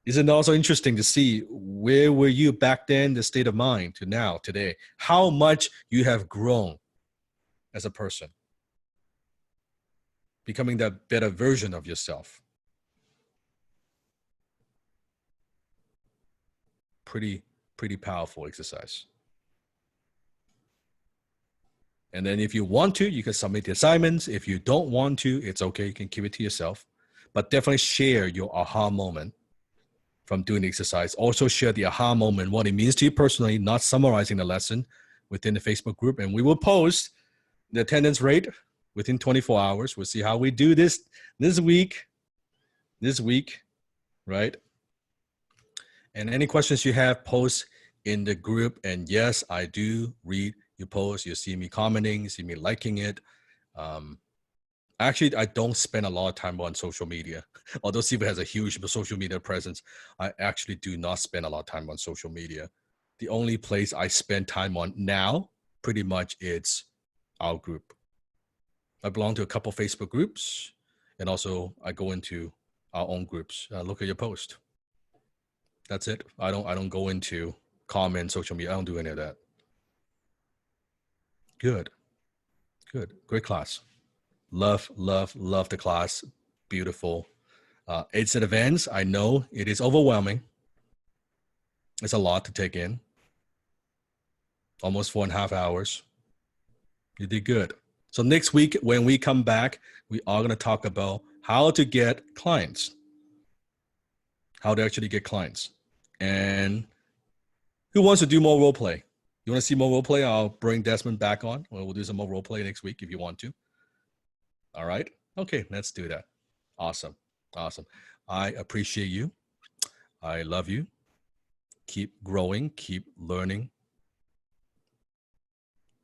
C: Isn't it also interesting to see where were you back then, the state of mind, to now, today? How much you have grown as a person, becoming that better version of yourself. Pretty powerful exercise. And then if you want to, you can submit the assignments. If you don't want to, it's okay. You can keep it to yourself. But definitely share your aha moment from doing the exercise. Also share the aha moment, what it means to you personally, not summarizing the lesson within the Facebook group. And we will post the attendance rate within 24 hours. We'll see how we do this week, right? And any questions you have, post in the group. And yes, I do read your posts. You see me commenting, see me liking it. Actually, I don't spend a lot of time on social media. Although Siva has a huge social media presence, I actually do not spend a lot of time on social media. The only place I spend time on now, pretty much, it's our group. I belong to a couple Facebook groups, and also I go into our own groups. Look at your post. That's it. I don't go into comment, social media. I don't do any of that. Good. Great class. Love the class. Beautiful. It's an advance. I know it is overwhelming. It's a lot to take in. Almost 4.5 hours. You did good. So next week, when we come back, we are going to talk about how to get clients. How to actually get clients. And who wants to do more role play? You want to see more role play? I'll bring Desmond back on. We'll do some more role play next week if you want to. All right. Okay, let's do that. Awesome. I appreciate you. I love you. Keep growing, keep learning.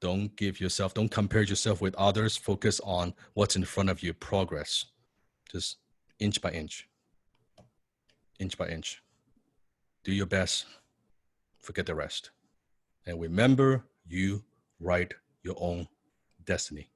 C: Don't compare yourself with others. Focus on what's in front of you, progress. Just inch by inch. Inch by inch. Do your best. Forget the rest. And remember, you write your own destiny.